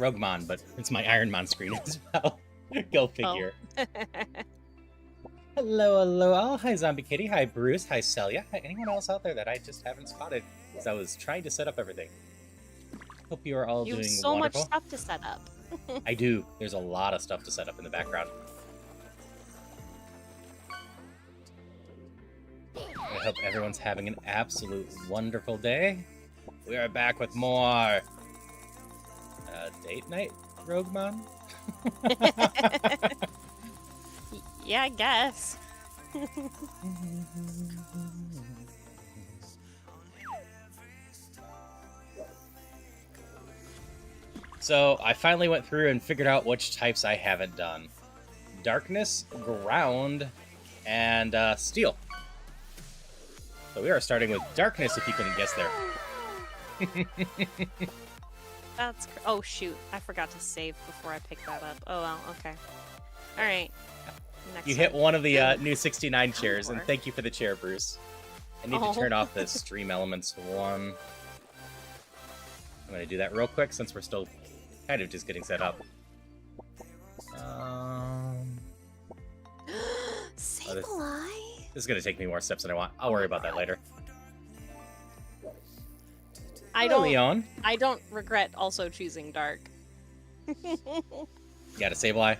Rougemon, but it's my Ironmon screen as well. Go figure. Oh. Hello, hello. Oh, hi, Zombie Kitty. Hi, Bruce. Hi, Celia. Hi, anyone else out there that I just haven't spotted? Because I was trying to set up everything. Hope you are all You have doing so wonderful. much stuff to set up. I do. There's a lot of stuff to set up in the background. I hope everyone's having an absolute wonderful day. We are back with more date night, Rougemon. Yeah, I guess. So I finally went through and figured out which types I haven't done. Darkness, Ground, and Steel. So we are starting with Darkness, if you couldn't guess there. Oh shoot, I forgot to save before I picked that up. Oh well, okay. Alright. You hit one of the new 69 chairs, and thank you for the chair, Bruce. I need to turn off this Stream Elements 1. I'm going to do that real quick since we're still kind of just getting set up. Sableye? This is going to take me more steps than I want. I'll worry about that later. I don't regret also choosing Dark. You got a Sableye?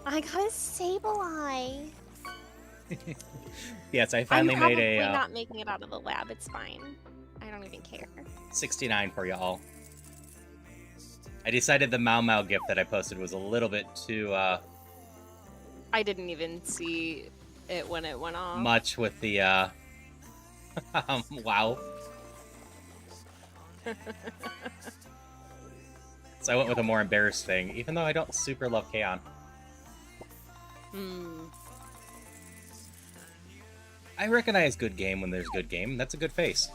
I got a Sableye. Yes, I finally made a... I'm not making it out of the lab. It's fine. I don't even care. 69 for y'all. I decided the Mau Mau gift that I posted was a little bit too... I didn't even see it when it went off. Much with the... wow. So I went with a more embarrassed thing, even though I don't super love Kaon. I recognize good game when there's good game. That's a good face.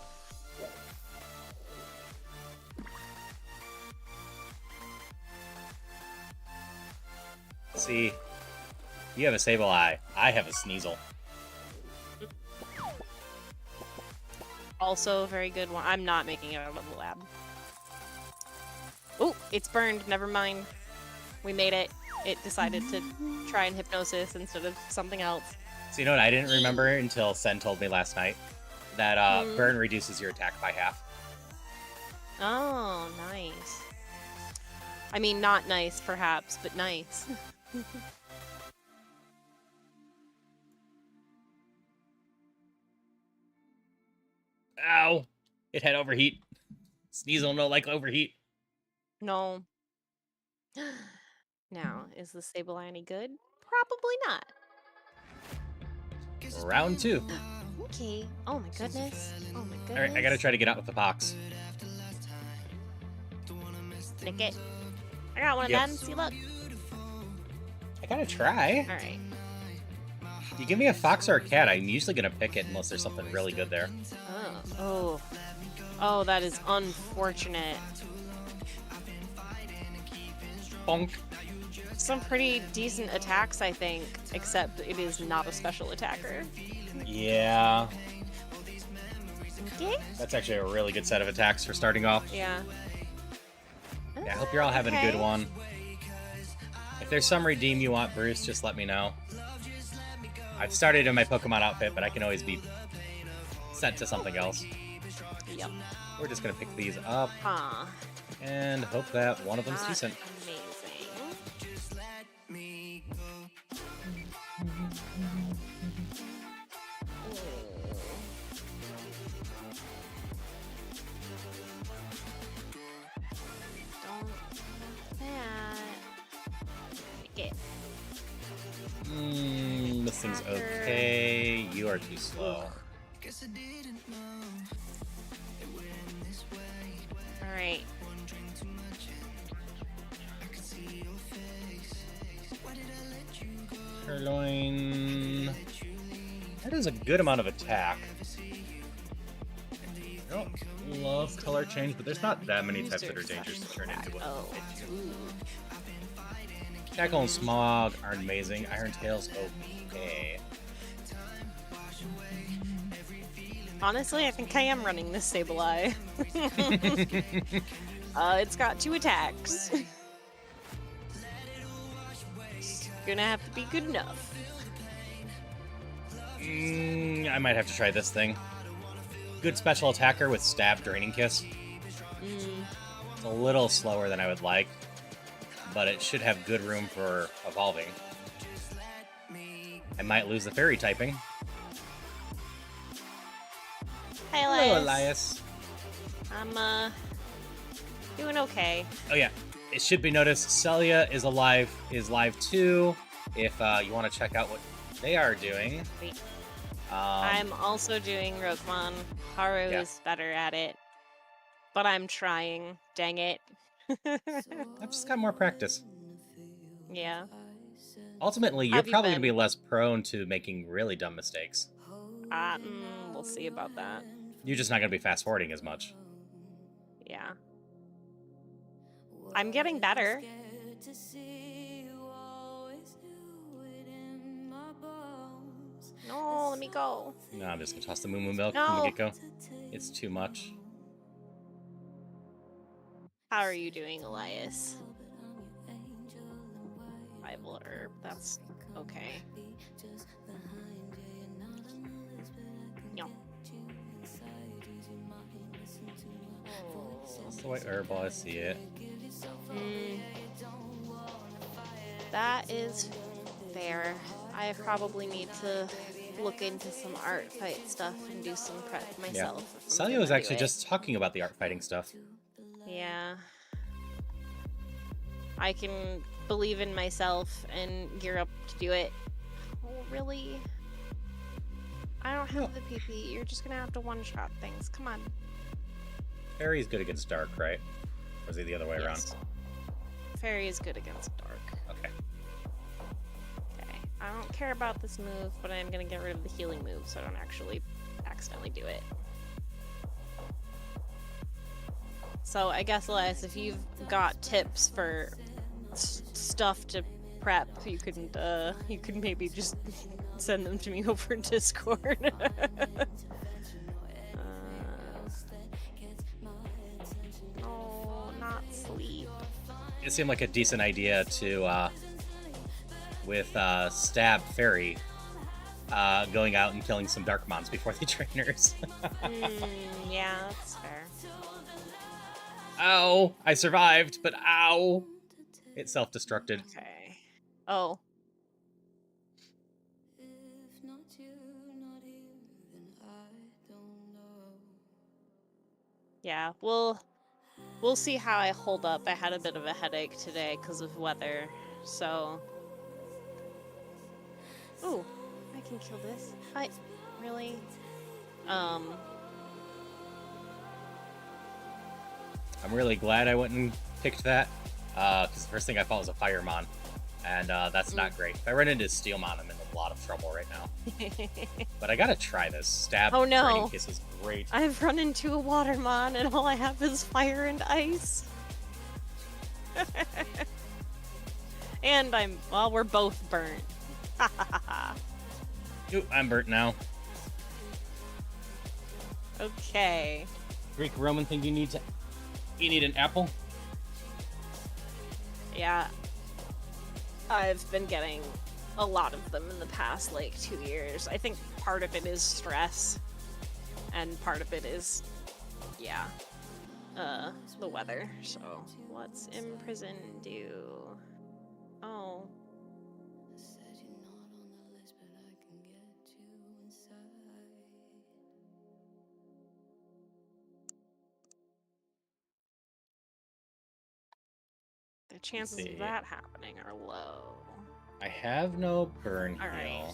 See, you have a Sableye. I have a Sneasel. Also a very good one. I'm not making it out of the lab. Oh, it's burned. Never mind. We made it. It decided to try and hypnosis instead of something else. So you know what I didn't remember until Sen told me last night? That burn reduces your attack by half. Oh, nice. I mean, not nice, perhaps, but nice. Ow! It had overheat. Sneasel no like overheat. No. Now, is the Sableye any good? Probably not. Round 2. Okay. Oh my goodness. Oh my goodness. Alright, I gotta try to get out with the box. Nick it. I got one of them. See, look. I gotta try. Alright. You give me a fox or a cat, I'm usually gonna pick it unless there's something really good there. Oh. Oh, that is unfortunate. Bonk. Some pretty decent attacks, I think, except it is not a special attacker. Yeah. Okay. That's actually a really good set of attacks for starting off. Yeah. Yeah, I hope you're all having a good one. If there's some redeem you want, Bruce, just let me know. I've started in my Pokemon outfit, but I can always be sent to something else. Yep. We're just gonna pick these up Huh. and hope that one of them's decent. Amazing. Don't want that. Make it. This thing's okay. You are too slow. Alright. Purloin. That is a good amount of attack. I don't love color change, but there's not that many types that are dangerous to turn into. Tackle and Smog are amazing. Iron Tail's okay. Honestly, I think I am running this Sableye. It's got 2 attacks. gonna have to be good enough. I might have to try this thing. Good special attacker with stab draining kiss. It's a little slower than I would like, but it should have good room for evolving. I might lose the fairy typing. Hi, Elias. Hello, Elias. I'm doing okay. Oh yeah, it should be noticed Celia is live too. If you want to check out what they are doing. Wait. I'm also doing Rougemon. Haru is better at it, but I'm trying. Dang it. I've just got more practice. Yeah. Ultimately, you're Have you probably going to been? be less prone to making really dumb mistakes. We'll see about that. You're just not going to be fast forwarding as much. Yeah. I'm getting better. No, let me go. No, I'm just going to toss the Moo Moo Milk No. from the get-go. It's too much. How are you doing, Elias? Rival herb, that's okay. No. That's the white herbal, I see it. That is fair. I probably need to look into some art fight stuff and do some prep myself. Yeah. Celia was actually just talking about the art fighting stuff. Yeah. I can believe in myself and gear up to do it. Oh, really? I don't have the PP. You're just gonna have to one-shot things. Come on. Fairy's good against dark, right? Or is it the other way around? Fairy is good against dark. Okay. Okay. I don't care about this move, but I'm gonna get rid of the healing move so I don't actually accidentally do it. So I guess, Elias, if you've got tips for stuff to prep, you could maybe just send them to me over Discord. No, not sleep. It seemed like a decent idea to, with Stab Fairy, going out and killing some Darkmons before the trainers. Yeah, that's fair. Ow! I survived, but ow! It self-destructed. Okay. Oh. Yeah, we'll see how I hold up. I had a bit of a headache today because of weather, so... Ooh, I can kill this. Really? I'm really glad I went and picked that, because the first thing I fought was a Firemon, and that's not great. If I run into Steelmon, I'm in a lot of trouble right now. But I gotta try this. Stab Training Kiss is great. I've run into a Watermon, and all I have is fire and ice. And well, we're both burnt. Ooh, I'm burnt now. Okay. Greek Roman thing you need an apple? Yeah. I've been getting a lot of them in the past, 2 years. I think part of it is stress, and part of it is, the weather. So, what's Imprison do? Oh. The chances of that happening are low. I have no burn heal. Alright.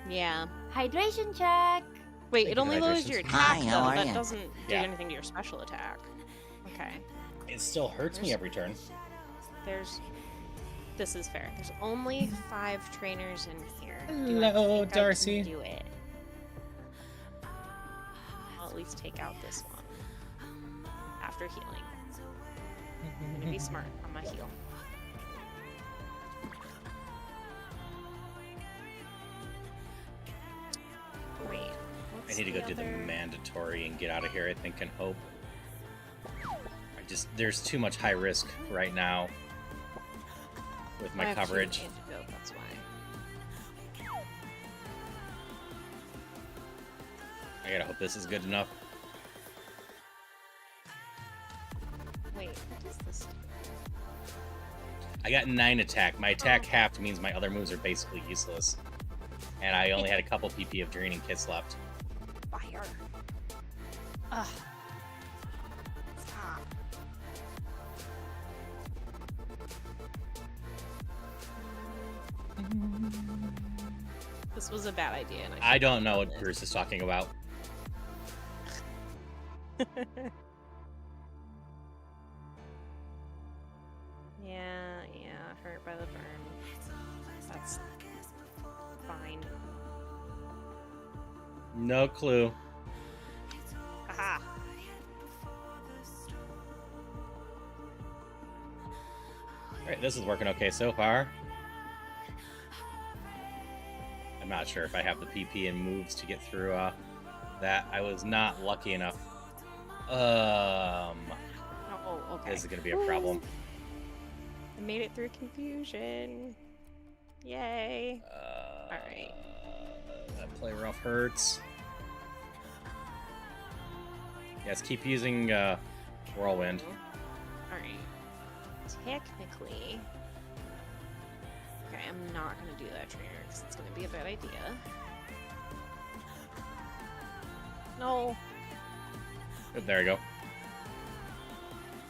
Yeah. Hydration check. Wait, it only lowers your attack, Hi, though. how are That ya? doesn't do anything to your special attack. Okay. It still hurts me every turn. This is fair. There's only 5 trainers in here. Hello, Darcy. I can do it. I'll at least take out this one after healing. I'm gonna be smart on my heal. Wait. I need to go do the mandatory and get out of here, I think, and hope. There's too much high risk right now. with I my have two coverage. antidote, that's why. I gotta hope this is good enough. Wait, what is this? I got 9 attack. My attack halved means my other moves are basically useless. And I only had a couple PP of draining kits left. Fire. Ugh. Stop. This was a bad idea. And I don't know what Bruce is talking about. Yeah, hurt by the burn. That's fine. No clue. Aha! Alright, this is working okay so far. I'm not sure if I have the PP and moves to get through that. I was not lucky enough. Oh, okay. This is gonna be a problem. I made it through confusion. Yay. Alright. That play rough hurts. Yes, keep using Whirlwind. Alright. Technically... Okay, I'm not gonna do that trainer because it's gonna be a bad idea. No. Oh, there we go.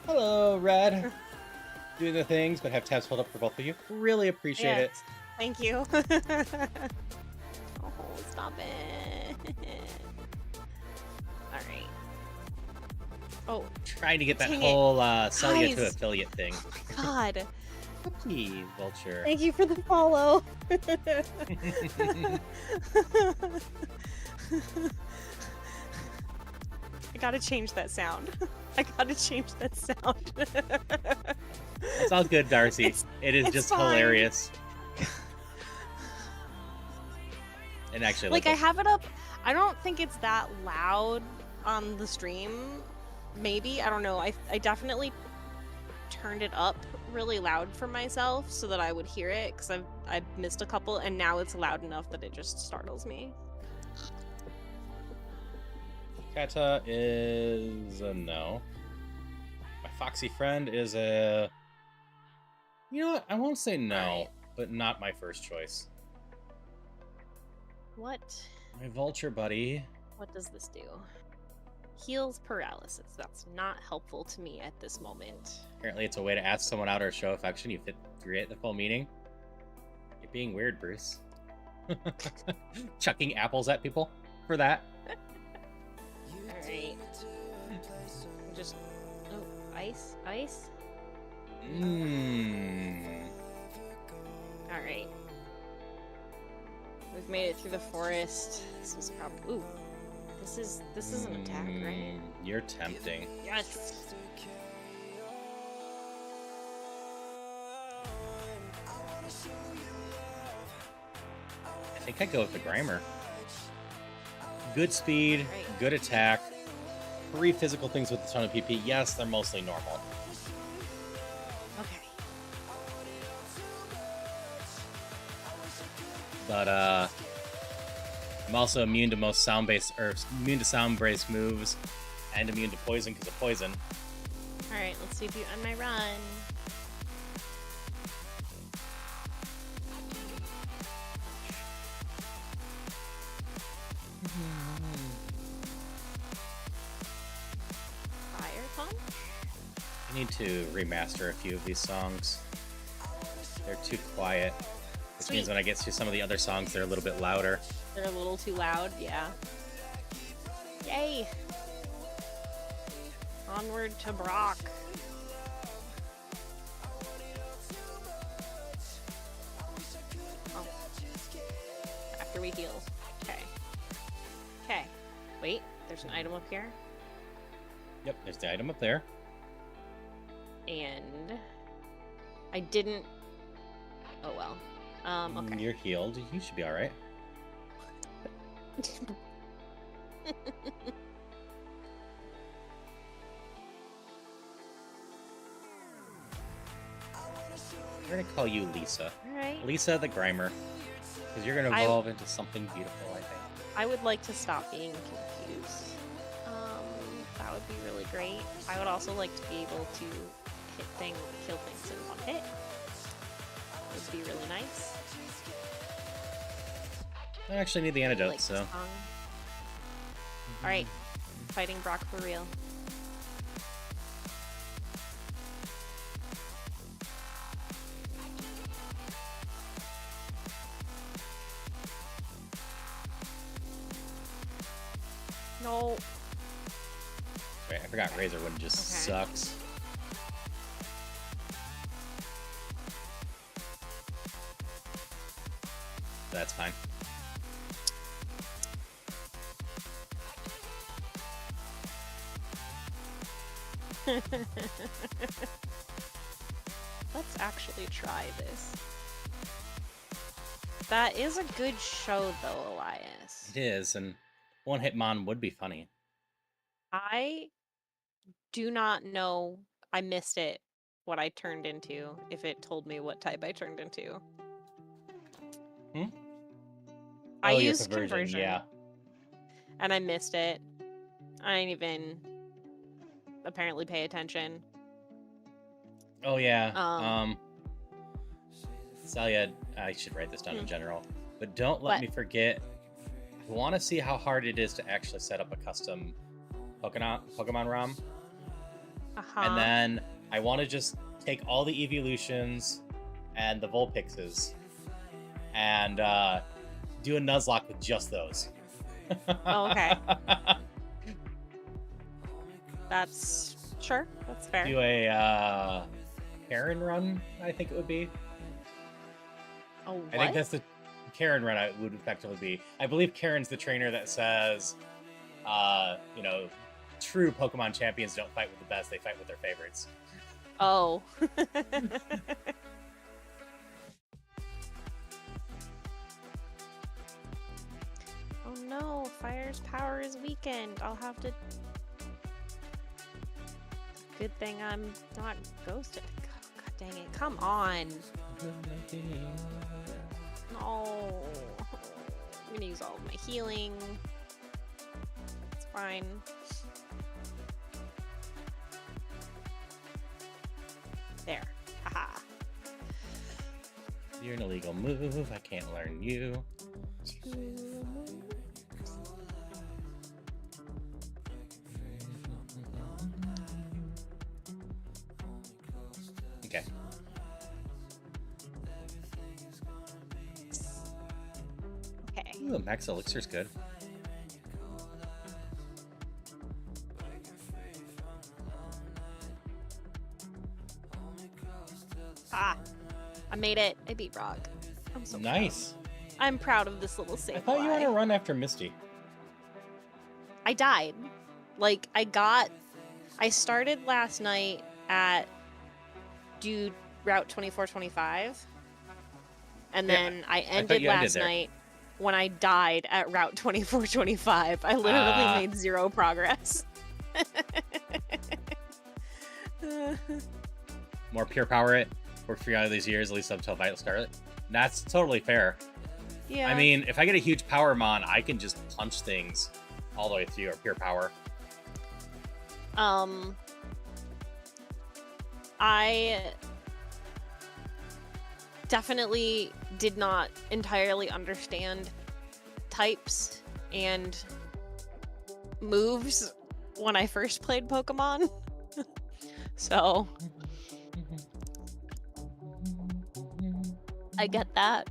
Hello, Red. Doing the things, but have tabs pulled up for both of you. Really appreciate it. Thank you. Oh, stop it. Alright. Oh. Trying to get that Dang whole sell you to Guys. affiliate thing. God. Please, Vulture. Thank you for the follow. I gotta change that sound. I gotta change that sound. It's all good, Darcy. It is it's just fine. hilarious. And actually, Like, I have it up. I don't think it's that loud on the stream. Maybe. I don't know. I definitely turned it up really loud for myself so that I would hear it because I've missed a couple and now it's loud enough that it just startles me. Kata is a no. My foxy friend is a... You know what? I won't say no, Alright. but not my first choice. What? My vulture buddy. What does this do? Heals paralysis. That's not helpful to me at this moment. Apparently it's a way to ask someone out or show affection. You fit through the full meaning. You're being weird, Bruce. Chucking apples at people for that. Alright. Just... Oh, ice? Ice? Alright. We've made it through the forest. This was probably... Ooh. This is an attack, right? You're tempting. Yes! I think I'd go with the Grimer. Good speed, Right. good attack, 3 physical things with a ton of PP. Yes, they're mostly normal. Okay. But I'm also immune to most sound-based, or immune to sound-based moves, and immune to poison because of poison. Alright, let's see if you end my run. Fire punch? I need to remaster a few of these songs. They're too quiet, which means when I get to some of the other songs, they're a little bit louder. They're a little too loud, yeah. Yay! Onward to Brock. Oh. After we heal. Okay. Okay. Wait, there's an item up here. Yep, there's the item up there. And I didn't... Oh well. Okay. You're healed. You should be alright. We're gonna call you Lisa. Alright. Lisa the Grimer. Because you're gonna evolve into something beautiful, I think. I would like to stop being confused. That would be really great. I would also like to be able to kill things in one hit. It would be really nice. I actually need the antidote, Like so. Alright, fighting Brock for real. No. Wait, I forgot Razor Wind just sucks. That's fine. Let's actually try this. That is a good show, though, Elias. It is, and one hit mon would be funny. I do not know. I missed it. What I turned into, if it told me what type I turned into. I used conversion, yeah. and I missed it. I didn't even apparently pay attention. Oh yeah. Celia, I should write this down in general, but don't let me forget. I want to see how hard it is to actually set up a custom Pokemon ROM, and then I want to just take all the evolutions and the Vulpixes and do a Nuzlocke with just those. Oh, okay. That's sure. That's fair. Do a Karen run, I think it would be. Oh, what? I think that's the Karen run. It would effectively be. I believe Karen's the trainer that says, you know, true Pokemon champions don't fight with the best; they fight with their favorites. Oh. Oh no! Fire's power is weakened. I'll have to. Good thing I'm not ghosted. God dang it! Come on. No. I'm gonna use all of my healing. It's fine. There. Haha. You're an illegal move. I can't learn you. Okay. Okay. Ooh, Max Elixir's good. Ah, I made it. I beat Rock. I'm so Nice. proud. I'm proud of this little save. I thought you want to run after Misty. I died. Like, I started last night at Route 2425. And then I ended last night when I died at Route 2425. I literally made zero progress. More pure power it. Worked for you out of these years, at least up until Vital Scarlet. That's totally fair. Yeah. I mean, if I get a huge power mon, I can just punch things all the way through or pure power. I definitely did not entirely understand types and moves when I first played Pokemon. So I get that.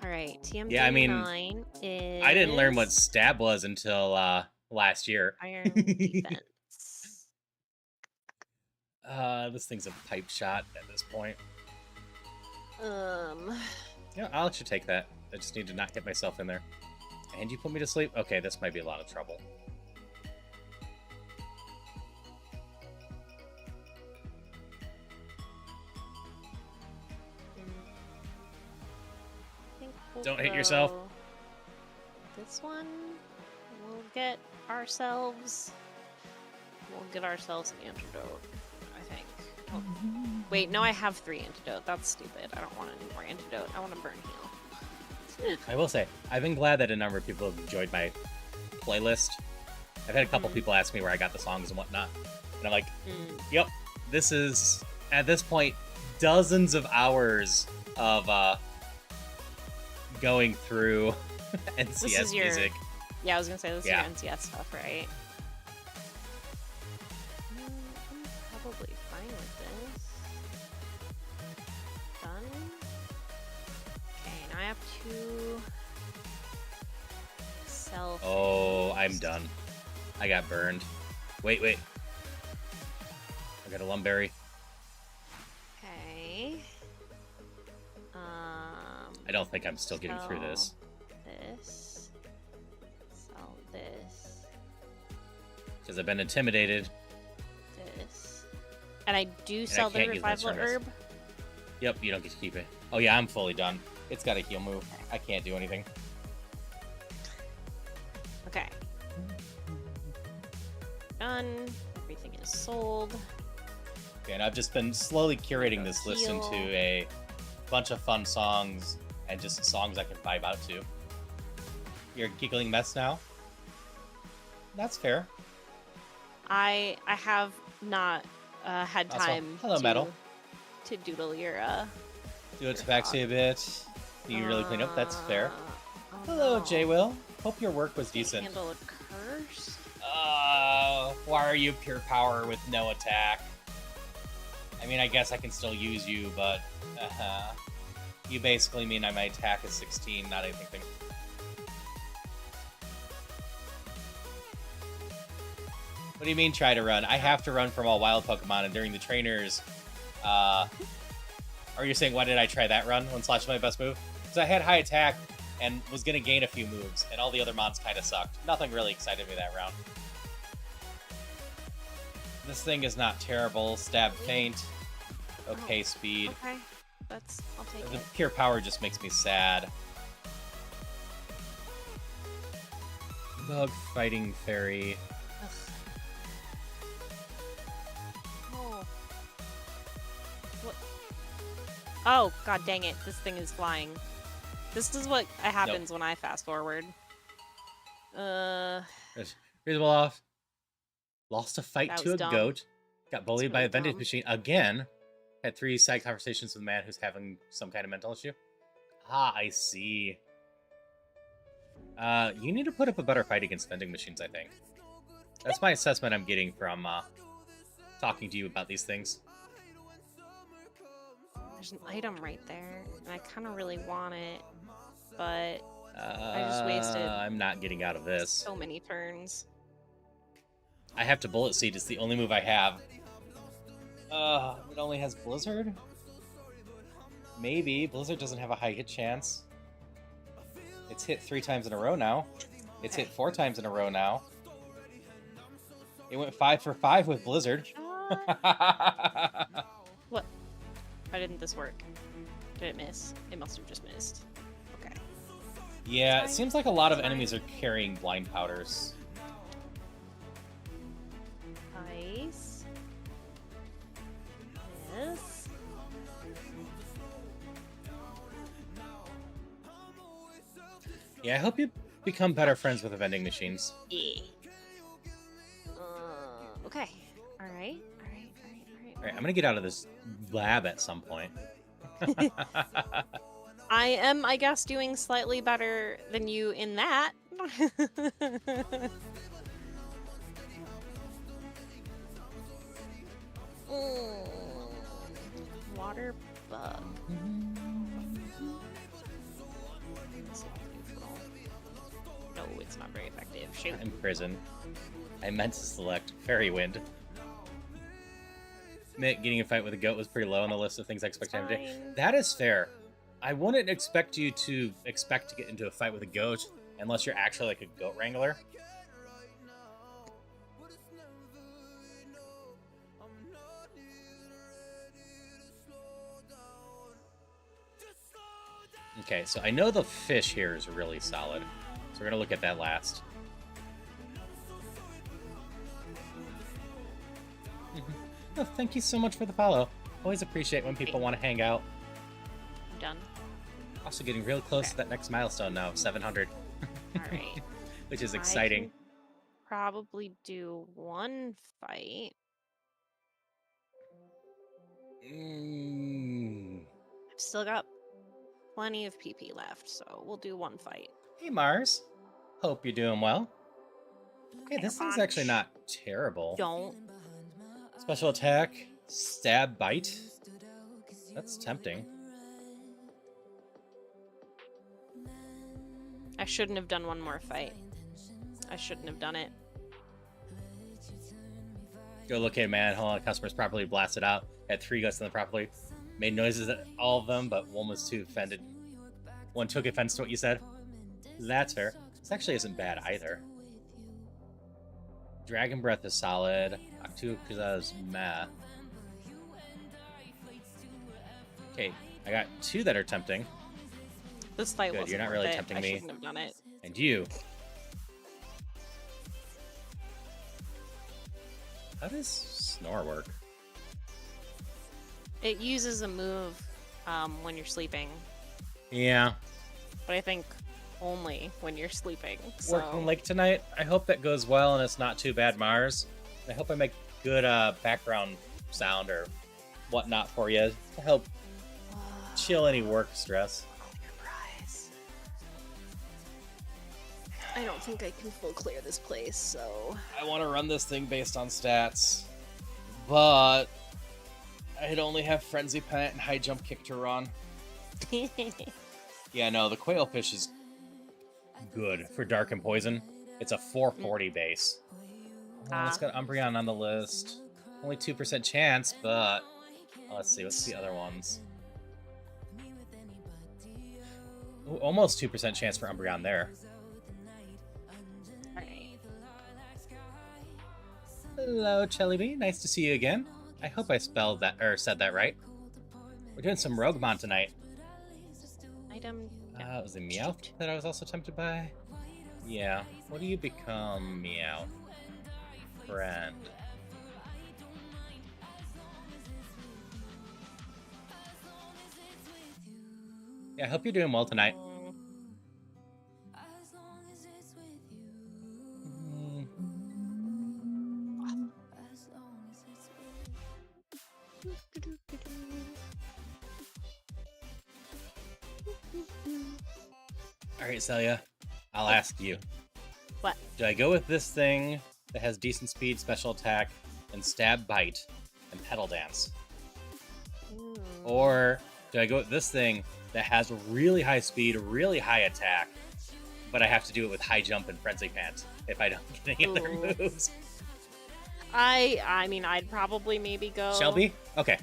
All right, TM39 Yeah, I mean, is I didn't learn what stab was until last year. Iron Defense. This thing's a pipe shot at this point. Yeah, I'll let you take that. I just need to not hit myself in there. And you put me to sleep? Okay, this might be a lot of trouble. Don't hit yourself. This one, we'll get ourselves an antidote, I think. Oh. Wait, no, I have 3 antidote. That's stupid. I don't want any more antidote. I want to burn heal. I will say, I've been glad that a number of people have enjoyed my playlist. I've had a couple people ask me where I got the songs and whatnot. And I'm like, yep, this is, at this point, dozens of hours of going through NCS music. Yeah, I was going to say, this is your NCS stuff, right? I'm probably fine with this. Done. Okay, now I have to sell. Oh, I'm done. I got burned. Wait. I got a lumberry. Okay. I don't think I'm still getting through this. Sell this. Because I've been intimidated. This. And I do sell the revival herb. Yep, you don't get to keep it. Oh yeah, I'm fully done. It's got a heal move. I can't do anything. Okay. Done. Everything is sold. Okay, and I've just been slowly curating this list into a bunch of fun songs and just songs I can vibe out to. You're a giggling mess now? That's fair. I have not had time to doodle your do it to Tabaxi a bit. You really clean up, that's fair. Hello, J-Will. Hope your work was decent. Handle a curse? Why are you pure power with no attack? I mean, I guess I can still use you, but you basically mean my attack is 16, not anything. What do you mean try to run? I have to run from all wild Pokemon, and during the trainers, are you saying why did I try that run when Slash was my best move? Because I had high attack and was going to gain a few moves, and all the other mons kind of sucked. Nothing really excited me that round. This thing is not terrible. Stab feint. Okay, speed. Okay, I'll take it. The pure power just makes me sad. Bug fighting fairy. Oh. What? Oh, god dang it. This thing is flying. This is what happens when I fast forward. Reasonable off. Lost a fight to a goat. Got bullied by a vending machine again. Had 3 side conversations with a man who's having some kind of mental issue. Ah, I see. You need to put up a better fight against vending machines, I think. That's my assessment I'm getting from talking to you about these things. There's an item right there, and I kind of really want it, but I just wasted. I'm not getting out of this. So many turns. I have to Bullet Seed. It's the only move I have. It only has Blizzard? Maybe. Blizzard doesn't have a high hit chance. It's hit 3 times in a row now. It's hit 4 times in a row now. It went 5 for 5 with Blizzard. What? Why didn't this work? Did it miss? It must have just missed. Okay. Yeah, it seems like a lot of enemies are carrying blind powders. Ice. Yes. Yeah, I hope you become better friends with the vending machines. Yeah. Okay. Alright, I'm gonna get out of this lab at some point. I am, I guess, doing slightly better than you in that. Water bug. No, it's not very effective. Shoot. I'm in prison. I meant to select Fairy Wind. Admit getting a fight with a goat was pretty low on the list of things I expect to have today. That is fair. I wouldn't expect you to get into a fight with a goat unless you're actually like a goat wrangler. Okay, so I know the fish here is really solid. So we're going to look at that last. Oh, thank you so much for the follow. Always appreciate when people want to hang out. I'm done. Also getting real close to that next milestone now, 700. All right. Which is I exciting. can probably do one fight. I've still got plenty of PP left, so we'll do one fight. Hey, Mars. Hope you're doing well. Okay, Air this thing's punch. actually not terrible. Don't. Special attack, stab, bite. That's tempting. I shouldn't have done one more fight. I shouldn't have done it. Go look at man. Hold on, customers properly blasted out. Had 3 gusts on the properly. Made noises at all of them, but one was too offended. One took offense to what you said. That's fair. This actually isn't bad either. Dragon Breath is solid. Akukaza's meh. Okay, I got 2 that are tempting. This fight Good, wasn't you're not worth really it. tempting I me. shouldn't have done it. And you. How does Snore work? It uses a move when you're sleeping, Yeah. but I think only when you're sleeping. So Working late tonight. I hope that goes well and it's not too bad, Mars. I hope I make good background sound or whatnot for you to help chill any work stress. Surprise. I don't think I can full clear this place, so I want to run this thing based on stats, but I'd only have Frenzy Pennant and High Jump Kick to run. Yeah, no, the Quailfish is good for Dark and Poison. It's a 440 base. Let's got Umbreon on the list. Only 2% chance, but let's see. What's the other ones? Ooh, almost 2% chance for Umbreon there. Alright. Hello, Chellyby. Nice to see you again. I hope I spelled that or said that right. We're doing some Rougemon tonight. Item. It was a Meowth that I was also tempted by. Yeah. What do you become, Meowth? Friend. Yeah, I hope you're doing well tonight. Alright, Celia. I'll ask you. What? Do I go with this thing that has decent speed, special attack, and stab, bite, and pedal dance? Or do I go with this thing that has really high speed, really high attack, but I have to do it with high jump and frenzy pant if I don't get any other moves? I mean, I'd probably maybe go Shelby? Okay.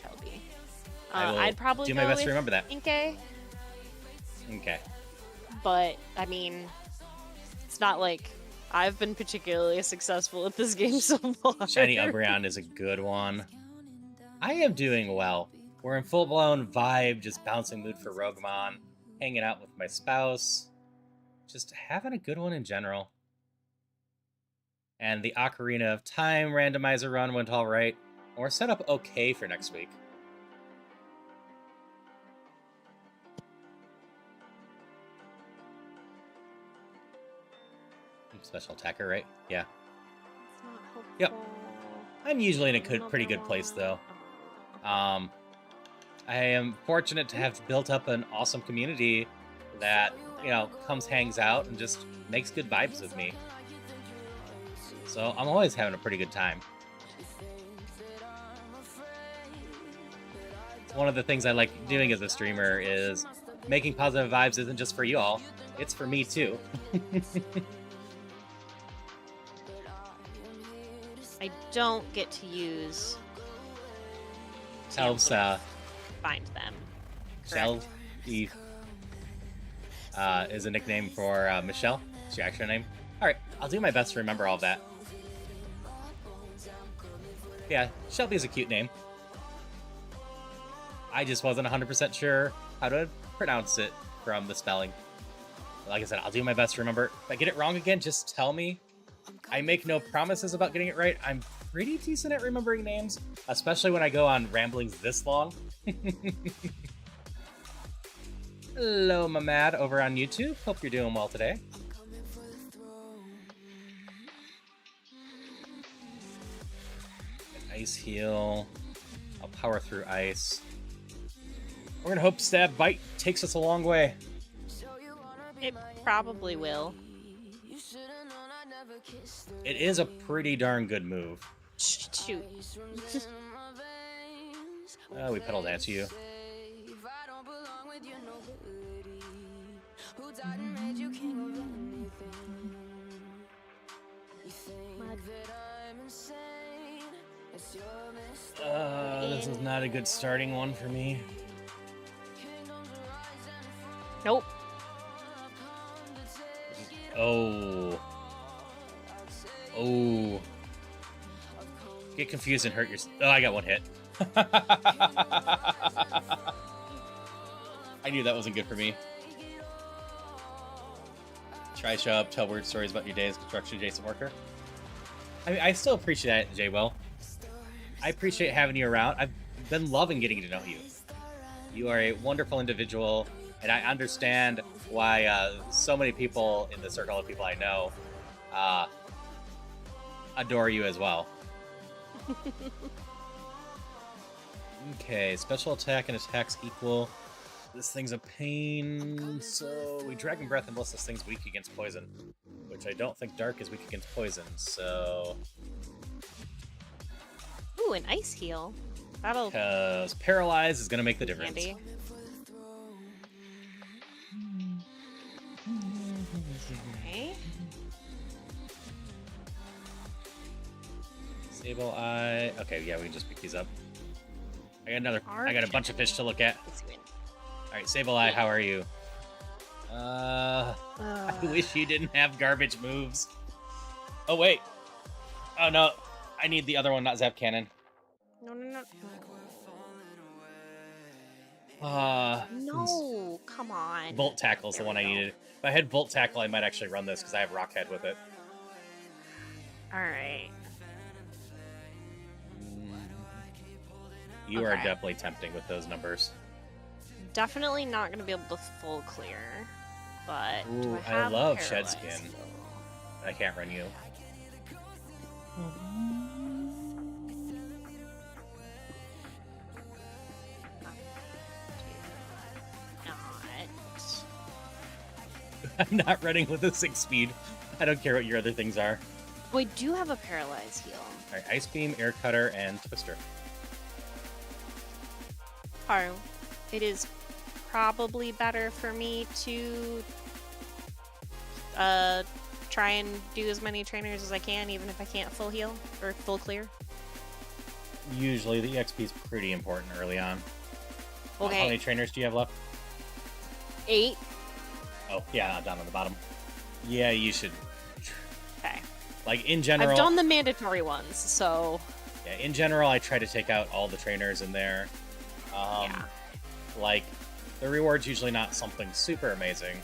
Shelby. I will I'd probably do go my best with to remember that. Inkay, Okay. but I mean, it's not like I've been particularly successful at this game so far. Shiny Umbreon is a good one. I am doing well. We're in full-blown vibe, just bouncing mood for Rougemon, hanging out with my spouse, just having a good one in general. And the Ocarina of Time randomizer run went all right. And we're set up okay for next week. Special attacker, right? Yeah. It's not helpful. Yep. I'm usually in a pretty good place, though. I am fortunate to have built up an awesome community that, you know, comes, hangs out, and just makes good vibes with me. So I'm always having a pretty good time. One of the things I like doing as a streamer is making positive vibes isn't just for you all, it's for me too. I don't get to use Helps, find them. Shell Eve is a nickname for Michelle. It's your actual name. Alright, I'll do my best to remember all of that. Yeah, Shelby is a cute name. I just wasn't 100% sure how to pronounce it from the spelling. Like I said, I'll do my best to remember. If I get it wrong again, just tell me. I make no promises about getting it right. I'm pretty decent at remembering names, especially when I go on ramblings this long. Hello, Mamad, over on YouTube. Hope you're doing well today. An ice heal. I'll power through ice. We're gonna hope Stab Bite takes us a long way. It probably will. It is a pretty darn good move. Shoot. Oh, we pedal dance you. This is not a good starting one for me. Nope. Oh. Oh. Get confused and hurt yourself. Oh, I got one hit. I knew that wasn't good for me. Try show up, tell weird stories about your day as construction adjacent worker. I mean, I still appreciate it, Jay Will. I appreciate having you around. I've been loving getting to know you. You are a wonderful individual, and I understand why so many people in the circle of people I know adore you as well. Okay, special attack and attacks equal. This thing's a pain, so we Dragon Breath unless this thing's weak against poison, which I don't think Dark is weak against poison, so... Ooh, an ice heal. That'll... Because Paralyze is going to make the difference. Handy. Okay. Sable Eye... Okay, yeah, we can just pick these up. I got a bunch of fish to look at. Alright, Sable Eye, how are you? I wish you didn't have garbage moves. Oh, wait. Oh, no. I need the other one, not Zap Cannon. No. No, come on. Volt Tackle's the one I needed. If I had Volt Tackle, I might actually run this, because I have Rock Head with it. Alright. You are definitely tempting with those numbers. Definitely not going to be able to full clear, but Ooh, do I I have love Paralyze Shed Skin. still? I can't run you. Not. I'm not running with a 6 speed. I don't care what your other things are. Oh, I do have a Paralyze heal. Alright, Ice Beam, Air Cutter, and Twister. Haru, it is probably better for me to try and do as many trainers as I can, even if I can't full heal or full clear. Usually the EXP is pretty important early on. Okay. How many trainers do you have left? 8. Oh, yeah, down on the bottom. Yeah, you should. Okay. Like, in general... I've done the mandatory ones, so... Yeah, in general, I try to take out all the trainers in there. Yeah. Like, the reward's usually not something super amazing,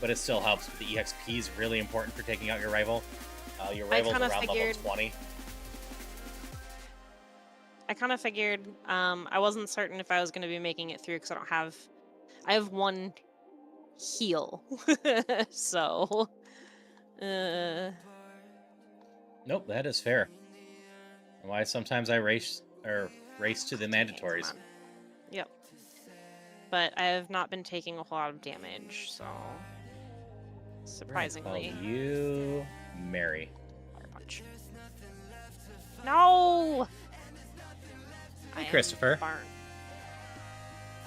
but it still helps. The EXP is really important for taking out your rival. Your rival's around level 20. I kind of figured, I wasn't certain if I was going to be making it through because I have 1 heal. So, Nope, that is fair. Why sometimes I race to the mandatories. Yep. But I have not been taking a whole lot of damage, so surprisingly. Call you Mary. Fire punch. No. Hi, Christopher.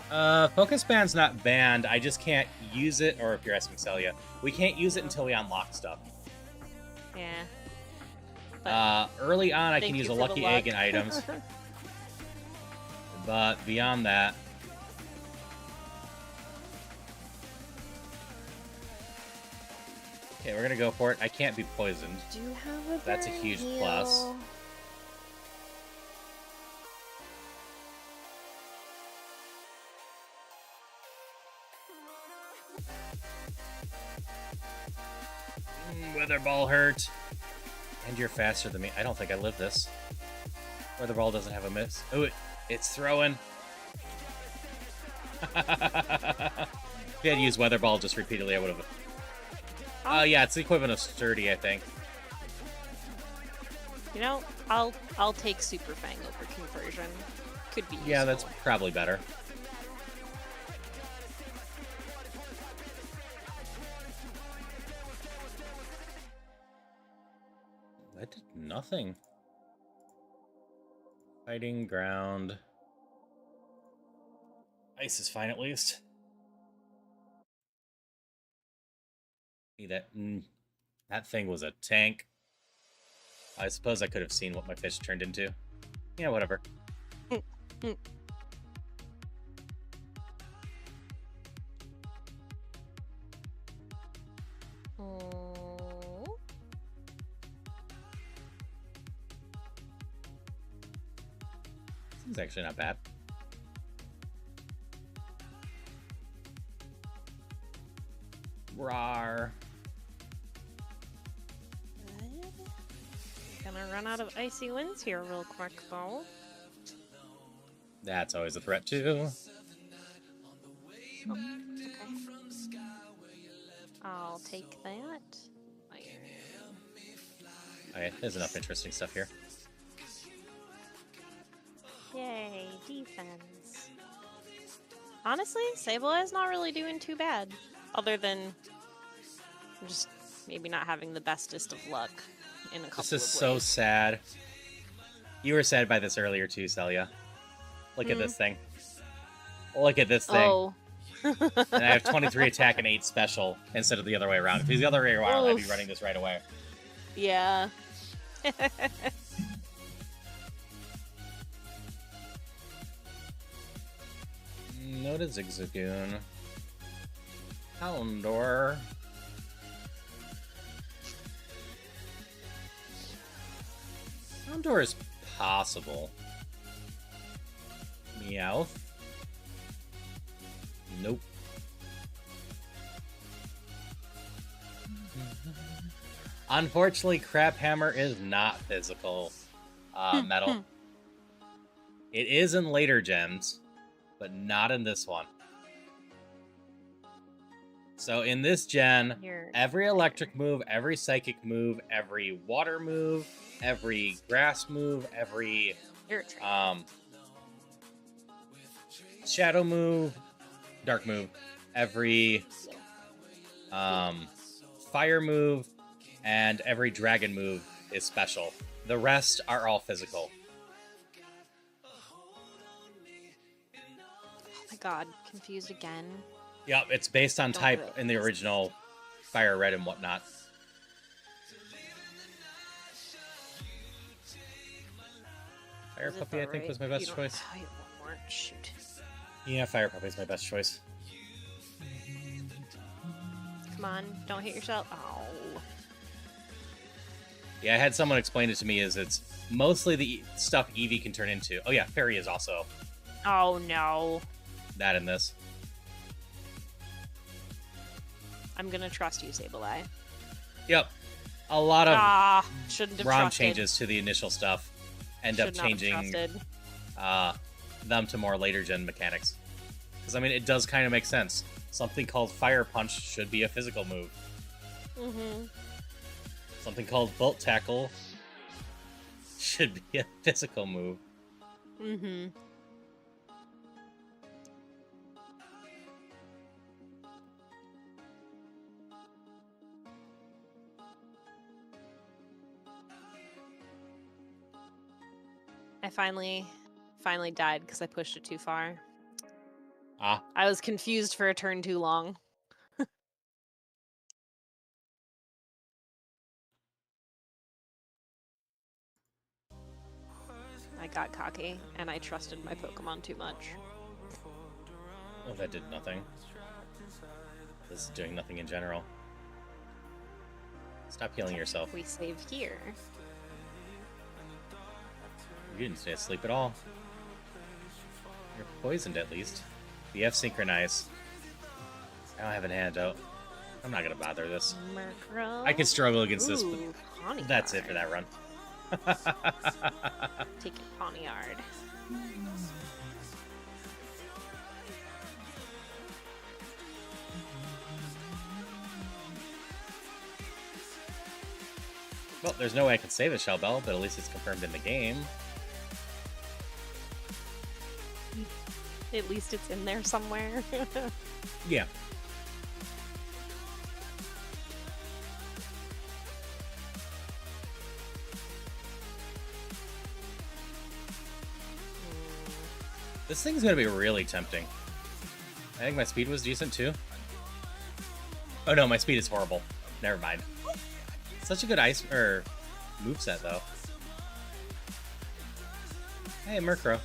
Barn. Focus Band's not banned. I just can't use it, or if you're asking Celia, we can't use it until we unlock stuff. Yeah. Early on, I can use a lucky egg in items. But beyond that... Okay, we're gonna go for it. I can't be poisoned. Do you have a That's a huge plus. Weather ball hurt. And you're faster than me. I don't think I live this. Weather ball doesn't have a miss. Oh, it's throwing. If you had used weather ball just repeatedly, I would have. Oh, yeah, it's the equivalent of sturdy, I think. You know, I'll take Super Fang over conversion. Could be useful. Yeah, that's probably better. That did nothing. Fighting ground. Ice is fine at least. See that? That thing was a tank. I suppose I could have seen what my fish turned into. Yeah, whatever. This is actually not bad. Rawr. Gonna run out of icy winds here real quick, though. That's always a threat, too. Oh, okay. I'll take that. Okay, there's enough interesting stuff here. Yay, defense. Honestly, Sableye's not really doing too bad. Other than just maybe not having the bestest of luck in a couple of ways. This is so sad. You were sad by this earlier too, Celia. Look at this thing. Look at this thing. Oh. And I have 23 attack and 8 special instead of the other way around. If it was the other way around, I'd be running this right away. Yeah. Noted Zigzagoon. Houndor. Houndor is possible. Meowth. Nope. Unfortunately, Craphammer is not physical metal. It is in later gens, but not in this one. So in this gen, every electric move, every psychic move, every water move, every grass move, every shadow move, dark move, every fire move, and every dragon move is special. The rest are all physical. Oh my god, confused again. Yep, it's based on type in the original Fire Red and whatnot. Fire Puppy, I think, was my best choice. Shoot. Yeah, Fire Puppy is my best choice. Come on, don't hit yourself. Oh. Yeah, I had someone explain it to me as it's mostly the stuff Eevee can turn into. Oh yeah, Fairy is also. Oh no. That in this. I'm gonna trust you, Sableye. Yep. A lot of shouldn't have ROM trusted. changes to the initial stuff end up changing them to more later gen mechanics. Because, I mean, it does kind of make sense. Something called Fire Punch should be a physical move. Mm-hmm. Something called Bolt Tackle should be a physical move. Mm-hmm. I finally died because I pushed it too far. Ah. I was confused for a turn too long. I got cocky, and I trusted my Pokemon too much. Oh, that did nothing. This is doing nothing in general. Stop healing yourself. We save here. You didn't stay asleep at all. You're poisoned, at least. You have Synchronize. I don't have an antidote. I'm not gonna bother this. Murkrow. I can struggle against this, but Ooh, Pawniard. that's it for that run. Take your Pawniard. Well, there's no way I can save a Shell Bell, but at least it's confirmed in the game. At least it's in there somewhere. Yeah. This thing's gonna be really tempting. I think my speed was decent too. Oh no, my speed is horrible. Never mind. Such a good ice moveset though. Hey, Murkrow.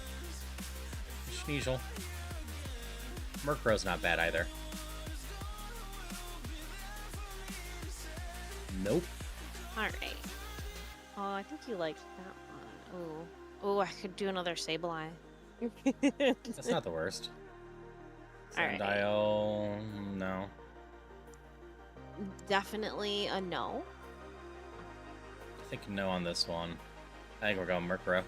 Sneasel. Murkrow's not bad either. Nope. Alright. Oh, I think you like that one. Ooh. Oh, I could do another Sableye. That's not the worst. Alright. Dial, no. Definitely a no. I think no on this one. I think we're going Murkrow.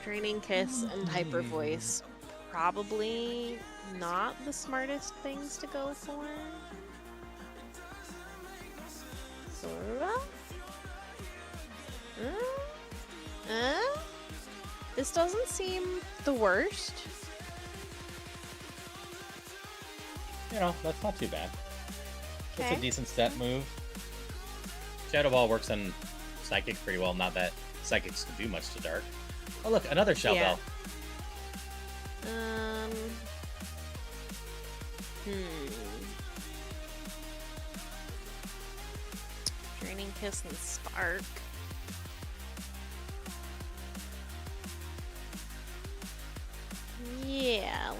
Draining Kiss and Hyper Voice. Probably not the smartest things to go for. Sora? This doesn't seem the worst. You know, that's not too bad. It's Okay. a decent stat move. Shadow Ball works on Psychic pretty well. Not that Psychics can do much to Dark. Oh look, another Shell Yeah. Bell. Draining Kiss and Spark. Yeah,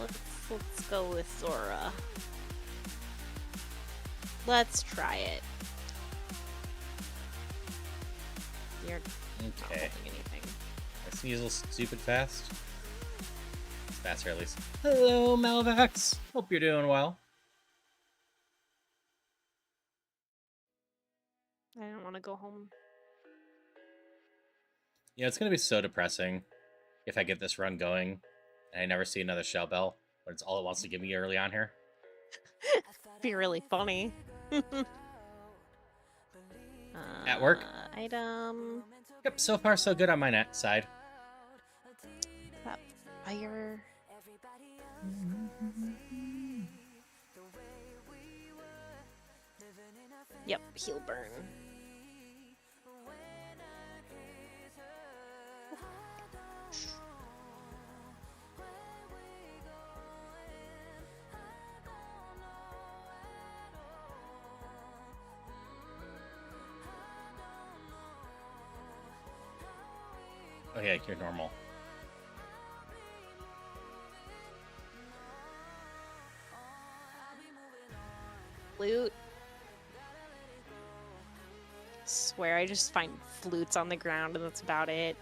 let's go with Zora. Let's try it. You're not Okay. holding anything. My Sneasel's stupid fast. It's faster at least. Hello, Malvax. Hope you're doing well. I don't want to go home. Yeah, it's gonna be so depressing if I get this run going and I never see another Shell Bell, but it's all it wants to give me early on here. Be really funny. At work? Item. Yep, so far so good on my net side. That fire. Yep, heal burn. Oh yeah, you're normal. Flute. Swear I just find flutes on the ground and that's about it.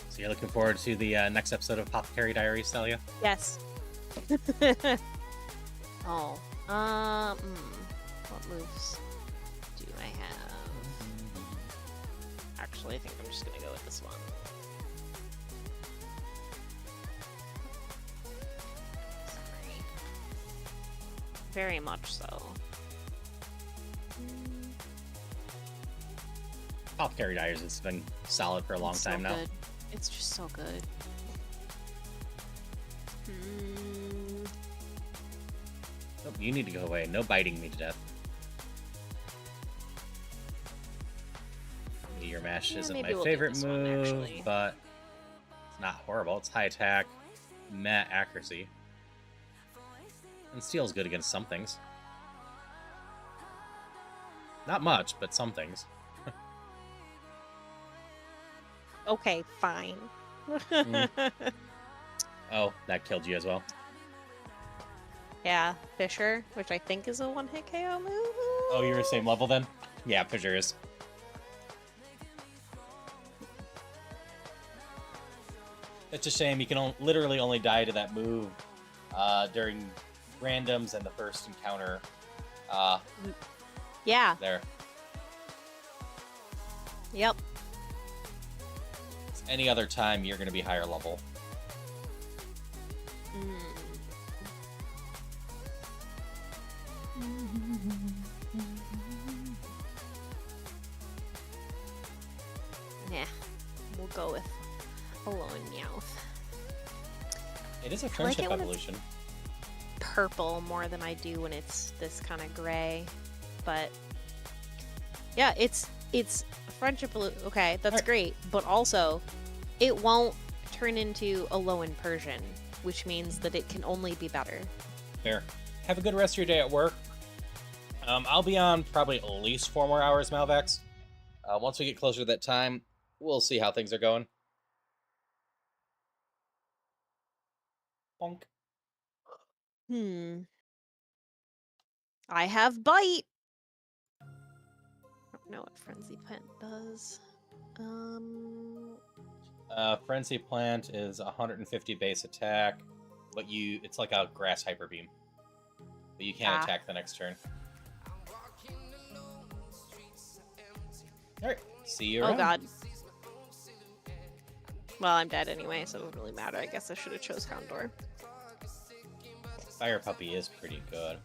So you're looking forward to the next episode of Apothecary Diaries, Celia? Yes. Oh. What moves do I have? Actually, I think I'm just gonna go with this one. Sorry. Very much so. Apothecary Diaries has been solid for a long It's time so now. good. It's just so good. Nope, you need to go away. No biting me to death. Meteor Mash Yeah, isn't maybe my we'll do favorite this one, move, actually. but it's not horrible. It's high attack, meh accuracy. And Steel's good against some things. Not much, but some things. Okay, fine. Mm. Oh, that killed you as well. Yeah, Fisher, which I think is a one-hit KO move. Oh, you're the same level then? Yeah, Fissure is. It's a shame you can literally only die to that move during randoms and the first encounter. Yeah. There. Yep. Any other time, you're going to be higher level. Yeah, we'll go with Alone Meowth. It is a I like friendship it when evolution. Purple more than I do when it's this kind of gray, but yeah, it's friendship. Okay, that's great, but also it won't turn into a Lowen Persian, which means that it can only be better. Fair. Have a good rest of your day at work. I'll be on probably at least 4 more hours, Malvex. Once we get closer to that time, we'll see how things are going. Bonk. I have Bite. I don't know what Frenzy Plant does. Frenzy Plant is 150 base attack, but it's like a grass hyper beam. But you can't attack the next turn. Alright, see you around. Oh god. Well, I'm dead anyway, so it doesn't really matter. I guess I should have chose Condor. Fire Puppy is pretty good.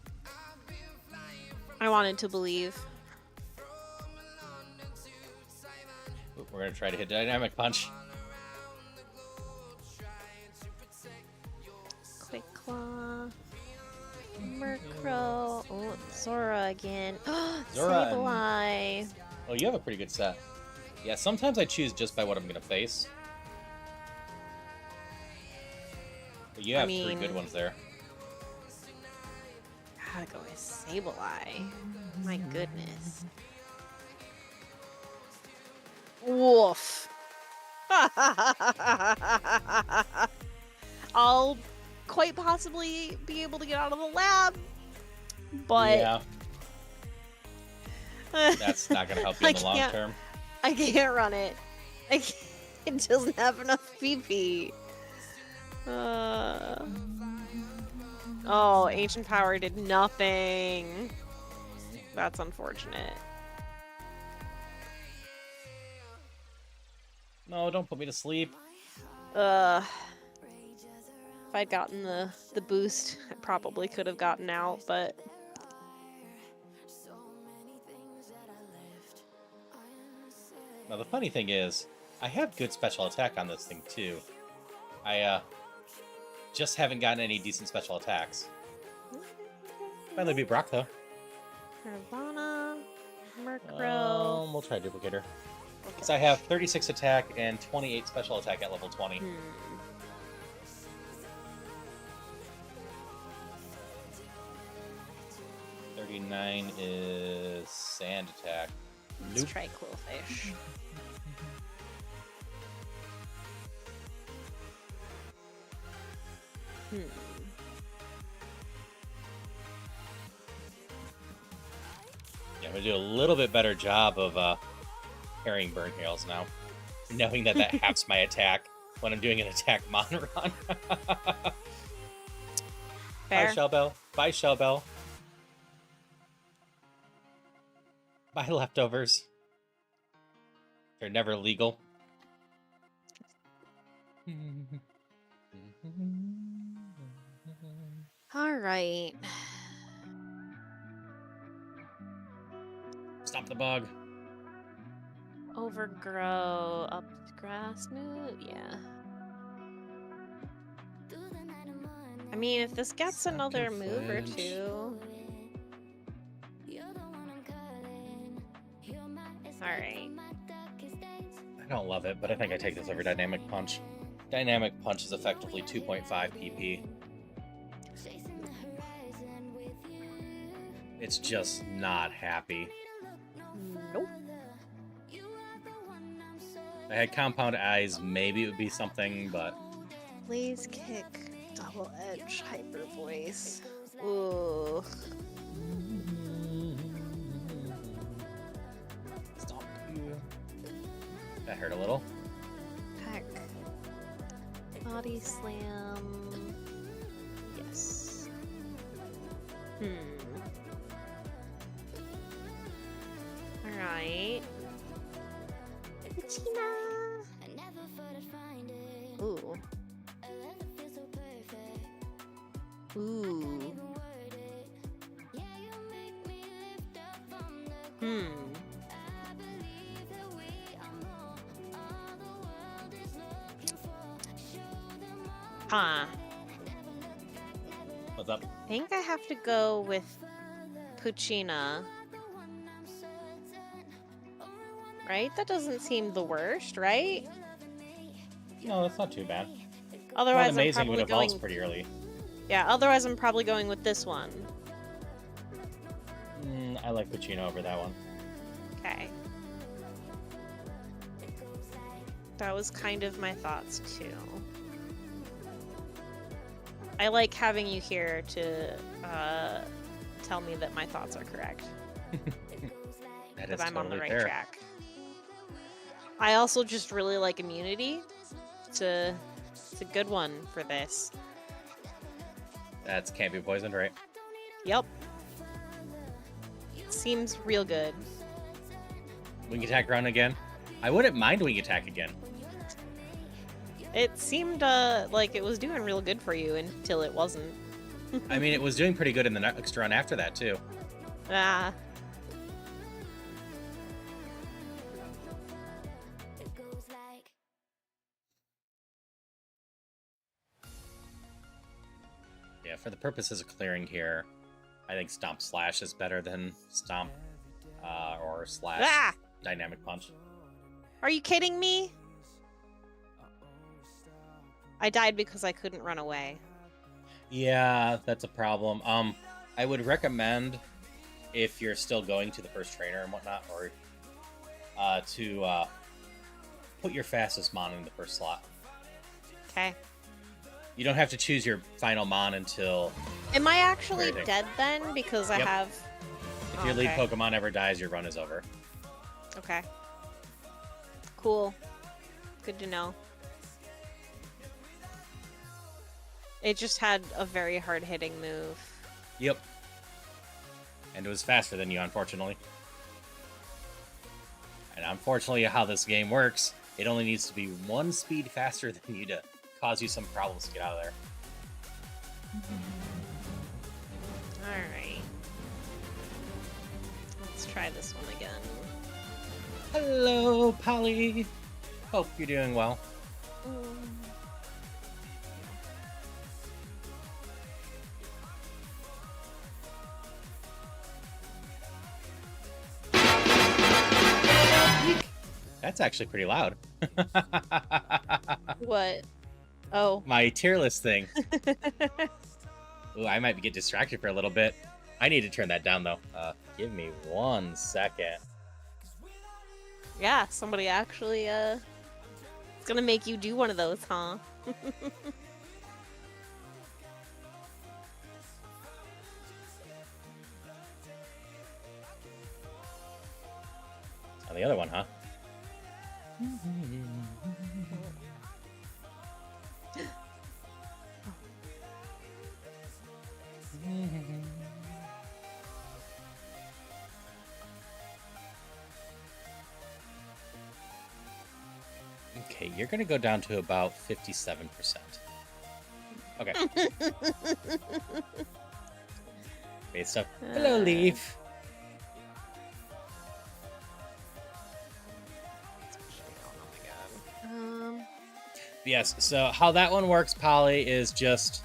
I wanted to believe. Ooh, we're going to try to hit Dynamic Punch. Quick Claw. Murkrow. Oh, Zora again. Zora Sableye. Oh, you have a pretty good set. Yeah, sometimes I choose just by what I'm going to face. But you have 3 good ones there. Gotta go with Sableye. My goodness. Woof. I'll quite possibly be able to get out of the lab, but yeah, that's not going to help you in the long term. I can't run it. It doesn't have enough PP. Oh, Ancient Power did nothing. That's unfortunate. No, don't put me to sleep. If I'd gotten the boost, I probably could have gotten out, but Now, the funny thing is, I have good special attack on this thing, too. I, just haven't gotten any decent special attacks. Finally beat Brock, though. Nirvana, Murkrow. We'll try Duplicator. Because I have 36 attack and 28 special attack at level 20. 39 is sand attack. Let's try Quillfish. Yeah, I'm gonna do a little bit better job of parrying Burn Hails now, knowing that halves my attack when I'm doing an attack mon run. Fair. Bye, Shellbell. Bye, Shellbell. Bye, leftovers. They're never legal. All right. Stop the bug. Overgrow up grass move. Yeah. I mean, if this gets another move or two. Alright. I don't love it, but I think I take this over Dynamic Punch. Dynamic Punch is effectively 2.5 PP. It's just not happy. Nope. I had Compound Eyes, maybe it would be something, but Blaze kick, double edge, hyper voice. Ooh. Stop you. That hurt a little. Heck. Body slam. Yes. Alright. China. Ooh. Ooh. Huh. What's up? I think I have to go with Puccina. Right? That doesn't seem the worst, right? No, that's not too bad. Otherwise, Not amazing, I'm but probably it evolves going. pretty early. Yeah. Otherwise, I'm probably going with this one. I like Pacino over that one. Okay. That was kind of my thoughts too. I like having you here to tell me that my thoughts are correct. That That is I'm on the totally right fair. track. I also just really like immunity. It's a good one for this. That's can't be poisoned, right? Yep. Seems real good. Wing attack run again. I wouldn't mind wing attack again. It seemed like it was doing real good for you until it wasn't. I mean, it was doing pretty good in the next run after that, too. Ah. Yeah, for the purposes of clearing here, I think Stomp Slash is better than Stomp or Slash Ah! Dynamic Punch. Are you kidding me? I died because I couldn't run away. Yeah, that's a problem. I would recommend, if you're still going to the first trainer and whatnot, or to put your fastest mon in the first slot. Okay. You don't have to choose your final mon until Am I actually everything. dead then? Because I Yep. have... If your lead Okay. Pokemon ever dies, your run is over. Okay. Cool. Good to know. It just had a very hard-hitting move. Yep. And it was faster than you, unfortunately. And unfortunately, how this game works, it only needs to be one speed faster than you to cause you some problems to get out of there. Alright. Let's try this one again. Hello, Polly. Hope you're doing well. That's actually pretty loud. What? Oh. My tier list thing. Ooh, I might get distracted for a little bit. I need to turn that down, though. Give me 1 second. Yeah, somebody actually, it's gonna make you do one of those, huh? On the other one, huh? Okay, you're gonna go down to about 57%. Okay. Great stuff. Hello, Leaf. Yes, so how that one works, Polly, is just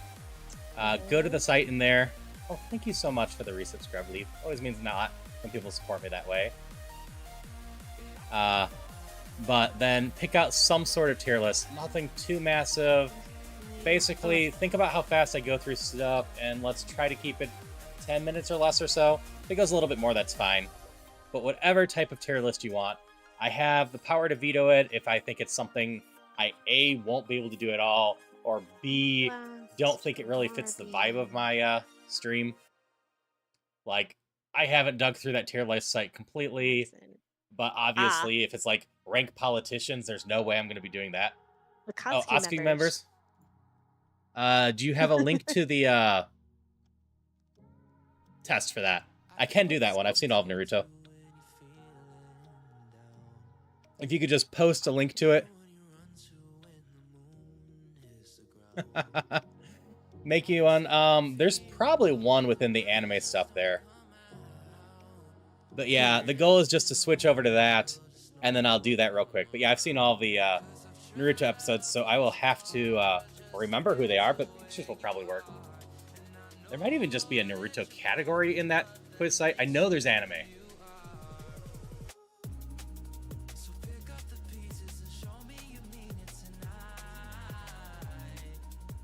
go to the site in there. Oh, thank you so much for the resubscribe, Leaf. Always means not when people support me that way. But then pick out some sort of tier list. Nothing too massive. Basically, think about how fast I go through stuff, and let's try to keep it 10 minutes or less or so. If it goes a little bit more, that's fine. But whatever type of tier list you want, I have the power to veto it if I think it's something I A, won't be able to do at all, or B, don't think it really fits the vibe of my stream. Like, I haven't dug through that tier list site completely, but obviously, if it's like rank politicians, there's no way I'm going to be doing that. Oh, Oski members. Do you have a link to the test for that? I can do that one. I've seen all of Naruto. If you could just post a link to it. Make you one. There's probably one within the anime stuff there. But yeah, the goal is just to switch over to that, and then I'll do that real quick. But yeah, I've seen all the Naruto episodes, so I will have to remember who they are, but pictures will probably work. There might even just be a Naruto category in that quiz site. I know there's anime.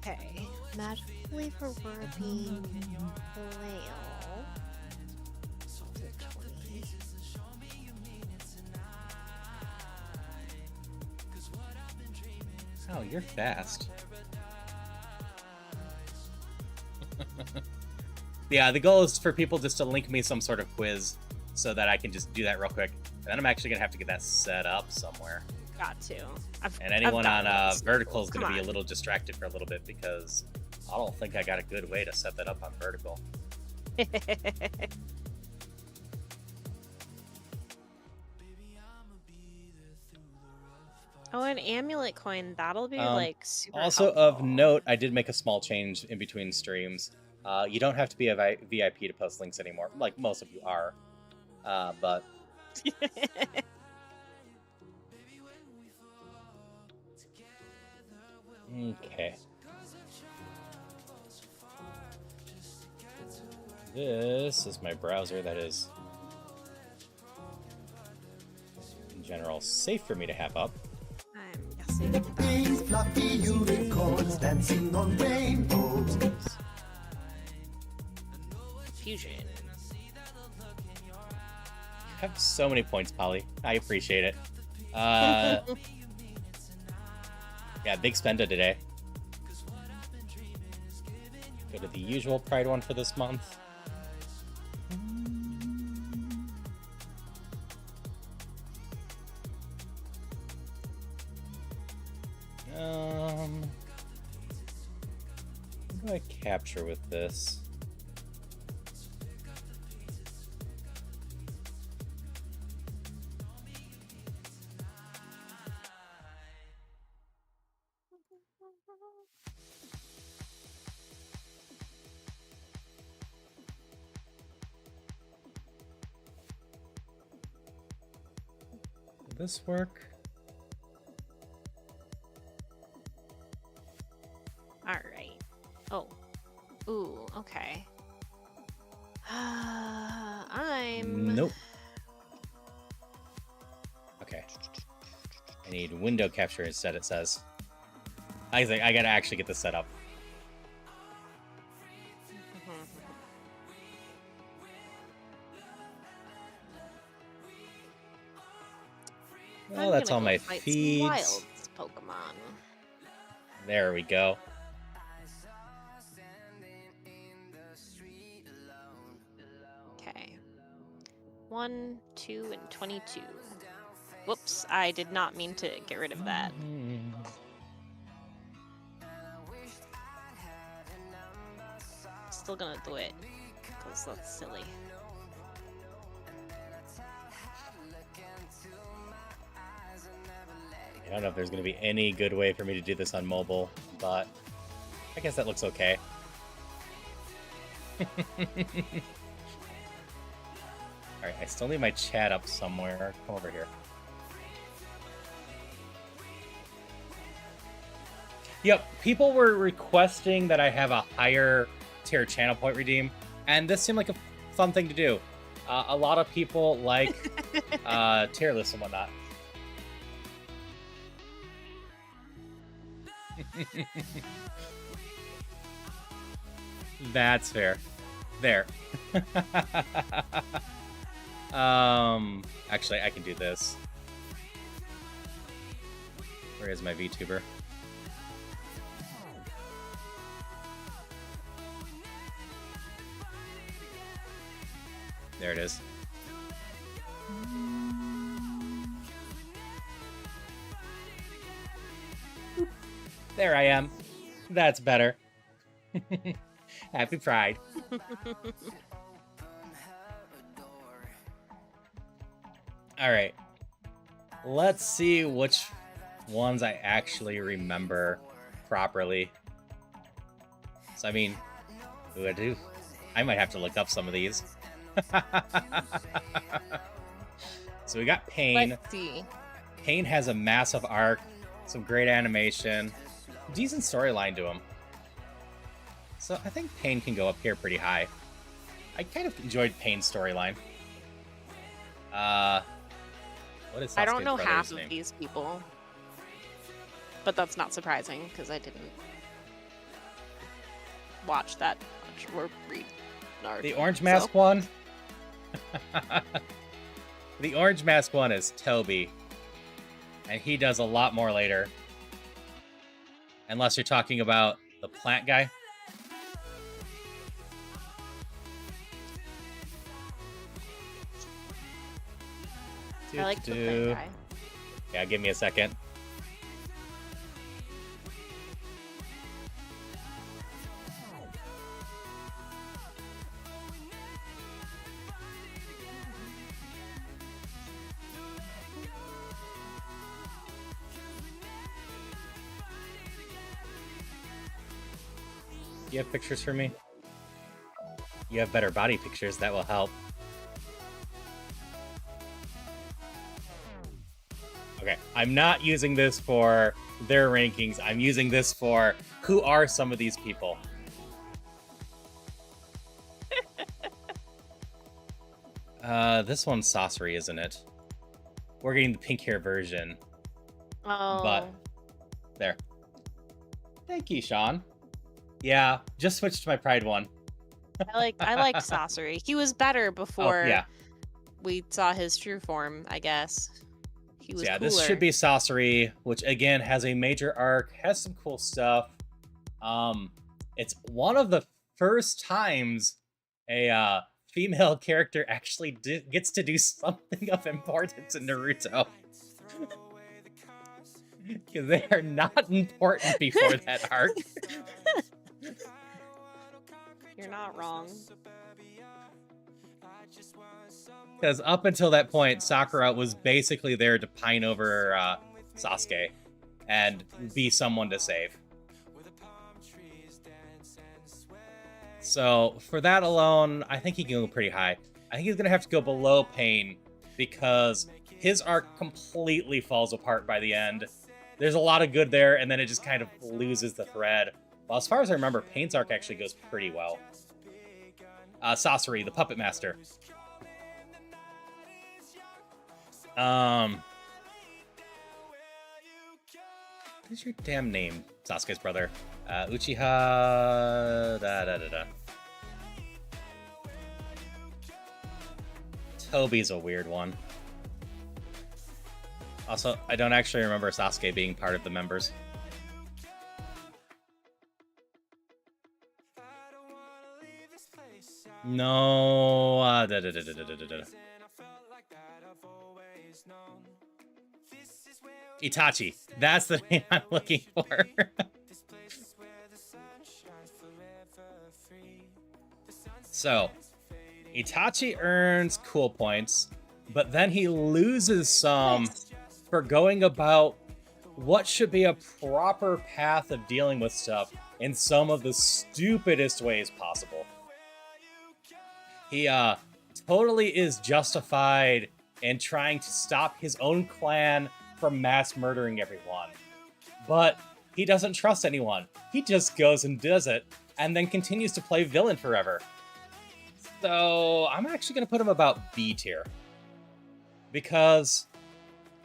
Okay. Magically for working whale. Oh, you're fast. Yeah, the goal is for people just to link me some sort of quiz so that I can just do that real quick. And then I'm actually going to have to get that set up somewhere. Got to. And anyone on Vertical is going to be a little distracted for a little bit because I don't think I got a good way to set that up on Vertical. Oh, an amulet coin. That'll be like super Also helpful. of note, I did make a small change in between streams. You don't have to be a VIP to post links anymore, like most of you are. But okay. This is my browser that is, in general, safe for me to have up. I'm guessing. Fluffy unicorns dancing on rainbows. Fusion. You have so many points, Polly. I appreciate it. Yeah, big spender today. Go to the usual Pride one for this month. What do I capture with this? Will this work? All right. Oh. Ooh, okay. I'm... Nope. Okay. I need window capture instead, it says. I think I gotta actually get this set up. Well, that's all my feeds. Wild Pokemon. There we go. Okay. 1, 2, and 22. Whoops, I did not mean to get rid of that. Still gonna do it, because that's silly. I don't know if there's going to be any good way for me to do this on mobile, but I guess that looks okay. Alright, I still need my chat up somewhere. Come over here. Yep, people were requesting that I have a higher tier channel point redeem, and this seemed like a fun thing to do. A lot of people like tier lists and whatnot. That's fair. There. Actually, I can do this. Where is my VTuber? There it is. There I am. That's better. Happy Pride. All right. Let's see which ones I actually remember properly. So, I mean, ooh, I do. I might have to look up some of these. So we got Pain. Let's see. Pain has a massive arc, some great animation, decent storyline to him. So I think Pain can go up here pretty high. I kind of enjoyed Pain's storyline. What is Sasuke's I don't know brother's half name? of these people, but that's not surprising because I didn't watch that much or read Naruto. The Orange Mask one? The Orange Mask one is Toby. And he does a lot more later. Unless you're talking about the plant guy. I like the thing guy. Yeah, give me a second. You have pictures for me? You have better body pictures, that will help. Okay, I'm not using this for their rankings. I'm using this for who are some of these people. This one's Sasori, isn't it? We're getting the pink hair version. Oh. But there. Thank you, Sean. Yeah, just switched to my Pride one. I liked Sasori. He was better before yeah. we saw his true form, I guess. He was So yeah, cooler. this should be Sasori, which again has a major arc, has some cool stuff. It's one of the first times a female character actually gets to do something of importance in Naruto. Because they are not important before that arc. You're not wrong. Because up until that point, Sakura was basically there to pine over Sasuke and be someone to save. So for that alone, I think he can go pretty high. I think he's going to have to go below Pain because his arc completely falls apart by the end. There's a lot of good there, and then it just kind of loses the thread. Well, as far as I remember, Pain's arc actually goes pretty well. Sasori, the Puppet Master. What is your damn name, Sasuke's brother? Uchiha... Toby's a weird one. Also, I don't actually remember Sasuke being part of the members. No... Itachi. That's the name I'm looking for. So, Itachi earns cool points, but then he loses some for going about what should be a proper path of dealing with stuff in some of the stupidest ways possible. He totally is justified in trying to stop his own clan from mass murdering everyone. But he doesn't trust anyone. He just goes and does it, and then continues to play villain forever. So I'm actually going to put him about B tier. Because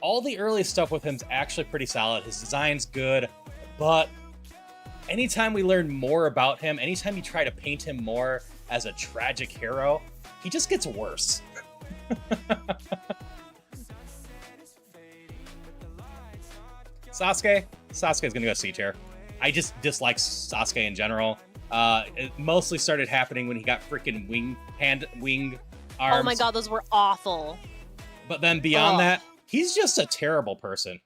all the early stuff with him's actually pretty solid. His design's good, but anytime we learn more about him, anytime you try to paint him more as a tragic hero, he just gets worse. Sasuke's gonna go C tier. I just dislike Sasuke in general. It mostly started happening when he got freaking wing arms. Oh my god, those were awful. But then beyond Ugh. that, he's just a terrible person.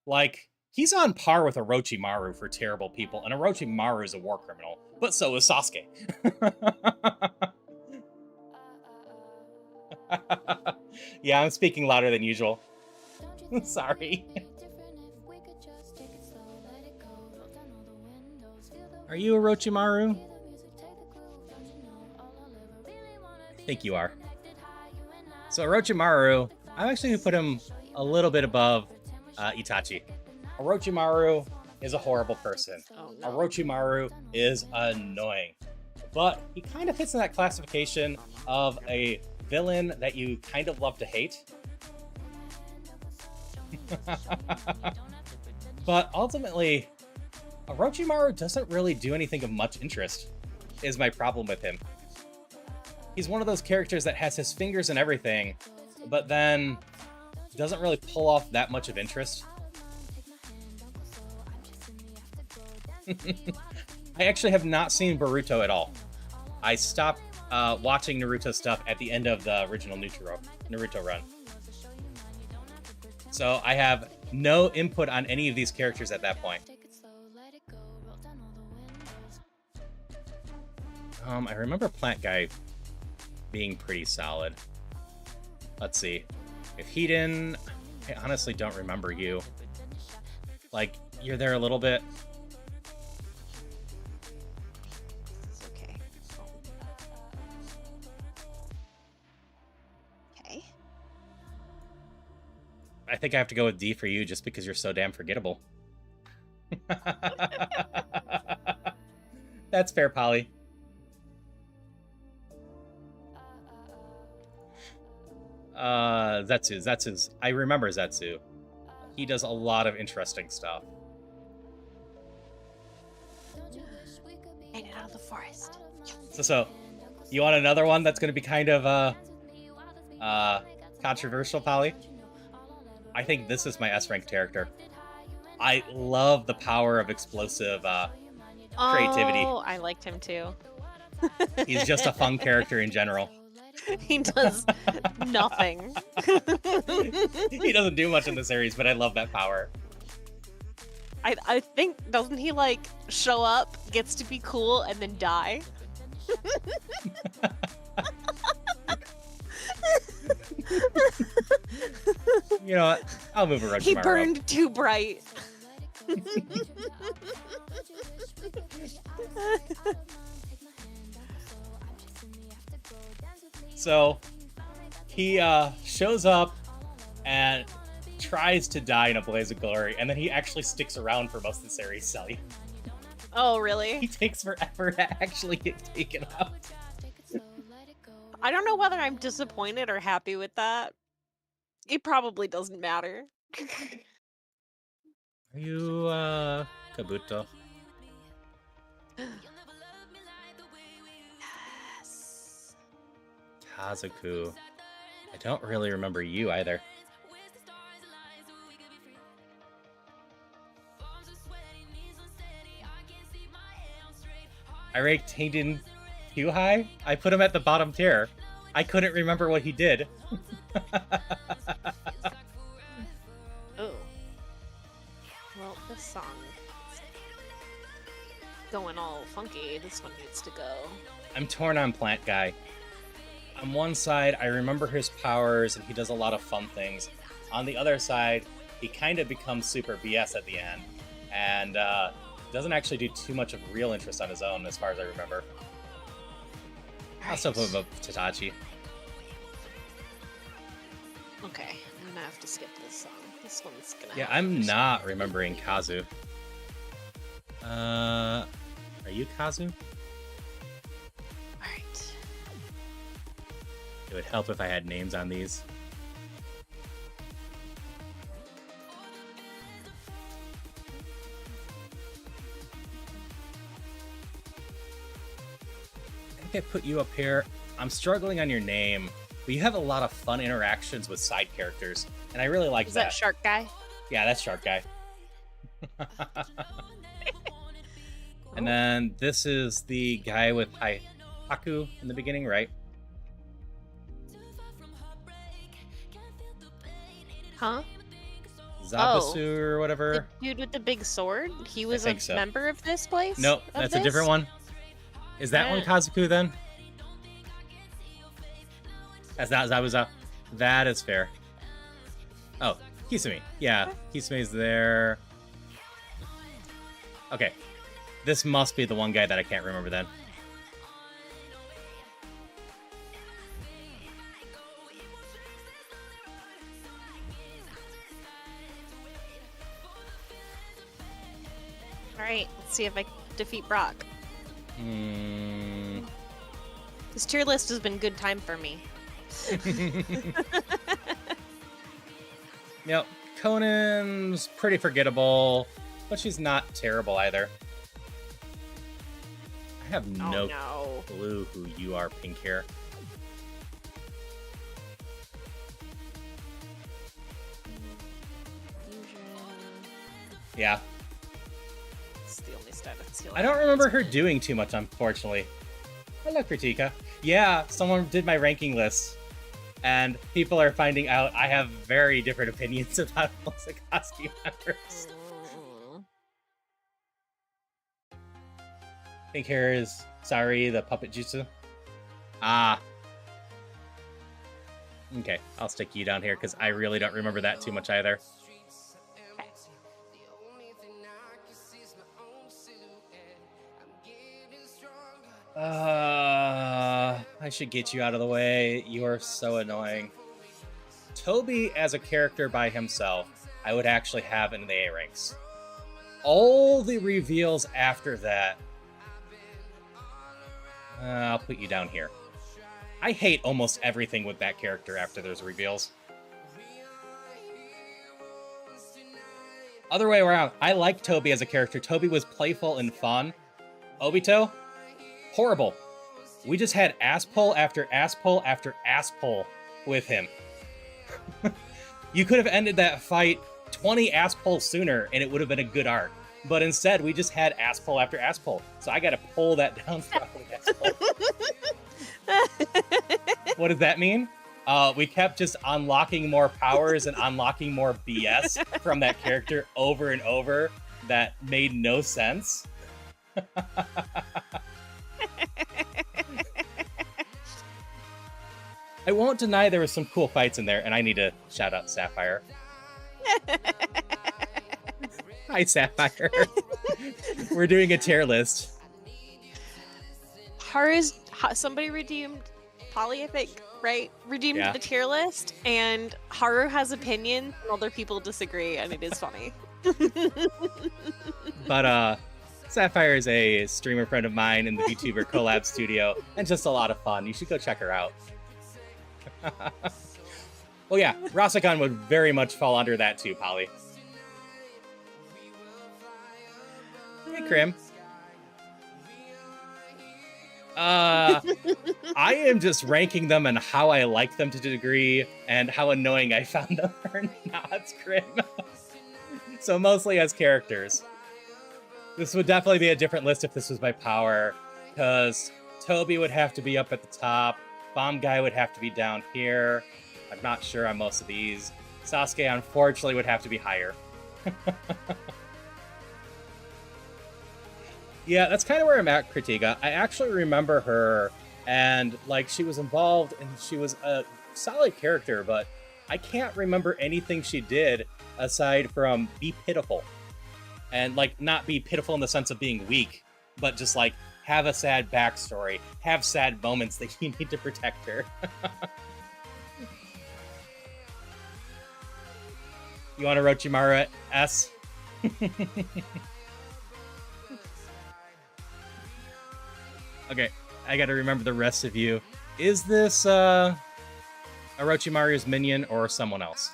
Like, he's on par with Orochimaru for terrible people, and Orochimaru is a war criminal, but so is Sasuke. Yeah, I'm speaking louder than usual. Sorry. Are you Orochimaru? I think you are. So Orochimaru, I'm actually going to put him a little bit above Itachi. Orochimaru is a horrible person. Oh, no. Orochimaru is annoying. But he kind of fits in that classification of a villain that you kind of love to hate. But ultimately, Orochimaru doesn't really do anything of much interest, is my problem with him. He's one of those characters that has his fingers in everything, but then doesn't really pull off that much of interest. I actually have not seen Boruto at all. I stopped watching Naruto stuff at the end of the original Naruto run. So I have no input on any of these characters at that point. I remember Plant Guy being pretty solid. Let's see. If he didn't... I honestly don't remember you. Like, you're there a little bit. It's okay. Okay. I think I have to go with D for you just because you're so damn forgettable. That's fair, Polly. Zetsu's. I remember Zetsu. He does a lot of interesting stuff. Made it out of the forest. So, you want another one that's going to be kind of controversial, Polly? I think this is my S-rank character. I love the power of explosive creativity. Oh, I liked him too. He's just a fun character in general. He does nothing. He doesn't do much in the series, but I love that power. I think, doesn't he like show up, gets to be cool, and then die? You know what? I'll move Orochimaru. He burned too bright. So, he shows up and tries to die in a blaze of glory, and then he actually sticks around for most of the series, Sally. Oh, He really? takes forever to actually get taken out. I don't know whether I'm disappointed or happy with that. It probably doesn't matter. Are you, Kabuto? Yes. Kazuku. I don't really remember you either. I ranked Hayden too high? I put him at the bottom tier. I couldn't remember what he did. Oh. Well, this song is going all funky. This one needs to go. I'm torn on Plant Guy. On one side, I remember his powers and he does a lot of fun things. On the other side, he kind of becomes super BS at the end and doesn't actually do too much of real interest on his own, as far as I remember. I'll still put him above Tatachi. Okay, I'm gonna have to skip this song. This one's gonna. Yeah, have I'm to- not remembering Kazu. Are you Kazu? Alright. It would help if I had names on these. I think I put you up here. I'm struggling on your name, but you have a lot of fun interactions with side characters, and I really like Is that. that Shark Guy? Yeah, that's Shark Guy. And then this is the guy with Haku in the beginning, right? Huh? Zabusu or The whatever. dude with the big sword? He was a think so. member of this place? Nope, Of that's a different this? one. Is that one Eh. Kazuku then? That's not Zabuza. That is fair. Oh, Kisame. Yeah, Kisame's there. Okay. This must be the one guy that I can't remember then. Alright, let's see if I defeat Brock. Hmm. This tier list has been good time for me. Yep, Conan's pretty forgettable, but she's not terrible either. I have no no. clue who you are, pink hair. Yeah. It's the only status heal I don't remember her doing too much, unfortunately. Hello, Kritika. Yeah, someone did my ranking list, and people are finding out I have very different opinions about most Akatsuki members. Pink hair is Sari, the puppet jutsu. Ah. Okay, I'll stick you down here because I really don't remember that too much either. I should get you out of the way. You are so annoying. Toby as a character by himself, I would actually have in the A ranks. All the reveals after that, I'll put you down here. I hate almost everything with that character after those reveals. Other way around, I like Toby as a character. Toby was playful and fun. Obito, horrible. We just had ass pull after ass pull after ass pull with him. You could have ended that fight 20 ass pulls sooner and it would have been a good arc. But instead, we just had ass pull after ass pull. So I gotta pull that down for ass pull. What does that mean? We kept just unlocking more powers and unlocking more BS from that character over and over that made no sense. I won't deny there was some cool fights in there, and I need to shout out Sapphire. Hi, Sapphire. We're doing a tier list. Somebody redeemed Polly, I think, right? Redeemed Yeah. the tier list, and Haru has opinions, and other people disagree, and it is funny. But Sapphire is a streamer friend of mine in the VTuber collab studio, and just a lot of fun. You should go check her out. Well, yeah, Rasengan would very much fall under that too, Polly. Hey, Krim. I am just ranking them and how I like them to a degree, and how annoying I found them or not, Krim. So mostly as characters. This would definitely be a different list if this was by power, because Toby would have to be up at the top, Bomb Guy would have to be down here. I'm not sure on most of these. Sasuke, unfortunately, would have to be higher. Yeah, that's kind of where I'm at, Kritika. I actually remember her, and, like, she was involved, and she was a solid character, but I can't remember anything she did aside from be pitiful. And, like, not be pitiful in the sense of being weak, but just, like, have a sad backstory, have sad moments that you need to protect her. You want a Orochimaru S? Okay, I gotta remember the rest of you. Is this Orochimaru's minion or someone else?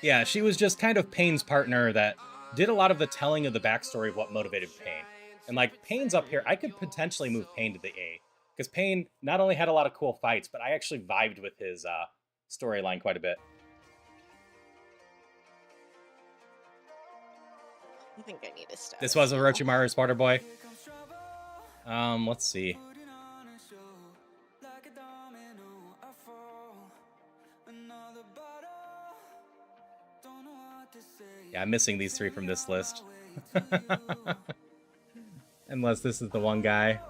Yeah, she was just kind of Pain's partner that did a lot of the telling of the backstory of what motivated Pain. And like, Pain's up here, I could potentially move Pain to the A. Because Pain not only had a lot of cool fights, but I actually vibed with his storyline quite a bit. I think I need to stop. This was Orochimaru's water boy. Let's see. Yeah, I'm missing these 3 from this list. Unless this is the one guy.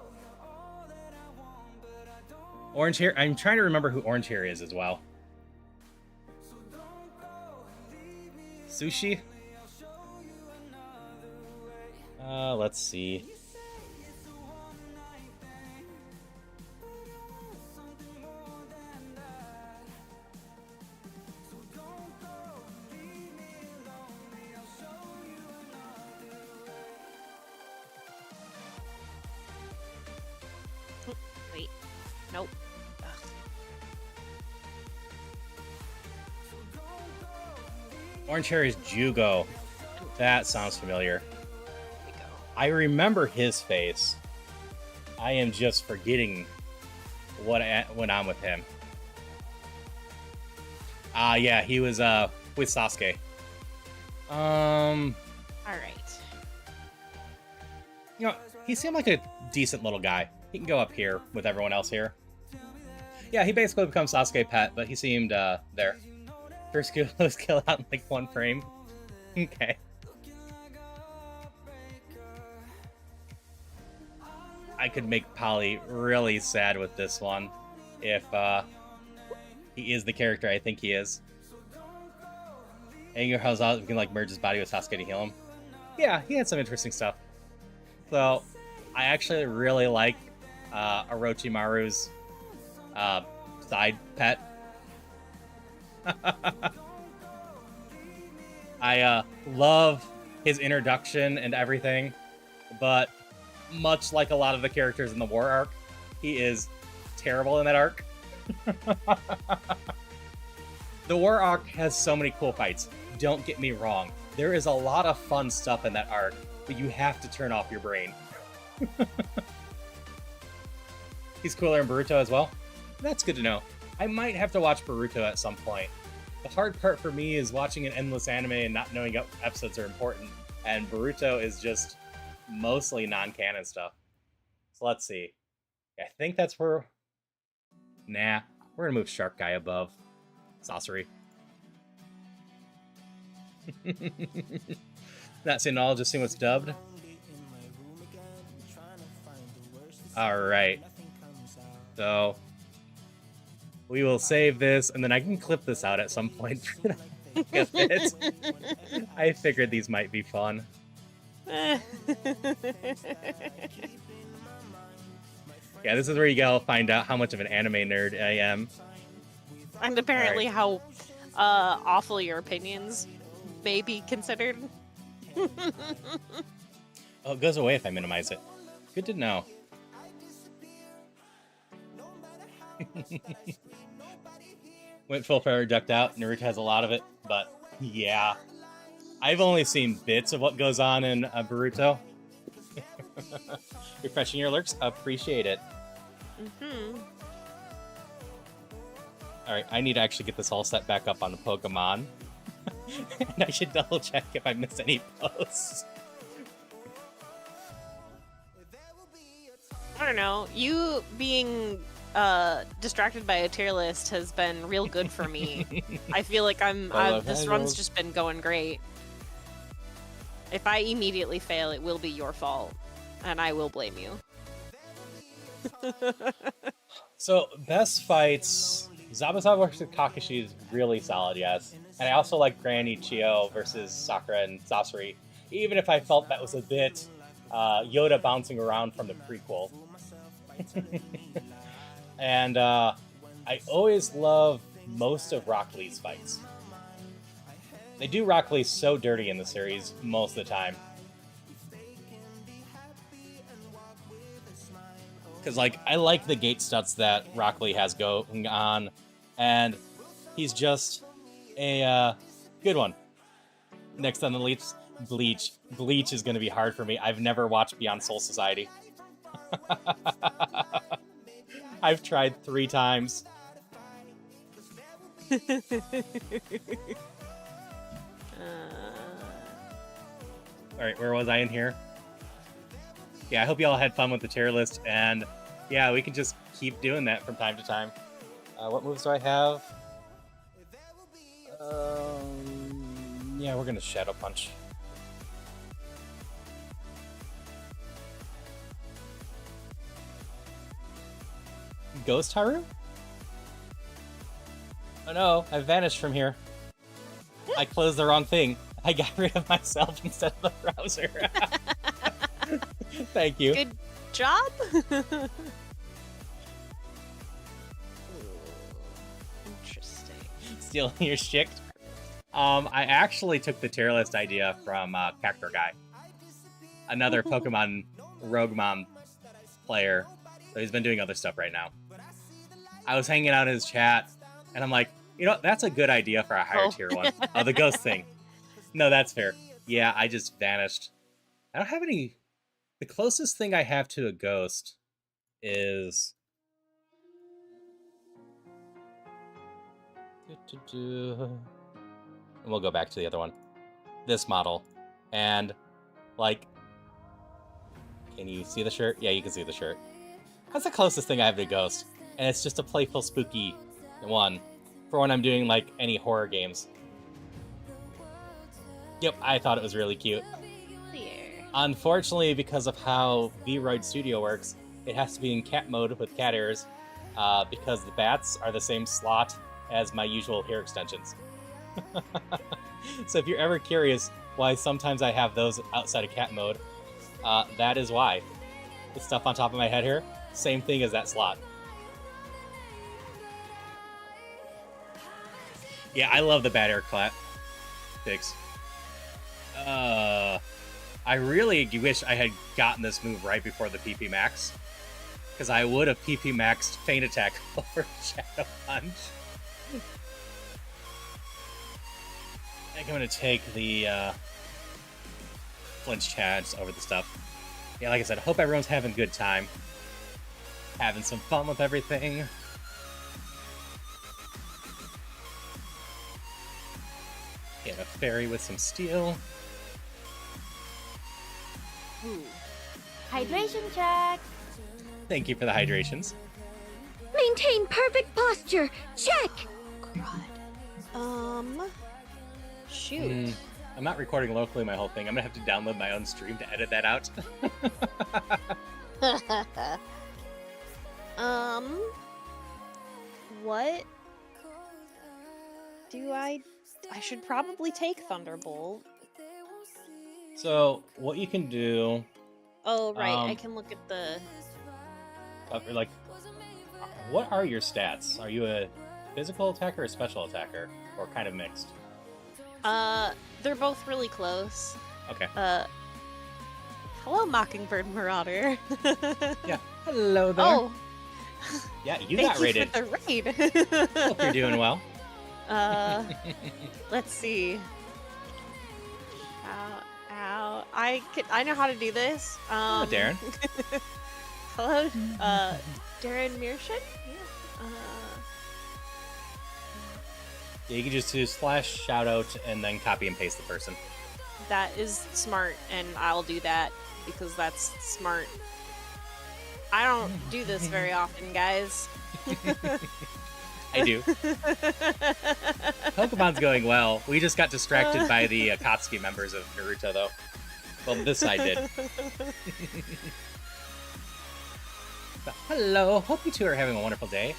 Orange hair. I'm trying to remember who orange hair is as well. Sushi? Let's see. Wait. Nope. Ugh. Orange hair is Jugo. That sounds familiar. There we go. I remember his face. I am just forgetting what went on with him. Yeah, he was with Sasuke. All right. You know, he seemed like a decent little guy. He can go up here with everyone else here. Yeah, he basically becomes Sasuke pet, but he seemed there. First kill was killed out in like 1 frame. Okay. I could make Polly really sad with this one if he is the character I think he is. Anger how's out, we can like merge his body with Sasuke to heal him. Yeah, he had some interesting stuff. So I actually really like Orochimaru's side pet. I love his introduction and everything, but much like a lot of the characters in the war arc, he is terrible in that arc. The war arc has so many cool fights. Don't get me wrong. There is a lot of fun stuff in that arc, but you have to turn off your brain. He's cooler in Boruto as well. That's good to know. I might have to watch Boruto at some point. The hard part for me is watching an endless anime and not knowing what episodes are important, and Boruto is just mostly non-canon stuff. So let's see. I think that's where... Nah, we're gonna move Shark Guy above Sasori. Not seeing all, just seeing what's dubbed. Alright. So... we will save this, and then I can clip this out at some point. I figured these might be fun. Yeah, this is where you gotta find out how much of an anime nerd I am. And apparently how awful your opinions may be considered. Oh, it goes away if I minimize it. Good to know. Went full fire, ducked out. Naruto has a lot of it, but yeah. I've only seen bits of what goes on in Boruto. Refreshing your alerts, appreciate it. Alright, I need to actually get this all set back up on the Pokemon. And I should double check if I missed any posts. I don't know. You being distracted by a tier list has been real good for me. I feel like this run's just been going great. If I immediately fail, it will be your fault, and I will blame you. So, best fights, Zabuza versus Kakashi is really solid, yes. And I also like Granny Chio versus Sakura and Sasori, even if I felt that was a bit Yoda bouncing around from the prequel. And I always love most of Rock Lee's fights. They do Rock Lee so dirty in the series most of the time. Because, like, I like the gate studs that Rock Lee has going on, and he's just a good one. Next on the list, Bleach. Bleach is going to be hard for me. I've never watched Beyond Soul Society. I've tried 3 times. Alright, where was I in here? Yeah, I hope you all had fun with the tier list, and yeah, we can just keep doing that from time to time. What moves do I have? Yeah, Yeah, we're gonna Shadow Punch. Ghost Haru? Oh no, I vanished from here. I closed the wrong thing. I got rid of myself instead of the browser. Thank you. Good job. Interesting. Stealing your shit. I actually took the tier list idea from Cactor Guy, another Pokemon Rougemon player. So he's been doing other stuff right now. I was hanging out in his chat, and I'm like, you know, that's a good idea for a higher tier one. Oh, the ghost thing. No, that's fair. Yeah, I just vanished. I don't have any... The closest thing I have to a ghost is... And we'll go back to the other one. This model. And, like... Can you see the shirt? Yeah, you can see the shirt. That's the closest thing I have to a ghost. And it's just a playful, spooky one. For when I'm doing, like, any horror games. Yep, I thought it was really cute. Unfortunately, because of how V-Roid Studio works, it has to be in cat mode with cat ears, because the bats are the same slot as my usual hair extensions. So if you're ever curious why sometimes I have those outside of cat mode, that is why. The stuff on top of my head here, same thing as that slot. Yeah, I love the bat air clap. Thanks. I really wish I had gotten this move right before the PP Max, because I would have PP Maxed Feint Attack over Shadow Punch. I think I'm going to take the Flinch Chance over the stuff. Yeah, like I said, I hope everyone's having a good time. Having some fun with everything. Get a fairy with some steel. Ooh. Hydration check. Thank you for the hydrations. Maintain perfect posture. Check. Shoot. I'm not recording locally my whole thing. I'm gonna have to download my own stream to edit that out. What do I should probably take Thunderbolt. So what you can do, Oh, right. I can look at the... like, what are your stats? Are you a physical attacker or a special attacker, or kind of mixed? They're both really close. Okay. Hello, Mockingbird Marauder. Yeah. Hello there. Oh. Yeah, you Thank got rated. for the raid. Hope you're doing well. Let's see. Ow. I know how to do this. Hello, Darren. Hello, Darren Mearshin? Yeah, you can just do slash shout out and then copy and paste the person. That is smart, and I'll do that because that's smart. I don't do this very often, guys. I do. Pokemon's going well. We just got distracted by the Akatsuki members of Naruto, though. Well, this side did. But hello. Hope you two are having a wonderful day.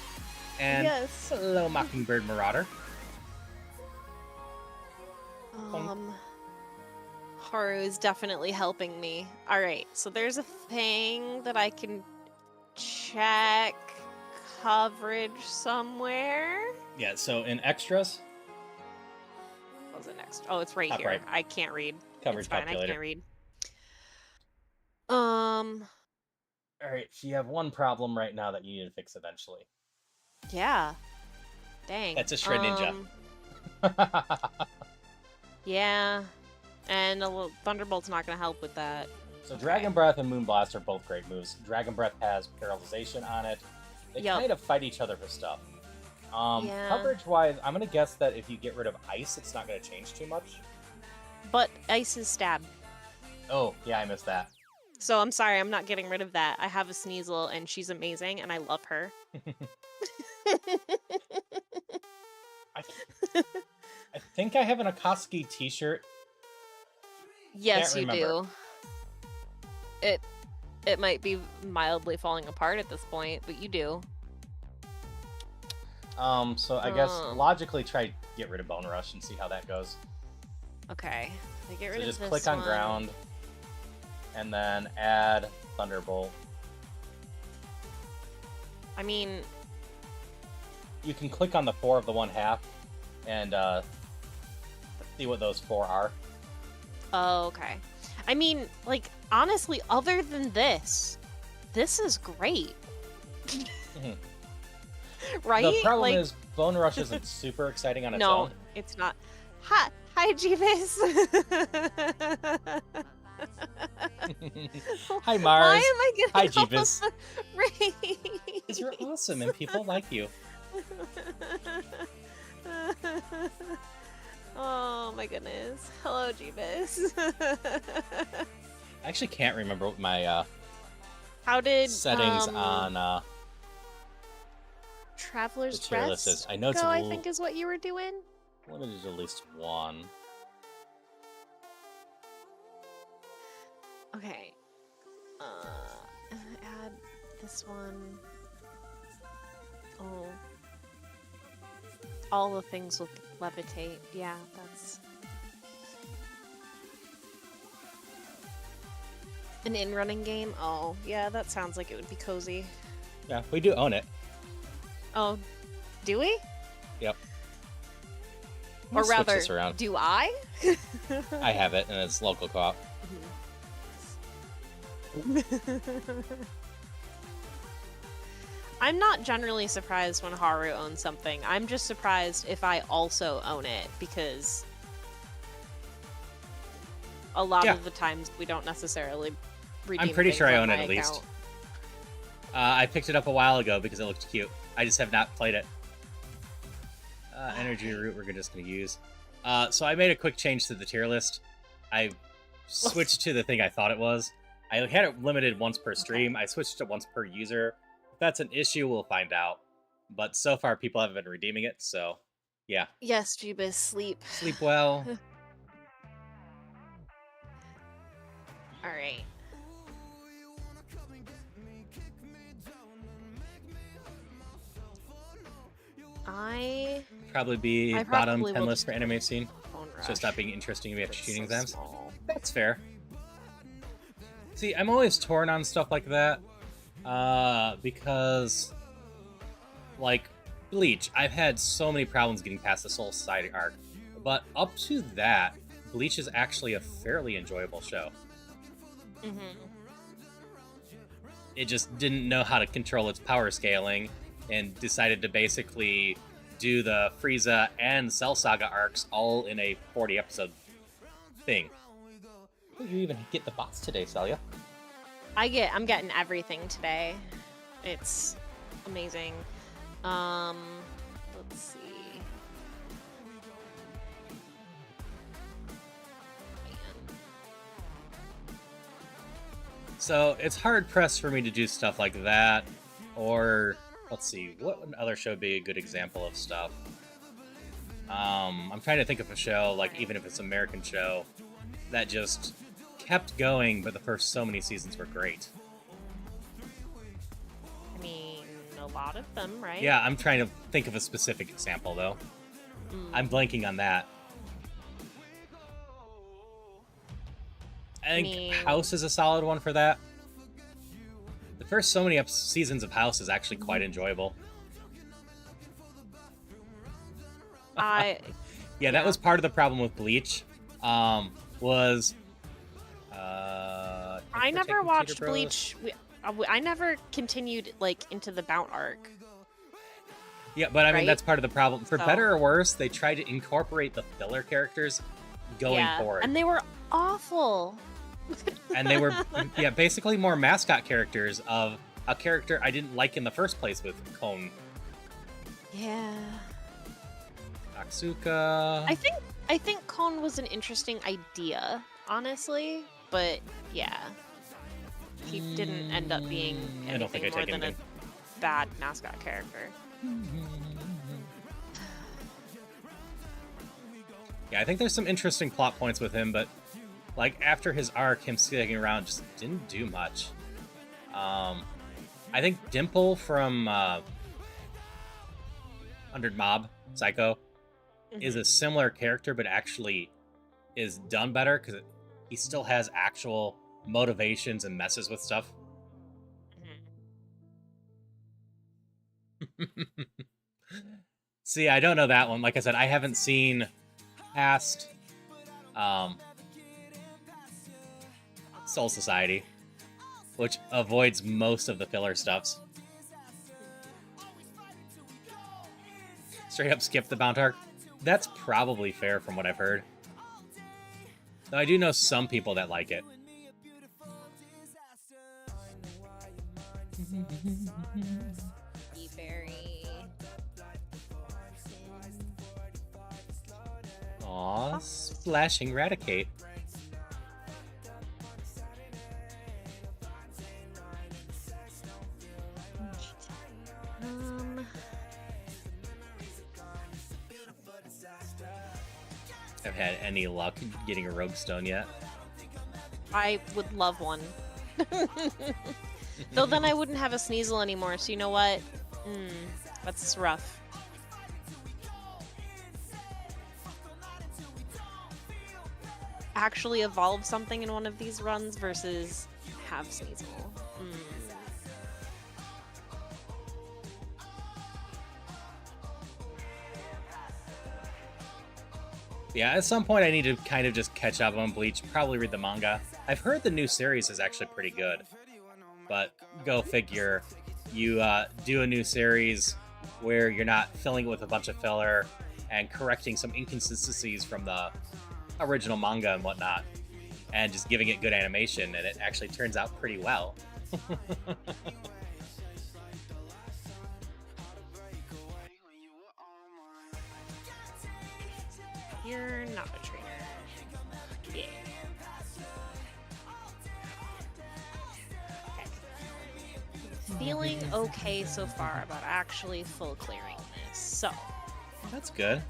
And Yes. hello, Mockingbird Marauder. Haru is definitely helping me. Alright, so there's a thing that I can check coverage somewhere. Yeah, so in extras, What was it next? Oh, it's right Top here. right. I can't read. coverage It's fine, I calculator. can't read. All right, so you have one problem right now that you need to fix eventually. Yeah. Dang. That's a Shred Ninja. Yeah. And a little Thunderbolt's not gonna help with that. So Dragon Breath and Moonblast are both great moves. Dragon Breath has paralyzation on it. They Yep. kind of fight each other for stuff. Yeah. Coverage-wise, I'm going to guess that if you get rid of Ice, it's not going to change too much. But Ice is stab. Oh, yeah, I missed that. So I'm sorry, I'm not getting rid of that. I have a Sneasel and she's amazing and I love her. I think I have an Akatsuki t-shirt. Yes, Can't you remember. do. It might be mildly falling apart at this point, but you do. So I guess logically try to get rid of Bone Rush and see how that goes. Okay. So get rid So of just this click on one. ground, and then add Thunderbolt. I mean, You can click on the 4 of the 1/2 and see what those 4 are. oh, okay. I mean, like, honestly, other than this is great. Right? The problem like, is Bone Rush isn't super exciting on its no, own. it's not. Hi, Jeeves. Hi, Why Mars. am I getting Hi, all Jeebus. the praise? Because you're awesome and people like you. Oh my goodness. Hello, Jeebus. I actually can't remember what my How did settings on Traveler's the tier list Rest is. I know it's go, a I little think is what you were doing? limited to at least 1. Okay. Add this one. Oh. All the things will levitate. Yeah, that's... An in-running game? Oh, yeah, that sounds like it would be cozy. Yeah, we do own it. Oh, do we? Yep. Or We'll switch rather, this around. do I? I have it, and it's local co-op. I'm not generally surprised when Haru owns something. I'm just surprised if I also own it, because a lot Yeah. of the times we don't necessarily redeem I'm pretty things sure I on own it my at least. account. I picked it up a while ago because it looked cute. I just have not played it. Energy root we're just going to use. So I made a quick change to the tier list. I switched to the thing I thought it was. I had it limited once per stream. I switched to once per user. If that's an issue, we'll find out. But so far, people haven't been redeeming it, so yeah. Yes, Jeebus, sleep. Sleep well. Alright. Probably be I bottom probably 10 will list just for anime scene. Bone So Rush. stop being interesting if you have It's shooting so exams. small. That's fair. See, I'm always torn on stuff like that. Because, like, Bleach, I've had so many problems getting past the Soul Society arc. But up to that, Bleach is actually a fairly enjoyable show. Mm-hmm. It just didn't know how to control its power scaling and decided to basically do the Frieza and Cell Saga arcs all in a 40-episode thing. Did you even get the bots today, Celia? I'm getting everything today. It's amazing. Let's see. So it's hard pressed for me to do stuff like that, or let's see, what other show would be a good example of stuff? I'm trying to think of a show, like even if it's an American show, that just kept going, but the first so many seasons were great. I mean, a lot of them, right? Yeah, I'm trying to think of a specific example though. I'm blanking on that. I think House is a solid one for that. The first so many seasons of House is actually quite enjoyable. Yeah, that was part of the problem with Bleach. Was I never Protecting watched Cheater Bros. Bleach. I never continued like into the Bount arc. Yeah, but I mean Right? that's part of the problem. For So- better or worse, they tried to incorporate the filler characters going forward, and they were awful. and they were basically more mascot characters of a character I didn't like in the first place with Kon Yeah. Aksuka. I think Kon was an interesting idea, honestly, but yeah, he didn't end up being I don't think anything I more take than anything. a bad mascot character. Yeah, I think there's some interesting plot points with him, but like after his arc, him sticking around just didn't do much. I think Dimple from 100 Mob Psycho is a similar character, but actually is done better because he still has actual motivations and messes with stuff. See, I don't know that one. Like I said, I haven't seen past Soul Society, which avoids most of the filler stuffs. Straight up skip the Bound arc. That's probably fair from what I've heard. Though I do know some people that like it. Aw, splashing Raticate. I've had any luck getting a Rogue Stone yet. I would love one. Though then I wouldn't have a Sneasel anymore, so you know what? That's rough. Actually evolve something in one of these runs versus have Sneasel. Yeah, at some point I need to kind of just catch up on Bleach, probably read the manga. I've heard the new series is actually pretty good. But go figure, you do a new series where you're not filling it with a bunch of filler and correcting some inconsistencies from the original manga and whatnot, and just giving it good animation, and it actually turns out pretty well. You're not a trainer. Yeah. Okay. Feeling okay so far about actually full clearing this. So. That's good.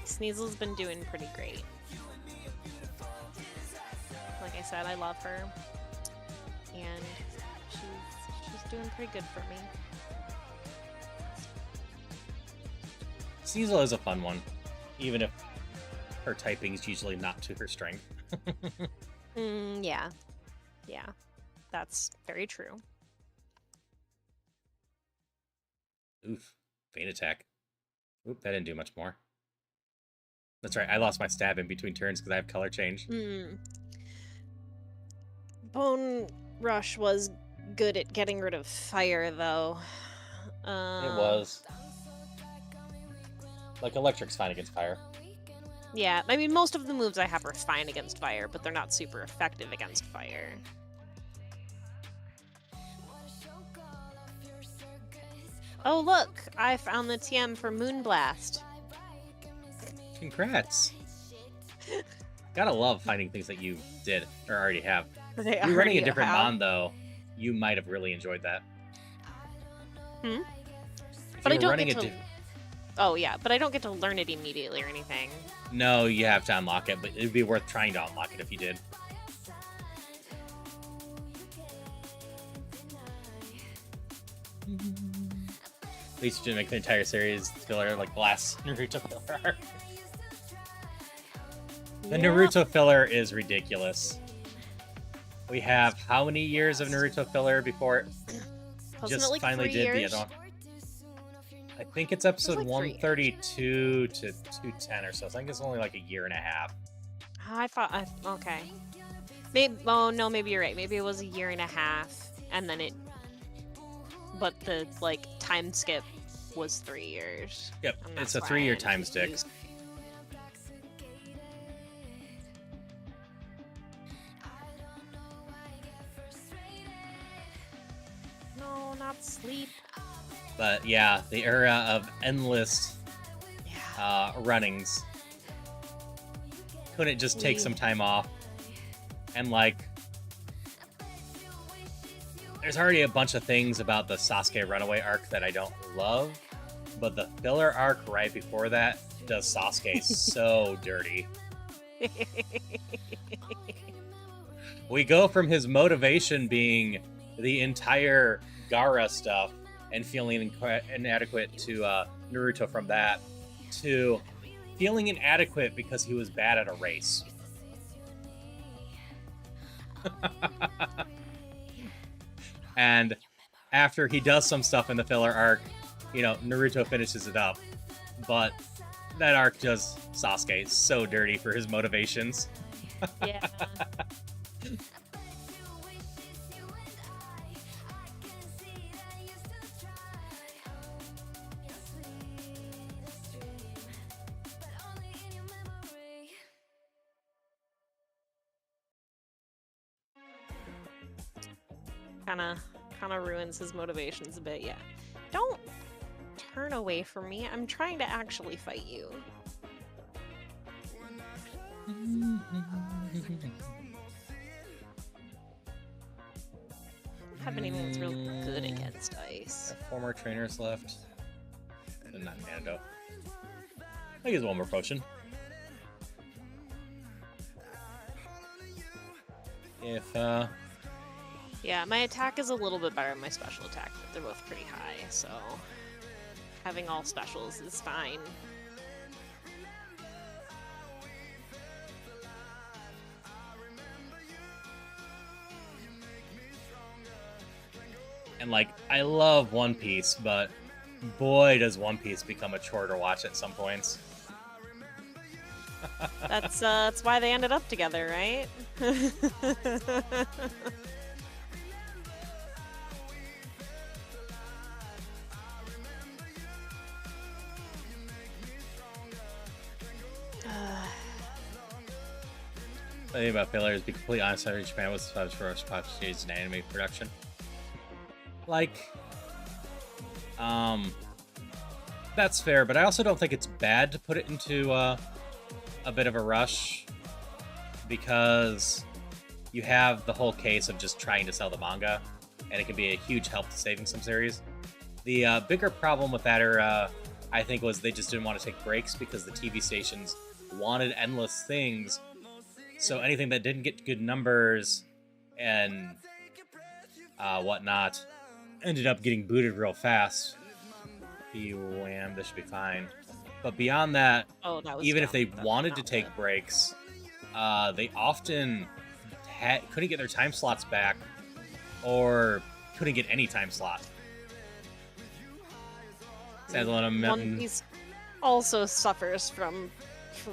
Sneasel's been doing pretty great. Like I said, I love her. And she's doing pretty good for me. Sneasel is a fun one, even if her typing's usually not to her strength. Yeah. Yeah. That's very true. Oof. Feint attack. Oop, that didn't do much more. That's right, I lost my stab in between turns because I have color change. Bone Rush was good at getting rid of fire, though. It was. Like, Electric's fine against fire. Yeah, I mean, most of the moves I have are fine against fire, but they're not super effective against fire. Oh, look! I found the TM for Moonblast. Congrats! Gotta love finding things that you did, or already have. They You're running a already different have. bond, though. You might have really enjoyed that. Hmm? If But I you were don't running get a to... Oh, yeah, but I don't get to learn it immediately or anything. No, you have to unlock it, but it'd be worth trying to unlock it if you did. At least you didn't make the entire series filler like the last Naruto filler arc. The Naruto filler is ridiculous. We have how many years of Naruto filler before it Wasn't just it like finally 3 did years? the other one? I think it's episode like 3 years. 132 to 210 or so. I think it's only like a year and a half. I thought... okay. Maybe... Oh, no, maybe you're right. Maybe it was a year and a half, and then it... But the, like, time skip was 3 years. Yep, And it's that's a why 3-year I'm time stick. confused. No, not sleep. But yeah, the era of endless Yeah. runnings. Couldn't just take some time off. And like, there's already a bunch of things about the Sasuke runaway arc that I don't love. but the filler arc right before that does Sasuke so dirty. We go from his motivation being the entire Gaara stuff and feeling inadequate to Naruto from that, to feeling inadequate because he was bad at a race. And after he does some stuff in the filler arc, you know, Naruto finishes it up. But that arc does Sasuke so dirty for his motivations. Yeah. Kind of ruins his motivations a bit. Yeah. Don't turn away from me. I'm trying to actually fight you. I haven't even been really good against ice. Our 4 more trainers left. And not an antidote. I guess one more potion. If, Yeah, my attack is a little bit better than my special attack, but they're both pretty high, so having all specials is fine. and like, I love One Piece, but boy does One Piece become a chore to watch at some points. That's why they ended up together, right? The thing about filler is, to be completely honest, I think Japan was the first populated in anime production. Like, that's fair, but I also don't think it's bad to put it into a bit of a rush, because you have the whole case of just trying to sell the manga, and it can be a huge help to saving some series. The bigger problem with that era, I think, was they just didn't want to take breaks because the TV stations wanted endless things. So anything that didn't get good numbers and whatnot ended up getting booted real fast. Wham, this should be fine. But beyond that, even if they wanted to take breaks, they often couldn't get their time slots back, or couldn't get any time slot. One Piece also suffers from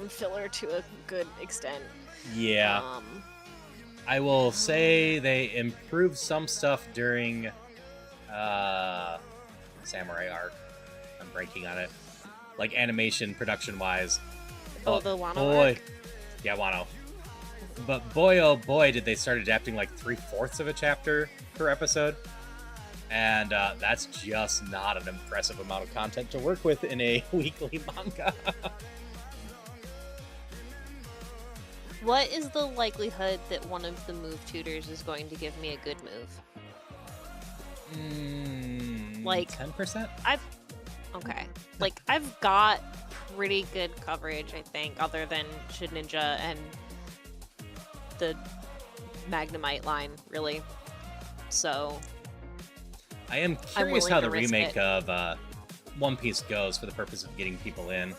filler to a good extent. Yeah. I will say they improved some stuff during Samurai arc. I'm breaking on it. Like animation, production-wise. Oh, the Wano arc? Yeah, Wano. But boy, oh boy, did they start adapting like 3/4 of a chapter per episode. And that's just not an impressive amount of content to work with in a weekly manga. What is the likelihood that one of the move tutors is going to give me a good move? Like 10%? Okay. Like, I've got pretty good coverage, I think, other than Shid Ninja and the Magnemite line, really. So I am curious how the remake of One Piece goes for the purpose of getting people in.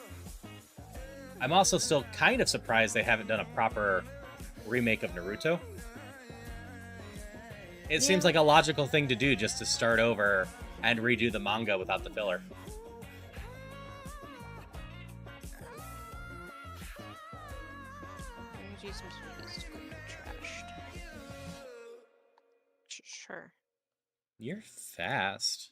I'm also still kind of surprised they haven't done a proper remake of Naruto. It seems like a logical thing to do, just to start over and redo the manga without the filler. Sure. You're fast.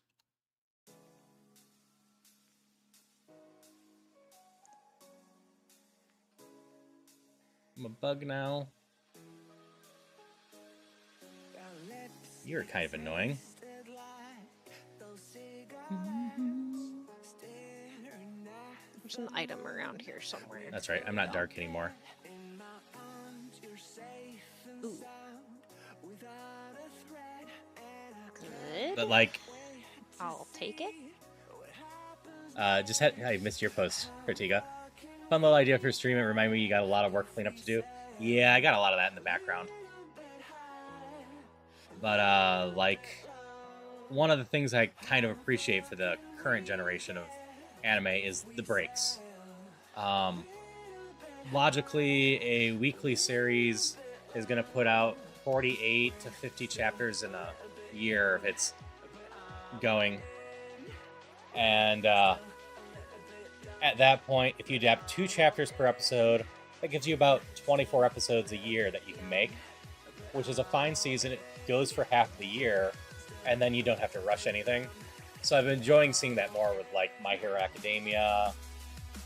I'm a bug now. You're kind of annoying. There's an item around here somewhere. That's right, I'm not dark anymore. Ooh. Good. But like, I'll take it. I missed your post, Kritika. Fun little idea for stream. It reminded me you got a lot of work cleanup to do. Yeah, I got a lot of that in the background. But like, one of the things I kind of appreciate for the current generation of anime is the breaks. Logically, a weekly series is going to put out 48 to 50 chapters in a year if it's going. And at that point, if you adapt 2 chapters per episode, that gives you about 24 episodes a year that you can make, which is a fine season. It goes for half the year, and then you don't have to rush anything. So I've been enjoying seeing that more with like My Hero Academia.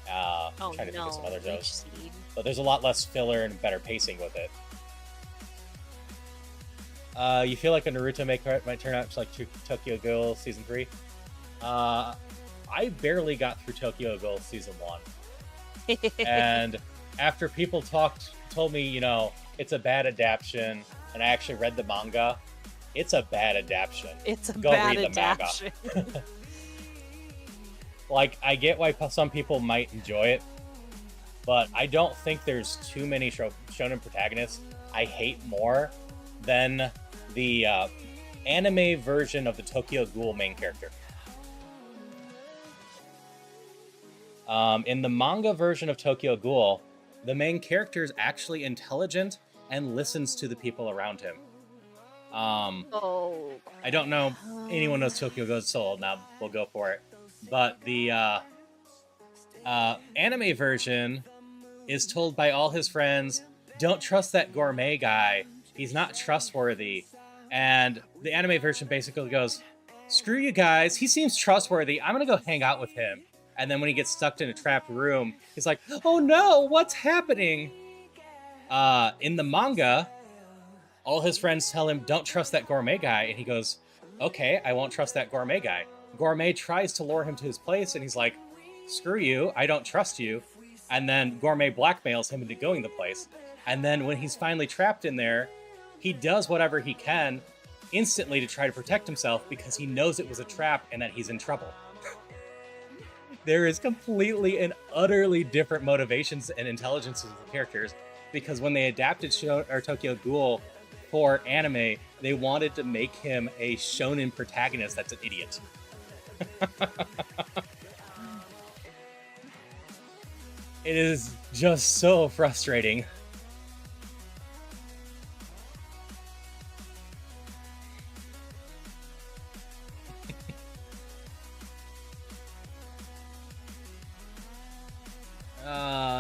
Trying to think of some other shows. But there's a lot less filler and better pacing with it. You feel like a Naruto might turn out like Tokyo Ghoul Season 3? I barely got through Tokyo Ghoul Season 1. And after people told me, you know, it's a bad adaptation, and I actually read the manga, it's a bad adaptation. It's a Go bad read the adaptation. manga. Like, I get why some people might enjoy it, but I don't think there's too many shonen protagonists I hate more than the anime version of the Tokyo Ghoul main character. In the manga version of Tokyo Ghoul, the main character is actually intelligent and listens to the people around him. Oh. I don't know anyone knows Tokyo Ghoul's soul. Now we'll go for it. But the anime version is told by all his friends, don't trust that gourmet guy. He's not trustworthy. And the anime version basically goes, screw you guys. He seems trustworthy. I'm going to go hang out with him. And then when he gets stuck in a trapped room, he's like, oh no, what's happening? In the manga, all his friends tell him, don't trust that gourmet guy. And he goes, okay, I won't trust that gourmet guy. Gourmet tries to lure him to his place, and he's like, screw you, I don't trust you. And then Gourmet blackmails him into going the place. And then when he's finally trapped in there, he does whatever he can instantly to try to protect himself because he knows it was a trap and that he's in trouble. There is completely and utterly different motivations and intelligences of the characters, because when they adapted Tokyo Ghoul for anime, they wanted to make him a shonen protagonist that's an idiot. It is just so frustrating.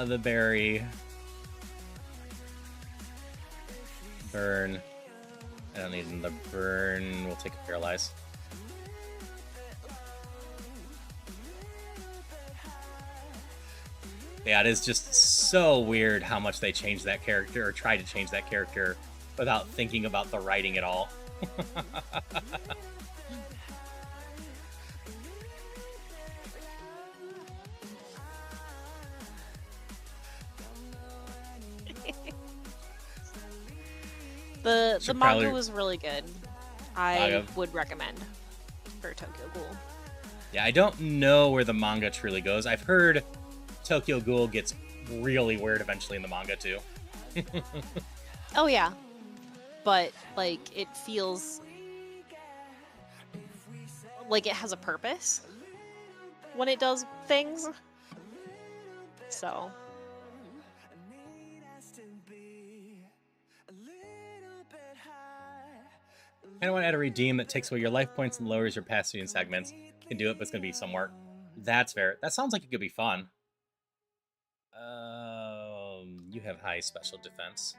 The berry. Burn. I don't need the burn. We'll take a paralyze. Yeah, it is just so weird how much they changed that character, or tried to change that character, without thinking about the writing at all. The manga was really good. I would recommend for Tokyo Ghoul. Yeah, I don't know where the manga truly goes. I've heard Tokyo Ghoul gets really weird eventually in the manga too. Oh yeah, but like it feels like it has a purpose when it does things. So I don't want to add a redeem that takes away your life points and lowers your passage in segments. You can do it, but it's going to be some work. That's fair. That sounds like it could be fun. You have high special defense.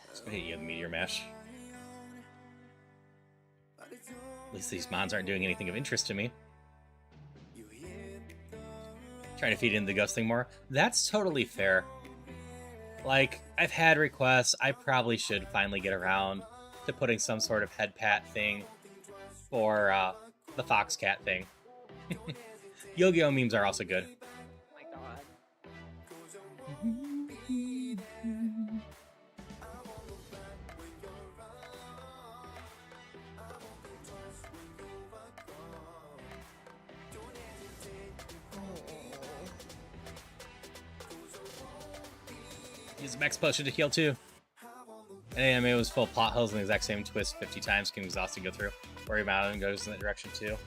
Just gonna hit you with Meteor Mash. At least these mons aren't doing anything of interest to me. Trying to feed into the ghost thing more. That's totally fair. Like, I've had requests. I probably should finally get around to putting some sort of head pat thing for the fox cat thing. Yu-Gi-Oh memes are also good. oh my god. Use the Max Potion to heal too. An anime was full of plot holes and the exact same twist 50 times can exhaust and go through. Worry about it and goes in that direction too.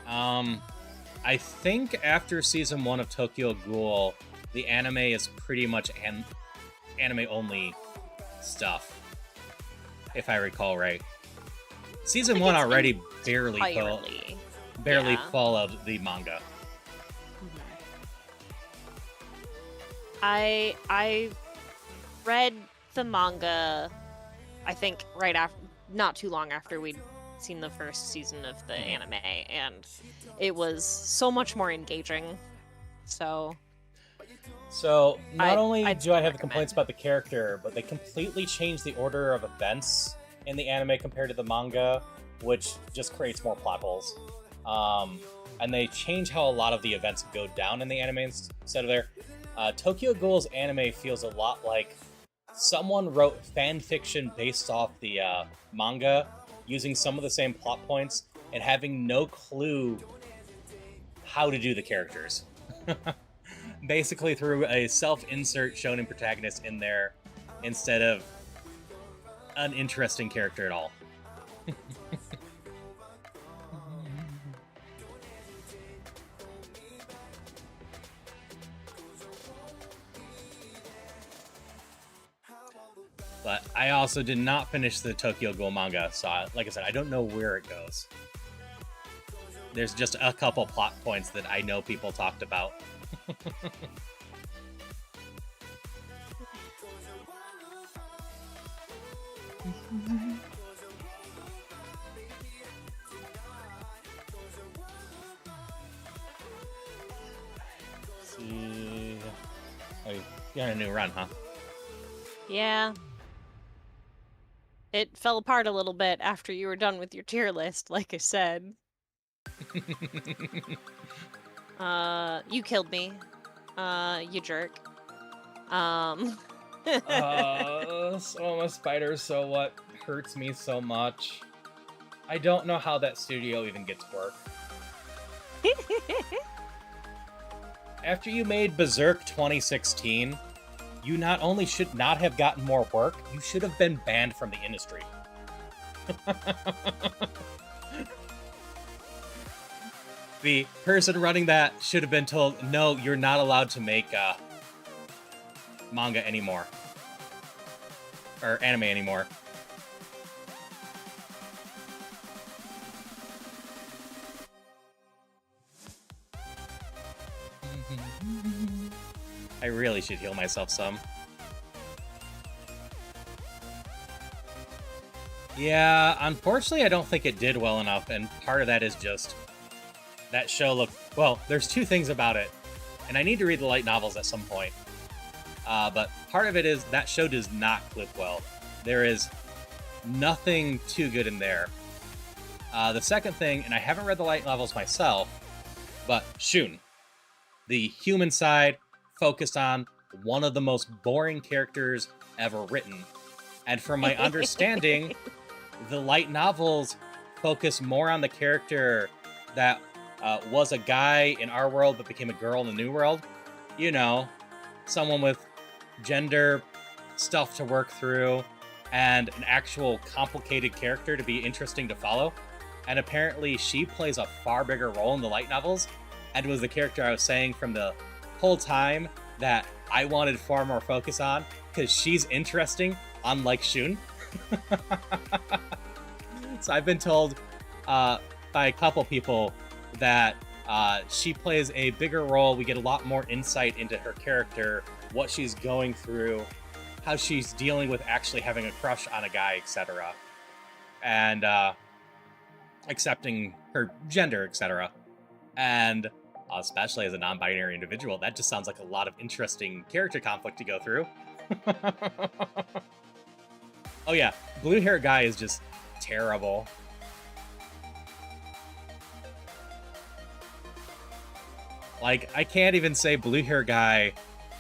I think after season 1 of Tokyo Ghoul, the anime is pretty much anime only stuff, if I recall right. Season 1 already barely followed the manga. I read the manga, I think not too long after we'd seen the first season of the anime, and it was so much more engaging. So not only do I have complaints about the character, but they completely changed the order of events in the anime compared to the manga, which just creates more plot holes. And they change how a lot of the events go down in the anime instead of there. Tokyo Ghoul's anime feels a lot like someone wrote fan fiction based off the manga, using some of the same plot points and having no clue how to do the characters. Basically threw a self-insert shonen protagonist in there instead of an interesting character at all. But I also did not finish the Tokyo Ghoul manga, so like I said, I don't know where it goes. There's just a couple plot points that I know people talked about. See. Oh, you got a new run, huh? yeah. It fell apart a little bit after you were done with your tier list, like I said. You killed me. You jerk. So I'm a spider, so what hurts me so much? I don't know how that studio even gets work. After you made Berserk 2016, you not only should not have gotten more work, you should have been banned from the industry. The person running that should have been told, no, you're not allowed to make manga anymore. Or anime anymore. I really should heal myself some. Yeah, unfortunately I don't think it did well enough, and part of that is just that show looked... Well, there's two things about it, and I need to read the light novels at some point. But part of it is that show does not clip well. There is nothing too good in there. The second thing, and I haven't read the light novels myself, but Shun, the human side, focused on one of the most boring characters ever written. And from my understanding, the light novels focus more on the character that was a guy in our world but became a girl in the new world. You know, someone with gender stuff to work through and an actual complicated character to be interesting to follow. And apparently she plays a far bigger role in the light novels and was the character I was saying from the whole time that I wanted far more focus on because she's interesting, unlike Shun. So I've been told by a couple people that she plays a bigger role. We get a lot more insight into her character, what she's going through, how she's dealing with actually having a crush on a guy, etc. And accepting her gender, etc. And especially as a non-binary individual, that just sounds like a lot of interesting character conflict to go through. Oh yeah, blue hair guy is just terrible. Like, I can't even say blue hair guy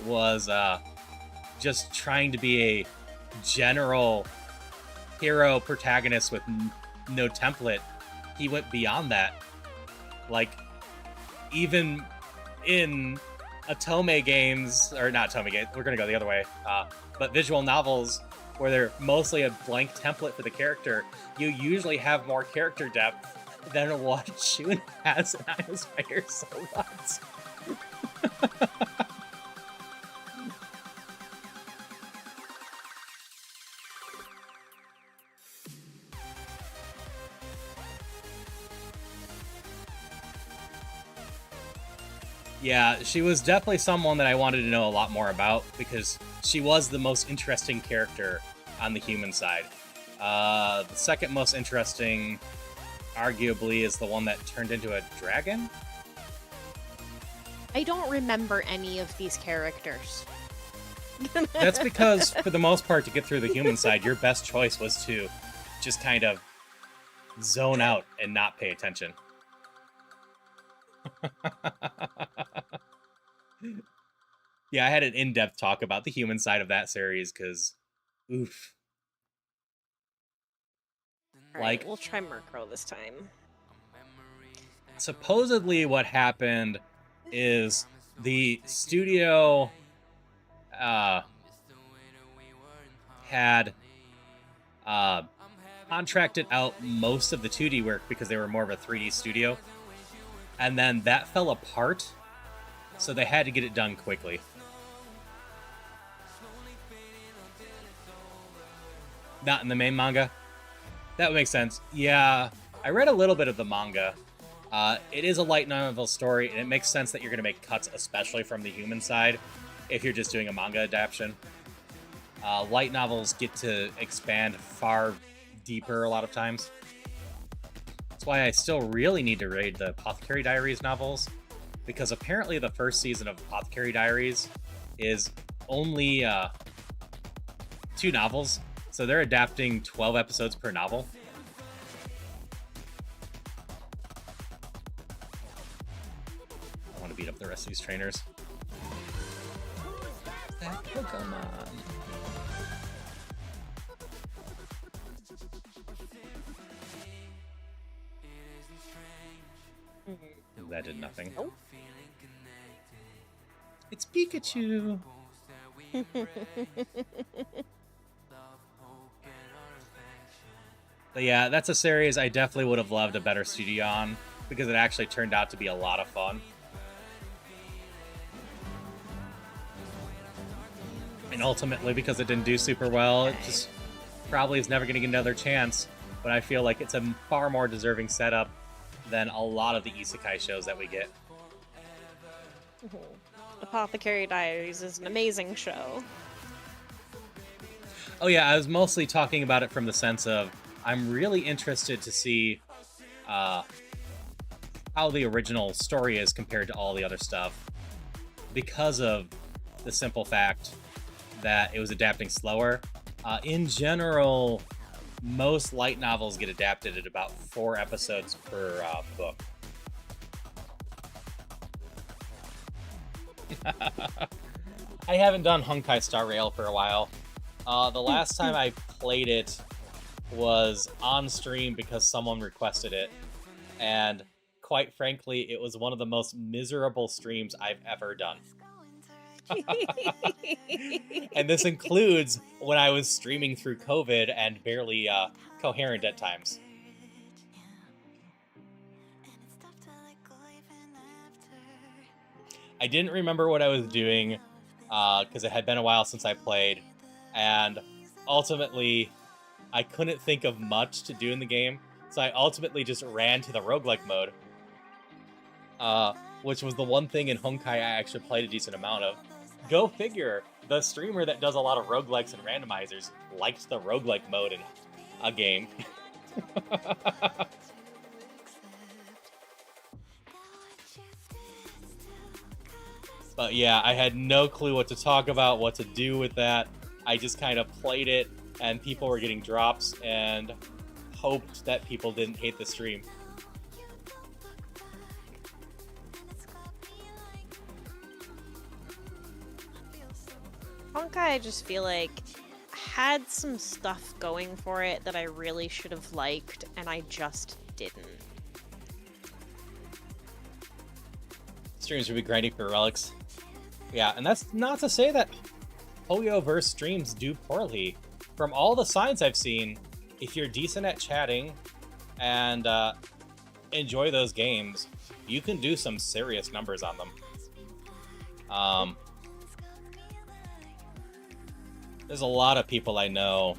was just trying to be a general hero protagonist with no template. He went beyond that. Like, even in Otome games, or not Otome games, we're gonna go the other way, but visual novels where they're mostly a blank template for the character, you usually have more character depth than what Shun has in I Was Fire So What. Yeah, she was definitely someone that I wanted to know a lot more about because she was the most interesting character on the human side. The second most interesting, arguably, is the one that turned into a dragon. I don't remember any of these characters. That's because, for the most part, to get through the human side, your best choice was to just kind of zone out and not pay attention. Yeah, I had an in-depth talk about the human side of that series because, oof. Alright, we'll try Murkrow this time. Supposedly what happened is the studio had contracted out most of the 2D work because they were more of a 3D studio. And then that fell apart, so they had to get it done quickly. Not in the main manga? That would make sense. Yeah, I read a little bit of the manga. It is a light novel story, and it makes sense that you're going to make cuts, especially from the human side, if you're just doing a manga adaptation. Light novels get to expand far deeper a lot of times. That's why I still really need to read the Apothecary Diaries novels, because apparently the first season of Apothecary Diaries is only 2 novels, so they're adapting 12 episodes per novel. I want to beat up the rest of these trainers. That Pokemon. That did nothing. Oh. It's Pikachu! But yeah, that's a series I definitely would have loved a better studio on, because it actually turned out to be a lot of fun. And ultimately, because it didn't do super well, it just probably is never going to get another chance, but I feel like it's a far more deserving setup than a lot of the isekai shows that we get. Apothecary Diaries is an amazing show. Oh yeah, I was mostly talking about it from the sense of I'm really interested to see how the original story is compared to all the other stuff, because of the simple fact that it was adapting slower. In general, most light novels get adapted at about 4 episodes per book. I haven't done Honkai Star Rail for a while. The last time I played it was on stream because someone requested it, and quite frankly, it was one of the most miserable streams I've ever done. And this includes when I was streaming through COVID and barely coherent at times. I didn't remember what I was doing because it had been a while since I played, and ultimately I couldn't think of much to do in the game, so I ultimately just ran to the roguelike mode, which was the one thing in Honkai I actually played a decent amount of. Go figure, the streamer that does a lot of roguelikes and randomizers liked the roguelike mode in a game. But yeah, I had no clue what to talk about, what to do with that. I just kind of played it, and people were getting drops, and hoped that people didn't hate the stream. Honkai, I just feel like, had some stuff going for it that I really should have liked, and I just didn't. Streams would be grinding for relics. Yeah, and that's not to say that Hoyoverse streams do poorly. From all the signs I've seen, if you're decent at chatting and enjoy those games, you can do some serious numbers on them. There's a lot of people I know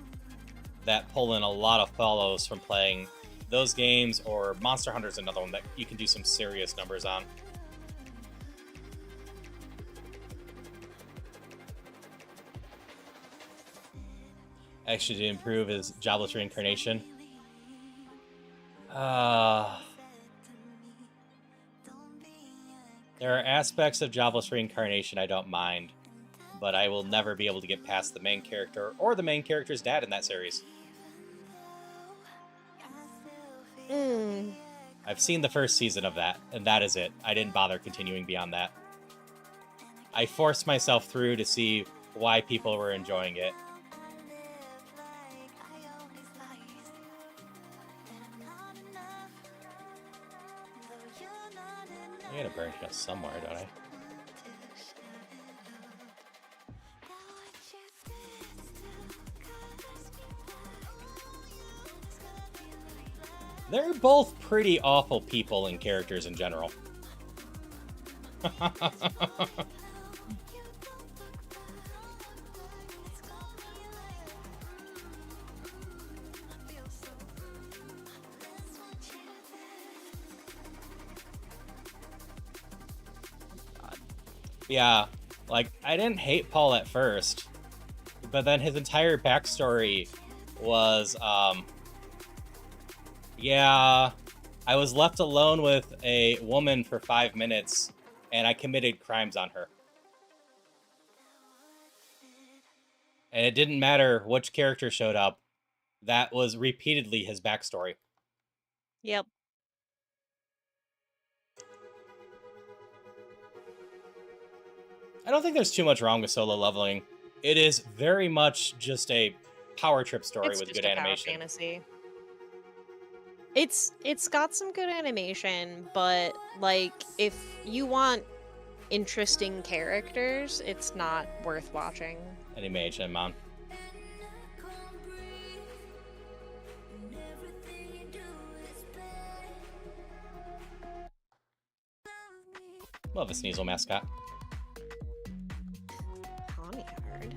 that pull in a lot of follows from playing those games, or Monster Hunter's another one that you can do some serious numbers on. Actually, to improve his jobless reincarnation. There are aspects of jobless reincarnation I don't mind, but I will never be able to get past the main character or the main character's dad in that series. I've seen the first season of that, and that is it. I didn't bother continuing beyond that. I forced myself through to see why people were enjoying it. I gotta burn it somewhere, don't I? They're both pretty awful people and characters in general. Yeah, like, I didn't hate Paul at first, but then his entire backstory was, yeah, I was left alone with a woman for 5 minutes, and I committed crimes on her. And it didn't matter which character showed up, that was repeatedly his backstory. Yep. I don't think there's too much wrong with solo leveling. It is very much just a power trip story It's with just good a power animation. fantasy. It's got some good animation, but like if you want interesting characters, it's not worth watching. Animation, man. Love a Sneasel mascot. Ponyard.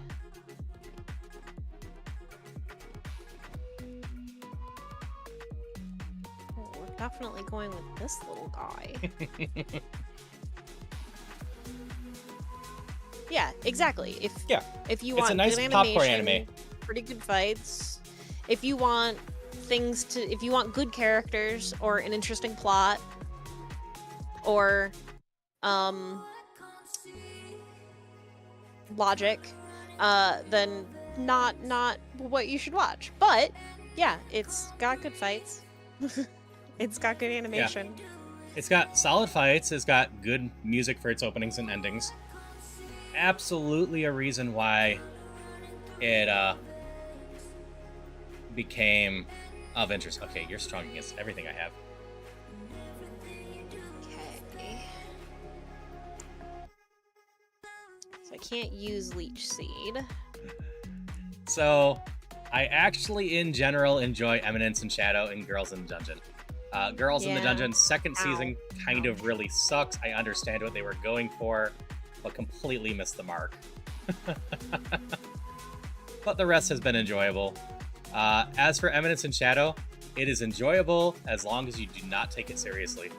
Oh, we're definitely going with this little guy. Yeah, exactly. If you It's want a nice good popcorn animation, anime. pretty good fights, if you want if you want good characters or an interesting plot, or logic, then not what you should watch. But yeah, it's got good fights. It's got good animation. Yeah. It's got solid fights. It's got good music for its openings and endings. Absolutely a reason why it became of interest. Okay, you're strong against everything I have. Okay. So I can't use Leech Seed. So, I actually, in general, enjoy Eminence and Shadow and Girls in the Dungeon. Girls in the Yeah. Dungeon second Ow. season kind of Ouch. really sucks. I understand what they were going for, but completely missed the mark. But the rest has been enjoyable. As for Eminence and Shadow, it is enjoyable as long as you do not take it seriously.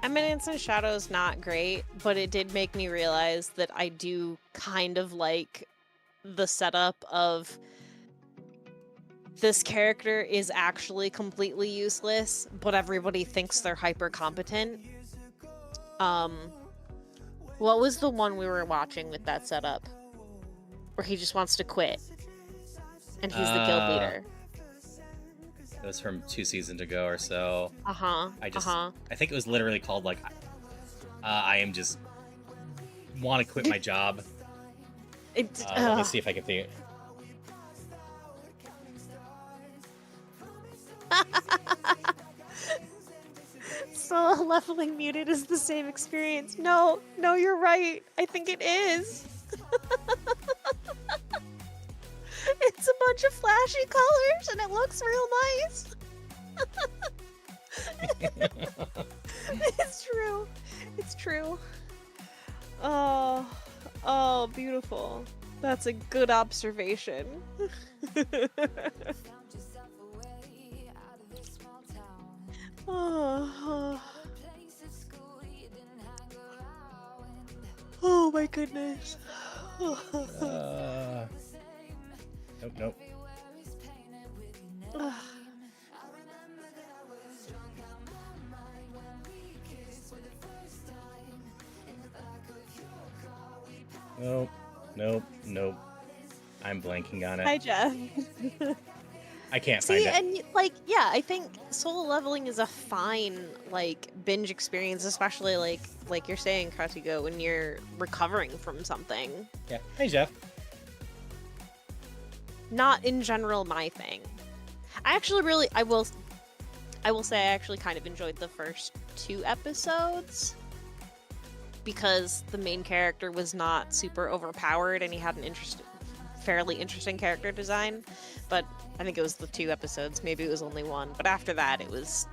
Eminence and Shadow is not great, but it did make me realize that I do kind of like the setup of this character is actually completely useless, but everybody thinks they're hyper competent. What was the one we were watching with that setup? Where he just wants to quit. And he's the guild leader. It was from 2 seasons ago or so. Uh-huh. I think it was literally called, like, I am just want to quit my job. Let me see if I can think. solo leveling muted is the same experience. No, you're right. I think it is. It's a bunch of flashy colors and it looks real nice. It's true. It's true. Oh, beautiful. That's a good observation. Oh my goodness. Nope. Nope. I'm blanking on it. Hi, Jeff. I can't See, find it. and like, yeah, I think solo leveling is a fine like binge experience, especially like you're saying, Katigo, when you're recovering from something. Yeah. Hey, Jeff. Not in general my thing. I actually I will say I actually kind of enjoyed the first 2 episodes because the main character was not super overpowered and he had an fairly interesting character design. But I think it was the 2 episodes, maybe it was only 1. But after that, it was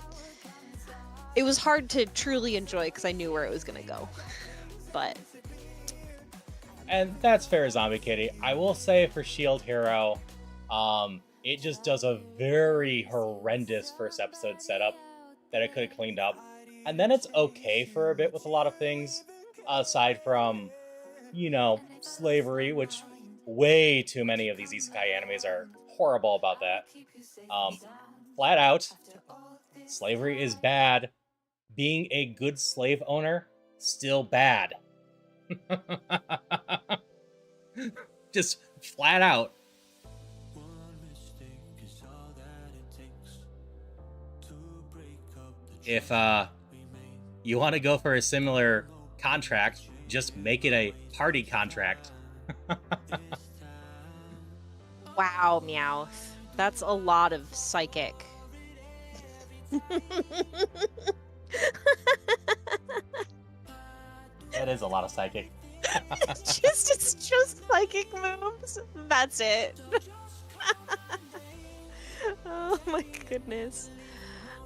hard to truly enjoy because I knew where it was gonna go. But And that's fair, Zombie Kitty. I will say for Shield Hero, it just does a very horrendous first episode setup that it could have cleaned up. And then it's okay for a bit with a lot of things, aside from, slavery, which way too many of these isekai animes are horrible about that. Flat out, slavery is bad. Being a good slave owner, still bad. Just flat out. If you want to go for a similar contract, just make it a party contract. wow, Meowth. That's a lot of psychic. That is a lot of psychic. It's just psychic moves. That's it. Oh my goodness.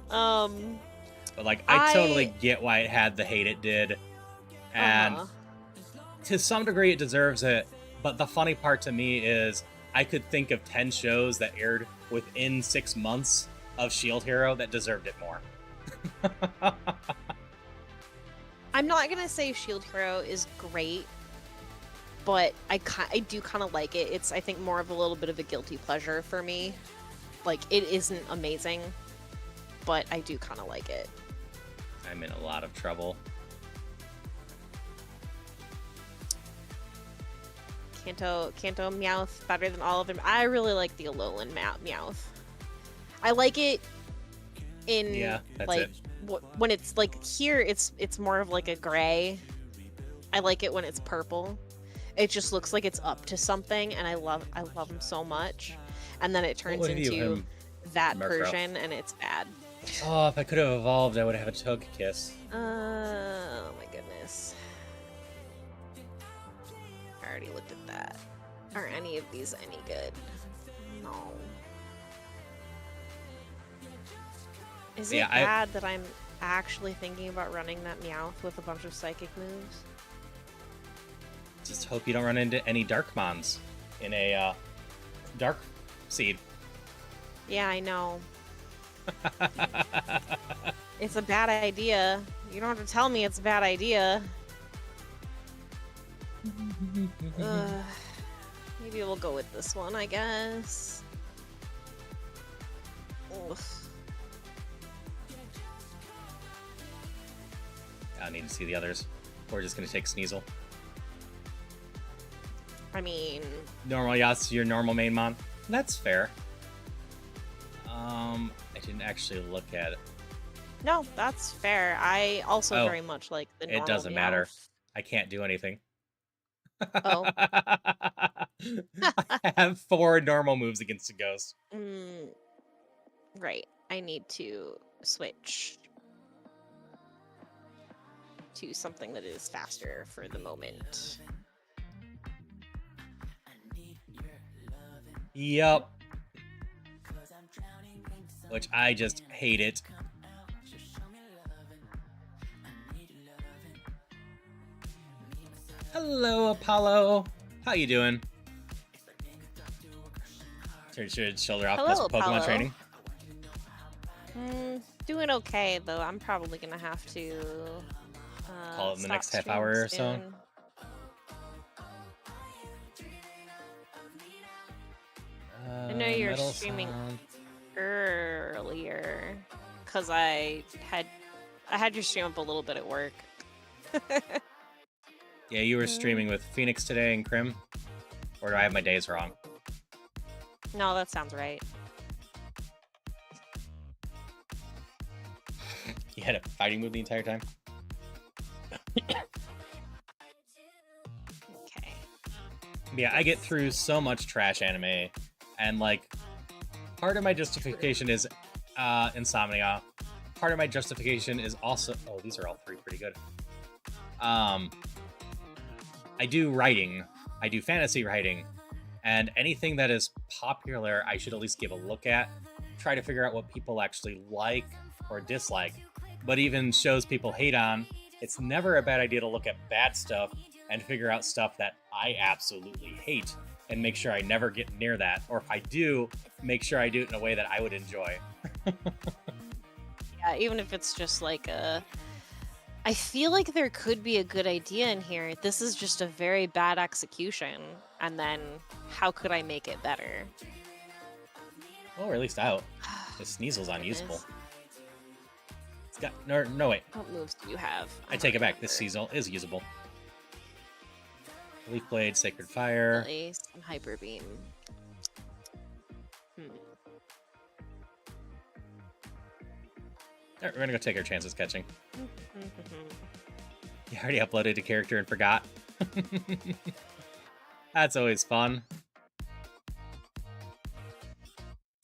But I totally get why it had the hate it did. And to some degree it deserves it. But the funny part to me is I could think of 10 shows that aired within 6 months of Shield Hero that deserved it more. I'm not gonna say Shield Hero is great, but I do kind of like it. It's, I think, more of a little bit of a guilty pleasure for me. Like, it isn't amazing, but I do kind of like it. I'm in a lot of trouble. Kanto Meowth better than all of them. I really like the Alolan Meowth. I like it in when it's like here it's more of like a gray. I like it when it's purple. It just looks like it's up to something, and I love him so much. And then it turns into that Persian, and it's bad. Oh, if I could have evolved, I would have a Togekiss. Oh my goodness. I already looked at that. Are any of these any good? No. Is it bad that I'm actually thinking about running that Meowth with a bunch of psychic moves? Just hope you don't run into any Darkmons in a Dark Seed. Yeah, I know. It's a bad idea. You don't have to tell me it's a bad idea. Maybe we'll go with this one, I guess. Oof. I need to see the others. We're just gonna take Sneasel. I mean... Normal Yas, your normal main mon. That's fair. I didn't actually look at it. No, that's fair. I also very much like the normal It doesn't Meowth. matter. I can't do anything. Oh. I have 4 normal moves against a ghost. Right. I need to switch. to something that is faster for the moment. Yup. Which I just hate it. Hello, Apollo. How you doing? Should shoulder off Hello, Pokemon Apollo. training. Doing okay, though. I'm probably gonna have to Call it in the stop next half streaming hour or so? soon. I know you're Metal streaming Sound. earlier because I had your stream up a little bit at work. Yeah, you were streaming with Phoenix today and Crim? Or do I have my days wrong? No, that sounds right. You had a fighting move the entire time? Okay. Yeah, I get through so much trash anime, and like, part of my justification is insomnia. Part of my justification is also, oh, these are all three pretty good. I do writing. I do fantasy writing, and anything that is popular, I should at least give a look at. Try to figure out what people actually like or dislike. But even shows people hate on, it's never a bad idea to look at bad stuff and figure out stuff that I absolutely hate and make sure I never get near that. Or if I do, make sure I do it in a way that I would enjoy. Yeah, even if it's just like a... I feel like there could be a good idea in here. This is just a very bad execution. And then, how could I make it better? Or at least out. The Sneasel's unusable. Goodness. It's got no wait. What moves do you have? I take it back. This Sneasel is usable. Leaf Blade, Sacred Fire. Ace and Hyper Beam. Alright, we're gonna go take our chances catching. You already uploaded a character and forgot. That's always fun.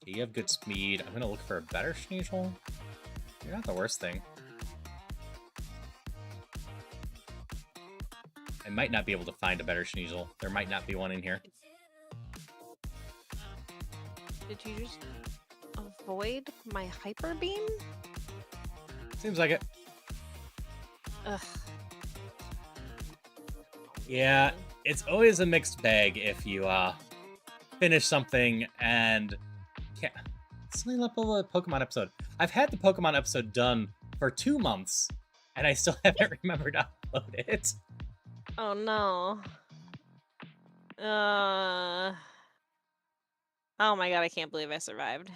You have good speed. I'm gonna look for a better Sneasel. You're not the worst thing. I might not be able to find a better Sneasel. There might not be one in here. Did you just avoid my Hyper Beam? Seems like it. Ugh. Yeah, it's always a mixed bag if you finish something and can't. Suddenly level the Pokemon episode. I've had the Pokemon episode done for 2 months, and I still haven't remembered to upload it. Oh no. Oh my god, I can't believe I survived.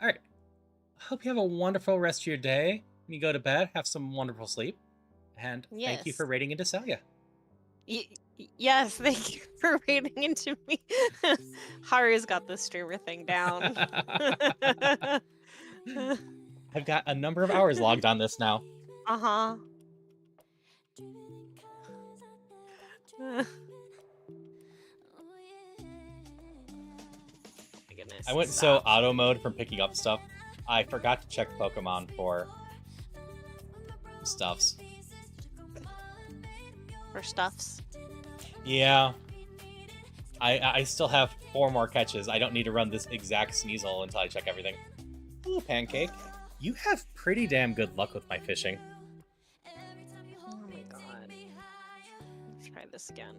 All right. Hope you have a wonderful rest of your day. When you go to bed, have some wonderful sleep. And thank you Yes. for rating into Celia. Yes, thank you for raiding into me. Haru's got the streamer thing down. I've got a number of hours logged on this now. Uh-huh. My goodness. I went so auto mode from picking up stuff. I forgot to check Pokemon for stuffs. For stuffs. Yeah. I still have 4 more catches. I don't need to run this exact Sneasel until I check everything. Hello, Pancake. You have pretty damn good luck with my fishing. Oh my god. Let's try this again.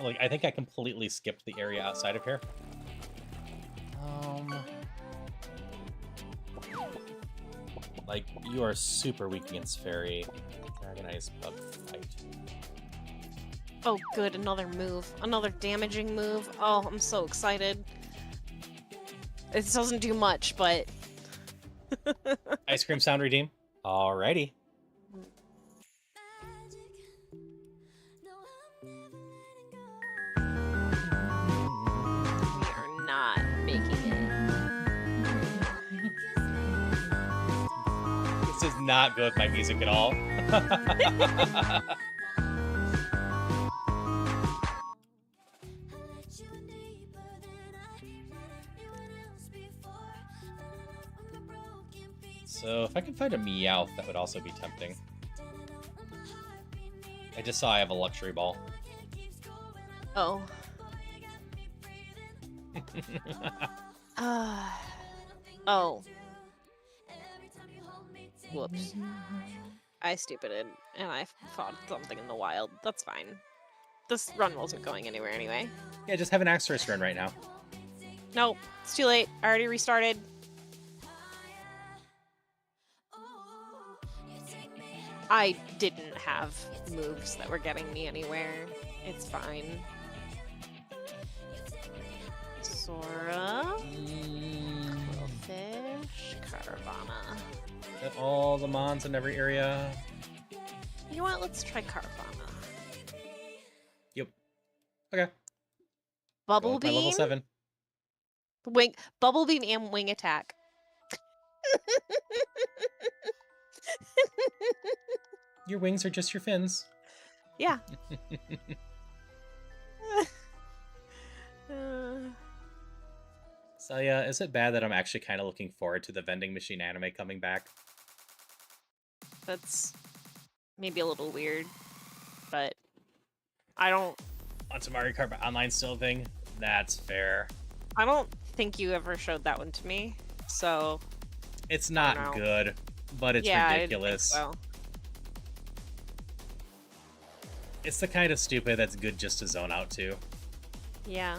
Like, I think I completely skipped the area outside of here. Like, you are super weak against Fairy. Dragonite Bug Fight. Oh, good, another move. Another damaging move. Oh, I'm so excited. It doesn't do much, but... Ice Cream Sound Redeem. Alrighty. We are not making it. This does not go with my music at all. So if I can find a Meowth, that would also be tempting. I just saw I have a luxury ball. Oh. Oh. Whoops. I stupided, and I fought something in the wild. That's fine. This run wasn't going anywhere anyway. Yeah, just have an Axorus run right now. Nope, it's too late. I already restarted. I didn't have moves that were getting me anywhere. It's fine. Sora, Quillfish, Caravana. Get all the mons in every area. You know what? Let's try Caravana. Yep. Okay. Bubble Go with my Beam, level 7. Bubble Beam, and Wing Attack. Your wings are just your fins. Yeah. So yeah, is it bad that I'm actually kind of looking forward to the vending machine anime coming back? That's maybe a little weird, but I don't Want some Mario Kart Online still thing? That's fair. I don't think you ever showed that one to me, so It's I not don't know. good, but it's yeah, ridiculous. I didn't think It's the kind of stupid that's good just to zone out to. so. Yeah.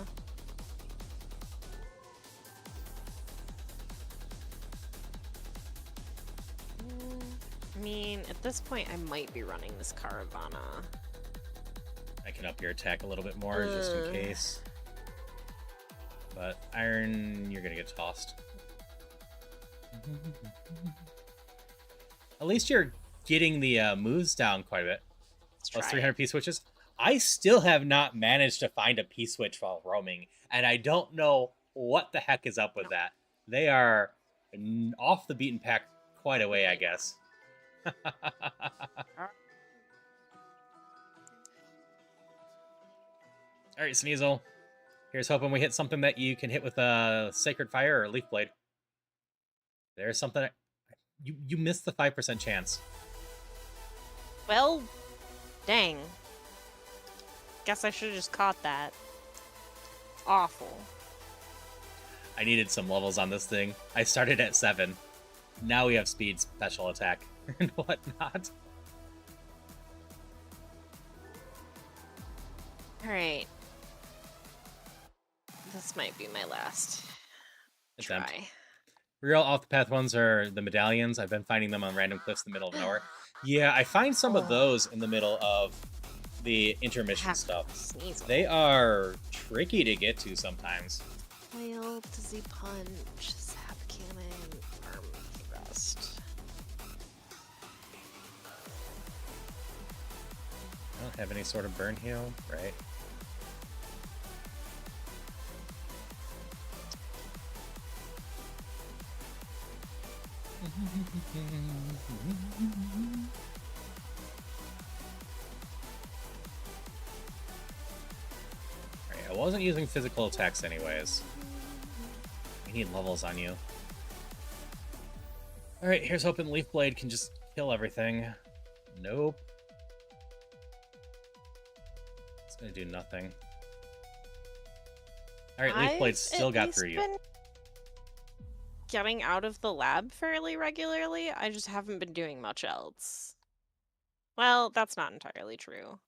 I mean, at this point, I might be running this Caravana. I can up your attack a little bit more just in case. But Iron, you're gonna get tossed. At least you're getting the moves down quite a bit. Let's Those try 300 it. P-switches. I still have not managed to find a P-switch while roaming, and I don't know what the heck is up with that. They are off the beaten path quite a way, I guess. Alright, Sneasel. Here's hoping we hit something that you can hit with a Sacred Fire or Leaf Blade. There's something... You missed the 5% chance. Well, dang. Guess I should have just caught that. Awful. I needed some levels on this thing. I started at 7. Now we have speed, special attack, and whatnot. Alright. This might be my last Attempt. try. Real off-the-path ones are the medallions. I've been finding them on random cliffs in the middle of nowhere. Yeah, I find some of those in the middle of the intermission stuff. Sneeze. They are tricky to get to sometimes. Whale, Dizzy Punch, Zap Cannon, Arm Thrust. I don't have any sort of burn heal, right? Alright, I wasn't using physical attacks anyways. I need levels on you. Alright, here's hoping Leaf Blade can just kill everything. Nope. It's gonna do nothing. Alright, Leaf Blade still got through you. Been getting out of the lab fairly regularly. I just haven't been doing much else. Well, that's not entirely true.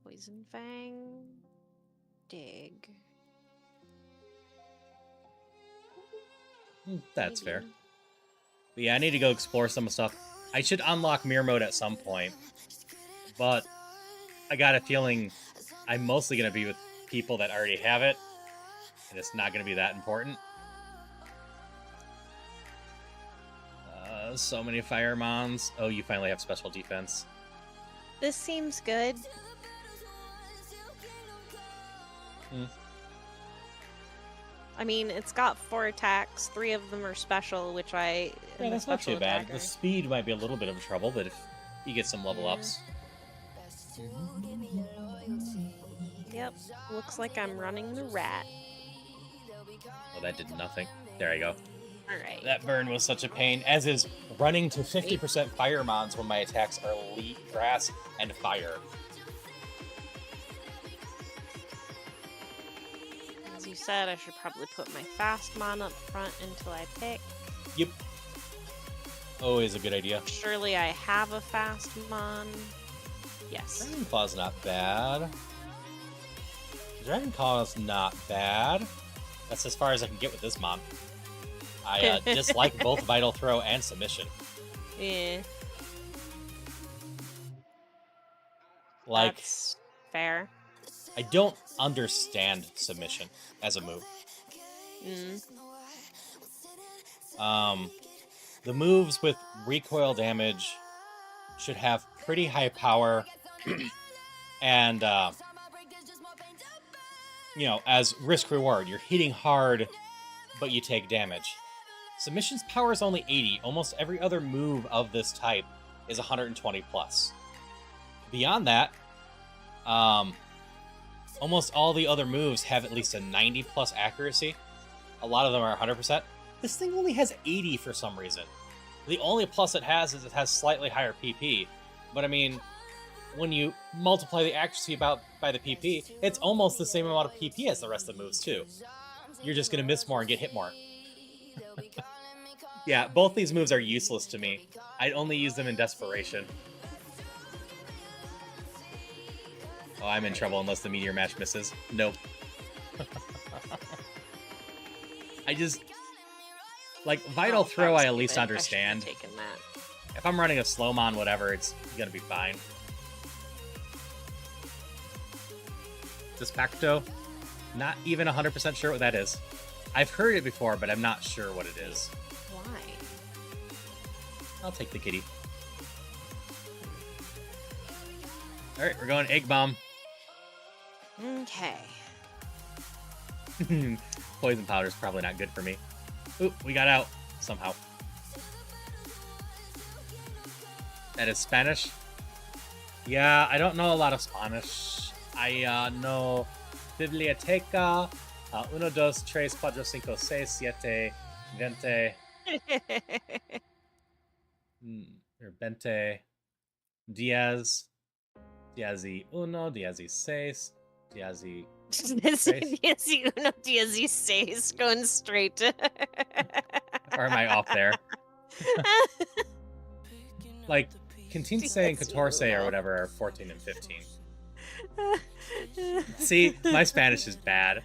Poison Fang. Dig. That's fair. Maybe. But yeah, I need to go explore some stuff. I should unlock mirror mode at some point. But I got a feeling I'm mostly going to be with people that already have it. And it's not going to be that important. So many fire mons. Oh, you finally have special defense. This seems good. I mean, it's got 4 attacks. 3 of them are special, which I... Yeah, that's not too bad. attacker. The speed might be a little bit of trouble, but if you get some level ups. Yep. Looks like I'm running the rat. Oh, that did nothing. There you go. Alright. That burn was such a pain, as is running to 50% fire mons when my attacks are leaf, grass, and fire. As you said, I should probably put my fast mon up front until I pick. Yep. Always a good idea. Surely I have a fast mon. Yes. Dragon Claw's not bad. Dragon Claw's not bad. That's as far as I can get with this mon. I dislike both Vital Throw and Submission. Yeah. Like, That's fair. I don't understand Submission as a move. The moves with recoil damage should have pretty high power, and you know, as risk reward, you're hitting hard, but you take damage. Submission's power is only 80. Almost every other move of this type is 120 plus. Beyond that, almost all the other moves have at least a 90 plus accuracy. A lot of them are 100%. This thing only has 80 for some reason. The only plus it has is it has slightly higher PP. But I mean, when you multiply the accuracy by the PP, it's almost the same amount of PP as the rest of the moves too. You're just going to miss more and get hit more. Yeah, both these moves are useless to me. I only use them in desperation. Oh, I'm in trouble unless the meteor match misses. Nope. I just... Like, Vital Throw I at least understand. Taken that. If I'm running a Slowmon, whatever, it's gonna be fine. This Pacto, not even 100% sure what that is. I've heard it before, but I'm not sure what it is. Why? I'll take the kitty. Alright, we're going Egg Bomb. Okay. Poison Powder's probably not good for me. Oop, we got out somehow. That is Spanish? Yeah, I don't know a lot of Spanish. I know Biblioteca, 1, 2, 3, 4, 5, 6, 7, 20, or 20, Diaz, Diazi 1, Diazi 6, Diazi... Diazi 1, Diazi 6, going straight to... Or am I off there? Like, Quintince and Catorce or whatever are 14 and 15. See, my Spanish is bad.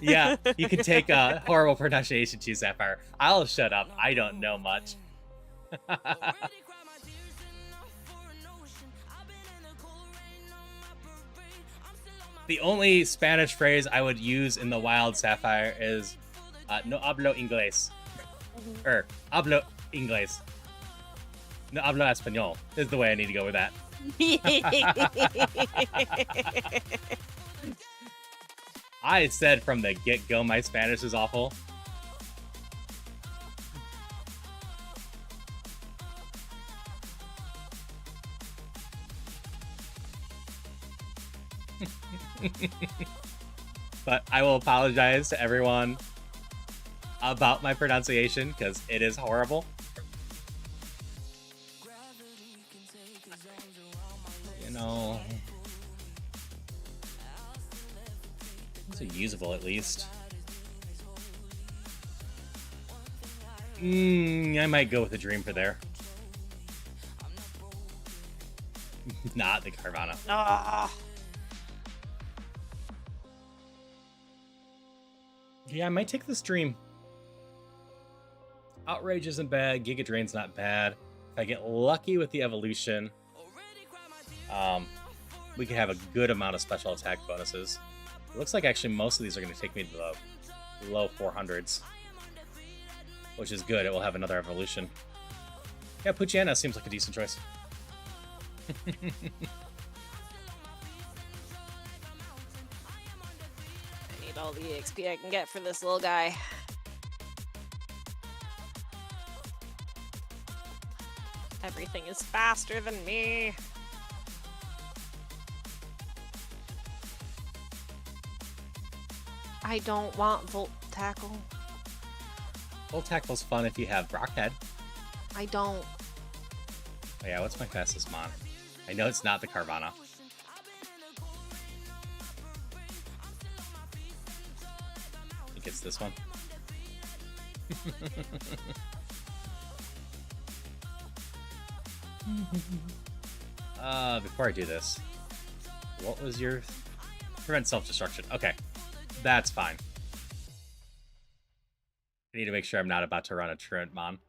Yeah, you can take a horrible pronunciation to Sapphire. I'll shut up. I don't know much. The only Spanish phrase I would use in the wild Sapphire is no hablo inglés. Hablo inglés. No hablo español is the way I need to go with that. I said from the get-go my Spanish is awful. But I will apologize to everyone about my pronunciation because it is horrible. You know, it's usable at least. I might go with the Dream for there. Not the Carvana. Ah. Yeah, I might take this Dream. Outrage isn't bad. Giga Drain's not bad. If I get lucky with the evolution, we could have a good amount of special attack bonuses. It looks like actually most of these are going to take me to the low 400s, which is good. It will have another evolution. Yeah, Poochyena seems like a decent choice. All the EXP I can get for this little guy. Everything is faster than me. I don't want Volt Tackle. Full tackle's fun if you have Brockhead. I don't. Oh yeah, what's my fastest mon? I know it's not the Carvana. I think it's this one. Before I do this, what was your... Prevent self-destruction. Okay, that's fine. I need to make sure I'm not about to run a truant mon.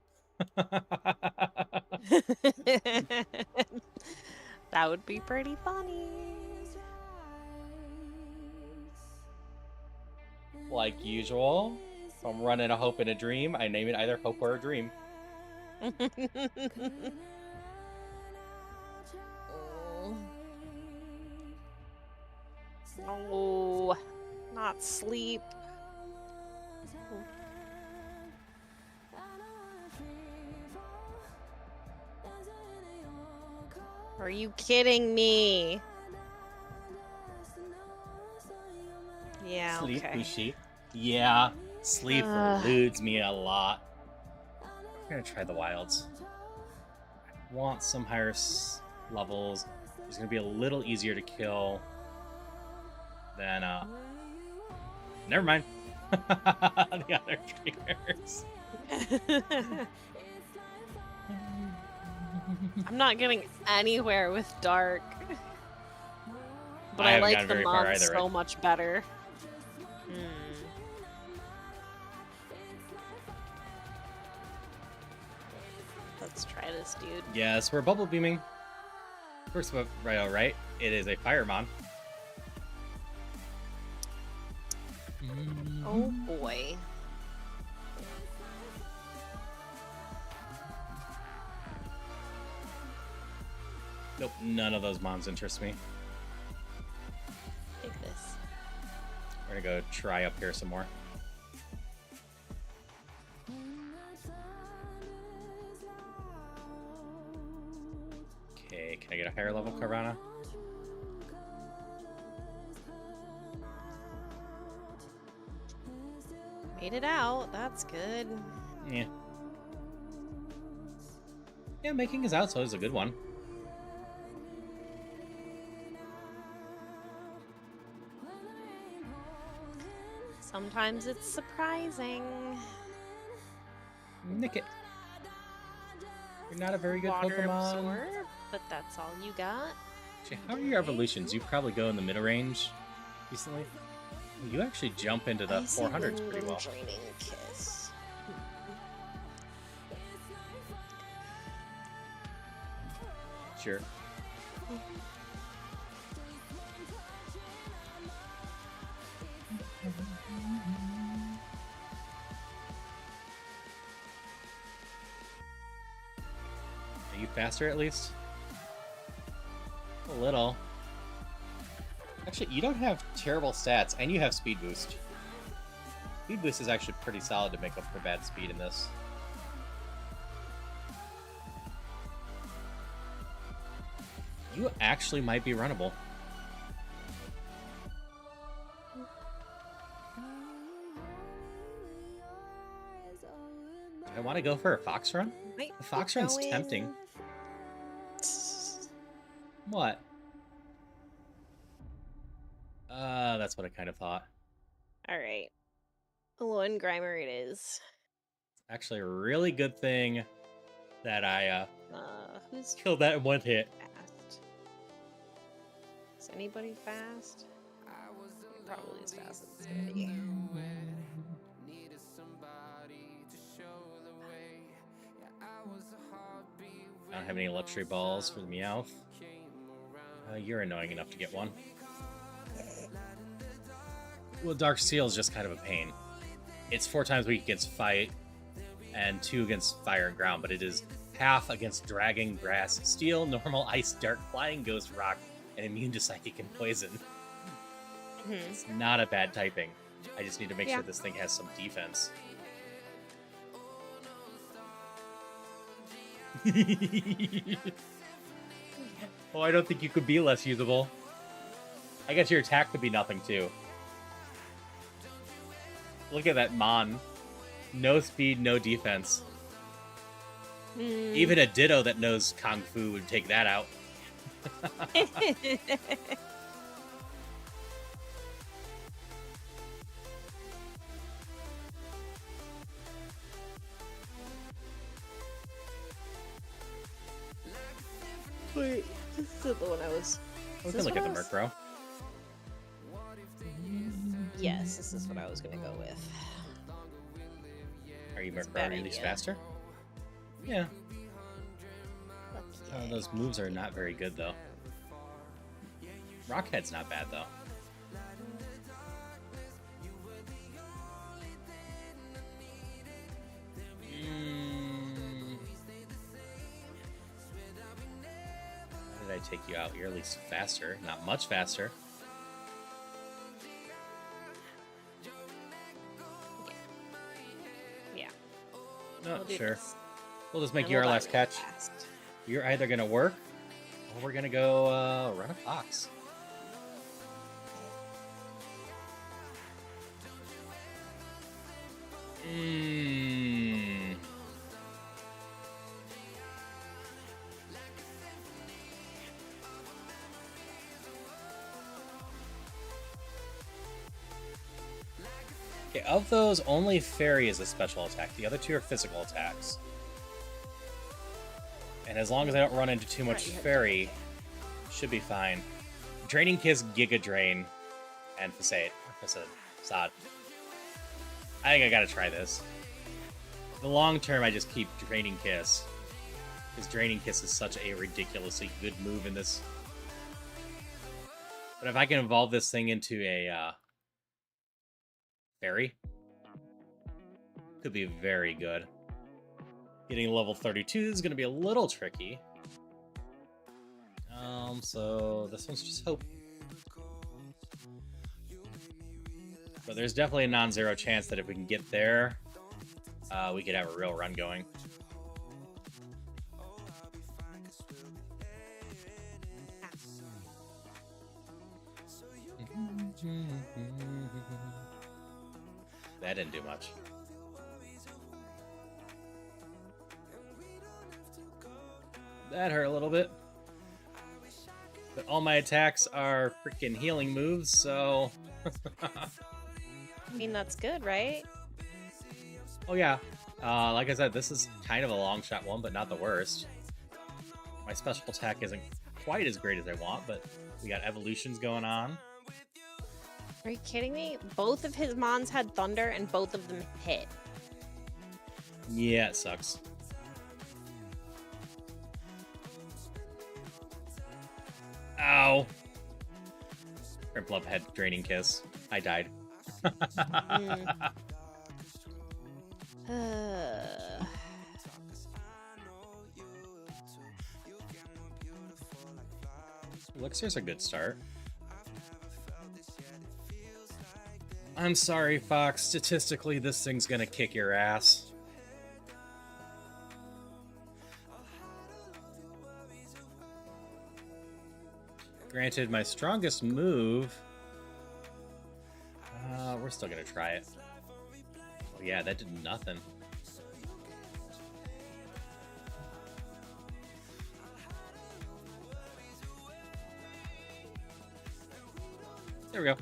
That would be pretty funny. Like usual, if I'm running a hope and a dream, I name it either hope or a dream. Oh, not sleep. Are you kidding me? Yeah, Sleep, okay. Bushi. Yeah, sleep eludes me a lot. I'm gonna try the wilds. I want some higher levels. It's gonna be a little easier to kill than never mind. The other triggers. I'm not getting anywhere with dark. But I I haven't like gotten the very far mod either, so right? much better. Let's try this, dude. Yes, we're bubble beaming. First of all, right? It is a Firemon. Oh boy. Nope, none of those mons interest me. Take this. We're gonna go try up here some more. Okay, can I get a higher level Carvana? Made it out. That's good. Yeah. Yeah, making his out, so is a good one. Sometimes it's surprising. Nick it. You're not a very good Water Pokemon. absorb, but that's all you got. Actually, how are your evolutions? You probably go in the middle range recently. You actually jump into the 400s pretty well. Draining kiss. Sure. Are you faster at least? A little. Actually, you don't have terrible stats, and you have speed boost. Speed boost is actually pretty solid to make up for bad speed in this. You actually might be runnable. Do I want to go for a fox run? Might The fox be run's going- tempting. What? That's what I kind of thought. All right. One Grimer it is. Actually, a really good thing that I Who's killed that in one hit. fast? Is anybody fast? Probably as fast as Sandy. I don't have any luxury balls for the Meowth. You're annoying enough to get one. Well, Dark Steel is just kind of a pain. It's 4 times weak against Fight, and 2 against Fire and Ground, but it is half against Dragon, Grass, Steel, Normal, Ice, Dark, Flying, Ghost, Rock, and immune to Psychic and Poison. It's not a bad typing. I just need to make sure this thing has some defense. Oh, I don't think you could be less usable. I guess your attack could be nothing, too. Look at that Mon. No speed, no defense. Even a Ditto that knows Kung Fu would take that out. Wait, this is the one I was. We can look at the Murkrow. Yes, this is what I was gonna go with. Are you That's a Murkrow bad release idea. faster? Yeah. Fuck yeah. Those moves are not very good, though. Rockhead's not bad, though. How did I take you out? You're at least faster. Not much faster. Yeah. No, we'll do sure. this. We'll just make And you our we'll die last really catch. fast. You're either gonna work, or we're gonna go run a fox. Okay, of those, only Fairy is a special attack. The other two are physical attacks. And as long as I don't run into too much Fairy, should be fine. Draining Kiss, Giga Drain, and Facade. Facade. I think I gotta try this. The long term, I just keep Draining Kiss. Because Draining Kiss is such a ridiculously good move in this. But if I can evolve this thing into a Fairy, could be very good. Getting level 32 is going to be a little tricky. So this one's just hope. But there's definitely a non-zero chance that if we can get there, we could have a real run going. That didn't do much. That hurt a little bit. But all my attacks are freaking healing moves, so... I mean, that's good, right? Oh yeah. Like I said, this is kind of a long shot one, but not the worst. My special attack isn't quite as great as I want, but we got evolutions going on. Are you kidding me? Both of his Mons had thunder and both of them hit. Yeah, it sucks. Ow. Grimplump had Draining Kiss. I died. Elixir's a good start. I'm sorry, Fox. Statistically, this thing's gonna kick your ass. Granted, my strongest move... we're still gonna try it. Oh yeah, that did nothing. There we go.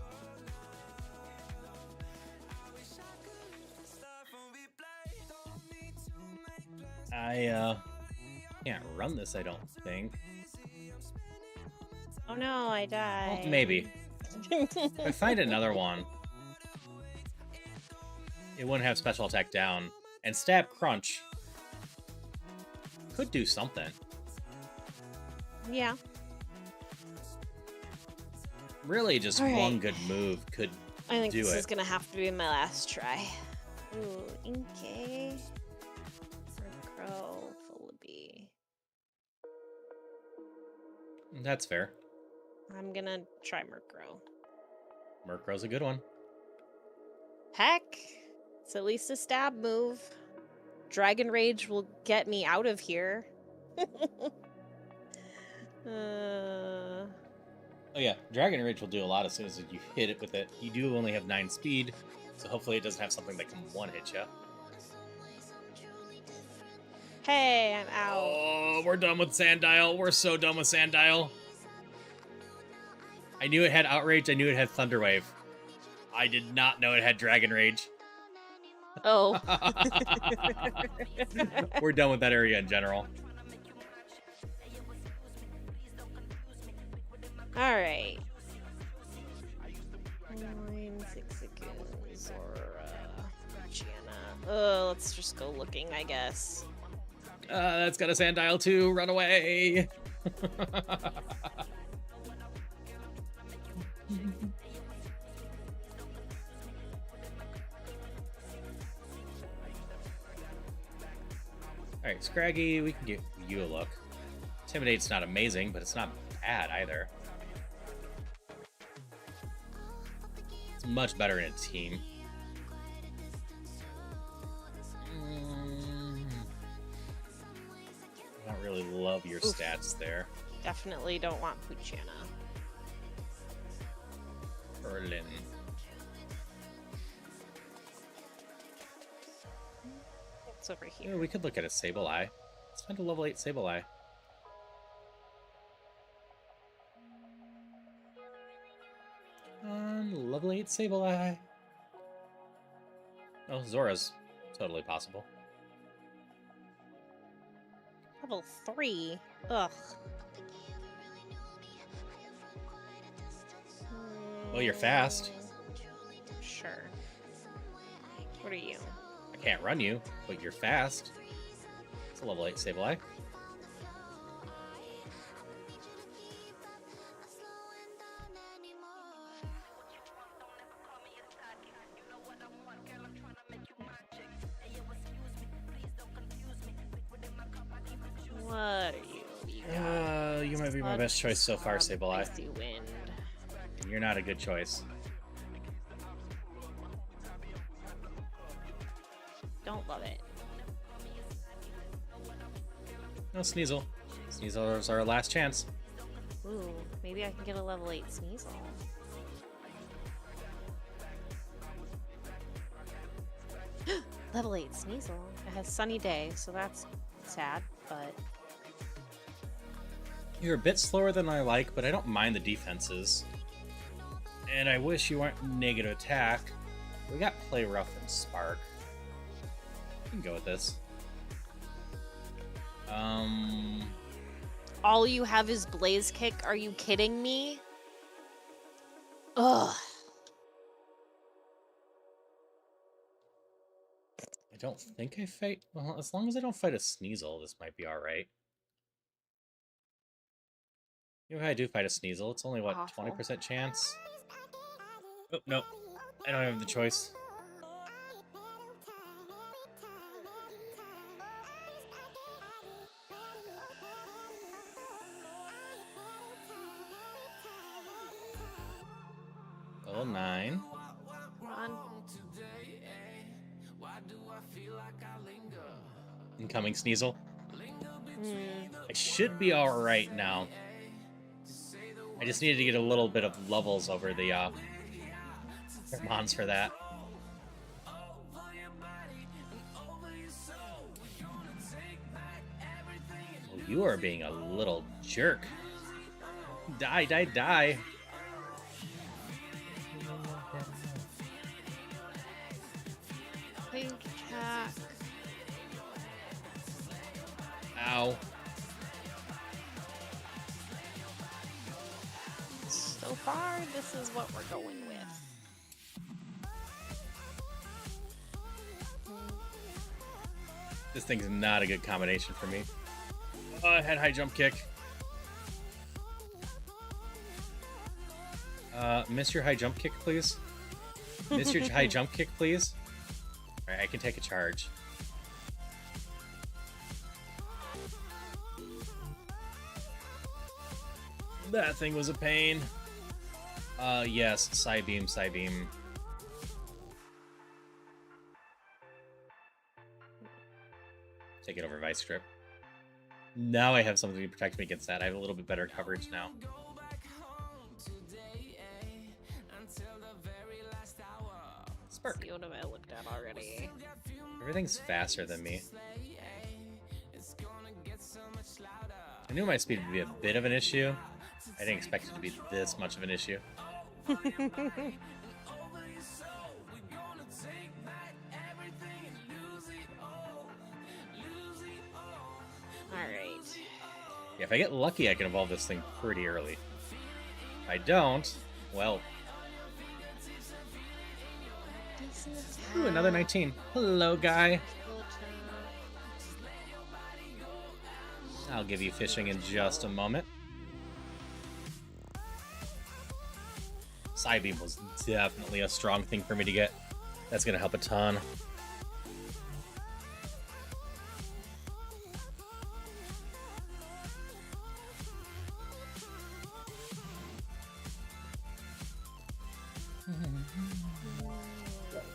I can't run this, I don't think. Oh no, I died. Well, maybe. If I find another one, it wouldn't have special attack down. And Stab Crunch could do something. Yeah. Really, just All right. one good move could I think do this it. is gonna have to be my last try. Ooh, Inkay. Murkrow, Fullaby. That's fair. I'm gonna try Murkrow. Murkrow's a good one. Heck! It's at least a stab move. Dragon Rage will get me out of here. Oh yeah, Dragon Rage will do a lot as soon as you hit it with it. You do only have 9 speed, So hopefully it doesn't have something that can one-hit you. Hey, I'm out. Oh, we're done with Sandile. We're so done with Sandile. I knew it had Outrage. I knew it had Thunderwave. I did not know it had Dragon Rage. Oh. We're done with that area in general. Alright. 9, 6 seconds, or, Gianna. Let's just go looking, I guess. That's got a Sandile too. Run away. Alright, Scraggy, we can give you a look. Intimidate's not amazing, but it's not bad either. It's much better in a team. I don't really love your stats there. Definitely don't want Puchana. Berlin. It's over here. Yeah, we could look at a Sableye. Let's find a level 8 Sableye. Level 8 Sableye. Oh, Zora's totally possible. Level 3? Ugh. Well, you're fast. Sure. What are you? I can't run you, but you're fast. It's a level 8 Sableye. What are you? You might be my best choice so far, Sableye. Icy wind. And you're not a good choice. Don't love it. No, Sneasel. Sneasel's our last chance. Ooh, maybe I can get a level 8 Sneasel. Level 8 Sneasel. It has Sunny Day, so that's sad, but... You're a bit slower than I like, but I don't mind the defenses. And I wish you weren't negative attack. We got Play Rough and Spark. We can go with this. All you have is Blaze Kick? Are you kidding me? Ugh. I don't think I fight... Well, as long as I don't fight a Sneasel, this might be alright. Even if I do fight a Sneasel, it's only, what, Awful. 20% chance? Oh, no. I don't have the choice. Level 9. Run. Incoming Sneasel. Hmm. I should be alright now. I just needed to get a little bit of levels over the mons for that. Oh, you are being a little jerk. Die, die, die. Pink attack. Ow. So far, this is what we're going with. This thing's not a good combination for me. Oh, I had high jump kick. Miss your high jump kick, please. Miss your high jump kick, please. Alright, I can take a charge. That thing was a pain. Yes, Psybeam, Psybeam. Take it over Vice Grip. Now I have something to protect me against that. I have a little bit better coverage now. Work. See, what have I looked at already? Everything's faster than me. I knew my speed would be a bit of an issue. I didn't expect it to be this much of an issue. Alright. Yeah, if I get lucky, I can evolve this thing pretty early. If I don't, well... Ooh, another 19. Hello, guy. I'll give you fishing in just a moment. Psybeam was definitely a strong thing for me to get. That's going to help a ton.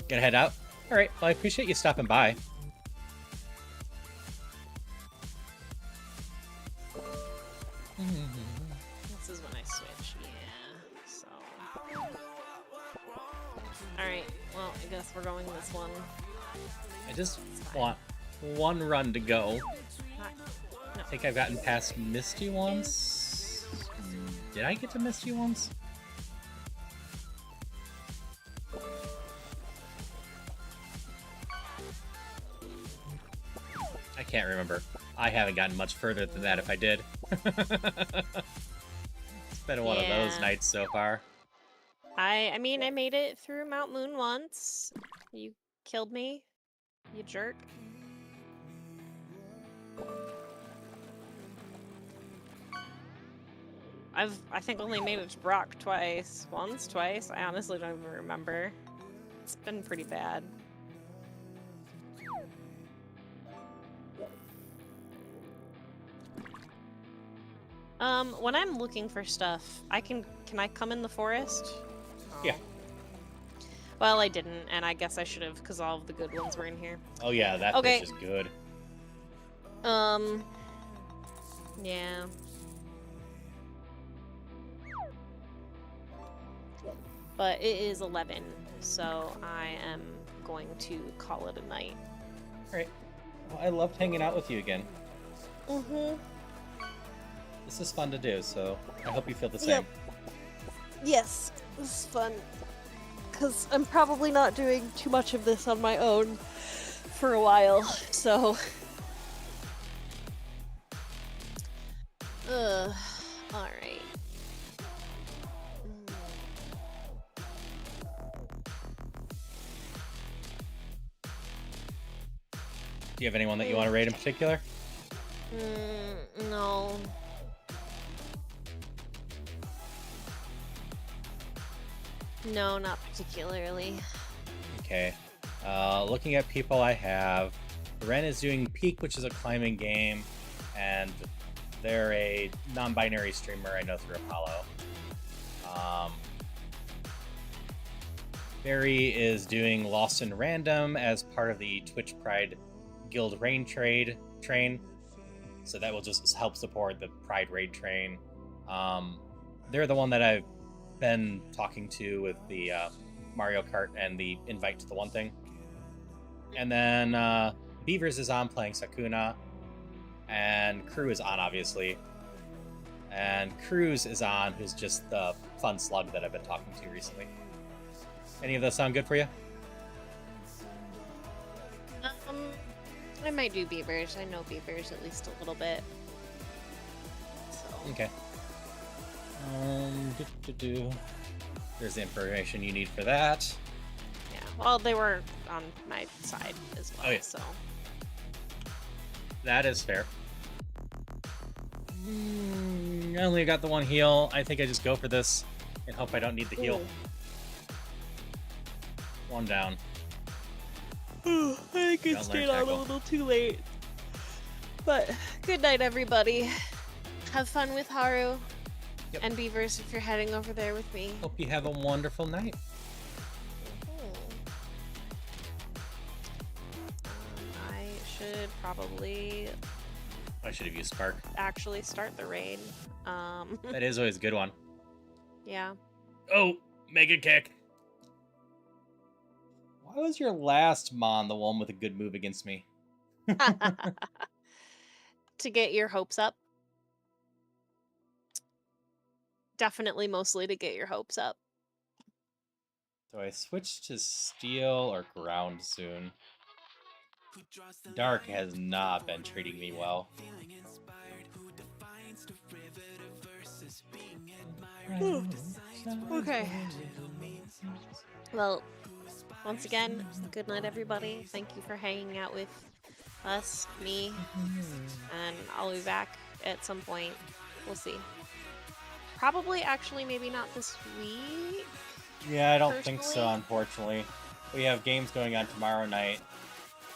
Gonna head out? Alright, well, I appreciate you stopping by. This is when I switch, yeah. So. Alright, well, I guess we're going this one. I just want one run to go. No. I think I've gotten past Misty once. Did I get to Misty once? I can't remember. I haven't gotten much further than that if I did. It's been one of those nights so far. I mean, I made it through Mount Moon once. You killed me, you jerk. I think only made it to Brock twice. Once, twice. I honestly don't even remember. It's been pretty bad. When I'm looking for stuff, can I come in the forest? Yeah. Well, I didn't, and I guess I should have, because all of the good ones were in here. Oh yeah, that Okay. fish is good. Yeah. But it is 11, so I am going to call it a night. Alright. Well, I loved hanging out with you again. Mm-hmm. This is fun to do, so I hope you feel the same. Yep. Yes, this is fun. Because I'm probably not doing too much of this on my own for a while, so... alright. Do you have anyone that you want to raid in particular? No. No, not particularly. Okay. Looking at people I have, Ren is doing Peak, which is a climbing game, and they're a non-binary streamer I know through Apollo. Barry is doing Lost in Random as part of the Twitch Pride Guild Raid train. So that will just help support the Pride Raid train. They're the one that I've been talking to with the Mario Kart and the invite to the one thing. And then Beavers is on playing Sakuna. And Crew is on, obviously. And Cruz is on, who's just the fun slug that I've been talking to recently. Any of those sound good for you? I might do Beavers. I know Beavers at least a little bit. So. Okay. There's the information you need for that. Yeah, well, they were on my side as well, Oh, yeah. so. That is fair. I only got the one heal. I think I just go for this and hope I don't need the heal. Ooh. One down. I think Don't it's learn stayed out a tackle. little too late. But good night, everybody. Have fun with Haru Yep. and Beavers if you're heading over there with me. Hope you have a wonderful night. I should probably I should have used Spark. actually start the raid. That is always a good one. Yeah. Oh, mega kick. Why was your last Mon the one with a good move against me? To get your hopes up. Definitely mostly to get your hopes up. Do I switch to steel or ground soon? Dark has not been treating me well. Okay. Well, once again, good night, everybody. Thank you for hanging out with us, me, and I'll be back at some point. We'll see. Probably, actually, maybe not this week. Yeah, I don't think so, Personally? unfortunately. We have games going on tomorrow night,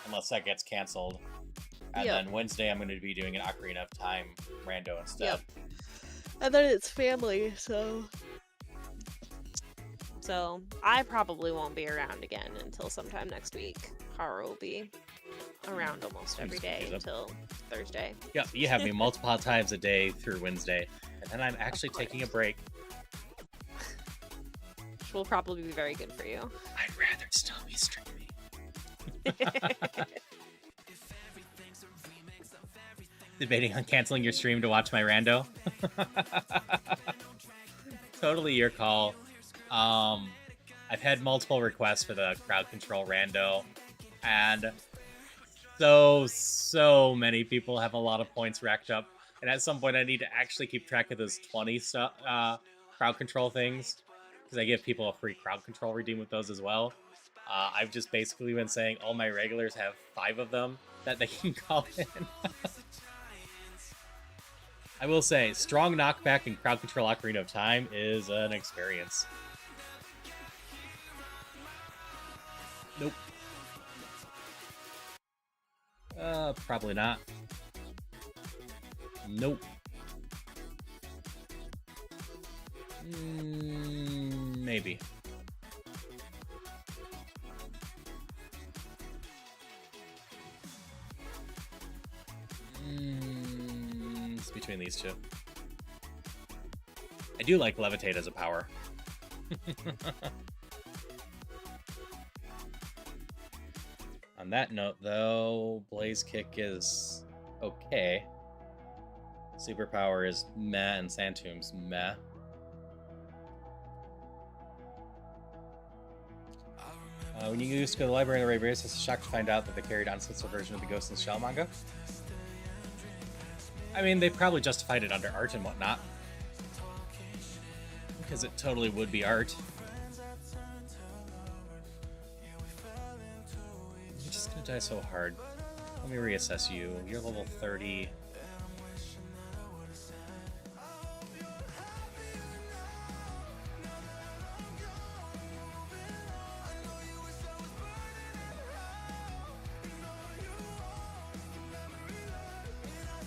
unless that gets canceled. And Yep. then Wednesday, I'm going to be doing an Ocarina of Time rando instead. Yep. And then it's family, so I probably won't be around again until sometime next week. Haru will be around almost every day until Thursday. Yeah, you have me multiple times a day through Wednesday, and then I'm actually taking a break. Which will probably be very good for you. I'd rather still be streaming. Debating on canceling your stream to watch my rando. Totally your call. I've had multiple requests for the crowd control rando, and so many people have a lot of points racked up, and at some point I need to actually keep track of those 20 crowd control things, because I give people a free crowd control redeem with those as well. I've just basically been saying all my regulars have 5 of them that they can call in. I will say, strong knockback and crowd control Ocarina of Time is an experience. Nope. Probably not. Nope. Maybe. It's between these two. I do like levitate as a power. On that note, though, Blaze Kick is okay. Superpower is meh, and Sand Tomb's meh. When you used to go to the library in the Ray it's a shock to find out that they carried on since the version of the Ghost in the Shell manga. I mean, they probably justified it under art and whatnot. Because it totally would be art. You're just gonna die so hard. Let me reassess you. You're level 30.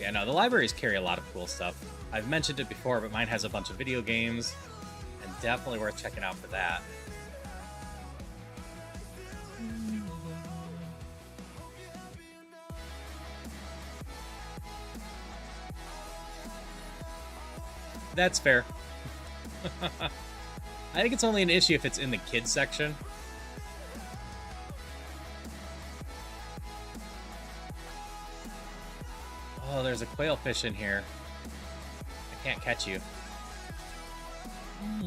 Yeah, no, the libraries carry a lot of cool stuff. I've mentioned it before, but mine has a bunch of video games, and definitely worth checking out for that. That's fair. I think it's only an issue if it's in the kids section. Oh, there's a quail fish in here. I can't catch you. I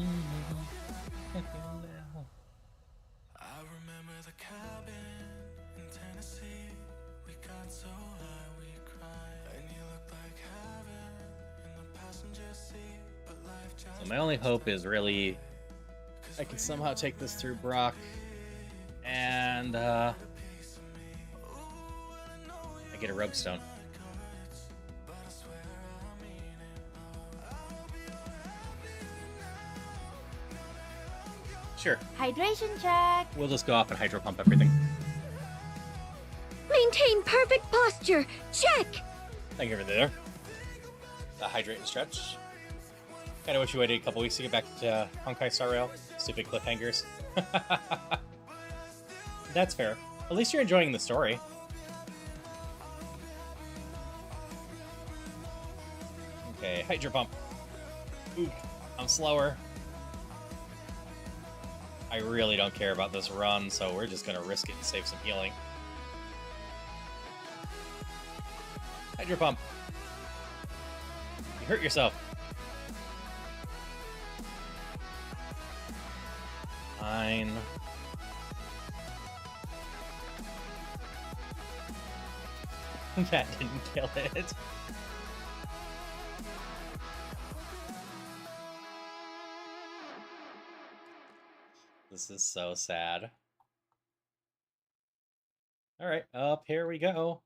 remember the cabin in Tennessee. We got so high we cried, and you looked like heaven in the passenger seat. But life just So my only hope is really I can somehow take this through Brock, and I get a rogue stone. Sure, Hydration check. we'll just go off and hydro pump everything. Maintain perfect posture. Check. Thank you for there. Hydrate and stretch. Kind of wish you waited a couple weeks to get back to Honkai Star Rail. Stupid cliffhangers. That's fair. At least you're enjoying the story. Okay, hydro pump. Ooh, I'm slower. I really don't care about this run, so we're just gonna risk it and save some healing. Hydro Pump. You hurt yourself. Fine. That didn't kill it. This is so sad. Alright, up here we go.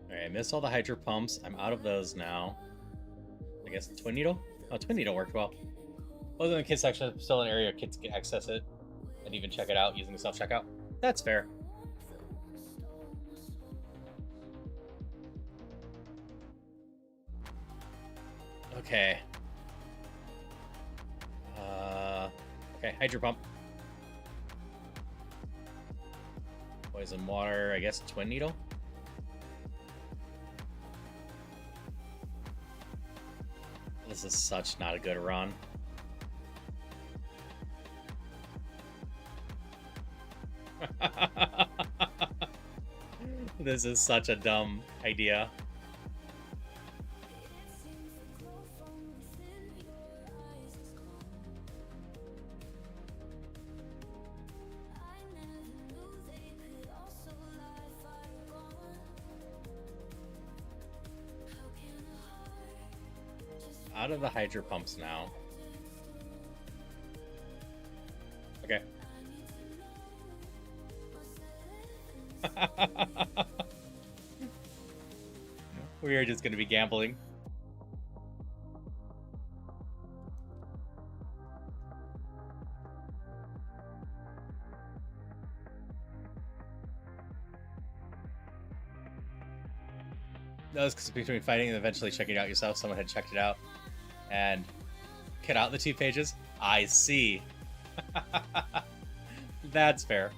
Alright, I missed all the Hydro Pumps. I'm out of those now. I guess Twin Needle? Oh, Twin Needle worked well. Wasn't in the kids section, still an area kids can access it and even check it out using the self-checkout. That's fair. Okay. Okay, Hydro Pump. Poison Water, I guess Twin Needle? This is such not a good run. This is such a dumb idea. Out of the Hydro Pumps now. Okay. We are just going to be gambling. No, it's because between fighting and eventually checking it out yourself, someone had checked it out and cut out the 2 pages. I see. That's fair.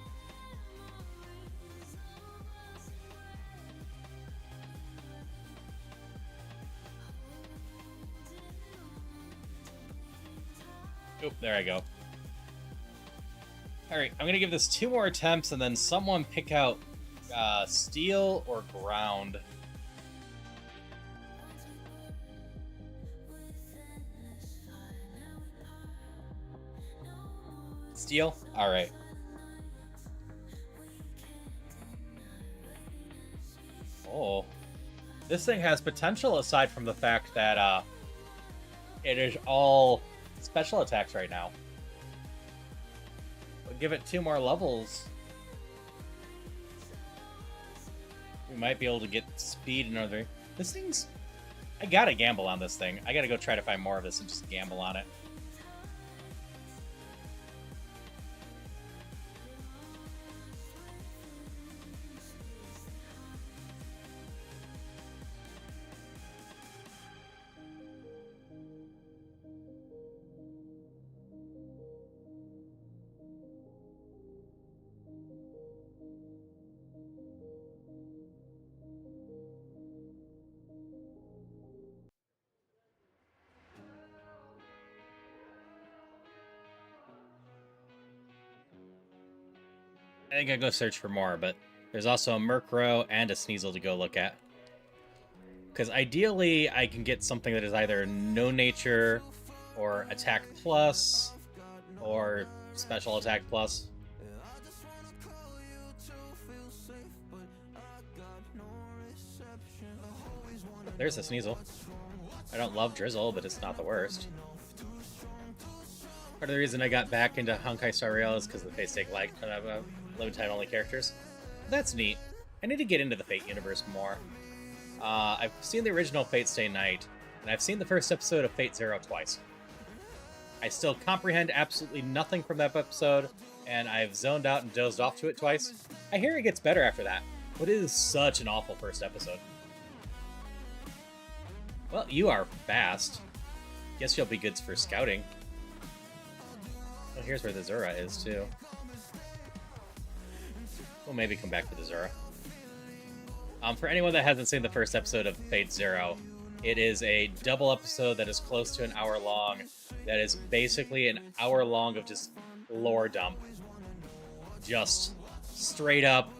Oop, there I go. Alright, I'm gonna give this 2 more attempts and then someone pick out steel or ground. Steel? Alright. Oh. This thing has potential aside from the fact that it is all special attacks right now. We'll give it 2 more levels. We might be able to get speed and other. This thing's... I gotta gamble on this thing. I gotta go try to find more of this and just gamble on it. I think I'll go search for more, but there's also a Murkrow and a Sneasel to go look at. Because ideally, I can get something that is either no nature, or attack plus, or special attack plus. There's a Sneasel. I don't love Drizzle, but it's not the worst. Part of the reason I got back into Honkai Star Rail is because the Fate Stay like limited only characters. That's neat. I need to get into the Fate universe more. I've seen the original Fate Stay Night, and I've seen the first episode of Fate Zero twice. I still comprehend absolutely nothing from that episode, and I've zoned out and dozed off to it twice. I hear it gets better after that, but it is such an awful first episode. Well, you are fast. Guess you'll be good for scouting. Oh, here's where the Zura is, too. We'll maybe come back to the Zura. For anyone that hasn't seen the first episode of Fate Zero, it is a double episode that is close to an hour long. That is basically an hour long of just lore dump. Just straight up,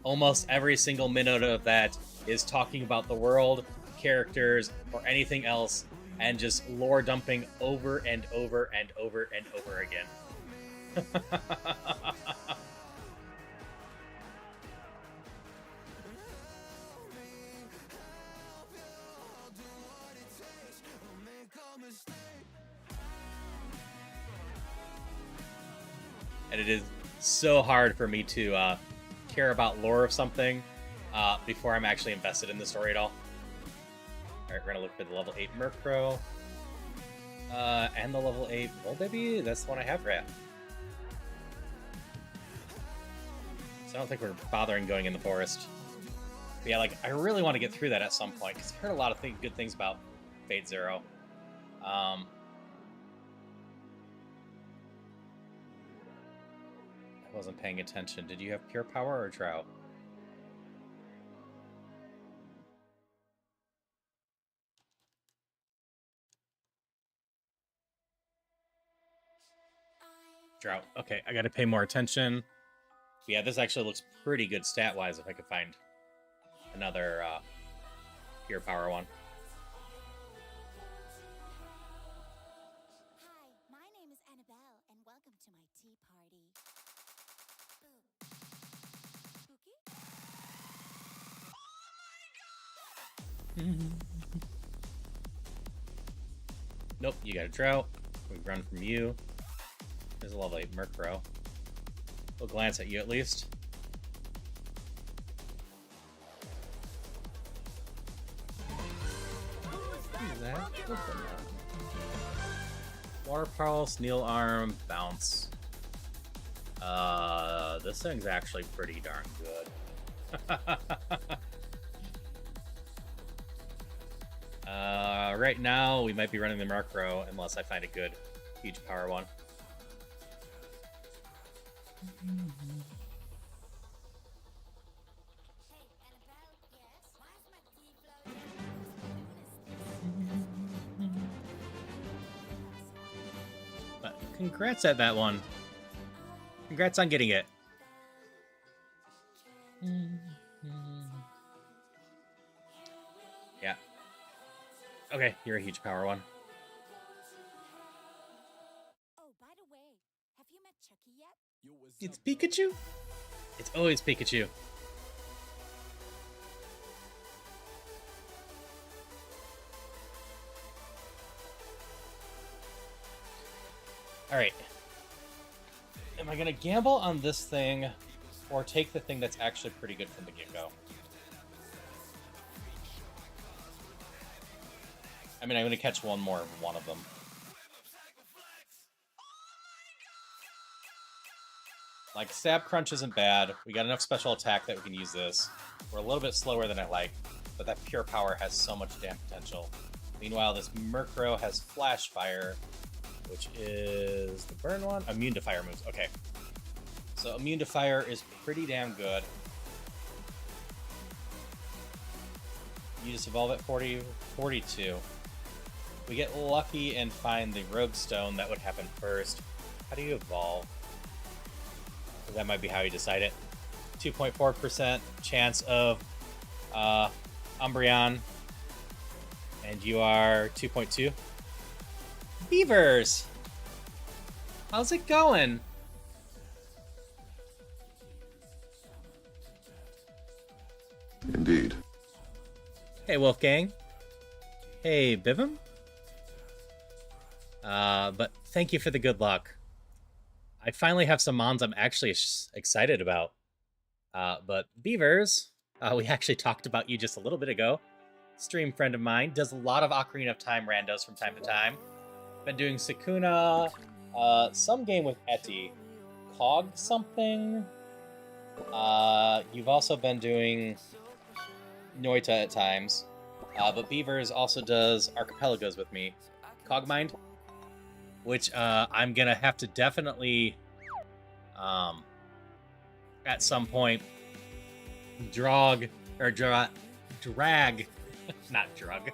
almost every single minute of that is talking about the world, characters, or anything else, and just lore dumping over and over and over and over again. And it is so hard for me to care about lore of something before I'm actually invested in the story at all. Alright, we're gonna look for the level 8 Murkrow. And the level 8 Volbaby. That's the one I have for it. So I don't think we're bothering going in the forest. But yeah, like, I really want to get through that at some point, because I've heard a lot of good things about Fate Zero. I wasn't paying attention. Did you have Pure Power or Drought? Drought. Okay, I gotta pay more attention. But yeah, this actually looks pretty good stat-wise if I could find another Pure Power one. Hi, my name is Annabelle, and welcome to my tea party. Spooky? Nope, you got a Drought. We run from you. There's a level 8 Murkrow. We'll glance at you at least. Who's that? What's that? Water Pulse, Needle Arm, Bounce. This thing's actually pretty darn good. Right now, we might be running the Murkrow unless I find a good huge power one. Hey, Annabelle, yes? Why is my tea floating? But congrats at that one. Congrats on getting it. Yeah. Okay, you're a huge power one. Oh, by the way, have you met Chucky yet? It's Pikachu? It's always Pikachu. Alright. Am I gonna gamble on this thing or take the thing that's actually pretty good from the get-go? I mean, I'm gonna catch one more of one of them. Like, Stab Crunch isn't bad. We got enough special attack that we can use this. We're a little bit slower than I like, but that Pure Power has so much damn potential. Meanwhile, this Murkrow has Flash Fire, which is the burn one? Immune to Fire moves. Okay. So Immune to Fire is pretty damn good. You just evolve at 42. We get lucky and find the Rogue Stone. That would happen first. How do you evolve? That might be how you decide it. 2.4% chance of Umbreon. And you are 2.2. Beavers! How's it going? Indeed. Hey, Wolfgang. Hey, Bivem. But thank you for the good luck. I finally have some mons I'm actually excited about. But Beavers, we actually talked about you just a little bit ago. Stream friend of mine, does a lot of Ocarina of Time randos from time to time. Been doing Sukuna, some game with Eti. Cog something? You've also been doing Noita at times. But Beavers also does Archipelagos with me. Cogmind? which I'm gonna have to definitely at some point drag not drug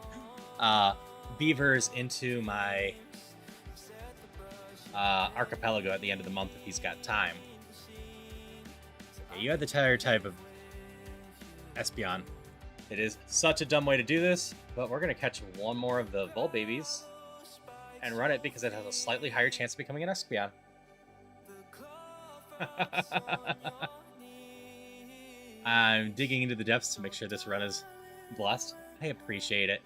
Beavers into my archipelago at the end of the month if he's got time. Yeah, you had the entire type of Espeon. It is such a dumb way to do this, but we're gonna catch one more of the Bull Babies and run it because it has a slightly higher chance of becoming an Espeon. I'm digging into the depths to make sure this run is blessed. I appreciate it.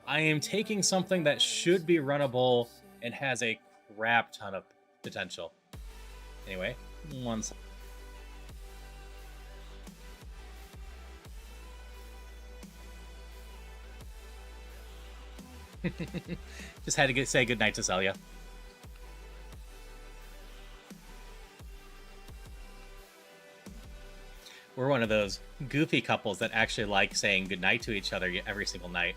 I am taking something that should be runnable and has a crap ton of potential. Anyway, one second. Just had to say goodnight to Celia. We're one of those goofy couples that actually like saying goodnight to each other every single night.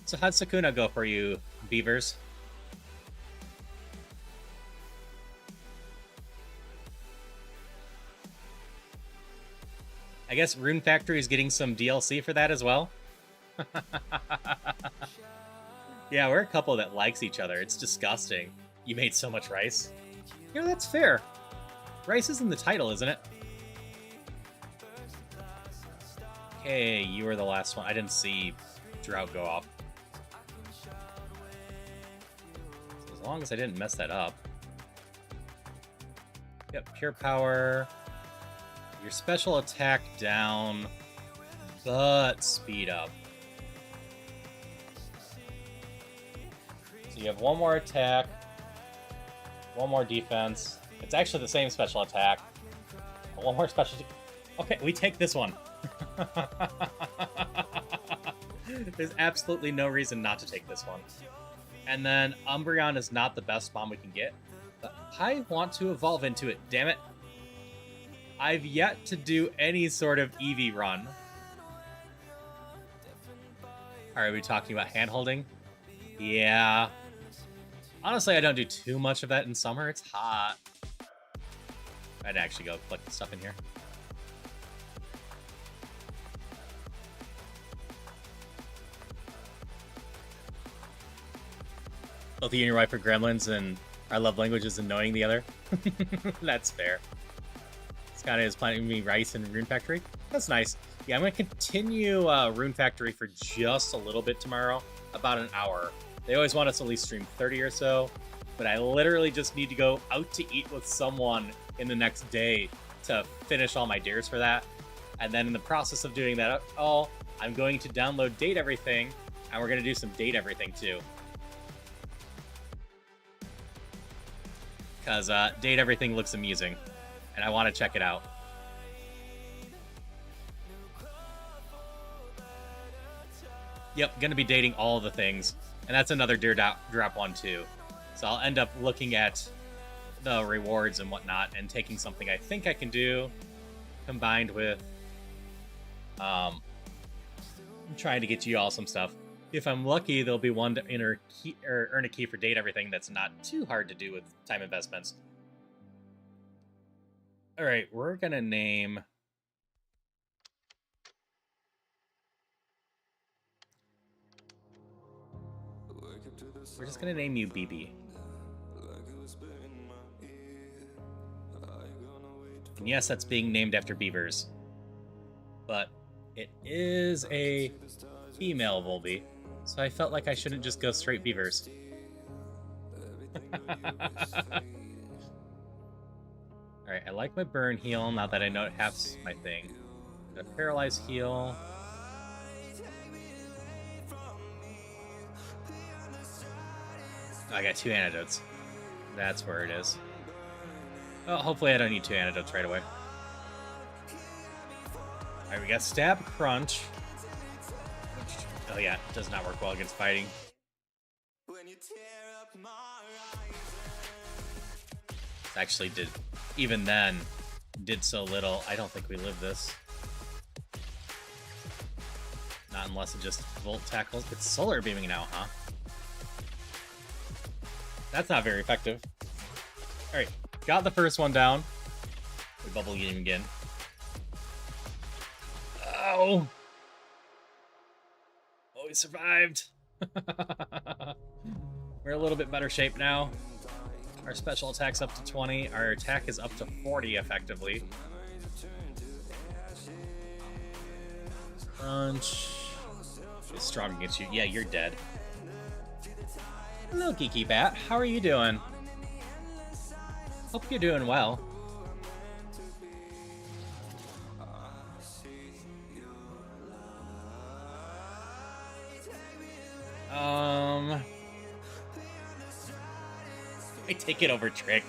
So how'd Sakuna go for you, Beavers? I guess Rune Factory is getting some DLC for that as well. Yeah, we're a couple that likes each other. It's disgusting. You made so much rice. You know, that's fair. Rice is in the title, isn't it? Okay, you were the last one. I didn't see Drought go off. So as long as I didn't mess that up. Yep, Pure Power. Your special attack down, but speed up. So you have one more attack, one more defense. It's actually the same special attack. One more special. Okay, we take this one. There's absolutely no reason not to take this one. And then Umbreon is not the best bomb we can get, but I want to evolve into it, damn it. I've yet to do any sort of Eevee run. Are we talking about hand-holding? Yeah. Honestly, I don't do too much of that in summer. It's hot. I'd actually go collect the stuff in here. Both you and your wife are gremlins, and our love language is annoying the other. That's fair. Scotty is planting me rice in Rune Factory. That's nice. Yeah, I'm going to continue Rune Factory for just a little bit tomorrow. About an hour. They always want us to at least stream 30 or so. But I literally just need to go out to eat with someone in the next day to finish all my dares for that. And then in the process of doing that all, I'm going to download Date Everything. And we're going to do some Date Everything too. Because Date Everything looks amusing. And I want to check it out. Yep, gonna be dating all the things. And that's another Dare Drop one too. So I'll end up looking at the rewards and whatnot and taking something I think I can do combined with trying to get you all some stuff. If I'm lucky, there'll be one to enter key, or earn a key for Date Everything that's not too hard to do with time investments. All right, we're gonna name. We're just gonna name you BB. And yes, that's being named after beavers, but it is a female Volby, so I felt like I shouldn't just go straight beavers. Alright, I like my burn heal now that I know it has my thing. A paralyze heal. Oh, I got 2 antidotes. That's where it is. Well, hopefully I don't need 2 antidotes right away. Alright, we got Stab Crunch. Oh yeah, it does not work well against fighting. Actually did, even then, did so little. I don't think we live this. Not unless it just volt tackles. It's solar beaming now, huh? That's not very effective. Alright, got the first one down. We bubble game again. Oh! Oh, we survived! We're a little bit better shape now. Our special attack's up to 20. Our attack is up to 40 effectively. Crunch. It's strong against you. Yeah, you're dead. Hello, Geeky Bat. How are you doing? Hope you're doing well. I take it over Trick.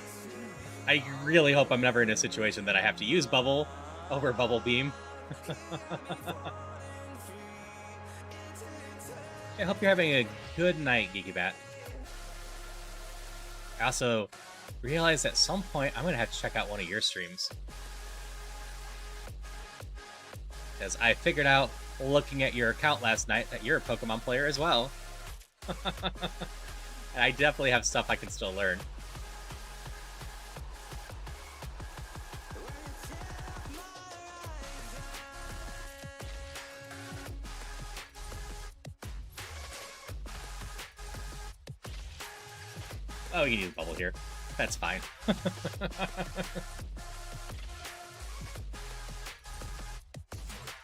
I really hope I'm never in a situation that I have to use Bubble over Bubble Beam. I hope you're having a good night, Geeky Bat. I also realized at some point I'm going to have to check out one of your streams. Because I figured out, looking at your account last night, that you're a Pokemon player as well. And I definitely have stuff I can still learn. Oh, you need a bubble here. That's fine.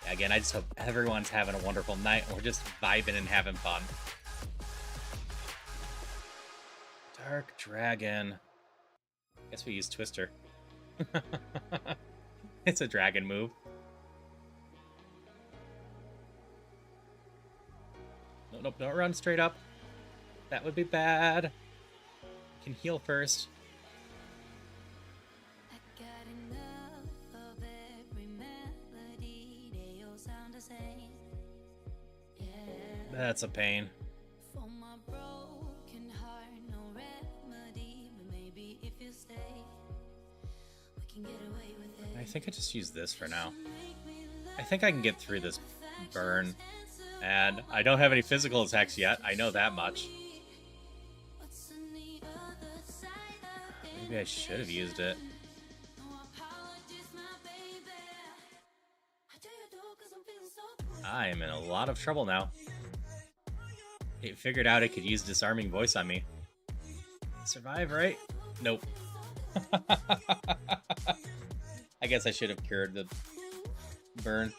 Again, I just hope everyone's having a wonderful night and we're just vibing and having fun. Dark Dragon. Guess we use Twister. It's a dragon move. Nope, nope, don't run straight up. That would be bad. Can heal first. That's a pain. I think I just use this for now. I think I can get through this burn. And I don't have any physical attacks yet. I know that much. Maybe I should have used it. I am in a lot of trouble now. It figured out it could use Disarming Voice on me. Survive, right? Nope. I guess I should have cured the burn.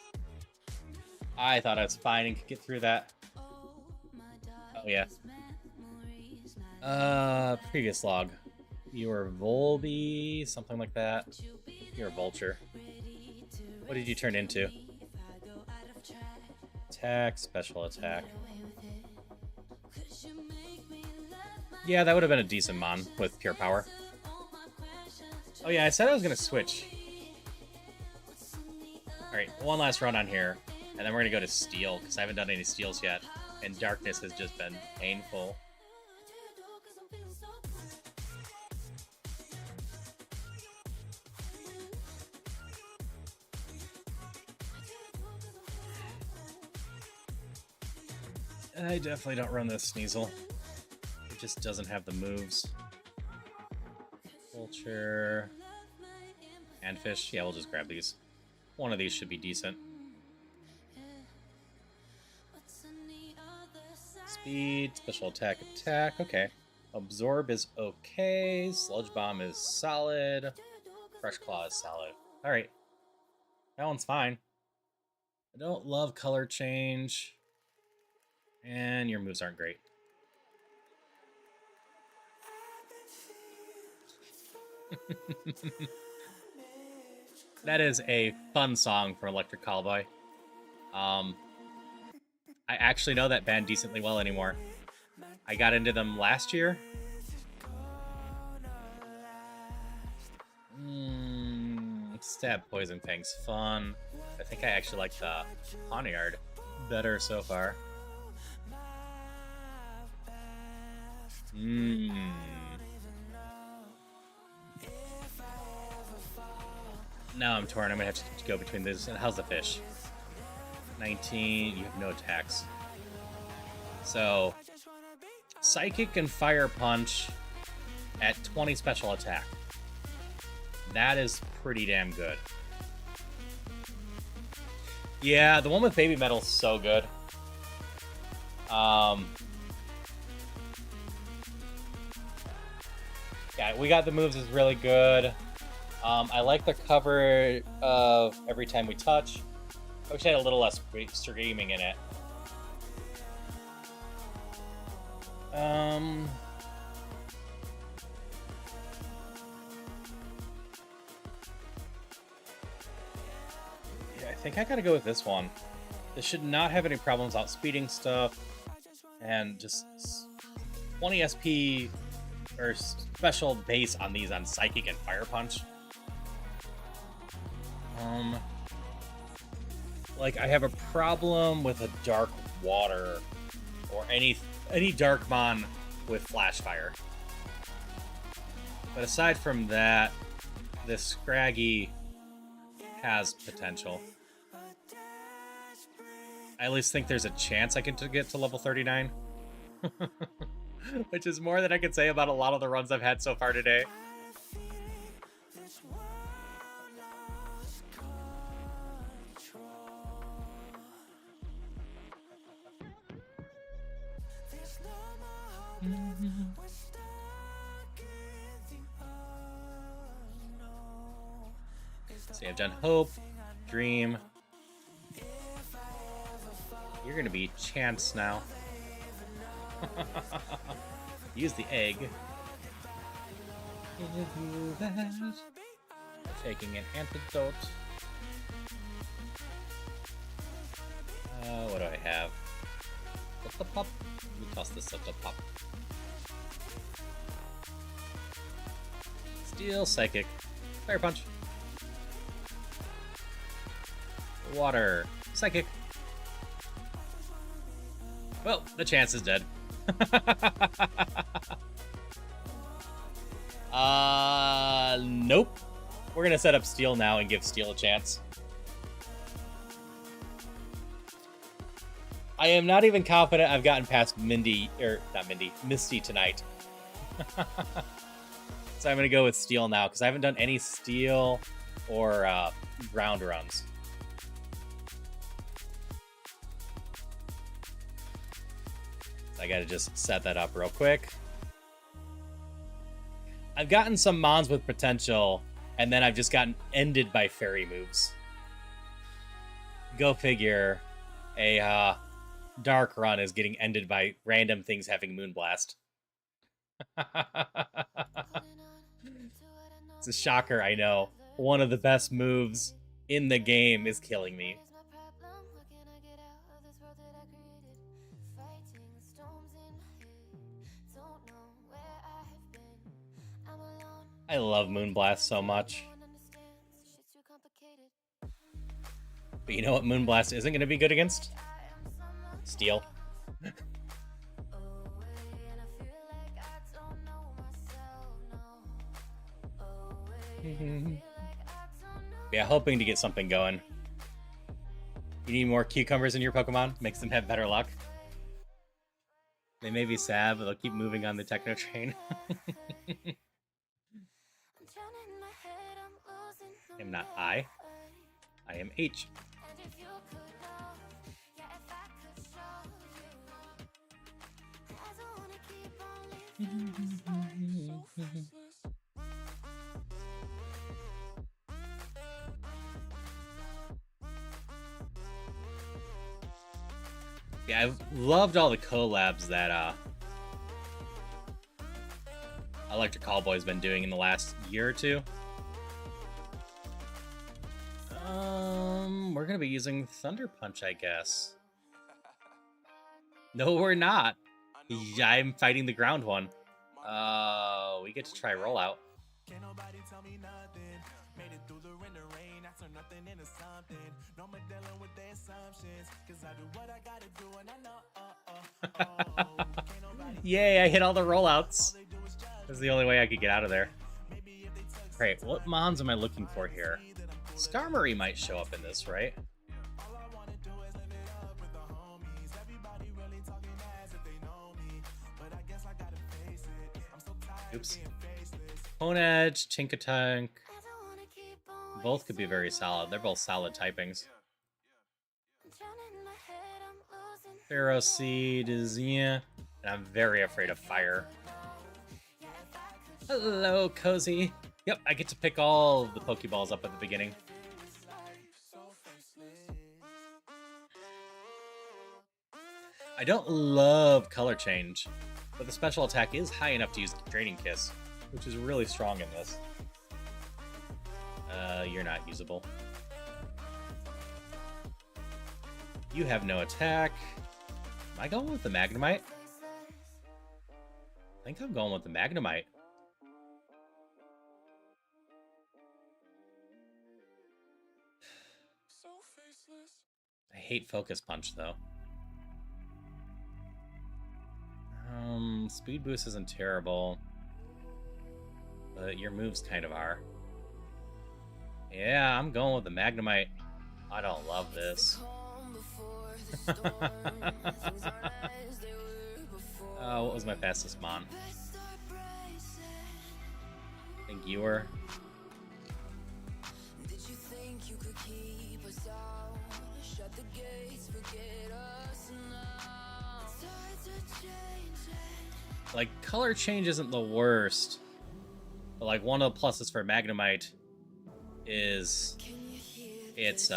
I thought I was fine and could get through that. Oh, yeah. Previous log. You were Volby, something like that. You're a Vulture. What did you turn into? Attack, special attack. Yeah, that would have been a decent mon with pure power. Oh yeah, I said I was going to switch. Alright, one last run on here, and then we're going to go to Steel, because I haven't done any Steels yet, and Darkness has just been painful. I definitely don't run this Sneasel. It just doesn't have the moves. Vulture. And Fish. Yeah, we'll just grab these. One of these should be decent. Speed, special attack, attack. Okay. Absorb is okay. Sludge Bomb is solid. Fresh Claw is solid. Alright. That one's fine. I don't love color change. And your moves aren't great. That is a fun song from Electric Callboy. I actually know that band decently well anymore. I got into them last year. Stab Poison Fang's fun. I think I actually like the Poniard better so far. Now I'm torn. I'm gonna have to go between this and how's the Fish? 19. You have no attacks. So, Psychic and Fire Punch at 20 special attack. That is pretty damn good. Yeah, the one with Baby Metal's so good. Yeah, we got the moves is really good. I like the cover of Every Time We Touch. I wish I had a little less screaming in it. Yeah, I think I gotta go with this one. This should not have any problems outspeeding stuff. And just 20 SP or special base on these on Psychic and Fire Punch. Like, I have a problem with a Dark Water or any Darkmon with Flash Fire. But aside from that, this Scraggy has potential. I at least think there's a chance I can get to level 39. Which is more than I can say about a lot of the runs I've had so far today. See, I've done Hope, Dream. You're gonna be Chance now. Use the egg. Give you that. Taking an antidote. What do I have? What's the pop? Let me toss this up the pop. Steel, Psychic, Fire Punch. Water, Psychic. Well, the chance is dead. Nope. We're gonna set up Steel now and give Steel a chance. I am not even confident I've gotten past Misty tonight. So I'm gonna go with Steel now, because I haven't done any Steel or ground runs. I gotta just set that up real quick. I've gotten some Mons with potential, and then I've just gotten ended by fairy moves. Go figure, a dark run is getting ended by random things having Moonblast. It's a shocker, I know. One of the best moves in the game is killing me. I love Moonblast so much. But you know what Moonblast isn't going to be good against? Steel. Yeah, hoping to get something going. You need more cucumbers in your Pokemon? Makes them have better luck. They may be sad, but they'll keep moving on the Techno Train. I'm not I am H. Yeah, I've loved all the collabs that Electric Callboy's been doing in the last year or two. We're gonna be using Thunder Punch, I guess. No, we're not. I'm fighting the ground one. We get to try Rollout. Can't nobody tell me nothing. Made it through the rain, I turn nothing into something. No more dealing with the assumptions, cause I do what I gotta do and I know. Yay, I hit all the rollouts. This is the only way I could get out of there. Great, what Mons am I looking for here? Skarmory might show up in this, right? Oops. Cone Edge, Tinkatunk. Both could be very solid. They're both solid typings. Pharaoh Seed is yeah. And I'm very afraid of fire. Hello, Cozy. Yep, I get to pick all of the Pokeballs up at the beginning. I don't love color change, but the special attack is high enough to use Draining Kiss, which is really strong in this. You're not usable. You have no attack. Am I going with the Magnemite? I think I'm going with the Magnemite. I hate Focus Punch, though. Speed Boost isn't terrible, but your moves kind of are. Yeah, I'm going with the Magnemite. I don't love this. Oh, what was my fastest mon? I think you were. Like, color change isn't the worst, but like one of the pluses for Magnemite is it's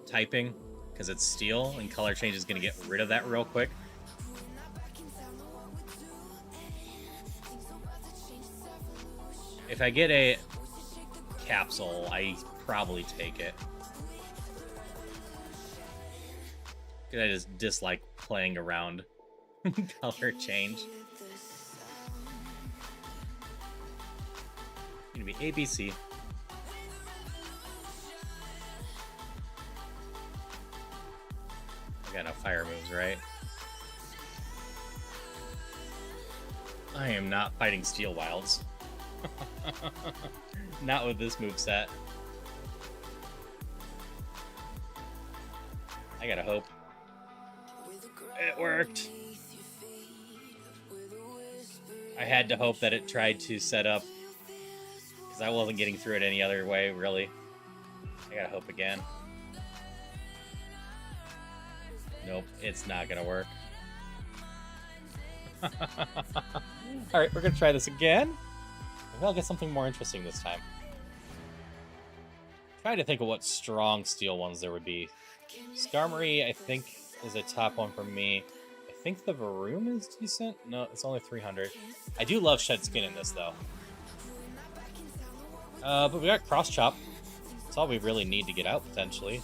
typing, because it's steel, and color change is going to get rid of that real quick. If I get a capsule, I probably take it. I just dislike playing around color change. Gonna be ABC. I got no fire moves, right? I am not fighting Steel Wilds. Not with this moveset. I gotta hope. It worked. I had to hope that it tried to set up, because I wasn't getting through it any other way, really. I gotta hope again. Nope, it's not gonna work. Alright, we're gonna try this again. Maybe I'll get something more interesting this time. Try to think of what strong steel ones there would be. Skarmory, I think, is a top one for me. I think the Varoom is decent. No, it's only 300. I do love Shed Skin in this, though. But we got Cross Chop. That's all we really need to get out, potentially.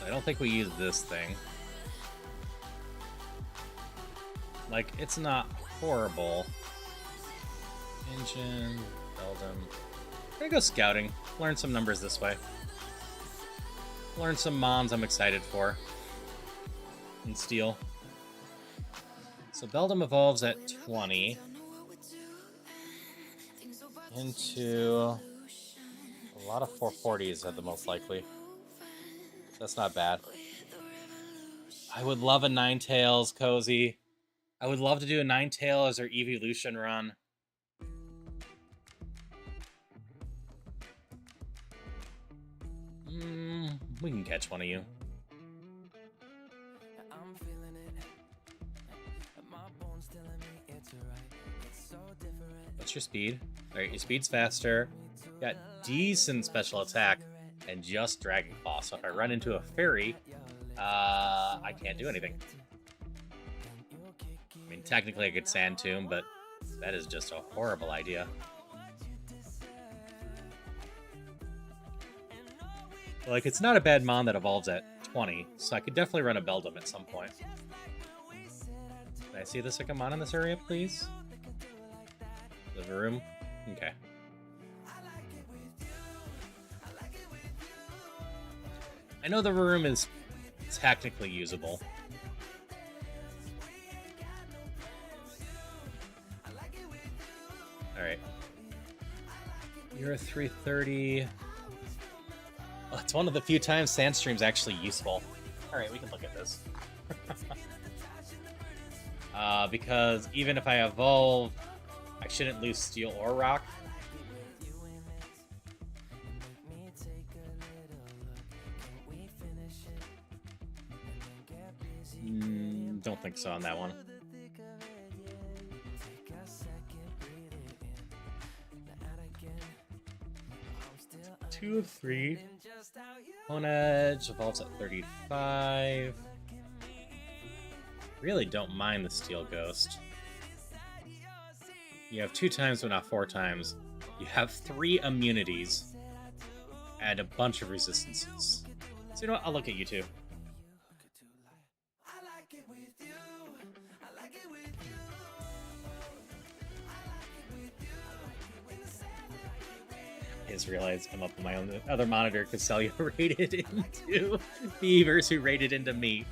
I don't think we use this thing. Like, it's not horrible. Engine, Beldum. I'm gonna go scouting. Learn some numbers this way. Learn some mons I'm excited for. And Steel. So Beldum evolves at 20. Into a lot of 440s at the most likely. That's not bad. I would love a Ninetales, Cozy. I would love to do a Ninetales or Evolution run. We can catch one of you. What's your speed? Alright, your speed's faster. Got decent special attack. And just Dragon Claw. So if I run into a fairy, I can't do anything. I mean, technically I could Sand Tomb, but that is just a horrible idea. Like, it's not a bad mon that evolves at 20, so I could definitely run a Beldum at some point. Can I see the second mon in this area, please? The room? Okay. I know the room is technically usable. Alright. You're a 330. Oh, it's one of the few times Sandstream's actually useful. Alright, we can look at this. Because even if I evolve, I shouldn't lose Steel or Rock. Don't think so on that one. 2 of 3. On Edge evolves at 35. Really don't mind the Steel Ghost. You have 2 times, but not 4 times. You have 3 immunities and a bunch of resistances. So you know what? I'll look at you two. I just realized I'm up on my own other monitor because Celia raided into Beavers who raided into me.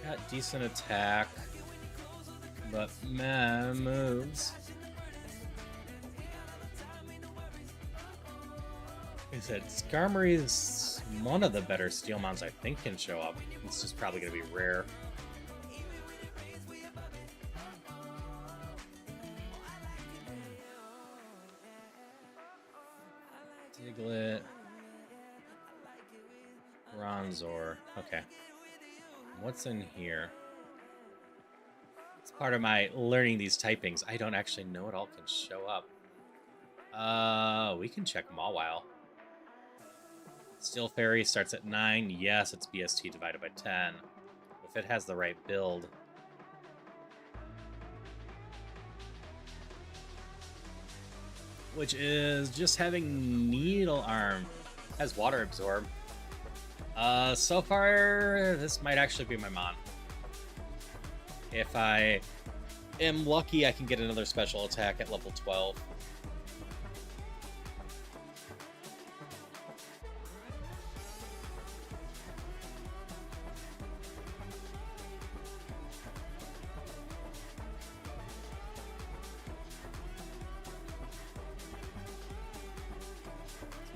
Got decent attack, but man moves. Like I said, Skarmory is one of the better steel mons I think can show up. It's just probably going to be rare. Diglett. Bronzor. Okay. What's in here? It's part of my learning these typings. I don't actually know what all can show up. We can check Mawile. Steel Fairy starts at 9. Yes, it's BST divided by 10. If it has the right build. Which is just having Needle Arm. Has Water Absorb. So far, this might actually be my Mon. If I am lucky, I can get another special attack at level 12.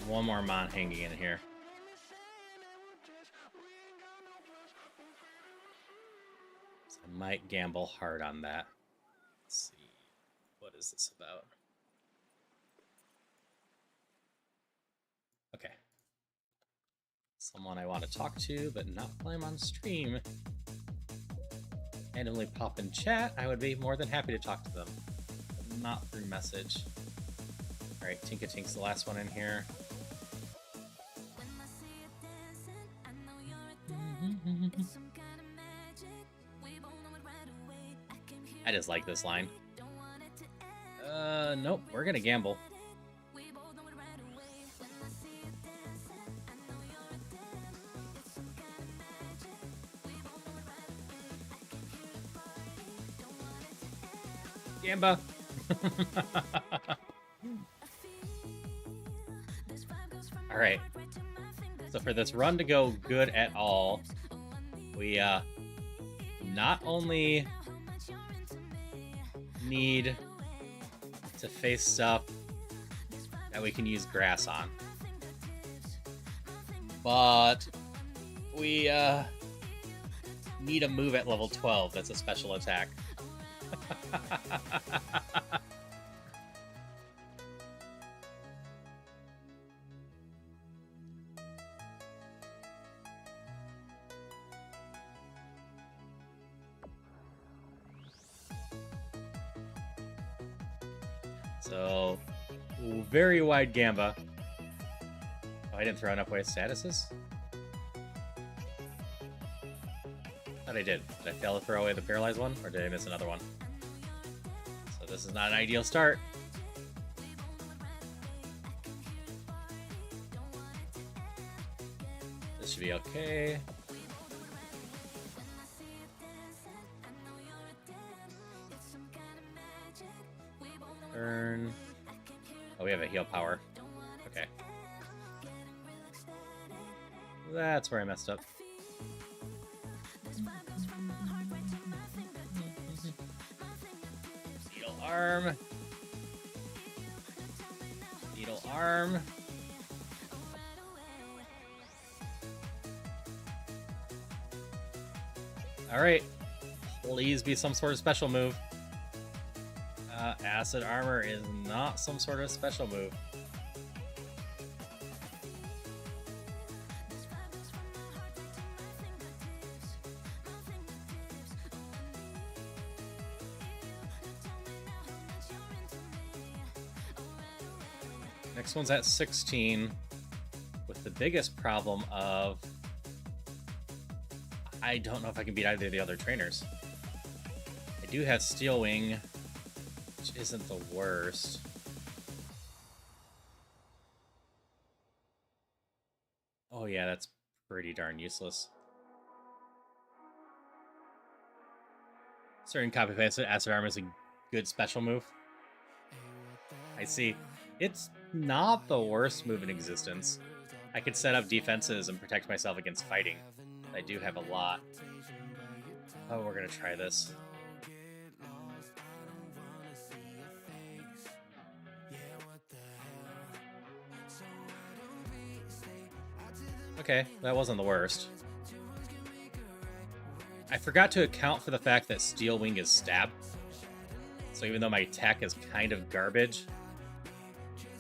One more Mon hanging in here. So I might gamble hard on that. Let's see. What is this about? Okay. Someone I want to talk to, but not while I'm on stream. Randomly pop in chat. I would be more than happy to talk to them. But not through message. Alright, Tinkatink's the last one in here. I just like this line. Nope, we're gonna gamble. Gamba! Alright. So for this run to go good at all, we not only need to face stuff that we can use grass on, but we need a move at level 12 that's a special attack. So, very wide Gamba. Oh, I didn't throw enough away statuses? Thought I did. Did I fail to throw away the paralyzed one? Or did I miss another one? So this is not an ideal start. This should be okay. Turn. Oh, we have a heal power. Okay. That's where I messed up. arm. Needle arm. Alright. Please be some sort of special move. Acid armor is not some sort of special move. Next one's at 16, with the biggest problem of I don't know if I can beat either of the other trainers. I do have Steel Wing, which isn't the worst. Oh yeah, that's pretty darn useless. Certain copy paste acid armor is a good special move. I see. It's not the worst move in existence. I could set up defenses and protect myself against fighting. I do have a lot. Oh, we're gonna try this. Okay, that wasn't the worst. I forgot to account for the fact that Steel Wing is stab. So even though my attack is kind of garbage,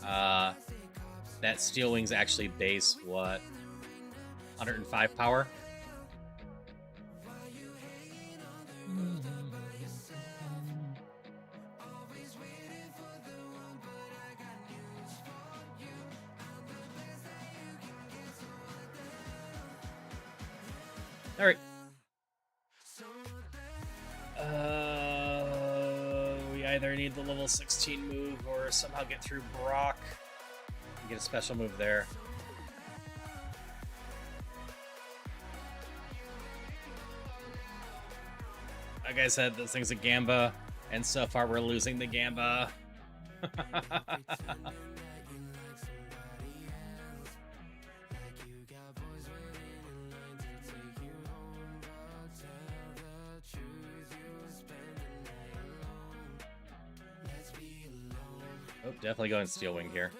that Steel Wing's actually base, what, 105 power? Alright. We either need the level 16 move or somehow get through Brock and get a special move there. Like I said, this thing's a Gamba, and so far we're losing the Gamba. Oh, definitely going Steel Wing here.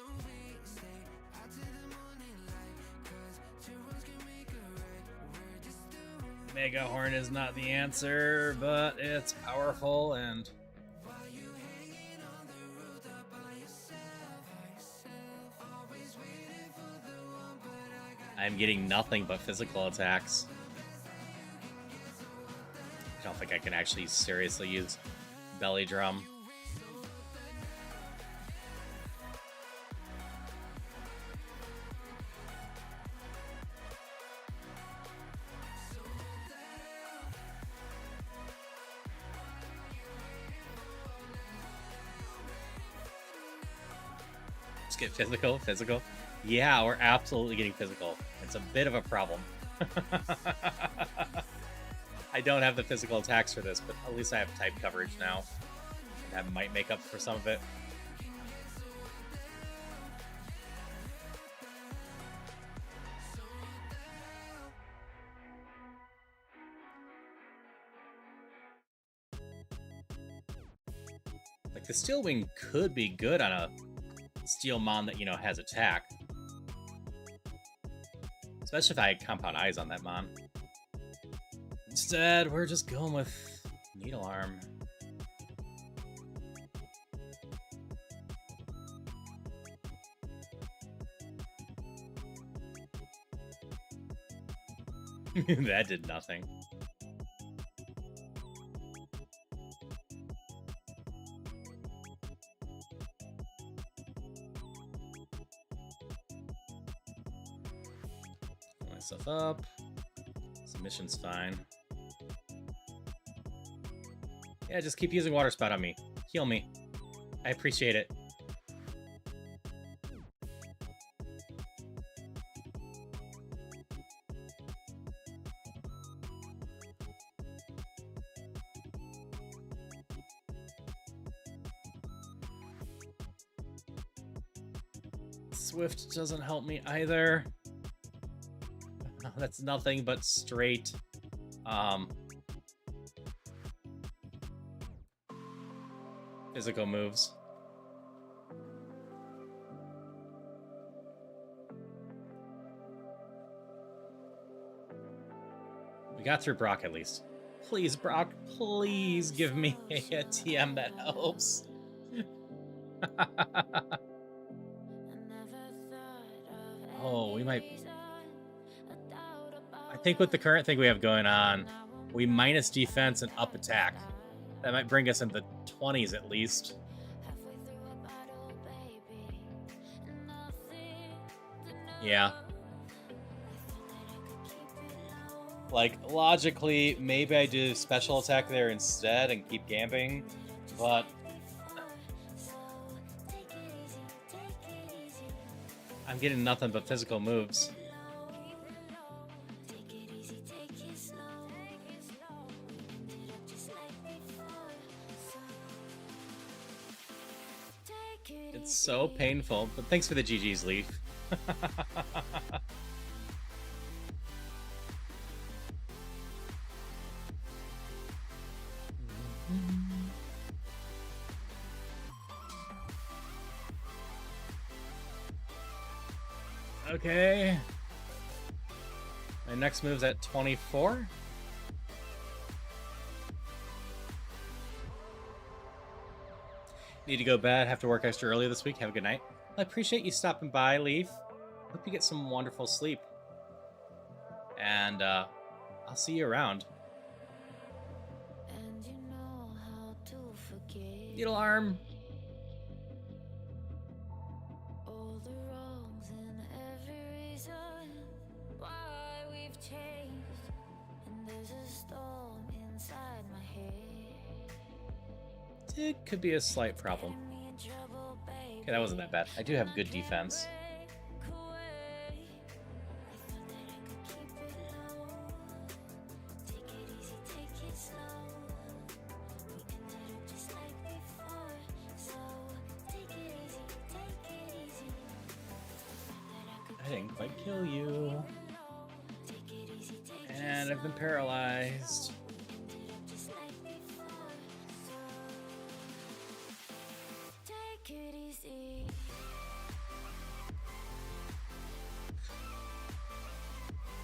Mega Horn is not the answer, but it's powerful and... I'm getting nothing but physical attacks. I don't think I can actually seriously use Belly Drum. Get physical. Yeah, we're absolutely getting physical. It's a bit of a problem. I don't have the physical attacks for this, but at least I have type coverage now. That might make up for some of it. Like, the Steel Wing could be good on a Steel Mon that, you know, has attack. Especially if I had Compound Eyes on that Mon. Instead, we're just going with Needle Arm. That did nothing. Myself up. Submission's fine. Yeah, just keep using Water Spout on me. Heal me. I appreciate it. Swift doesn't help me either. That's nothing but straight physical moves. We got through Brock at least. Please, Brock, please give me a TM that helps. Oh, we might... I think with the current thing we have going on, we minus defense and up attack. That might bring us into the 20s at least. Yeah. Like, logically, maybe I do special attack there instead and keep gambing, but... I'm getting nothing but physical moves. It's so painful, but thanks for the GG's, Leaf. Okay. My next move's at 24. Need to go bed. Have to work extra early this week. Have a good night. I appreciate you stopping by, Leaf. Hope you get some wonderful sleep. And I'll see you around. Needle arm. It could be a slight problem. Okay, that wasn't that bad. I do have good defense. I didn't quite kill you. And I've been paralyzed.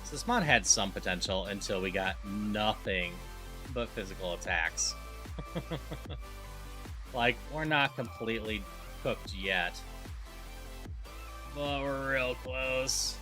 So this mod had some potential until we got nothing but physical attacks. Like, we're not completely cooked yet. But we're real close.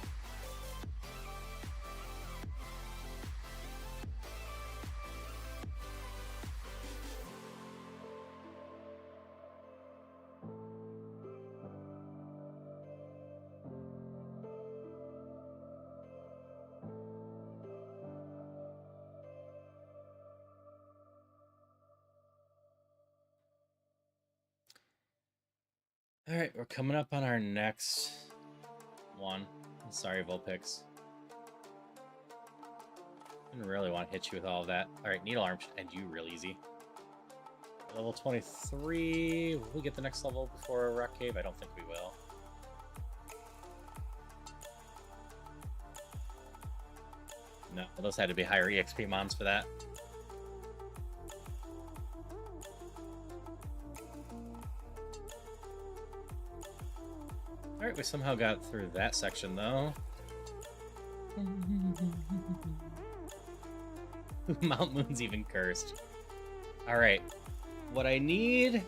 All right, we're coming up on our next one. Sorry, Vulpix. Didn't really want to hit you with all of that. All right, Needle Arm should end you real easy. Level 23. Will we get the next level before a Rock Cave? I don't think we will. No, those had to be higher EXP mons for that. Alright, we somehow got through that section, though. Mount Moon's even cursed. Alright, what I need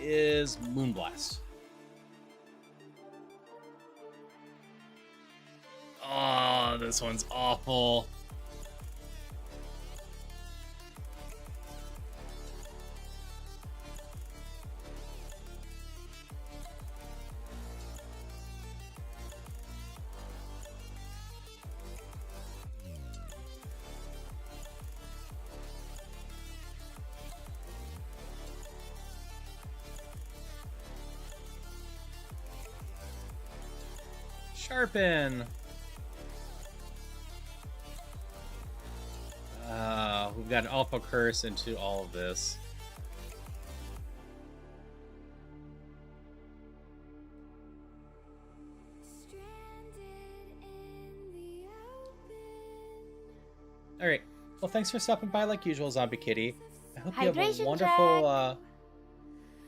is Moonblast. Oh, this one's awful. Sharpen. We've got an awful curse into all of this. Alright. Well, thanks for stopping by like usual, Zombie Kitty. I hope you have a Hydration wonderful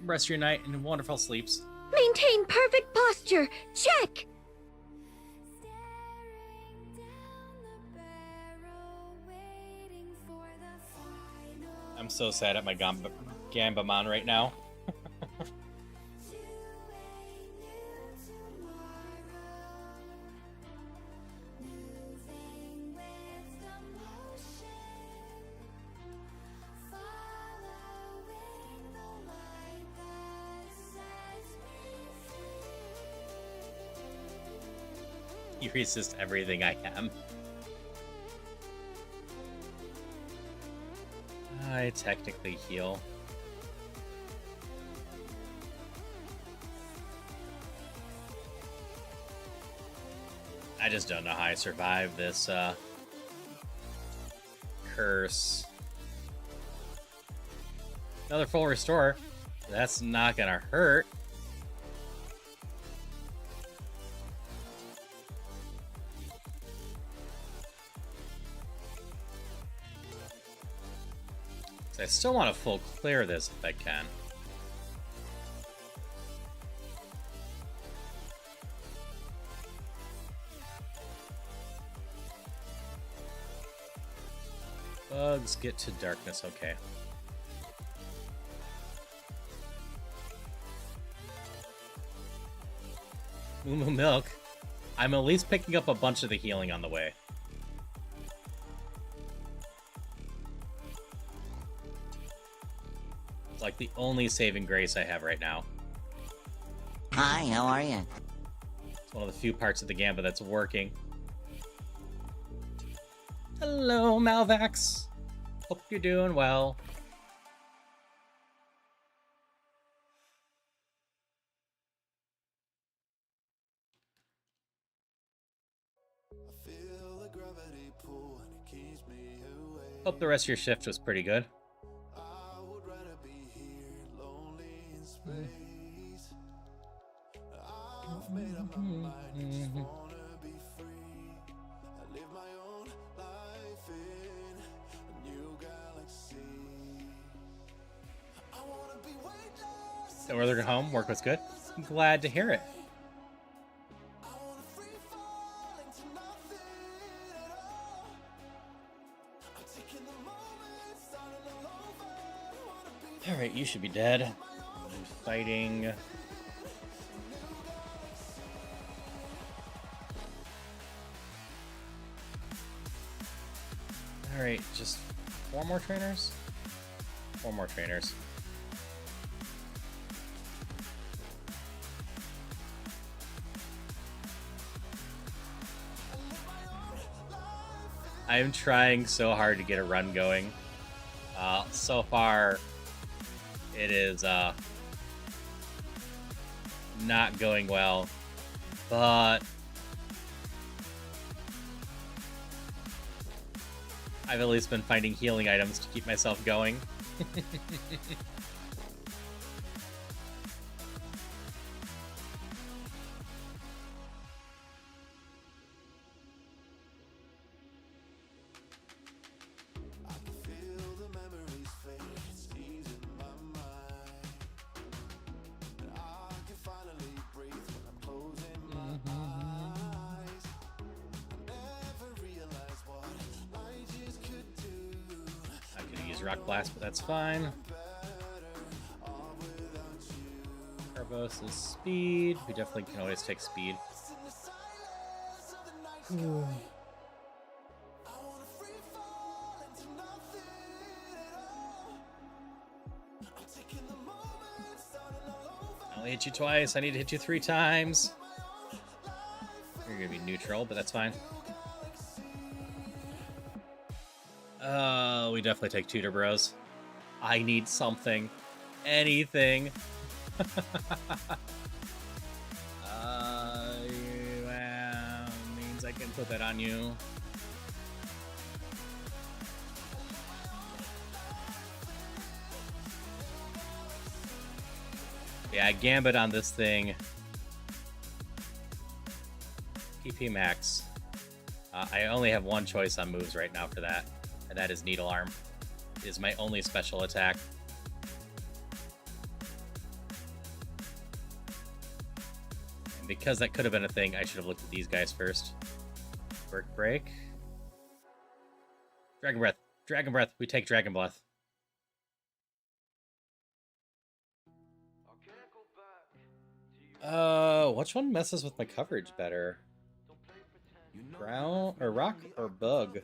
rest of your night and wonderful sleeps. Maintain perfect posture. Check. I'm so sad at my Gambamon right now. You resist everything I am. I technically heal. I just don't know how I survive this curse. Another full restore. That's not gonna hurt. I still want to full clear this if I can. Bugs get to darkness, okay. Moo Moo Milk. I'm at least picking up a bunch of the healing on the way. Like the only saving grace I have right now. Hi, how are you? It's one of the few parts of the Gamba that's working. Hello, Malvax. Hope you're doing well. I feel the gravity pull and it keeps me away. Hope the rest of your shift was pretty good. I would rather be here, lonely in space. I've made up my mind, just wanna be free. I live my own life in a new galaxy. I wanna be weightless. So Northern home, work was good. I'm glad to hear it. I wanna free fall into nothing at all. I'm taking the moment, starting all over. Wanna be Alright, you should be dead. I'm fighting. Alright, just 4 more trainers? 4 more trainers. I am trying so hard to get a run going. So far, it is not going well, but I've at least been finding healing items to keep myself going. feel the memories fade, it's easing my mind. And I can finally breathe when I'm closing my eyes. I never realized what I just could do. I could use Rock Blast, but that's fine. Carbos is speed. We definitely can always take speed. In the silence of the night sky, I wanna free fall into nothing at all. I'm taking the moment, starting all over. I only hit you twice. I need to hit you 3 times. You're gonna be neutral, but that's fine. We definitely take Tutor Bros. I need something. Anything. Well, means I can put that on you. Yeah, I Gambit on this thing. PP max. I only have one choice on moves right now for that, and that is Needle Arm. It is my only special attack. And because that could have been a thing, I should have looked at these guys first. Work break. Dragon Breath. Dragon Breath. We take Dragon Breath. Which one messes with my coverage better? Ground or rock or bug?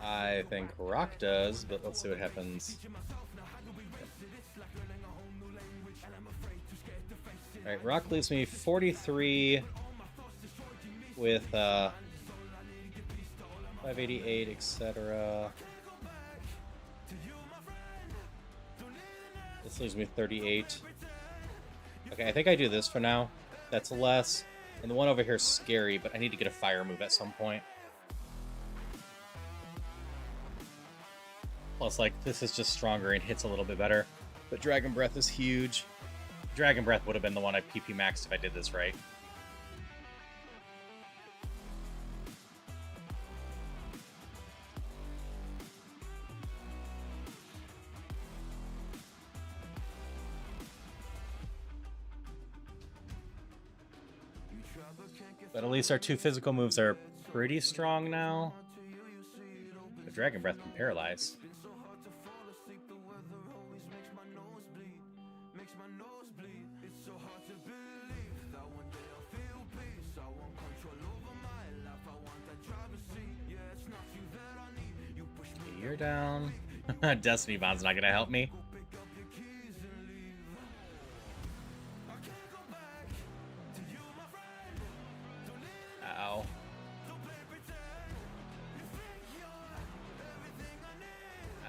I think rock does, but let's see what happens. Alright, rock leaves me 43 with 588, etc. This leaves me 38. Okay, I think I do this for now. That's less. And the one over here is scary, but I need to get a fire move at some point. Plus, like, this is just stronger and hits a little bit better. But Dragon Breath is huge. Dragon Breath would have been the one I PP maxed if I did this right. But at least our two physical moves are pretty strong now. The Dragon Breath can paralyze. Okay, you're down. Destiny Bond's not gonna help me. Ow.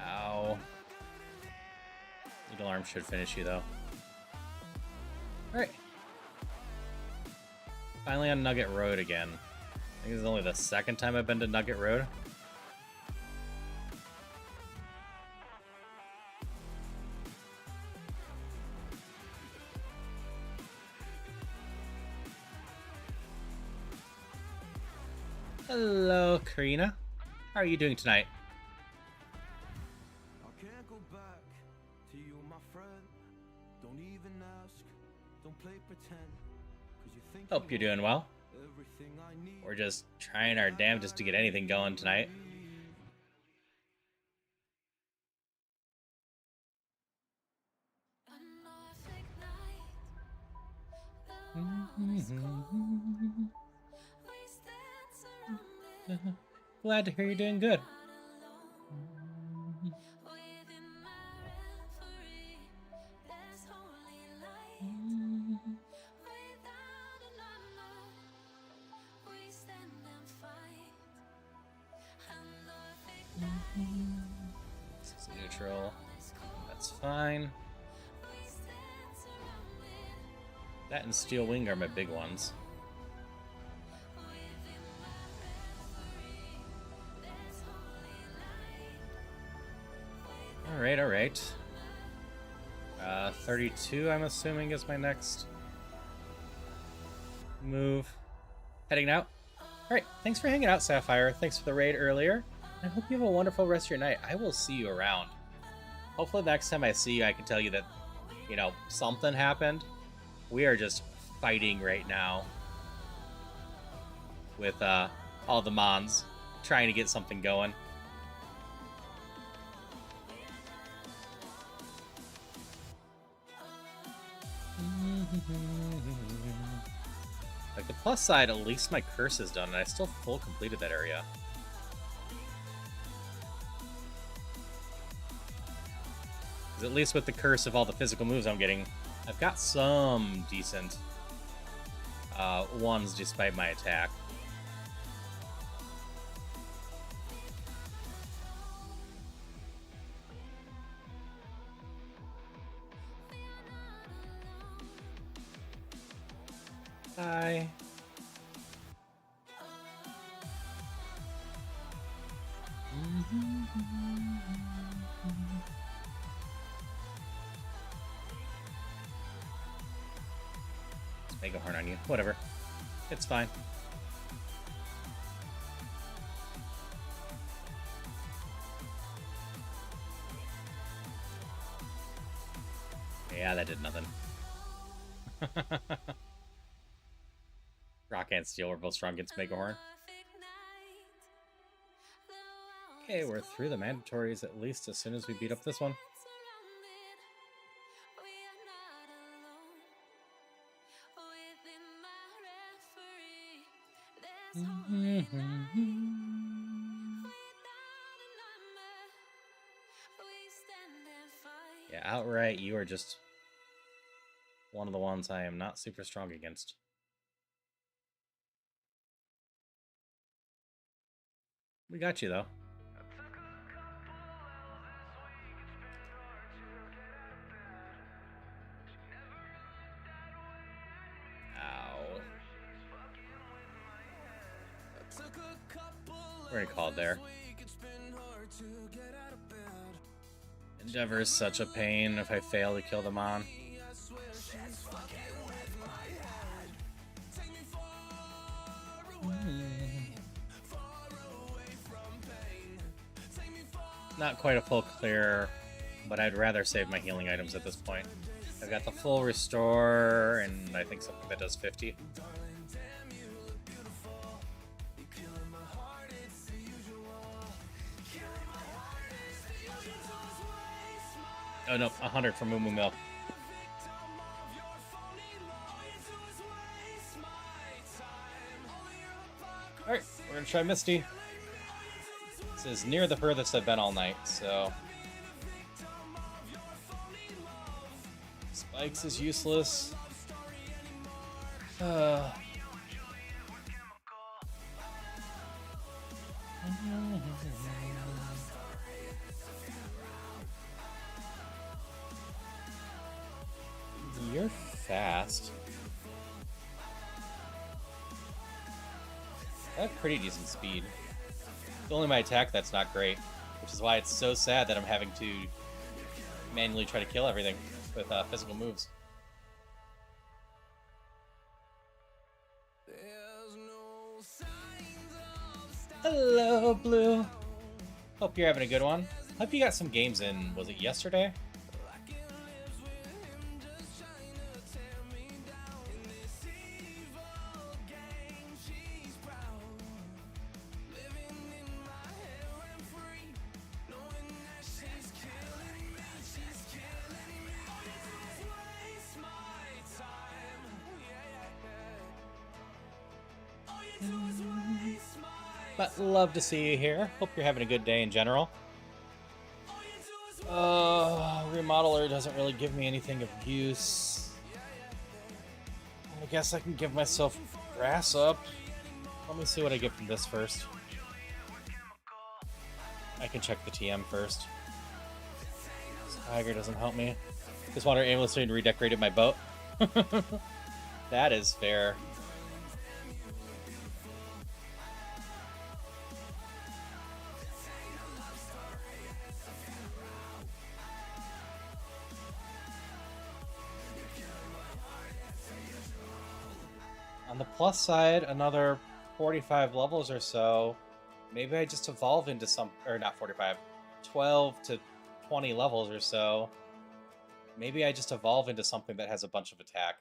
Ow. Eagle Arm should finish you, though. Alright. Finally on Nugget Road again. I think this is only the second time I've been to Nugget Road. Hello, Karina. How are you doing tonight? I can't go back to you, my friend. Don't even ask. Don't play pretend. 'Cause you think Hope you're doing well. everything I need. We're just trying our damnedest to get anything going tonight. Glad to hear you're doing good. This is neutral. That's fine. That and Steel Wing are my big ones. Alright, alright. 32, I'm assuming, is my next move. Heading out. Alright, thanks for hanging out, Sapphire. Thanks for the raid earlier. I hope you have a wonderful rest of your night. I will see you around. Hopefully the next time I see you, I can tell you that, you know, something happened. We are just fighting right now with all the Mons, trying to get something going. Like, the plus side, at least my curse is done, and I still full completed that area. Because at least with the curse of all the physical moves I'm getting, I've got some decent ones despite my attack. Hi. Let's make a horn on you. Whatever. It's fine. Yeah, that did nothing. Rock and Steel were both strong against Megahorn. Okay, we're through the mandatories at least as soon as we beat up this one. Yeah, outright, you are just one of the ones I am not super strong against. We got you, though. Ow. We're gonna call it there. Endeavor is such a pain if I fail to kill them on. Not quite a full clear, but I'd rather save my healing items at this point. I've got the full restore, and I think something that does 50. Oh no, 100 from Moo Moo Milk. Alright, we're gonna try Misty. This is near the furthest I've been all night, so... Spikes is useless. You're fast. I have pretty decent speed. It's only my attack that's not great, which is why it's so sad that I'm having to manually try to kill everything with physical moves. Hello, Blue. Hope you're having a good one. Hope you got some games in, was it yesterday? But love to see you here. Hope you're having a good day in general. Remodeler doesn't really give me anything of use. I guess I can give myself grass up. Let me see what I get from this first. I can check the TM first. Tiger doesn't help me. Just water aimlessly and redecorated my boat. That is fair. On the plus side, another 45 levels or so. Maybe I just evolve into some, or not 45, 12 to 20 levels or so. Maybe I just evolve into something that has a bunch of attack.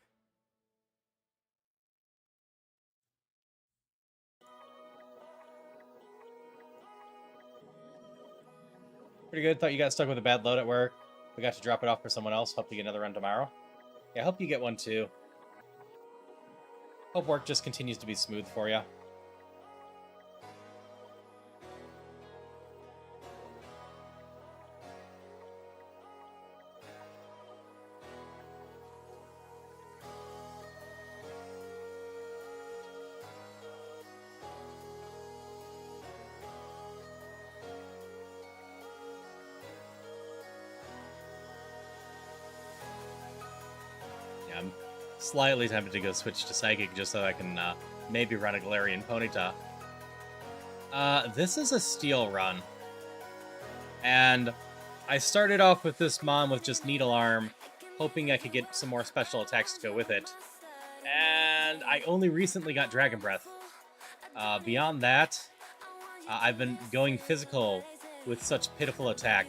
Pretty good. Thought you got stuck with a bad load at work. We got to drop it off for someone else. Hope you get another run tomorrow. Yeah, I hope you get one too. Hope work just continues to be smooth for you. Yeah, I'm slightly tempted to go switch to Psychic just so I can maybe run a Galarian Ponyta. This is a Steel run. And I started off with this Mon with just Needle Arm, hoping I could get some more special attacks to go with it. And I only recently got Dragon Breath. Beyond that, I've been going physical with such pitiful attack.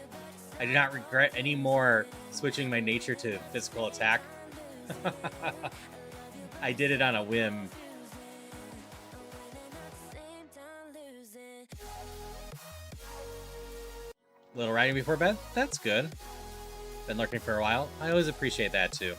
I do not regret any more switching my nature to physical attack. I did it on a whim. Little writing before bed? That's good. Been lurking for a while. I always appreciate that too.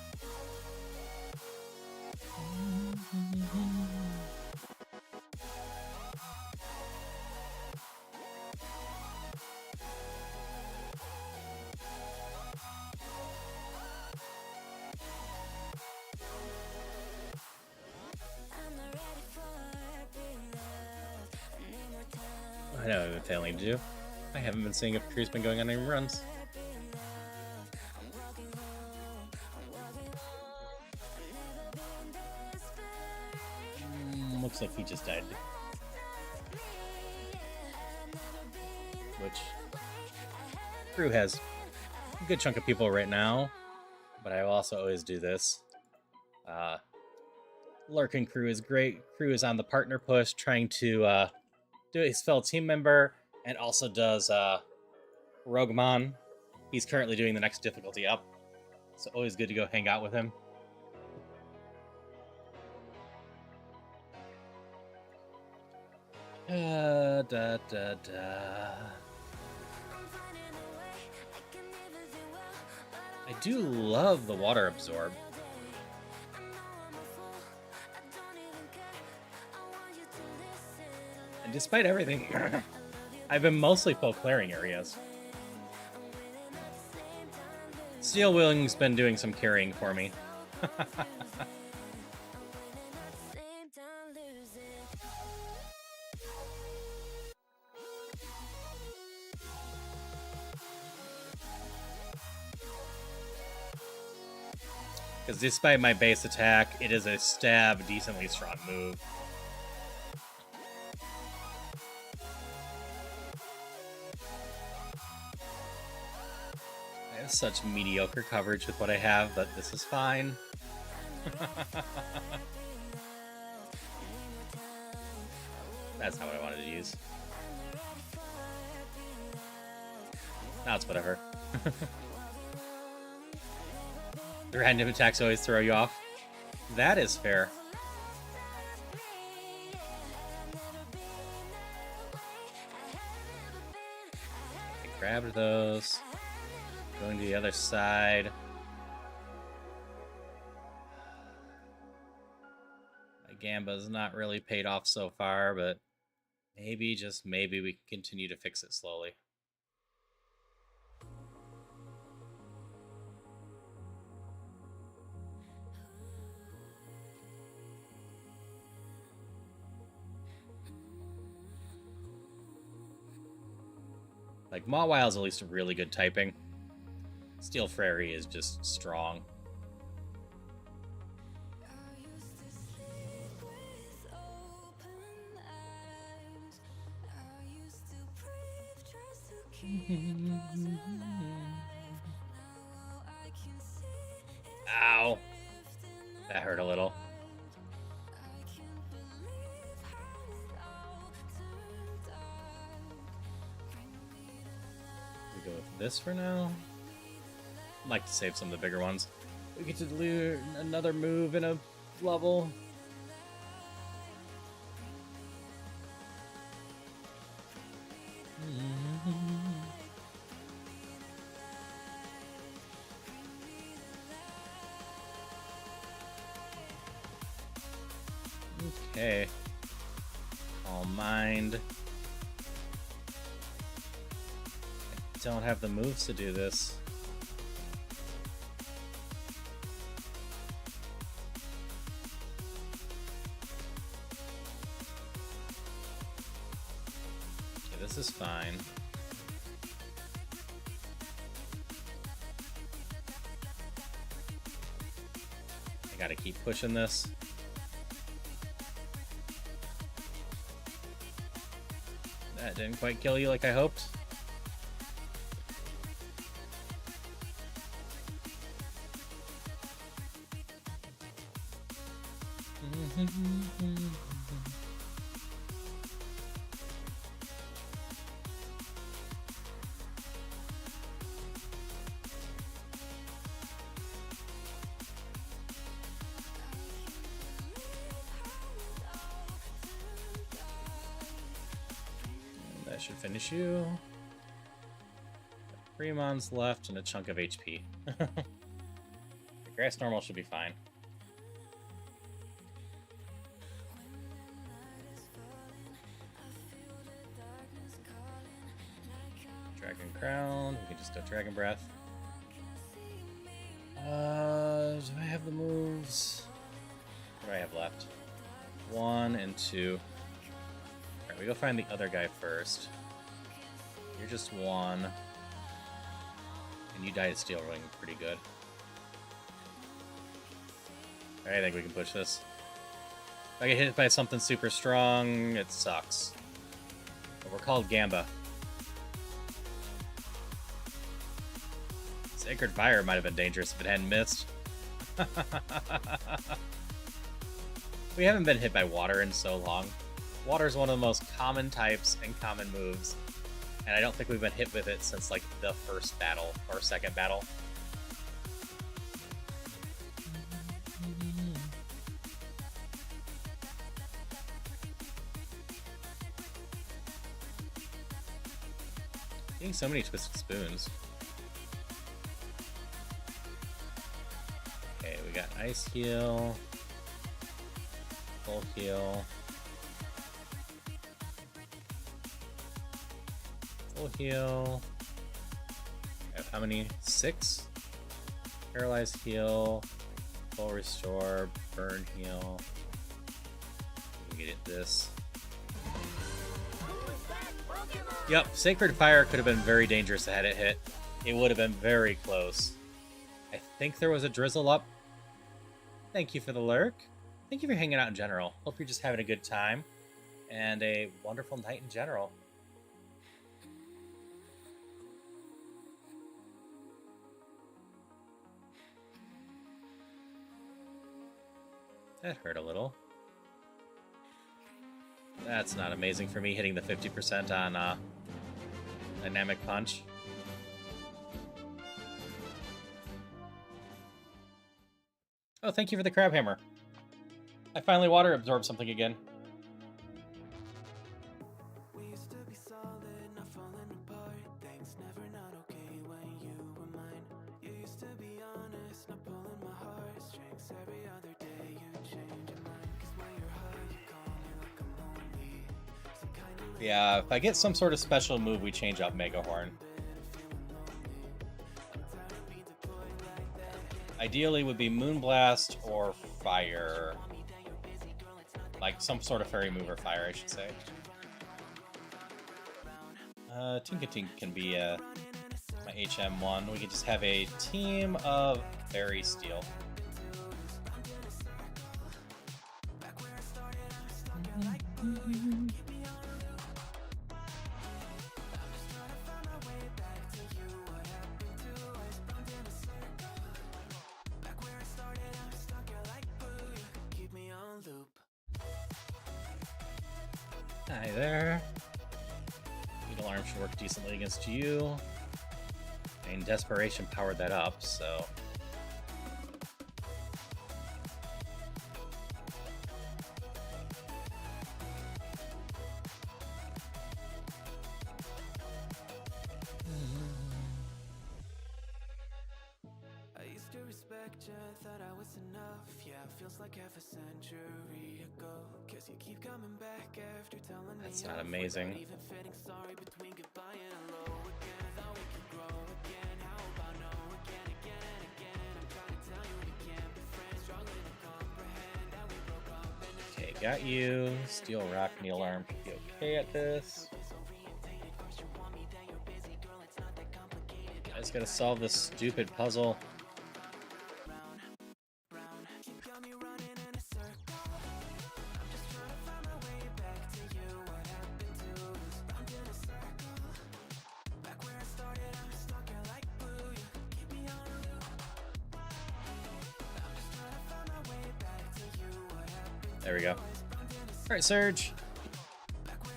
I know I've been failing to do. I haven't been seeing if Crew's been going on any runs. Looks like he just died. Which Crew has a good chunk of people right now, but I will also always do this. Lurking Crew is great. Crew is on the partner push, trying to do his fellow team member, and also does Rougemon. He's currently doing the next difficulty up, so always good to go hang out with him. Da, da, da. I do love the water absorb. And despite everything, I've been mostly full clearing areas. Steel Wing's been doing some carrying for me. Because despite my base attack, it is a stab, decently strong move. I have such mediocre coverage with what I have, but this is fine. That's not what I wanted to use. Now it's whatever. The random attacks always throw you off. That is fair. I grabbed those. Going to the other side. My Gamba's not really paid off so far, but maybe, just maybe, we can continue to fix it slowly. Like, Mawile is at least a really good typing. Steel Fairy is just strong. Ow. That hurt a little. We go with this for now. I'd like to save some of the bigger ones. We get to do another move in a level. Okay. All mind. I don't have the moves to do this. Okay, this is fine. I gotta keep pushing this. That didn't quite kill you like I hoped. That should finish you. Rougemon's left and a chunk of HP. The grass normal should be fine. Dragon Crown. We can just do Dragon Breath. Do I have the moves? What do I have left? 1 and 2. Alright, we go find the other guy first. You're just 1. And you die to Steel Ring pretty good. Alright, I think we can push this. If I get hit by something super strong, it sucks. But we're called Gamba. Sacred Fire might have been dangerous if it hadn't missed. We haven't been hit by water in so long. Water is one of the most common types and common moves, and I don't think we've been hit with it since like the first battle or second battle. Getting so many Twisted Spoons. Okay, we got Ice Heal, Full Heal, Full Heal. I have how many? 6? Paralyzed Heal, Full Restore, Burn Heal. We can get this. Yep, Sacred Fire could have been very dangerous had it hit. It would have been very close. I think there was a drizzle up. Thank you for the lurk. Thank you for hanging out in general. Hope you're just having a good time and a wonderful night in general. That hurt a little. That's not amazing for me, hitting the 50% on Dynamic Punch. Oh, thank you for the Crab Hammer. I finally water absorbed something again. We used to be solid, not falling apart. Things never not okay when you were mine. You used to be honest, not pulling my heartstrings. Every other day you change your mind. 'Cause when you're high, you call me like I'm lonely. Some kind of Yeah, if I get some sort of special move, we change up Mega Horn. Ideally would be Moonblast or Fire. Like some sort of fairy move or fire, I should say. Tinkatink can be my HM1. We could just have a team of Fairy Steel. Hi there. Needle Arm should work decently against you. I mean, Desperation powered that up, so... I used to respect you, thought I was enough. Yeah, feels like half a century ago. Guess you keep coming back after telling me That's not amazing. even fitting sorry between goodbye and hello again. Thought we could grow again. How about no again, again and again? I'm trying to tell you we can't be friends. Struggling to comprehend that we broke up and Okay, got you. Steel Rock, Needle Arm should be okay at this. I just gotta solve this stupid puzzle. There we go. Alright, Surge.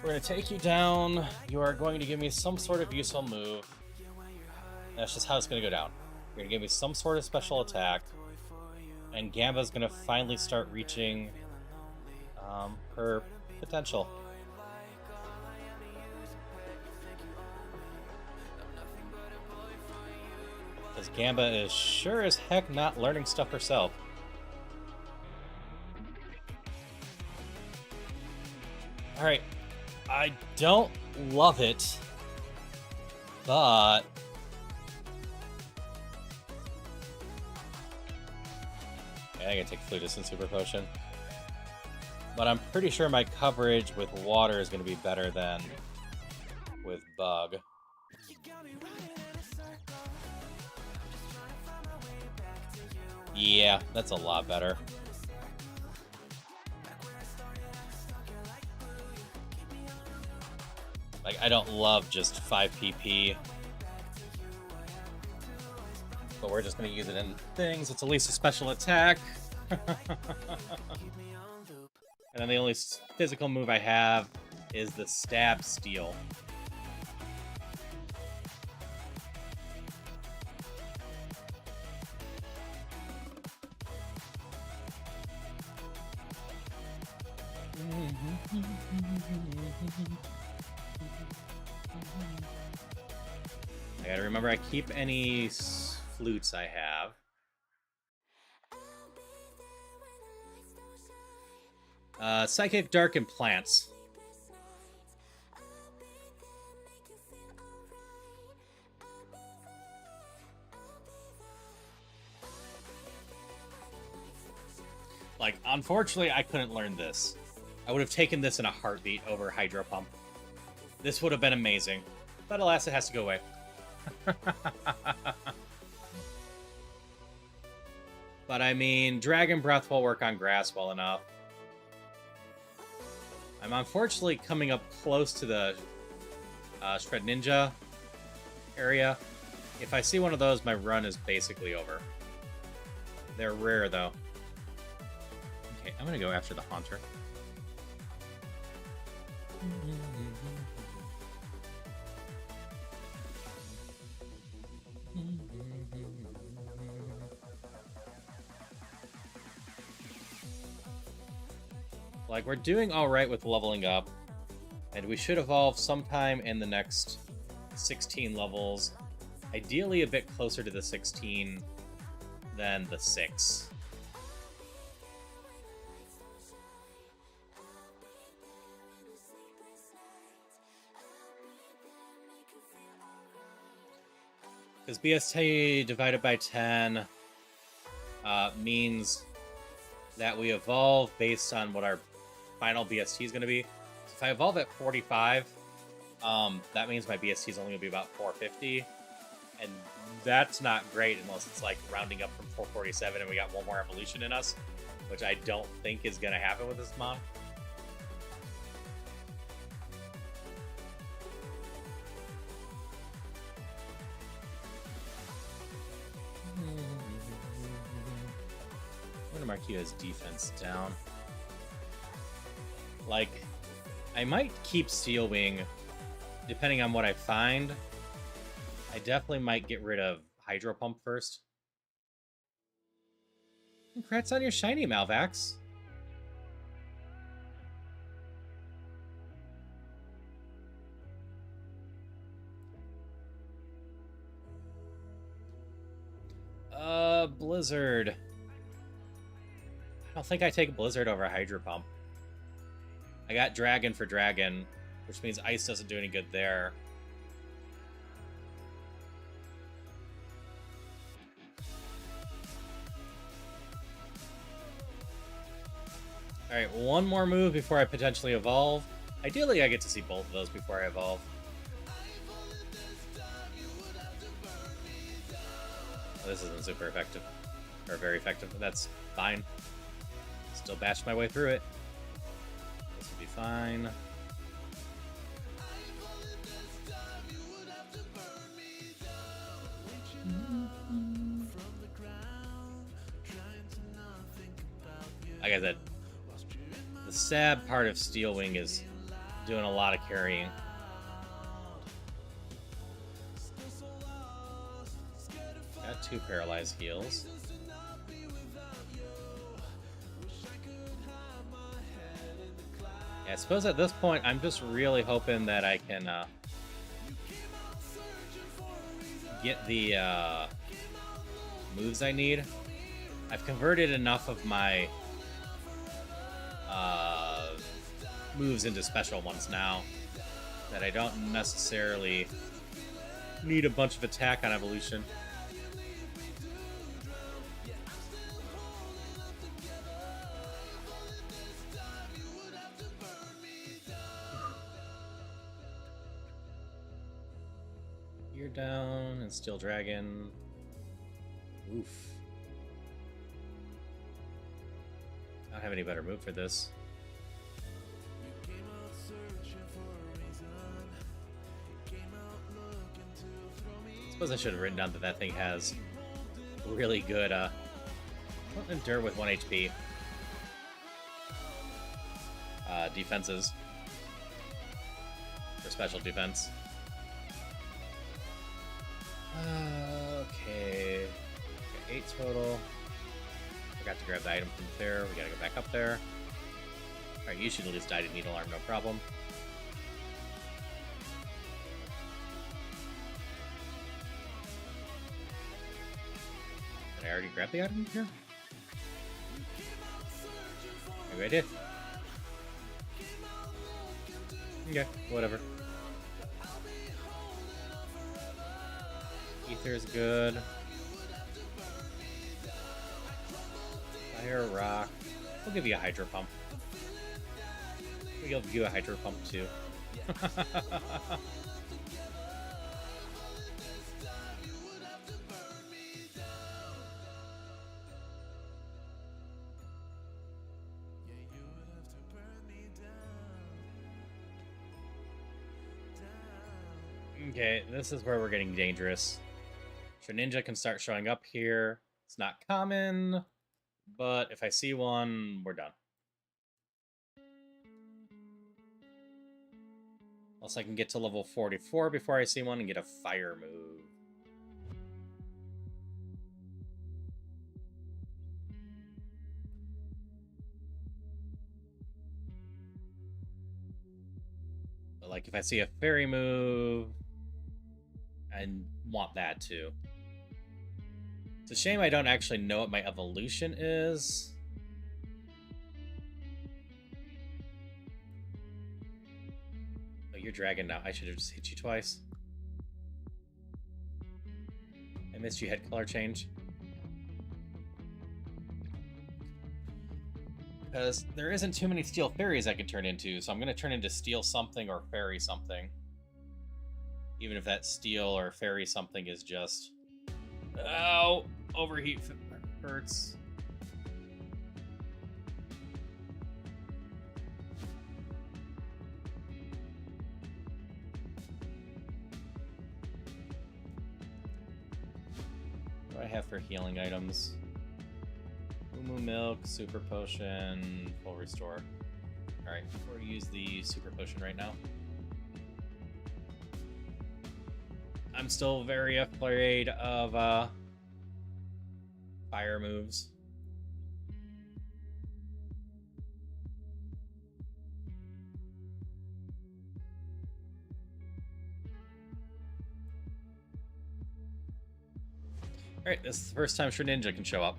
We're going to take you down. You are going to give me some sort of useful move. That's just how it's going to go down. You're going to give me some sort of special attack. And Gamba's going to finally start reaching her potential. Because Gamba is sure as heck not learning stuff herself. Alright. I don't love it, but yeah, I gotta take Flutus and Super Potion. But I'm pretty sure my coverage with water is gonna be better than with Bug. Yeah, that's a lot better. Like, I don't love just 5 PP. But we're just going to use it in things. It's at least a special attack. And then the only physical move I have is the Stab Steel. I gotta remember I keep any flutes I have. Psychic, Dark, and Plants. Like, unfortunately, I couldn't learn this. I would have taken this in a heartbeat over Hydro Pump. This would have been amazing. But alas, it has to go away. But I mean, Dragon Breath will work on grass well enough. I'm unfortunately coming up close to the Shred Ninja area. If I see one of those, my run is basically over. They're rare, though. Okay, I'm gonna go after the Haunter. Like, we're doing alright with leveling up, and we should evolve sometime in the next 16 levels. Ideally a bit closer to the 16 than the 6. Because BST divided by 10 means that we evolve based on what our final BST is going to be. So if I evolve at 45, that means my BST is only going to be about 450. And that's not great unless it's like rounding up from 447 and we got one more evolution in us, which I don't think is going to happen with this mon. I'm going to mark you as defense down. Like, I might keep Steel Wing depending on what I find. I definitely might get rid of Hydro Pump first. Congrats on your shiny, Malvax. Blizzard. I don't think I take Blizzard over Hydro Pump. I got Dragon for Dragon, which means Ice doesn't do any good there. Alright, one more move before I potentially evolve. Ideally, I get to see both of those before I evolve. Oh, this isn't super effective. Or very effective, but that's fine. Still bash my way through it. This will be fine. Like I said, the sad part of Steel Wing is doing a lot of carrying. Got 2 paralyzed heals. Yeah, I suppose at this point I'm just really hoping that I can get the moves I need. I've converted enough of my moves into special ones now that I don't necessarily need a bunch of attack on evolution. You're down, and Steel Dragon. Oof. I don't have any better move for this. I suppose I should have written down that that thing has really good, Endure with 1 HP. Defenses. For special defense. Okay. Got 8 total. Forgot to grab the item from there. We gotta go back up there. Alright, you should at least die to Needle Arm, no problem. Did I already grab the item here? Maybe I did. Okay, whatever. Ether's good. Fire, rock. We'll give you a Hydro Pump. We'll give you a Hydro Pump too. Okay, this is where we're getting dangerous. Ninja can start showing up here. It's not common, but if I see one, we're done. Also, I can get to level 44 before I see one and get a fire move. But like, if I see a fairy move, I want that too. It's a shame I don't actually know what my evolution is. Oh, you're dragon now. I should have just hit you twice. I missed you head color change. Because there isn't too many steel fairies I can turn into, so I'm going to turn into steel something or fairy something. Even if that steel or fairy something is just... Ow! Overheat hurts. What do I have for healing items? Moo Milk, Super Potion, Full Restore. Alright, we'll use the Super Potion right now. I'm still very afraid of fire moves. Alright, this is the first time Ninja can show up.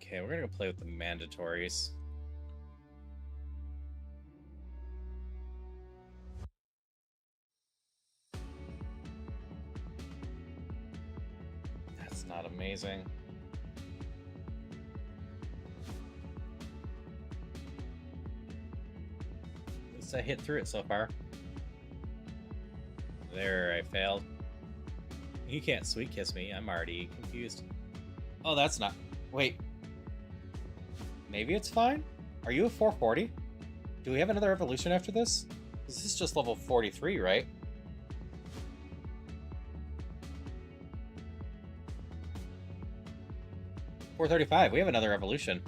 Okay, we're gonna go play with the mandatories. That's not amazing. At least I hit through it so far. There, I failed. He can't sweet kiss me. I'm already confused. Oh, that's not... Wait. Maybe it's fine? Are you a 440? Do we have another evolution after this? This is just level 43, right? $435. We have another evolution.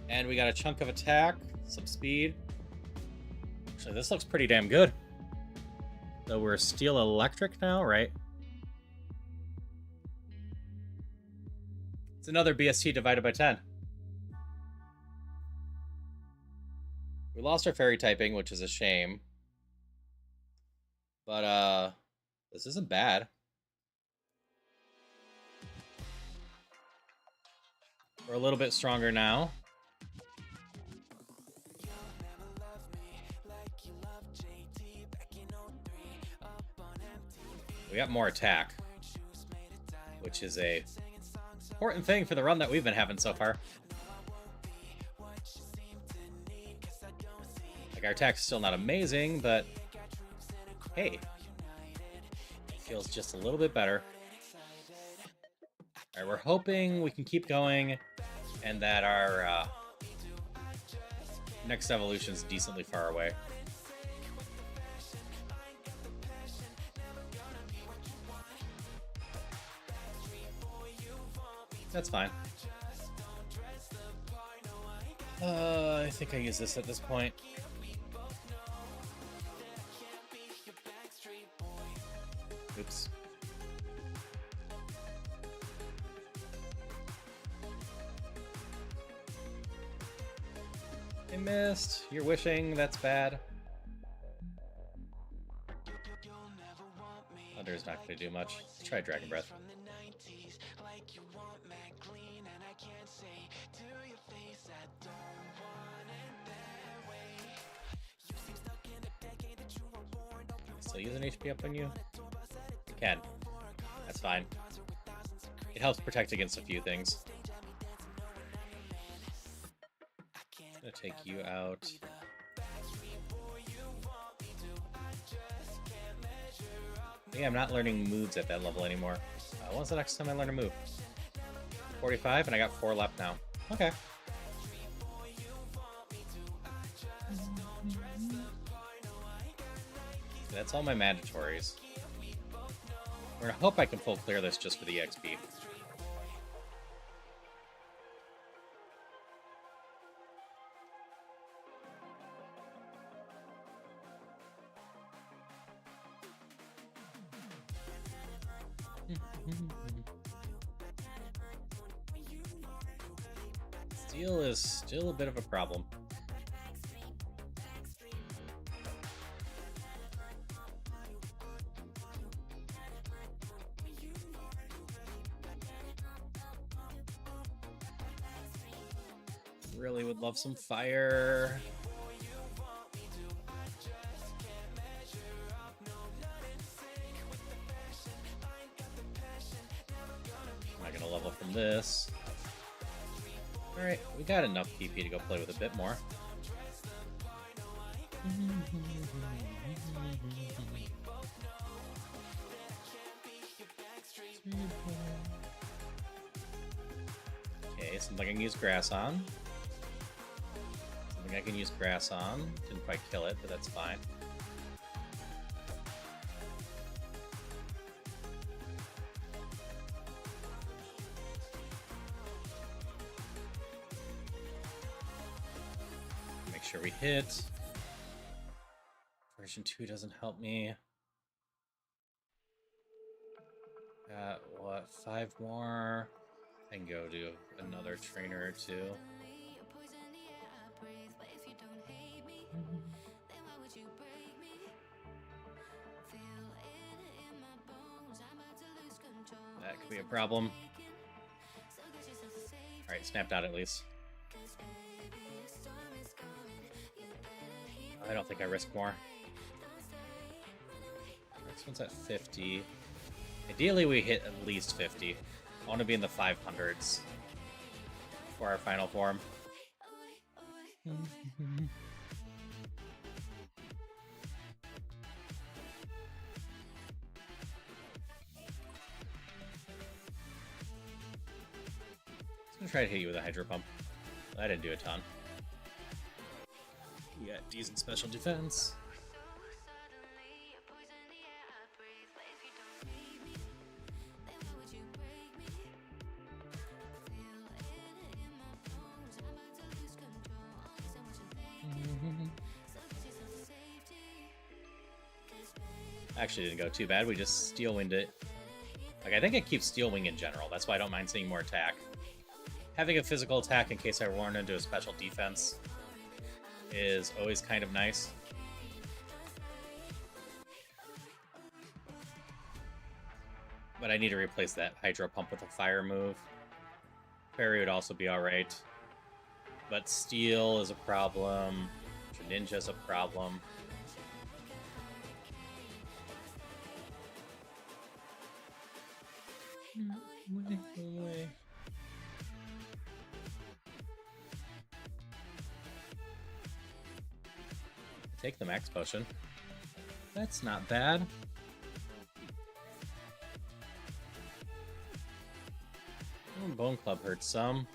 And we got a chunk of attack, some speed. Actually, this looks pretty damn good. So we're steel electric now, right? It's another BST divided by 10. We lost our fairy typing, which is a shame. But, this isn't bad. We're a little bit stronger now. We got more attack, which is a important thing for the run that we've been having so far. Like, our attack's still not amazing, but hey, it feels just a little bit better. Alright, we're hoping we can keep going and that our next evolution's decently far away. That's fine. I think I use this at this point. Oops. I missed. You're wishing. That's bad. Thunder's not going to do much. Let's try Dragon Breath. Still use an HP up on you? Can. That's fine. It helps protect against a few things. I'm gonna take you out. Yeah, I'm not learning moves at that level anymore. When's the next time I learn a move? 45, and I got 4 left now. Okay. That's all my mandatories. We're gonna hope I can full clear this just for the XP. Steel is still a bit of a problem. Really would love some fire. I'm not gonna level from this. Alright, we got enough PP to go play with a bit more. Okay, something I can use grass on. Something I can use grass on. Didn't quite kill it, but that's fine. Make sure we hit. Version 2 doesn't help me. Got, what, 5 more? I can go do another trainer or 2. That could be a problem. Alright, snapped out at least. I don't think I risk more. This one's at 50. Ideally, we hit at least 50. I want to be in the 500s for our final form. I'm gonna try to hit you with a Hydro Pump. I didn't do a ton. We got decent special defense. Actually, didn't go too bad. We just steel winged it. Like, I think it keeps steel wing in general. That's why I don't mind seeing more attack. Having a physical attack in case I run into a special defense is always kind of nice. But I need to replace that hydro pump with a fire move. Fairy would also be alright. But steel is a problem. Ninja's a problem. Take the max potion. That's not bad. Oh, Bone Club hurts some.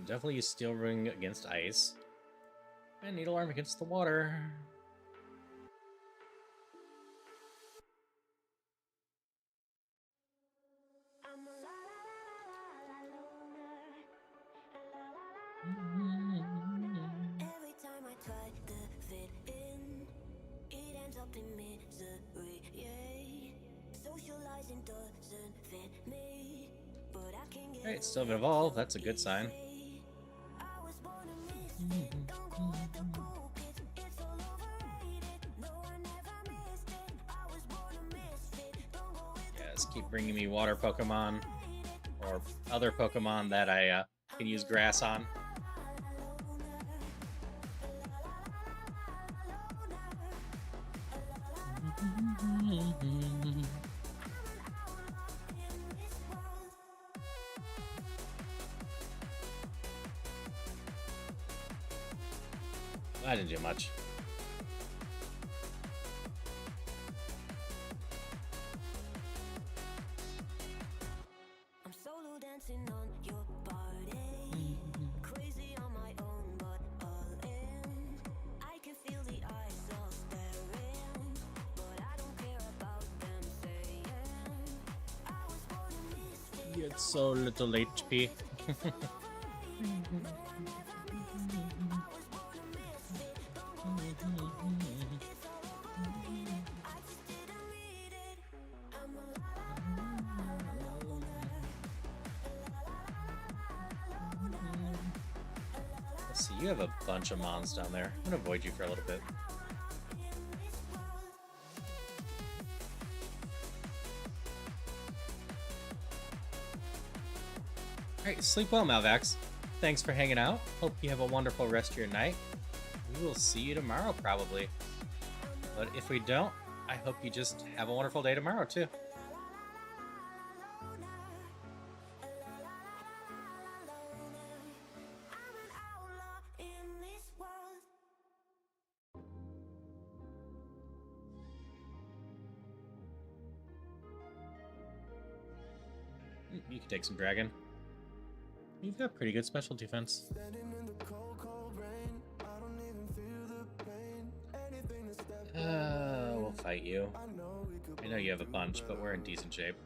Definitely use Steel Ring against ice. And Needle Arm against the water. Every time I try to fit in, it ends up in misery, yeah. Socializing doesn't fit me, but I can get Alright, still evolve. That's a good sign. I was born a misfit, don't go with the cool kids, it's all overrated, no one ever missed it. I was born a misfit, don't go with Yeah, just keep bringing me water Pokemon or other Pokemon that I can use grass on. I didn't do much. I'm solo dancing on your body, crazy on my own, but all in. I can feel the eyes all staring, but I don't care about them saying I was born a misfit. You had so little HP. Let's see, you have a bunch of mons down there. I'm gonna avoid you for a little bit. Alright, sleep well, Malvax. Thanks for hanging out. Hope you have a wonderful rest of your night. We will see you tomorrow, probably. But if we don't, I hope you just have a wonderful day tomorrow, too. You can take some dragon. You've got pretty good special defense. We'll fight you. I know you have a bunch, but we're in decent shape.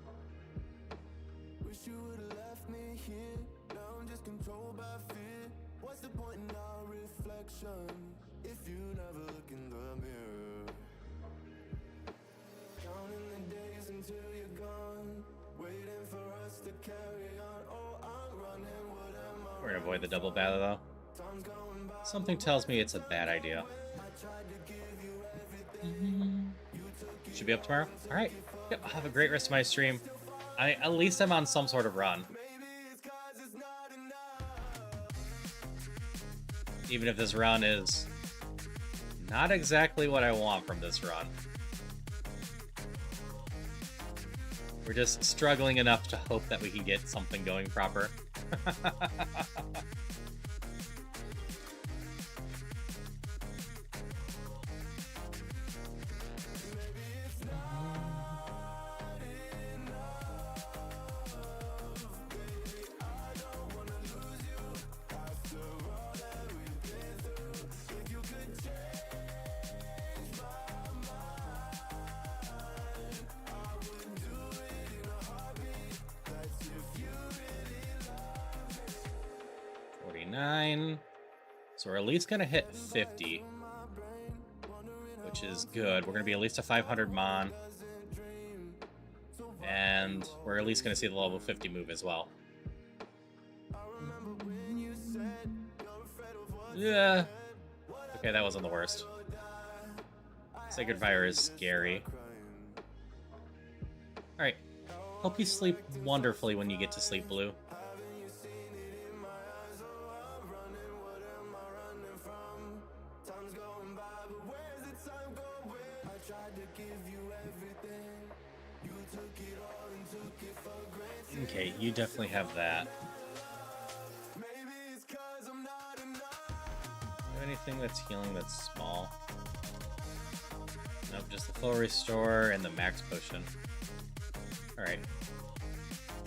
Wish you would've left me here. Now I'm just controlled by fear. What's the point in our reflection if you never look in the mirror? Counting the days until you're gone, waiting for us to carry on. Oh, I'm running. What am I? We're gonna avoid the double battle, though. Time's going by. Something tells me it's a bad idea. I tried to give you everything. Should be up tomorrow? Alright. Yep, I'll have a great rest of my stream. At least I'm on some sort of run. Maybe it's 'cause it's not enough. Even if this run is not exactly what I want from this run. We're just struggling enough to hope that we can get something going proper. 49. So we're at least going to hit 50, which is good. We're going to be at least a 500 Mon. And we're at least going to see the level 50 move as well. Yeah. Okay, that wasn't the worst. Sacred Fire is scary. Alright. Hope you sleep wonderfully when you get to sleep, Blue. Okay, you definitely have that. Anything that's healing that's small? Nope, just the full restore and the max potion. Alright.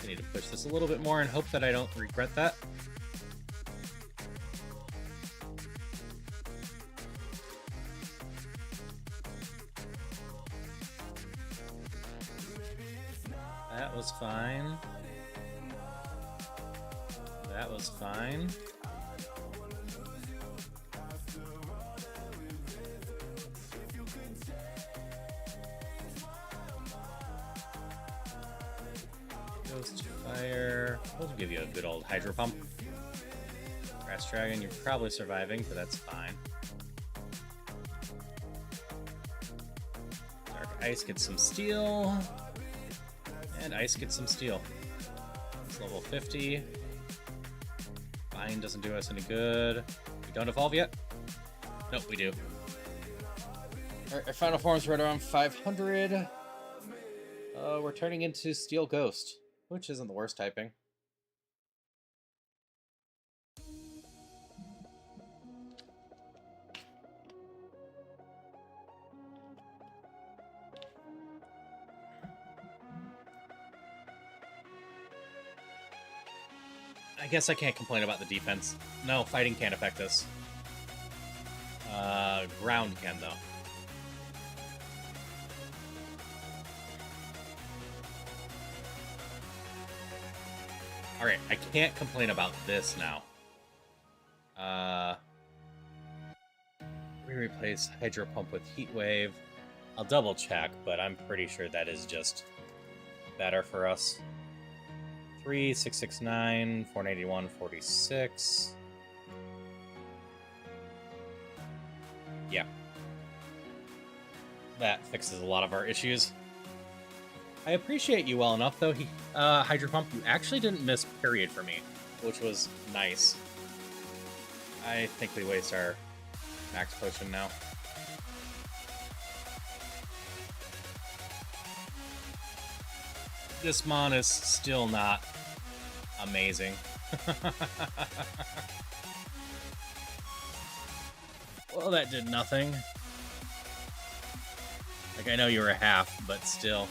I need to push this a little bit more and hope that I don't regret that. That was fine. That was fine. Ghost Fire. We'll give you a good old Hydro Pump. Grass Dragon, you're probably surviving, but that's fine. Dark Ice gets some steel. And Ice gets some steel. It's level 50. Vine doesn't do us any good. We don't evolve yet? Nope, we do. Alright, our final form's right around 500. We're turning into Steel Ghost, which isn't the worst typing. I guess I can't complain about the defense. No, fighting can't affect us. Ground can, though. Alright, I can't complain about this now. We replace Hydro Pump with Heat Wave. I'll double check, but I'm pretty sure that is just better for us. 3, 669, 481, 46. Yeah. That fixes a lot of our issues. I appreciate you well enough, though. Hydro Pump, you actually didn't miss period for me, which was nice. I think we waste our max potion now. This Mon is still not amazing. Well, that did nothing. Like, I know you were a half, but still.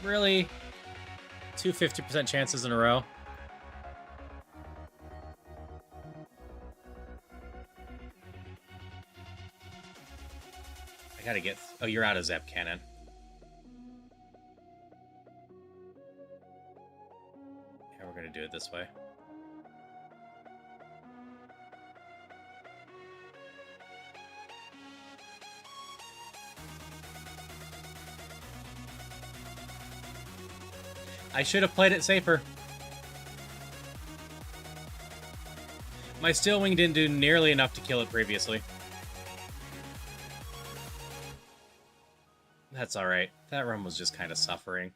Really? 2 50% chances in a row? I gotta get... Oh, you're out of Zap Cannon. Yeah, we're gonna do it this way. I should have played it safer. My Steel Wing didn't do nearly enough to kill it previously. That's alright. That run was just kind of suffering.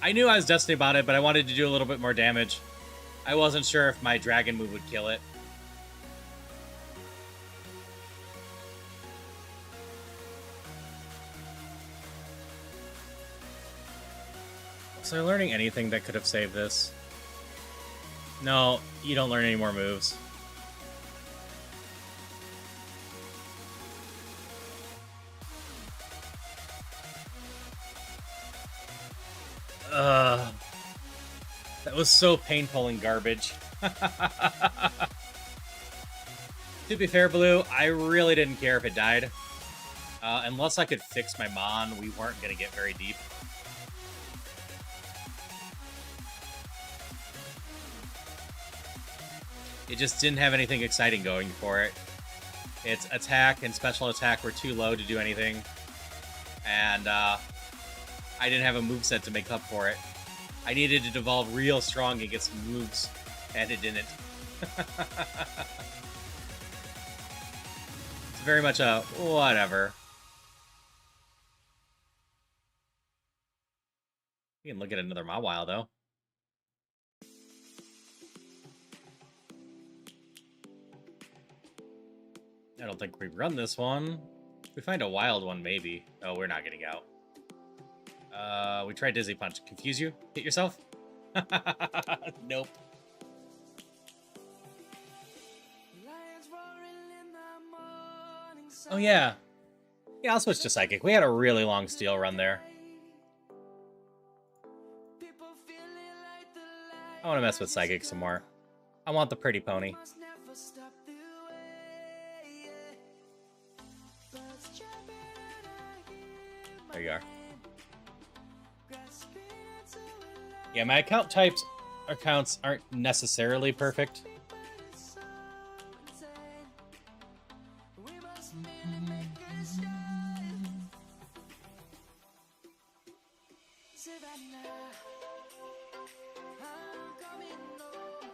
I knew I was destined about it, but I wanted to do a little bit more damage. I wasn't sure if my dragon move would kill it. Was I learning anything that could have saved this? No, you don't learn any more moves. That was so painful and garbage. To be fair, Blue, I really didn't care if it died. Unless I could fix my Mon, we weren't going to get very deep. It just didn't have anything exciting going for it. Its attack and special attack were too low to do anything. And I didn't have a moveset to make up for it. I needed to evolve real strong and get some moves, and it didn't. It's very much a whatever. We can look at another Mawile, though. I don't think we've run this one. If we find a wild one, maybe. Oh, we're not getting out. We tried Dizzy Punch. Confuse you? Hit yourself? Nope. Oh, yeah. Yeah, I'll switch to Psychic. We had a really long Steel run there. I want to mess with Psychic some more. I want the pretty pony. There you are. Yeah, my accounts aren't necessarily perfect.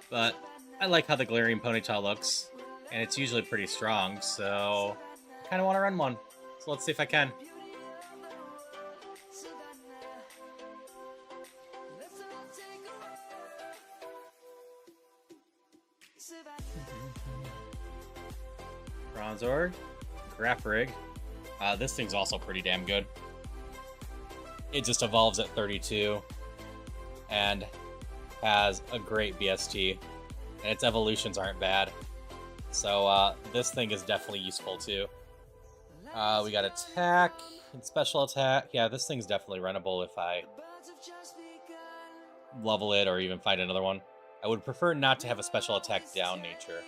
But I like how the Galarian Ponyta looks, and it's usually pretty strong, so I kind of want to run one. So let's see if I can. Bronzor, Graprig. This thing's also pretty damn good. It just evolves at 32 and has a great BST, and its evolutions aren't bad. So this thing is definitely useful too. We got attack and special attack. Yeah, this thing's definitely runnable if I level it or even find another one. I would prefer not to have a special attack down nature.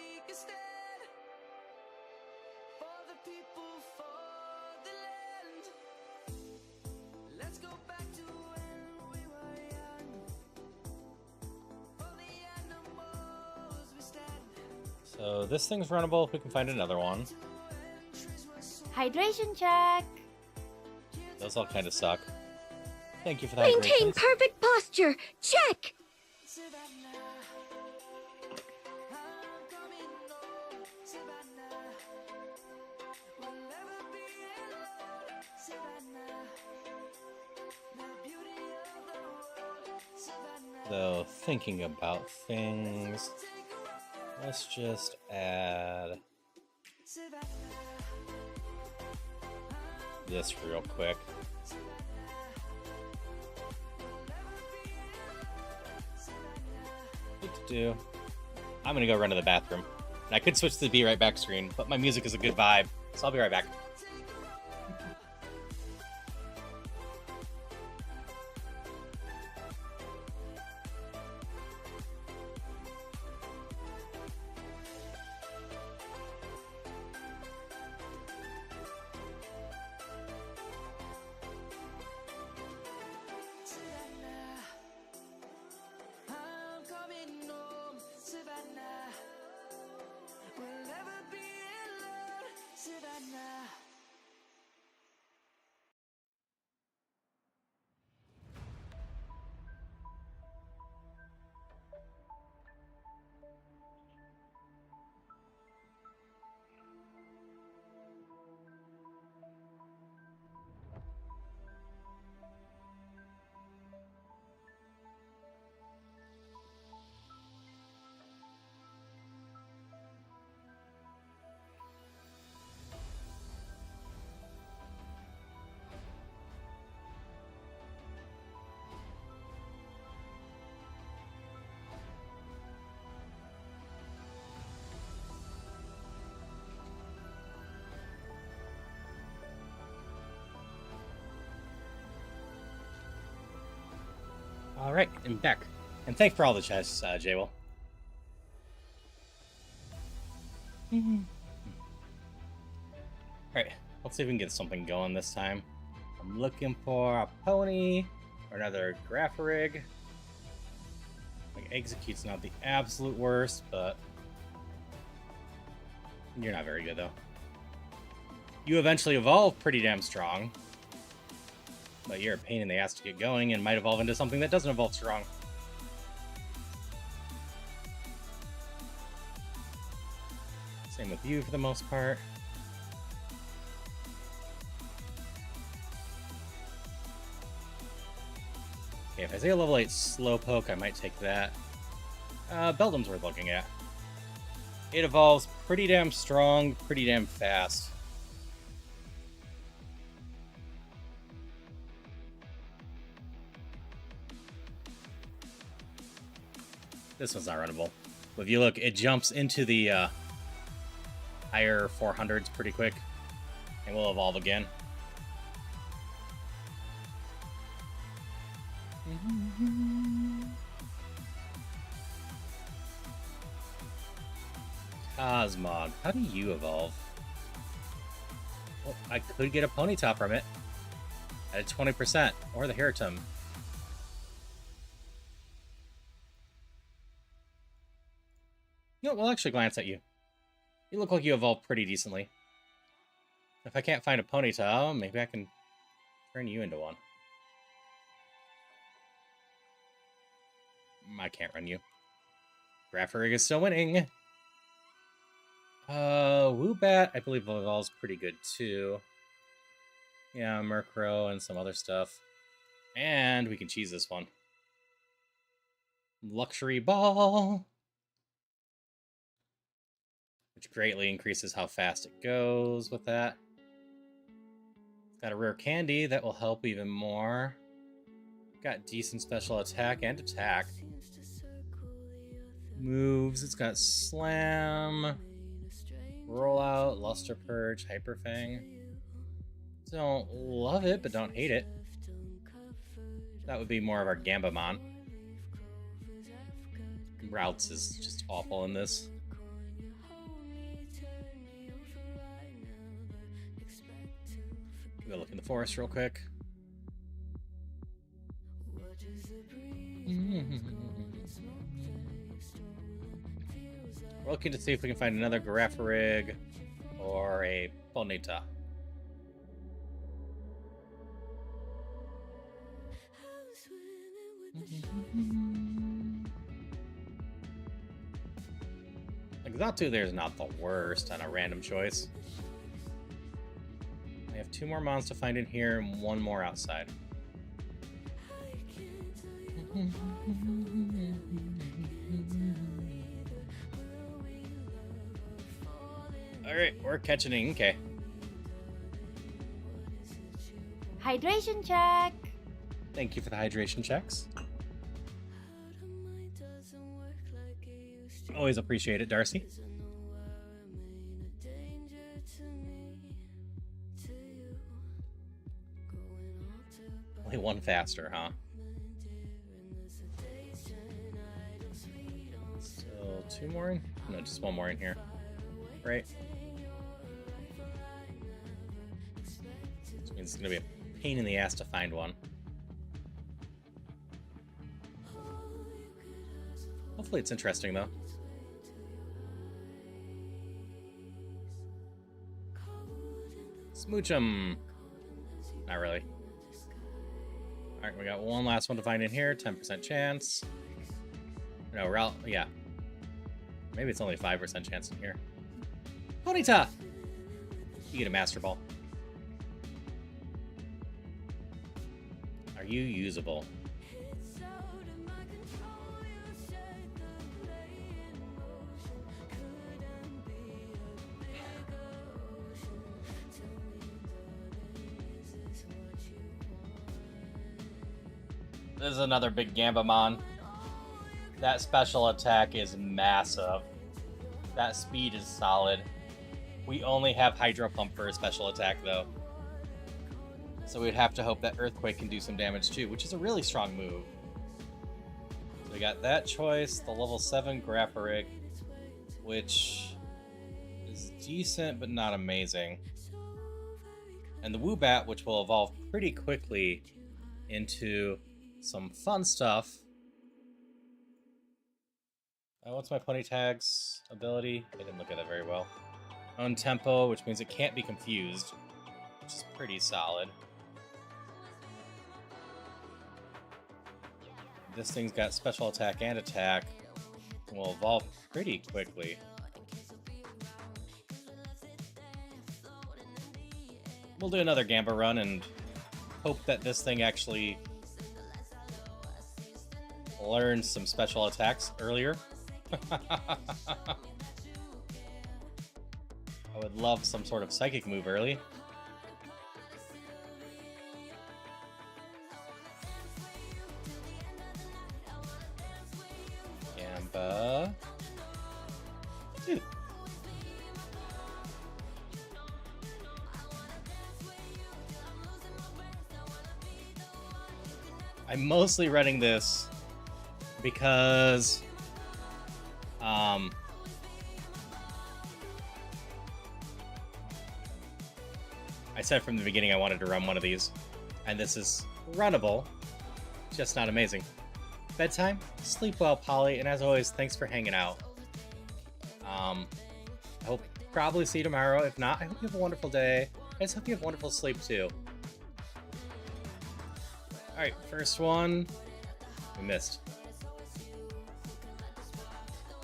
So this thing's runnable if we can find another one. Hydration check. Those all kind of suck. Thank you for that. Maintain perfect posture. Check. Though thinking about things, let's just add this real quick. What to do? I'm gonna go run to the bathroom. And I could switch to the Be Right Back screen, but my music is a good vibe, so I'll be right back. All right, I'm back. And thanks for all the chests, J-Will. Alright, let's see if we can get something going this time. I'm looking for a pony or another Grapharig. Like, Execute's not the absolute worst, but you're not very good, though. You eventually evolve pretty damn strong, but you're a pain in the ass to get going and might evolve into something that doesn't evolve strong. Same with you for the most part. Okay, if I say a level 8 Slowpoke, I might take that. Beldum's worth looking at. It evolves pretty damn strong, pretty damn fast. This one's not runnable. But if you look, it jumps into the higher 400s pretty quick. And will evolve again. Cosmog, how do you evolve? Well, I could get a Ponyta from it at 20%, or the Heritum. You know, we'll actually glance at you. You look like you evolved pretty decently. If I can't find a Ponyta, maybe I can turn you into one. I can't run you. Grapharig is still winning. Woobat, I believe evolves pretty good too. Yeah, Murkrow and some other stuff. And we can cheese this one. Luxury Ball. Which greatly increases how fast it goes with that. Got a rare candy that will help even more. Got decent special attack and attack. Moves, it's got Slam, Rollout, Luster Purge, Hyper Fang. Don't love it, but don't hate it. That would be more of our Gambamon. Routes is just awful in this. Go look in the forest real quick. We're looking to see if we can find another Grapharig or a Ponyta. Exatu there's not the worst on a random choice. I have 2 more mons to find in here and 1 more outside. Alright, we're catching it. Okay. Hydration check. Thank you for the hydration checks. Always appreciate it, Darcy. Only 1 faster, huh? Still 2 more in? No, just 1 more in here. Right? Which means it's gonna be a pain in the ass to find one. Hopefully it's interesting, though. Smooch 'em. Not really. Alright, we got 1 last one to find in here. 10% chance. No, yeah. Maybe it's only 5% chance in here. Ponyta! You get a Master Ball. Are you usable? This is another big Gambamon. That special attack is massive. That speed is solid. We only have Hydro Pump for a special attack, though. So we'd have to hope that Earthquake can do some damage, too, which is a really strong move. So we got that choice, the level 7 Grapharig, which is decent, but not amazing. And the Woobat, which will evolve pretty quickly into some fun stuff. What's my Ponytag's ability? I didn't look at that very well. Own tempo, which means it can't be confused, which is pretty solid. This thing's got special attack and attack, and will evolve pretty quickly. We'll do another Gamba run and hope that this thing actually learns some special attacks earlier. I would love some sort of psychic move early. Gamba. Dude. I'm mostly running this because I said from the beginning I wanted to run one of these, and this is runnable, just not amazing. Bedtime, sleep well, Polly, and as always, thanks for hanging out. I hope probably see you tomorrow. If not, I hope you have a wonderful day. I just hope you have wonderful sleep too. Alright, first one. We missed.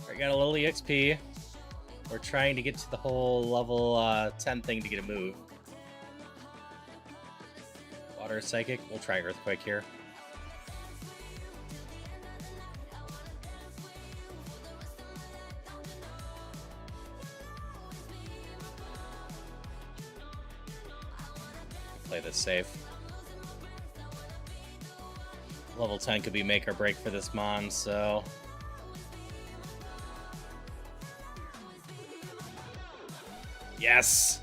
Alright, got a little EXP. We're trying to get to the whole level 10 thing to get a move. Water Psychic. We'll try Earthquake here. Play this safe. Level 10 could be make or break for this mon, so... Yes!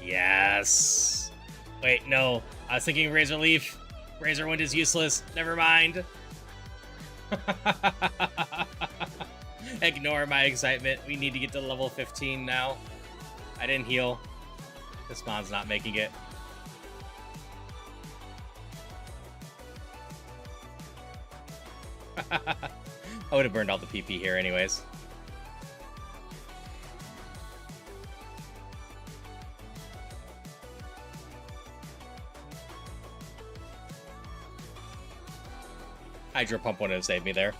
Yes! Wait, no. I was thinking Razor Leaf. Razor Wind is useless. Never mind. Ignore my excitement. We need to get to level 15 now. I didn't heal. This mon's not making it. I would have burned all the PP here anyways. Hydro Pump wouldn't have saved me there.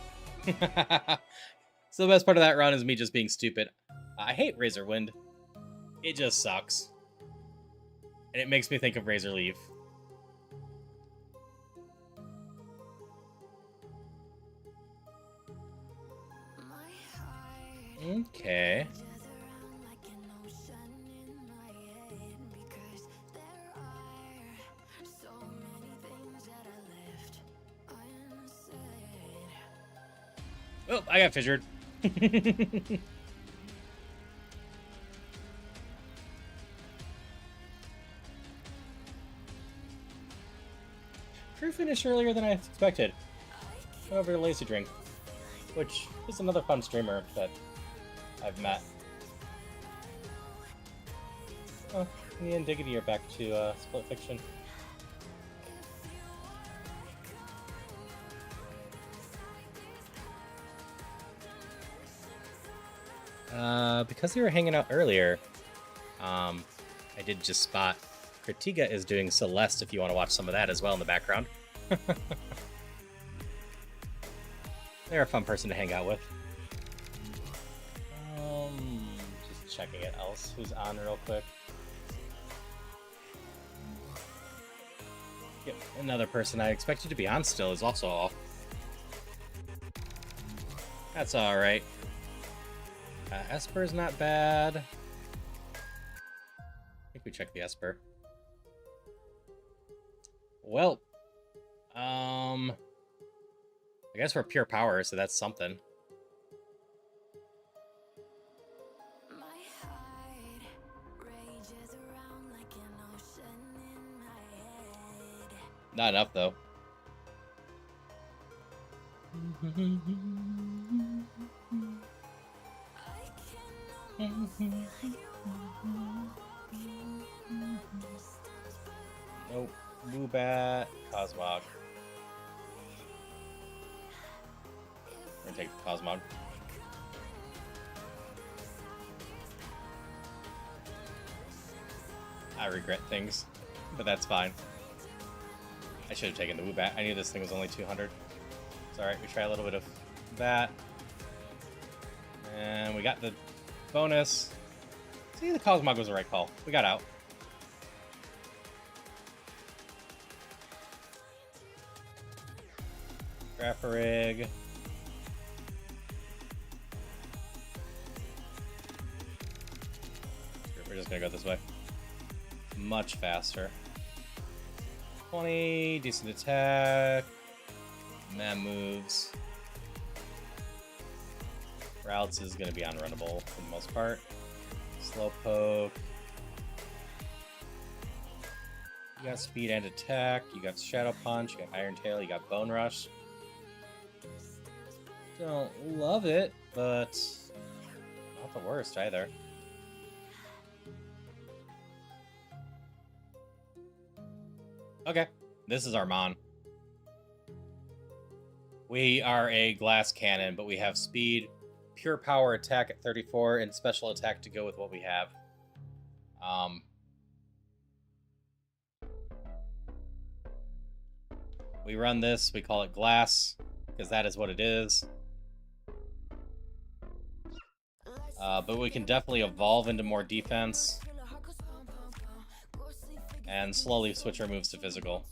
So the best part of that run is me just being stupid. I hate Razor Wind. It just sucks. And it makes me think of Razor Leaf. Okay. Oh, I got fissured. Crew finished earlier than I expected. However, Lazy Drink, which is another fun streamer that I've met. Oh, me and Diggity are back to Split Fiction. Because they were hanging out earlier, I did just spot Critiga is doing Celeste if you want to watch some of that as well in the background. They're a fun person to hang out with. Just checking it else. Who's on real quick? Yep, another person I expected to be on still is also off. That's alright. Esper's not bad. I think we checked the Esper. Well, I guess we're pure power, so that's something. Not enough, though. Nope. Woobat, Cosmog. We're gonna take the Cosmog. I regret things, but that's fine. I should have taken the Woobat. I knew this thing was only 200. It's alright, we try a little bit of that. And we got the bonus. See, the Cosmog was the right call. We got out. Grapparig. We're just gonna go this way. Much faster. 20, decent attack. Man moves. Routes is gonna be unrunnable for the most part. Slowpoke. You got speed and attack. You got Shadow Punch. You got Iron Tail. You got Bone Rush. Don't love it, but not the worst either. Okay, this is our Mon. We are a glass cannon, but we have speed, pure power attack at 34, and special attack to go with what we have. We run this, we call it glass, because that is what it is. But we can definitely evolve into more defense and slowly switch our moves to physical.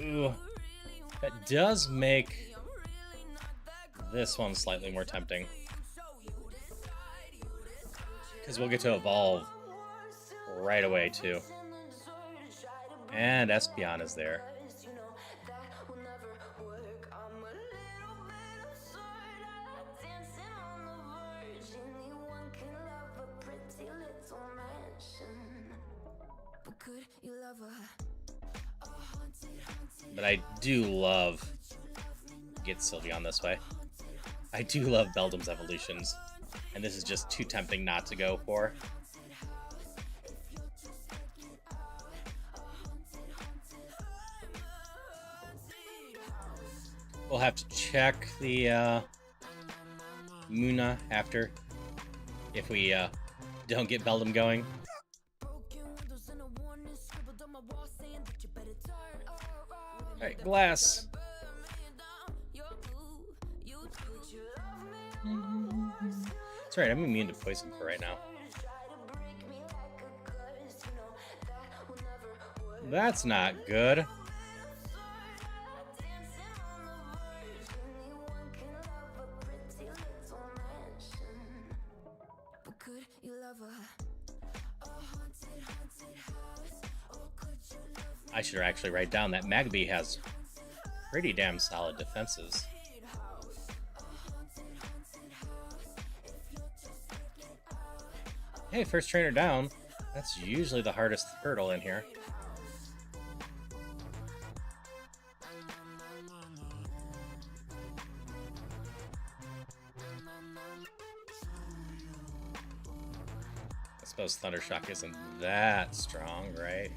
Ooh, that does make this one slightly more tempting, because we'll get to evolve right away too. And Espeon is there. But I do love get Sylveon this way. I do love Beldum's evolutions, and this is just too tempting not to go for. We'll have to check the Muna after if we don't get Beldum going. Alright, glass. That's right, I'm immune to poison for right now. That's not good. I should actually write down that Magby has pretty damn solid defenses. Hey, first trainer down. That's usually the hardest hurdle in here. I suppose Thundershock isn't that strong, right?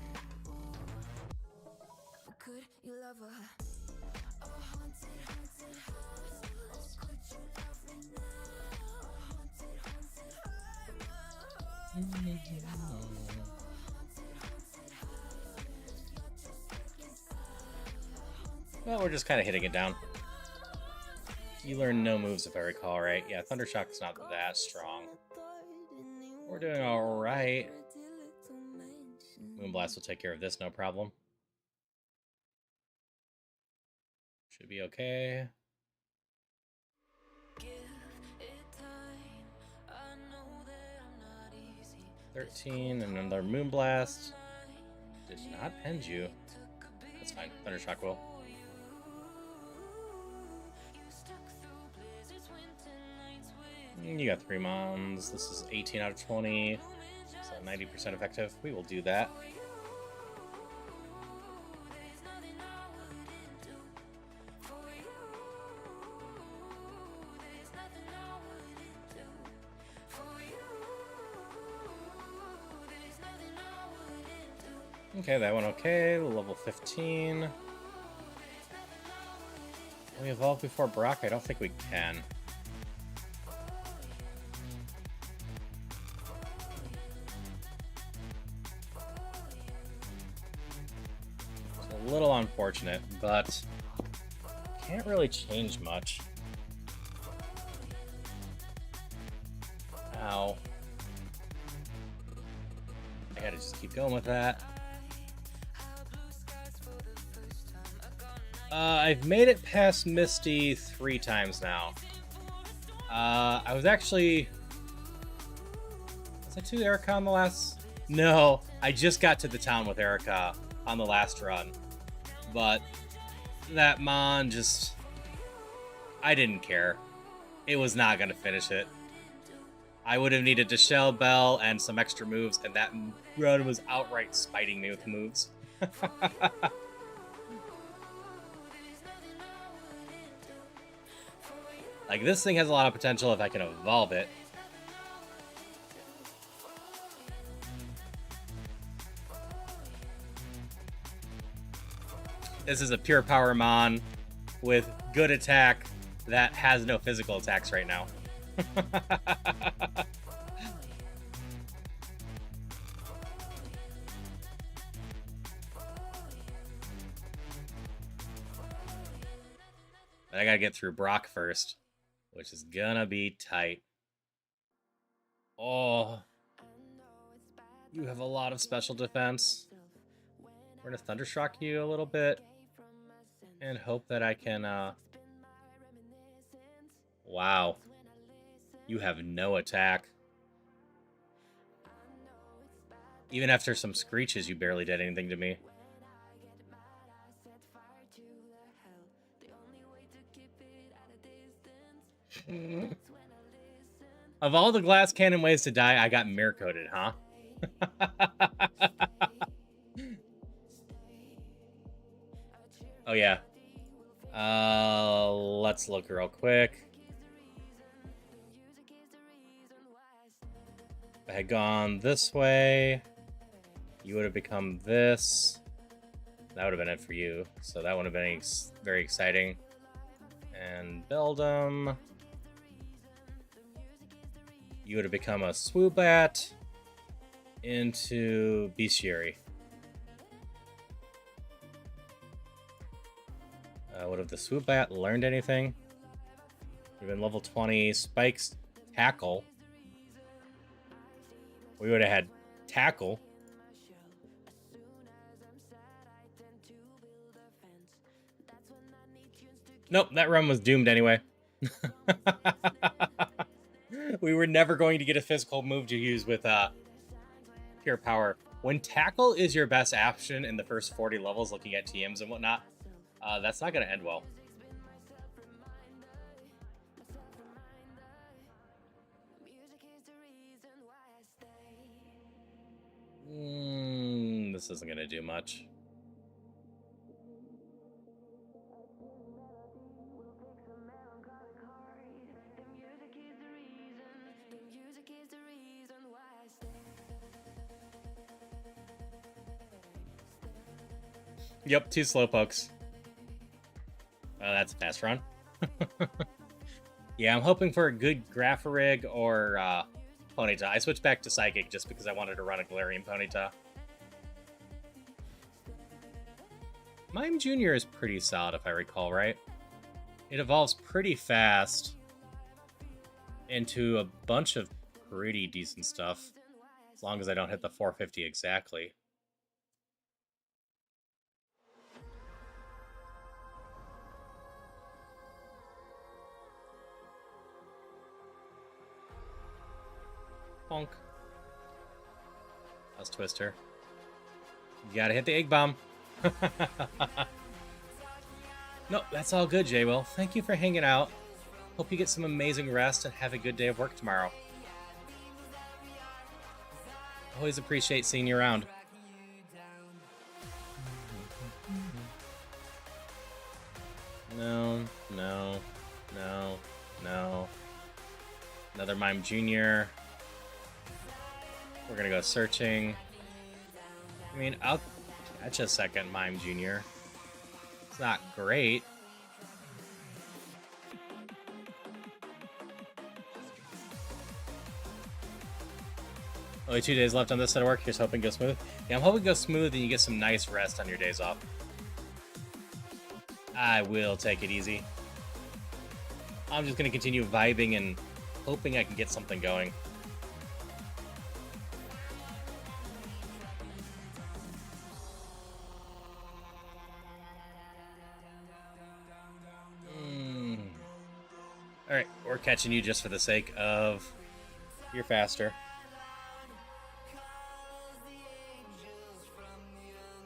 Well, we're just kind of hitting it down. You learn no moves if I recall right. Yeah, Thundershock's not that strong. We're doing alright. Moonblast will take care of this, no problem. Should be okay. 13, and another Moonblast. Did not pend you. That's fine. Thundershock will. You got 3 Mons. This is 18 out of 20. So 90% effective. We will do that. Okay, that one okay. Level 15. Can we evolve before Brock? I don't think we can. It's a little unfortunate, but can't really change much. Ow. I gotta just keep going with that. I've made it past Misty 3 times now. I was actually... Was I to Erica on the last... No, I just got to the town with Erica on the last run. But that Mon just... I didn't care. It was not going to finish it. I would have needed to Shell Bell and some extra moves, and that run was outright spiting me with moves. Like, this thing has a lot of potential if I can evolve it. This is a pure power Mon with good attack that has no physical attacks right now. But I gotta get through Brock first, which is gonna be tight. Oh, you have a lot of special defense. We're gonna Thundershock you a little bit and hope that I can, Wow. You have no attack. Even after some screeches, you barely did anything to me. Of all the glass cannon ways to die, I got mirror coated, huh? Oh yeah. Let's look real quick. If I had gone this way, you would have become this. That would have been it for you. So that would have been very exciting. And Beldum. You would have become a Swoobat into Bestiary. Would have the Swoobat learned anything? Would have been level 20. Spike's Tackle. We would have had Tackle. Nope, that run was doomed anyway. We were never going to get a physical move to use with pure power. When Tackle is your best option in the first 40 levels, looking at TMs and whatnot, that's not going to end well. This isn't going to do much. Yep, 2 Slowpokes. That's a fast run. Yeah, I'm hoping for a good Grapharig or Ponyta. I switched back to Psychic just because I wanted to run a Galarian Ponyta. Mime Jr. is pretty solid, if I recall, right? It evolves pretty fast into a bunch of pretty decent stuff, as long as I don't hit the 450 exactly. Bonk. That's Twister. You gotta hit the Egg Bomb. No, that's all good, J-Will. Thank you for hanging out. Hope you get some amazing rest and have a good day of work tomorrow. Always appreciate seeing you around. No, no, no, no. Another Mime Jr. We're gonna go searching. I mean, That's a second Mime Jr. It's not great. Only 2 days left on this set of work. Here's hoping it goes smooth. Yeah, I'm hoping it goes smooth and you get some nice rest on your days off. I will take it easy. I'm just going to continue vibing and hoping I can get something going. Alright, we're catching you just for the sake of you're faster.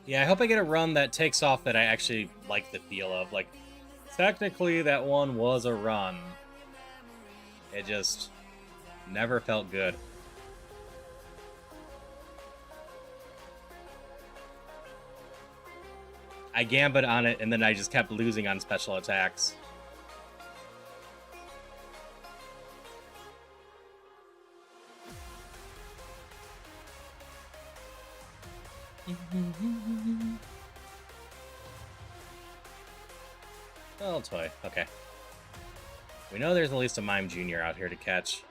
Yeah, I hope I get a run that takes off that I actually like the feel of. Like, technically that one was a run. It just never felt good. I gambit on it and then I just kept losing on special attacks. Oh, toy. Okay. We know there's at least a Mime Jr. out here to catch,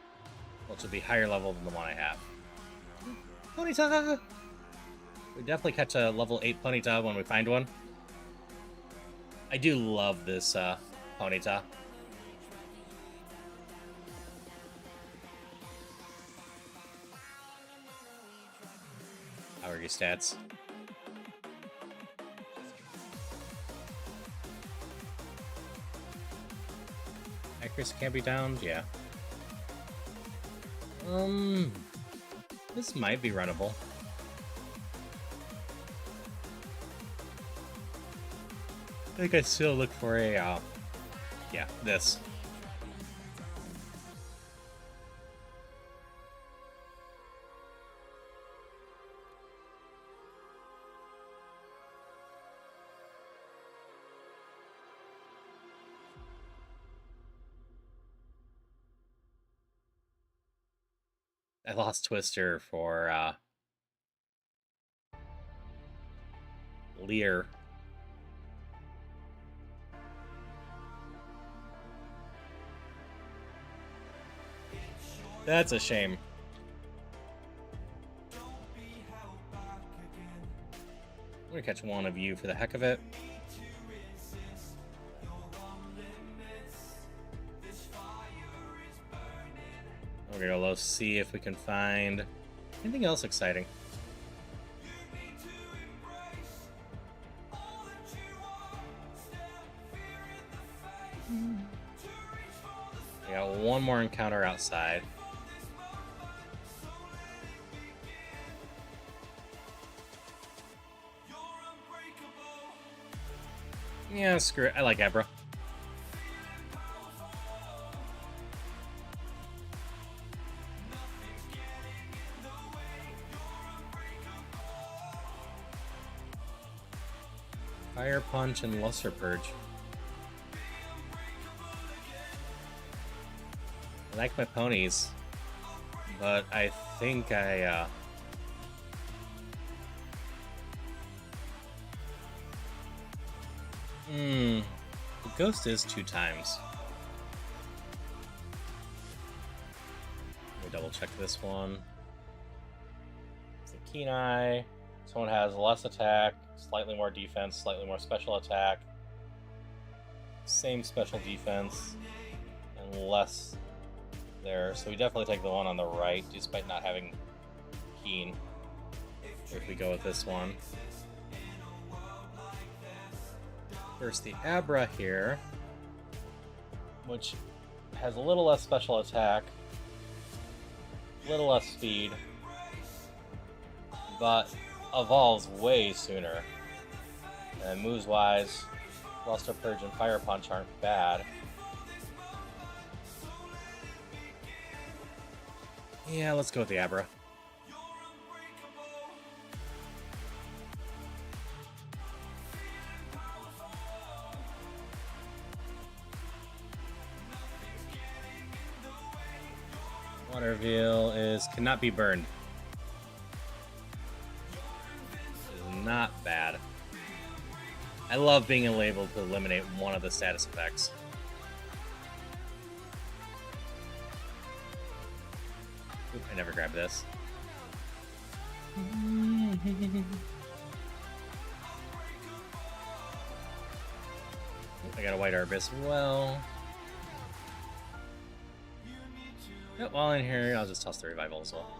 which will be higher level than the one I have. Ponyta! We definitely catch a level 8 Ponyta when we find one. I do love this Ponyta. How are your stats? Accuracy can't be downed? Yeah. This might be runnable. I think I still look for a, yeah, this. I lost Twister for, Lear. That's a shame. I'm gonna catch one of you for the heck of it. We're gonna go low C if we can find anything else exciting. We got one more encounter outside. Yeah, screw it. I like Abra. Fire Punch and Luster Purge. I like my ponies, but I think the ghost is 2 times. Let me double check this one. It's a Keen Eye. This one has less attack, slightly more defense, slightly more special attack, same special defense, and less there. So we definitely take the one on the right, despite not having Keen. If we go with this one. There's the Abra here, which has a little less special attack, a little less speed, but evolves way sooner. And moves-wise, Luster Purge and Fire Punch aren't bad. Yeah, let's go with the Abra. Water Veil cannot be burned. Is not bad. I love being able to eliminate one of the status effects. Oop, I never grabbed this. I got a white herb as well. Yep, while in here, I'll just toss the revival as well.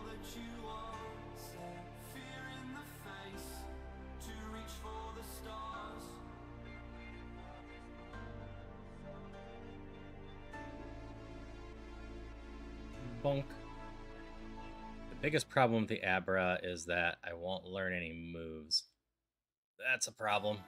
Bonk. The biggest problem with the Abra is that I won't learn any moves. That's a problem.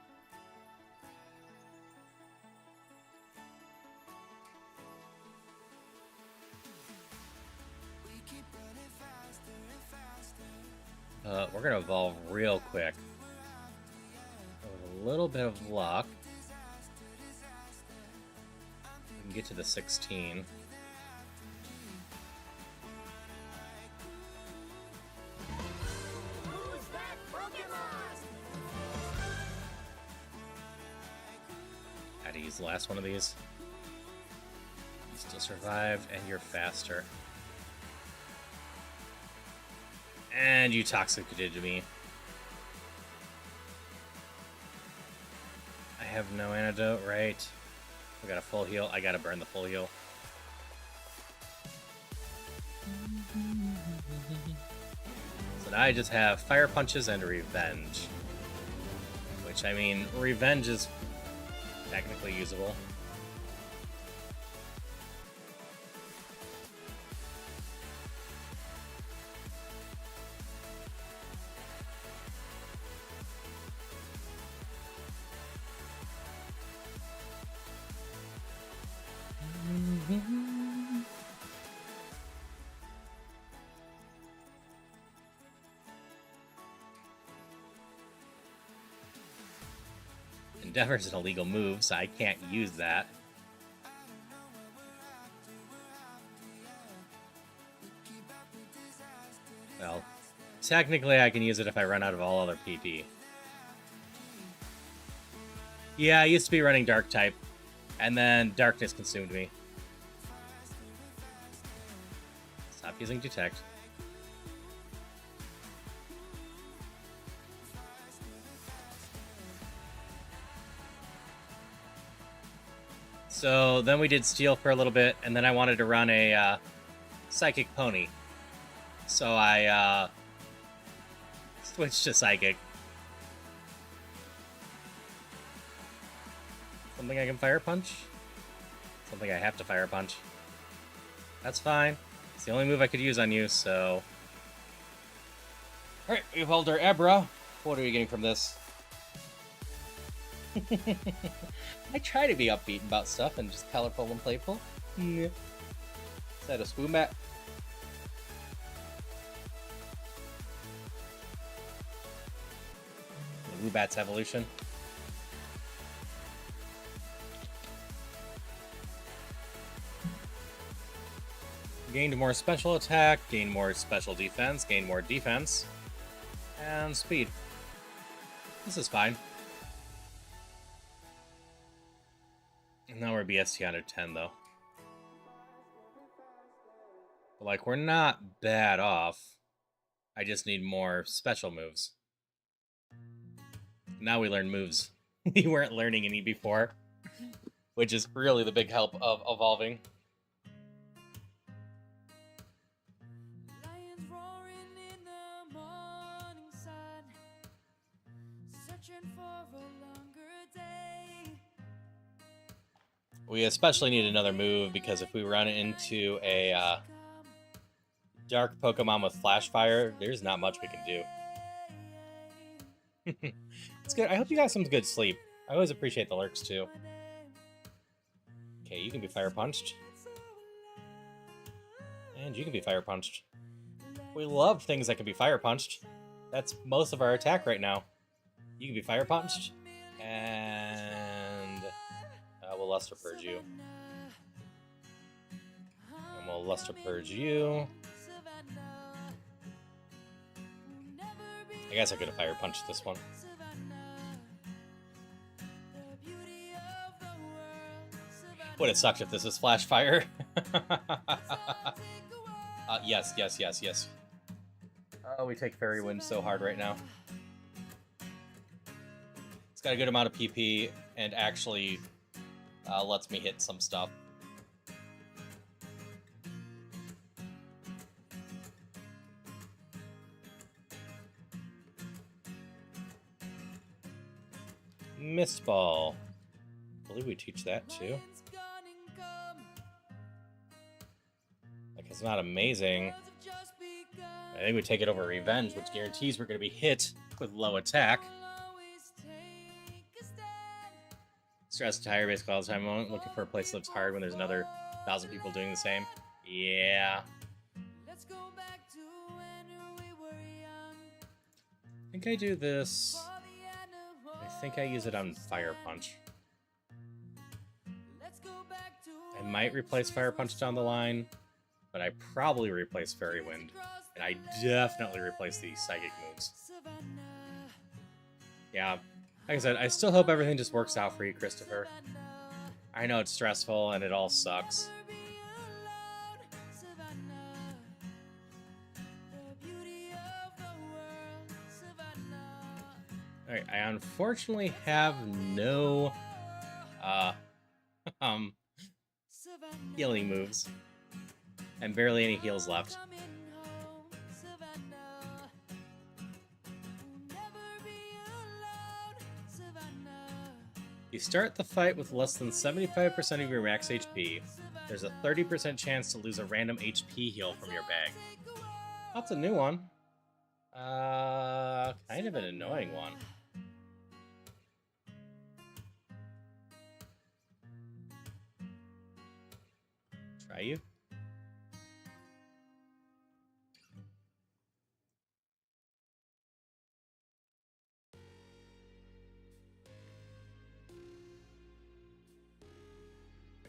We're gonna evolve real quick. With a little bit of luck, we can get to the 16. Had to use the last one of these. You still survive, and you're faster. And you toxicated to me. I have no antidote, right? We got a full heal. I gotta burn the full heal. So now I just have fire punches and revenge. Which, I mean, revenge is technically usable. Endeavor is an illegal move, so I can't use that. Well, technically I can use it if I run out of all other PP. Yeah, I used to be running Dark type, and then Darkness consumed me. Stop using Detect. So then we did Steel for a little bit, and then I wanted to run a Psychic Pony. So I switched to Psychic. Something I can Fire Punch? Something I have to Fire Punch. That's fine. It's the only move I could use on you, so... Alright, we evolved our Abra. What are we getting from this? I try to be upbeat about stuff and just colorful and playful. Yeah. Is that a Spoon Bat? The Rubat's evolution. Gained more special attack, gained more special defense, gained more defense, and speed. This is fine. Now we're BST under 10, though. But, like, we're not bad off. I just need more special moves. Now we learn moves. We weren't learning any before, which is really the big help of evolving. Lions roaring in the morning sun, searching for a longer day. We especially need another move, because if we run into a dark Pokemon with Flash Fire, there's not much we can do. It's good. I hope you got some good sleep. I always appreciate the lurks, too. Okay, you can be Fire Punched. And you can be Fire Punched. We love things that can be Fire Punched. That's most of our attack right now. You can be Fire Punched. And... we'll Luster Purge you. And we'll Luster Purge you. I guess I could have Fire Punched this one. Would it suck if this is flash fire? Yes, yes, yes, yes. Oh, we take Fairy Wind so hard right now. It's got a good amount of PP and actually lets me hit some stuff. Mist Ball. I believe we teach that too. Like, it's not amazing. I think we take it over Revenge, which guarantees we're going to be hit with low attack. Stressed, tired, basically all the time. Looking for a place that looks hard when there's another 1,000 people doing the same. Yeah. I think I do this. I think I use it on Fire Punch. I might replace Fire Punch down the line, but I probably replace Fairy Wind. And I definitely replace the Psychic moves. Yeah, like I said, I still hope everything just works out for you, Christopher. I know it's stressful and it all sucks. Alright, I unfortunately have no healing moves. And barely any heals left. You start the fight with less than 75% of your max HP. There's a 30% chance to lose a random HP heal from your bag. That's a new one. Kind of an annoying one. Try you?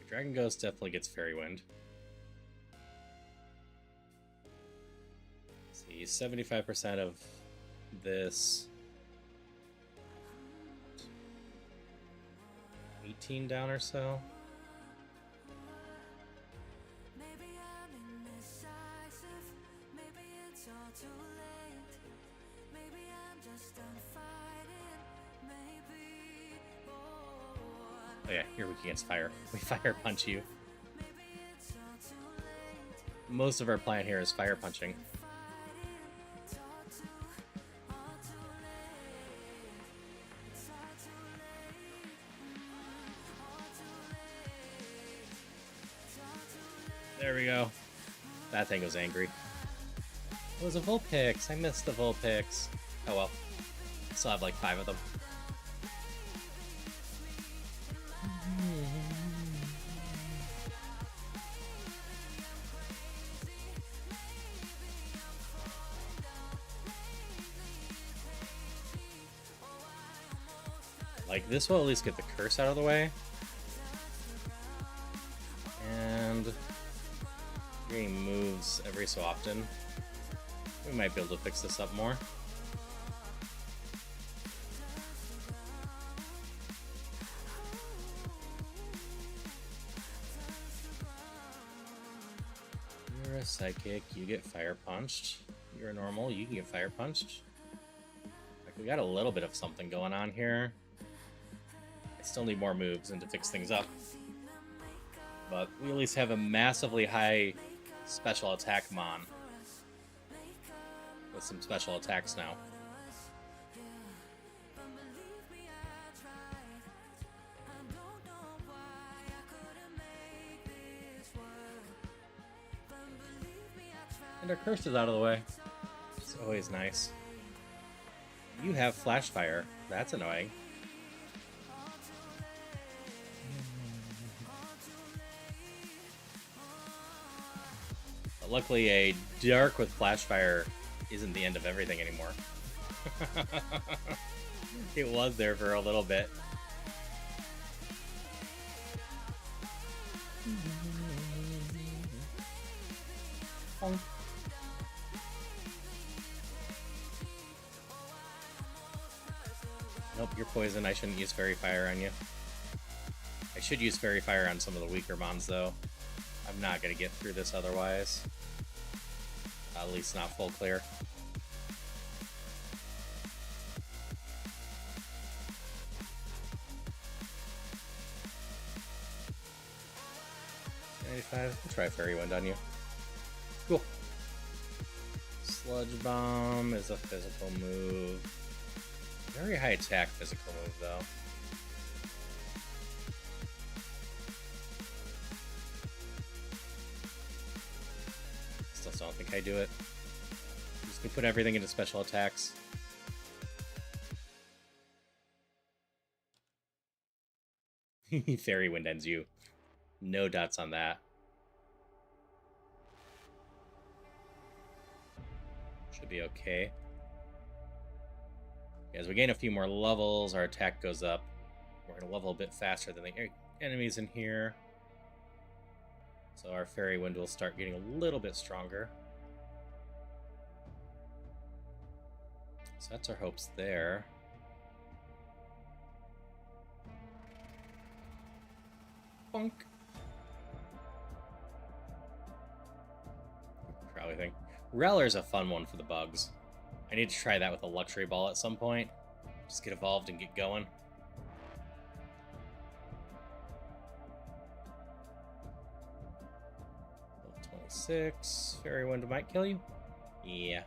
Dragon Ghost definitely gets Fairy Wind. Let's see, 75% of this. 18 down or so. Maybe I'm indecisive, maybe it's all too late. Maybe I'm just done fighting, maybe. Oh yeah, you're weak against fire. We Fire Punch you. Most of our plan here is Fire Punching. There we go. That thing was angry. It was a Vulpix. I missed the Vulpix. Oh well. Still have like 5 of them. Like, this will at least get the curse out of the way. And getting moves every so often. We might be able to fix this up more. You're a psychic, you get fire punched. You're a normal, you can get fire punched. Like, we got a little bit of something going on here. I still need more moves and to fix things up. But we at least have a massively high special attack Mon. With some special attacks now. And our curse is out of the way. It's always nice. You have Flash Fire. That's annoying. But luckily, a Dark with Flash Fire isn't the end of everything anymore. It was there for a little bit. Nope, you're poison. I shouldn't use Fairy Fire on you. I should use Fairy Fire on some of the weaker mons, though. I'm not going to get through this otherwise. At least not full clear. We'll try Fairy Wind on you. Cool. Sludge Bomb is a physical move. Very high attack physical move, though. Still don't think I do it. I'm just gonna put everything into special attacks. Fairy Wind ends you. No dots on that. Should be okay. As we gain a few more levels, our attack goes up. We're going to level a bit faster than the enemies in here. So our Fairy Wind will start getting a little bit stronger. So that's our hopes there. Bonk. Probably think. Reller's a fun one for the bugs. I need to try that with a Luxury Ball at some point. Just get evolved and get going. Level 26. Fairy Wind might kill you. Yeah.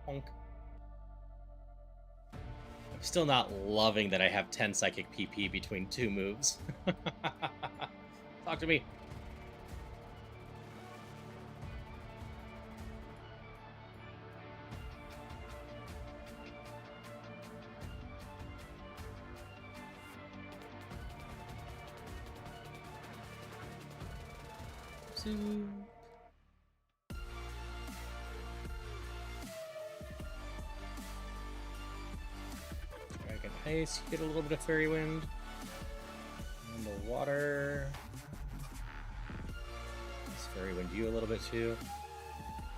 Honk. I'm still not loving that I have 10 Psychic PP between 2 moves. Talk to me. Dragon Ice, you get a little bit of Fairy Wind. And the water. Let's Fairy Wind you a little bit too.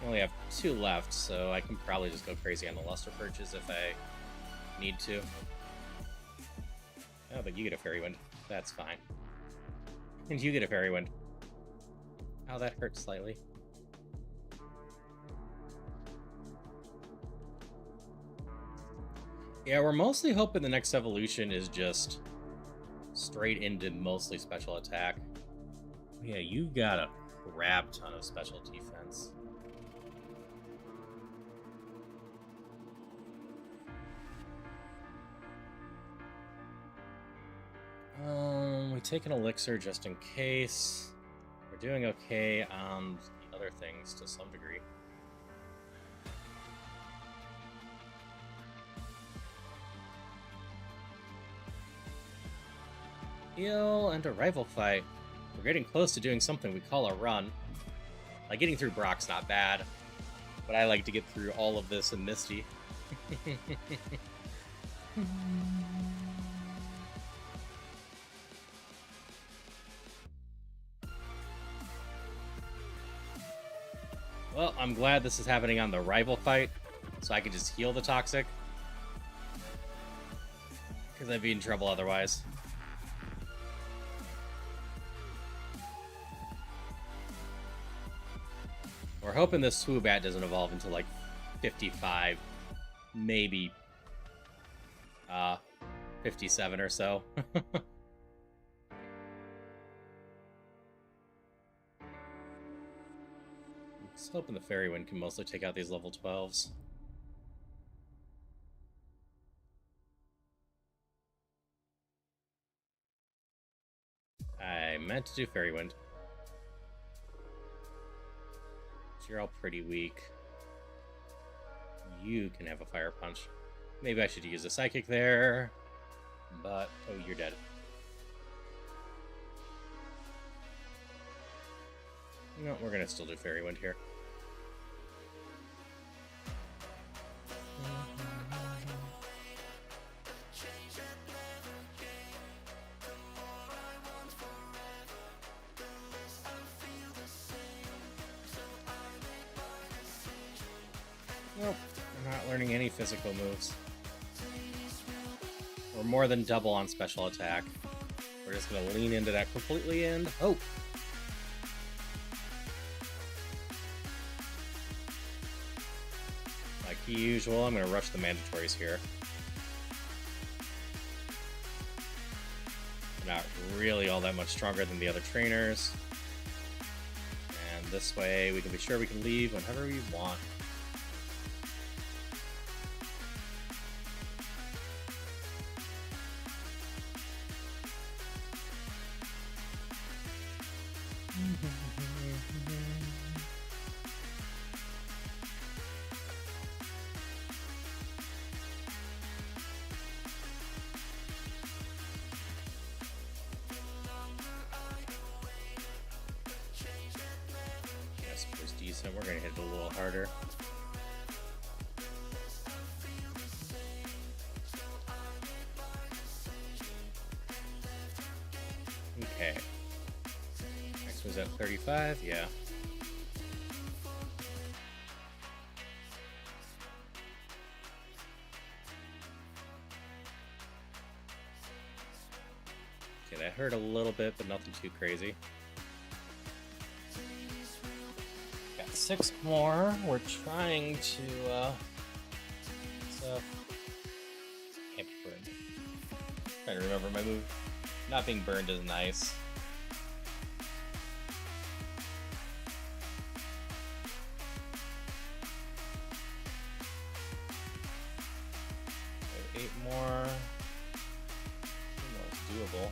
I only have 2 left, so I can probably just go crazy on the Luster Perches if I need to. Oh, but you get a Fairy Wind. That's fine. And you get a Fairy Wind. Oh, that hurts slightly. Yeah, we're mostly hoping the next evolution is just straight into mostly special attack. Yeah, you've got a crap ton of special defense. We take an elixir just in case. We're doing okay on the other things to some degree. Heal and a rival fight. We're getting close to doing something we call a run. Like, getting through Brock's not bad, but I like to get through all of this in Misty. Well, I'm glad this is happening on the rival fight, so I can just heal the Toxic. Because I'd be in trouble otherwise. We're hoping this Swoobat doesn't evolve into like 55, maybe 57 or so. Just hoping the Fairy Wind can mostly take out these level 12s. I meant to do Fairy Wind. But you're all pretty weak. You can have a Fire Punch. Maybe I should use a Psychic there. But, oh, you're dead. No, we're gonna still do Fairy Wind here. Nope, we're not learning any physical moves. We're more than double on special attack. We're We're just gonna lean into that completely and hope. Like usual, I'm gonna rush the mandatories here. They're not really all that much stronger than the other trainers. And this way we can be sure we can leave whenever we want. Yes, was decent. We're gonna hit it a little harder. Okay. Next was at 35, yeah. Okay, that hurt a little bit, but nothing too crazy. Got 6 more. We're trying to, can't be burned. Trying to remember my move. Not being burned is nice. So 8 more. 2 more is doable.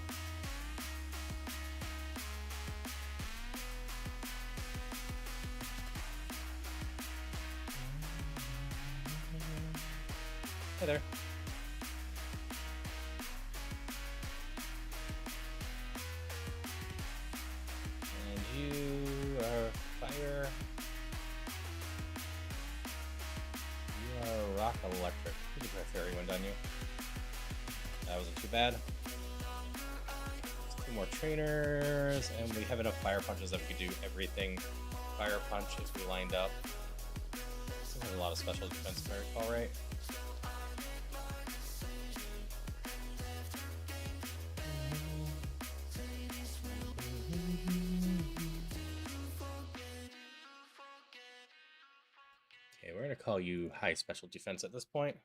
Hey there. And you are fire. You are rock electric. You can try fairy wind on you. That wasn't too bad. 2 more trainers, and we have enough fire punches that we could do everything fire punch if we lined up. Still has a lot of special defense if I recall right. Okay, we're gonna call you high special defense at this point.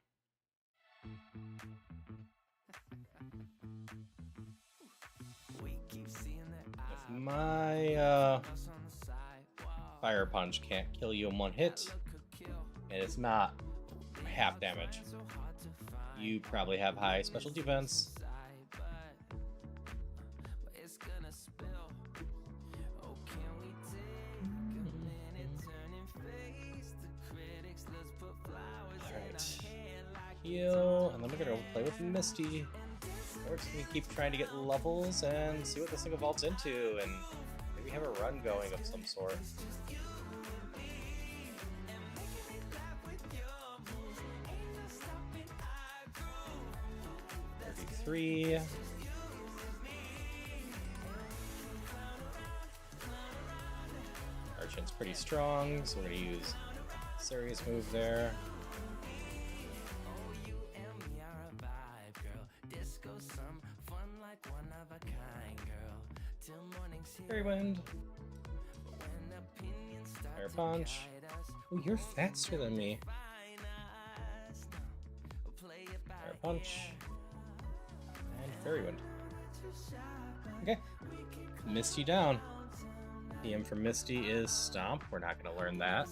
If my fire punch can't kill you in 1 hit, and it's not half damage, you probably have high special defense. Alright. Heal, and then we're gonna play with Misty. We're just gonna keep trying to get levels and see what this thing evolves into, and maybe have a run going of some sort. 33. Archin's pretty strong, so we're gonna use serious move there. Fairy wind. Fire punch. Oh, you're faster than me. Fire punch. And fairy wind. Okay. Misty down. PM for Misty is Stomp. We're not going to learn that.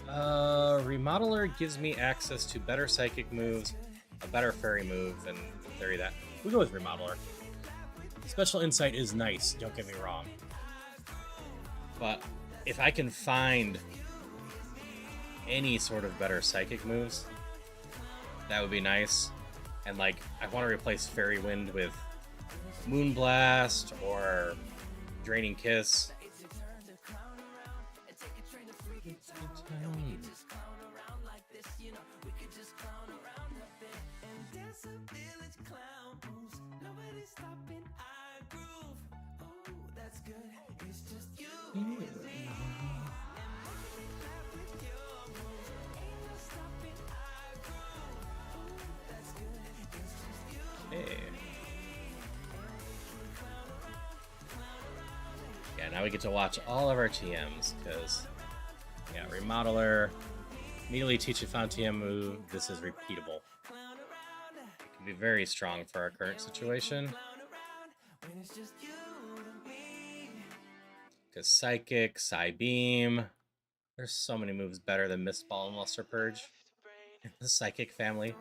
Remodeler gives me access to better psychic moves, a better fairy move, and in theory that. We go with Remodeler. Special Insight is nice, don't get me wrong. But if I can find any sort of better psychic moves, that would be nice. And like, I want to replace Fairy Wind with Moonblast or Draining Kiss. Yeah, now we get to watch all of our TMs, because, yeah, Remodeler, immediately teach a found TM move. This is repeatable. It can be very strong for our current situation. Because Psychic, Psybeam, there's so many moves better than Mist Ball and Luster Purge. The Psychic family.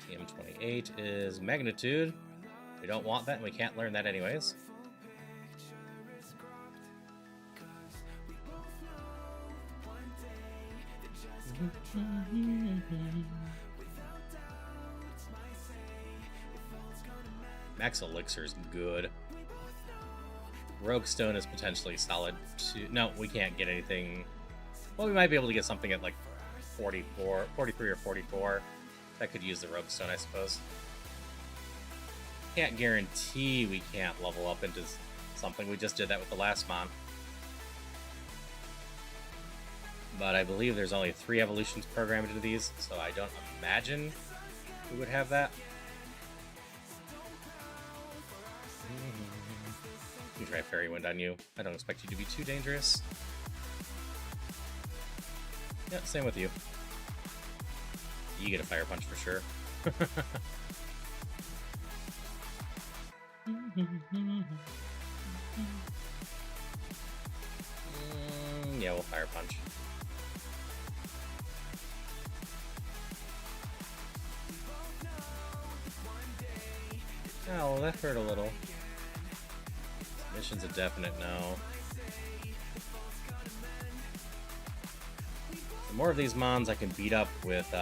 TM28 is Magnitude. We don't want that, and we can't learn that anyways. Max Elixir's good. Rogue Stone is potentially solid too. No, we can't get anything. Well, we might be able to get something at like 44, 43 or 44. That could use the Rogue Stone, I suppose. Can't guarantee we can't level up into something. We just did that with the last mon. But I believe there's only 3 evolutions programmed into these, so I don't imagine we would have that. You try Fairy Wind on you. I don't expect you to be too dangerous. Yeah, same with you. You get a Fire Punch for sure. Yeah, we'll Fire Punch. Oh, that hurt a little. Mission's a definite no. The more of these mons I can beat up with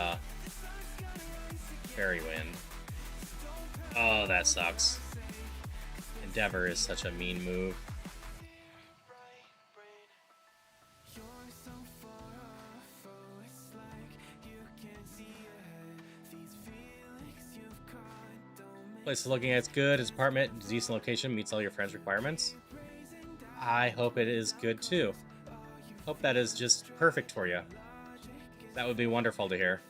Fairy Wind. Oh, that sucks. Endeavor is such a mean move. Place is looking at it's good. His apartment, decent location, meets all your friends' requirements. I hope it is good too. Hope that is just perfect for you. That would be wonderful to hear.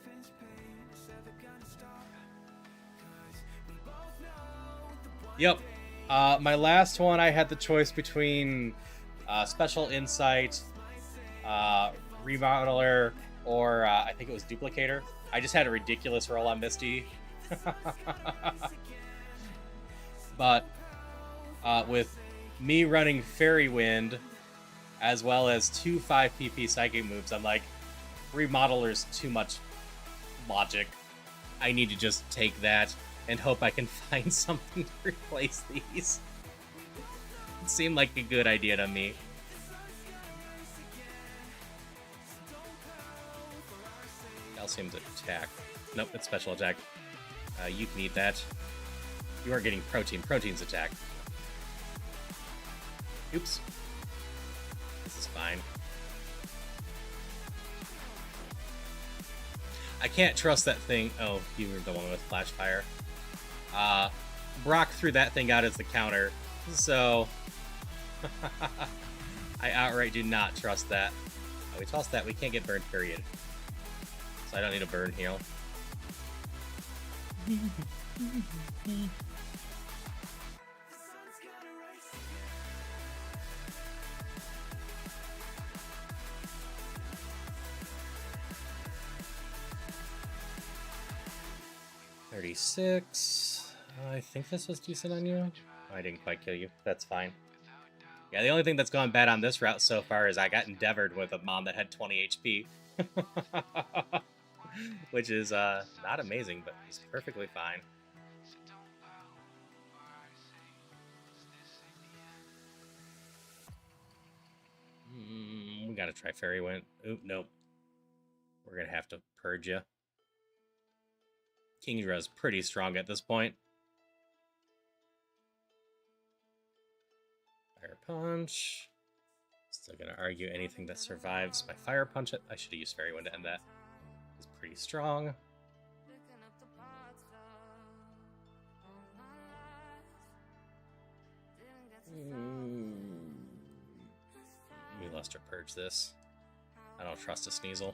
Yep. My last one, I had the choice between Special Insight, Remodeler, or I think it was Duplicator. I just had a ridiculous roll on Misty. But with me running Fairy Wind, as well as 2 5 PP Psychic moves, I'm like, Remodeler's too much logic. I need to just take that and hope I can find something to replace these. It seemed like a good idea to me. Calcium's attack. Nope, it's special attack. You can eat that. You are getting protein. Protein's attack. Oops. This is fine. I can't trust that thing. Oh, you were the one with Flash Fire. Brock threw that thing out as the counter, so I outright do not trust that. Oh, we toss that. We can't get burned, period. So I don't need a burn heal. $36. I think this was decent on you. I didn't quite kill you. That's fine. Yeah, the only thing that's gone bad on this route so far is I got endeavored with a mon that had 20 HP. Which is not amazing, but it's perfectly fine. We gotta try Fairy Wind. Oop, nope. We're gonna have to purge you. Kingdra's pretty strong at this point. Fire Punch. Still gonna argue anything that survives my Fire Punch. I should have used Fairy Wind to end that. It's pretty strong. We lost our purge this. I don't trust a Sneasel.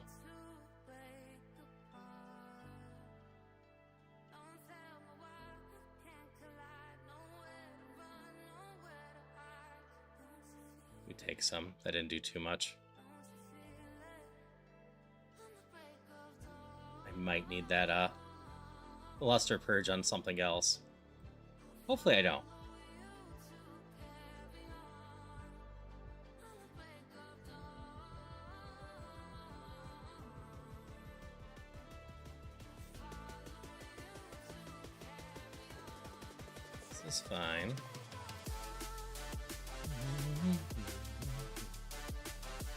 We take some. That didn't do too much. I might need that luster purge on something else. Hopefully I don't. This is fine.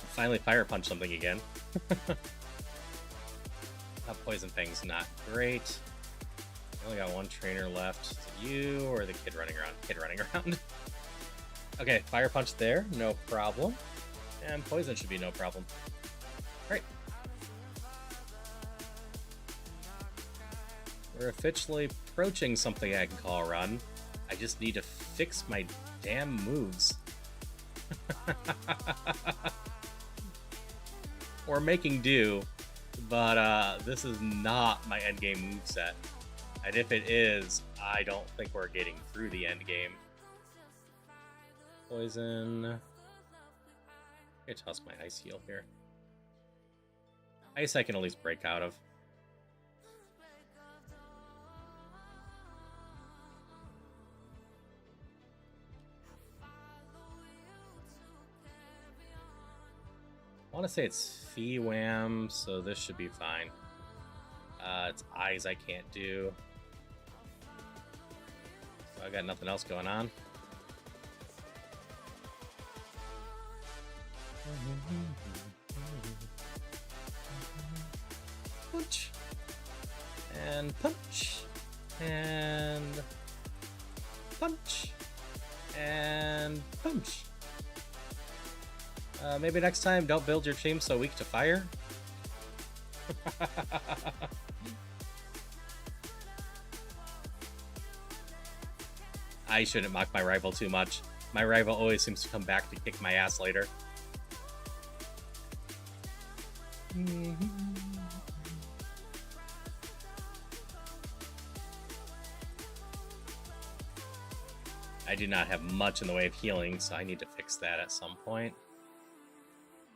Finally fire punch something again. That poison thing's not great. I only got one trainer left. Is it you or the kid running around? Kid running around. Okay, fire punch there, no problem. And poison should be no problem. Great. We're officially approaching something I can call a run. I just need to fix my damn moves. We're making do, but this is not my endgame moveset. And if it is, I don't think we're getting through the endgame. Poison. I toss my ice heal here. Ice I can at least break out of. I want to say it's Fee Wham, so this should be fine. It's eyes I can't do. So I got nothing else going on. Punch. And punch. And punch. And punch. Maybe next time, don't build your team so weak to fire. I shouldn't mock my rival too much. My rival always seems to come back to kick my ass later. I do not have much in the way of healing, so I need to fix that at some point.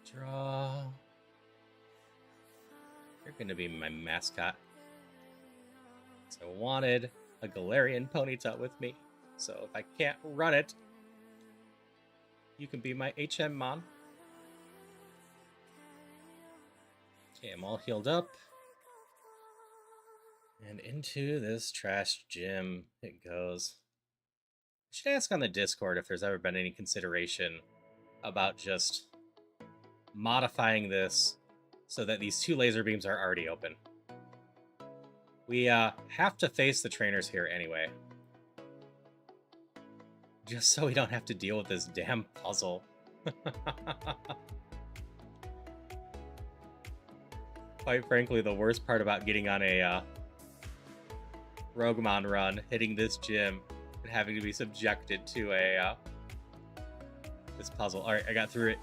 Draw. You're going to be my mascot. So I wanted a Galarian Ponyta with me. So if I can't run it, you can be my HM Mon. Okay, I'm all healed up. And into this trash gym it goes. I should ask on the Discord if there's ever been any consideration about just modifying this so that these two laser beams are already open. We have to face the trainers here anyway. Just so we don't have to deal with this damn puzzle. Quite frankly, the worst part about getting on a Rougemon run, hitting this gym, and having to be subjected to a this puzzle. Alright, I got through it.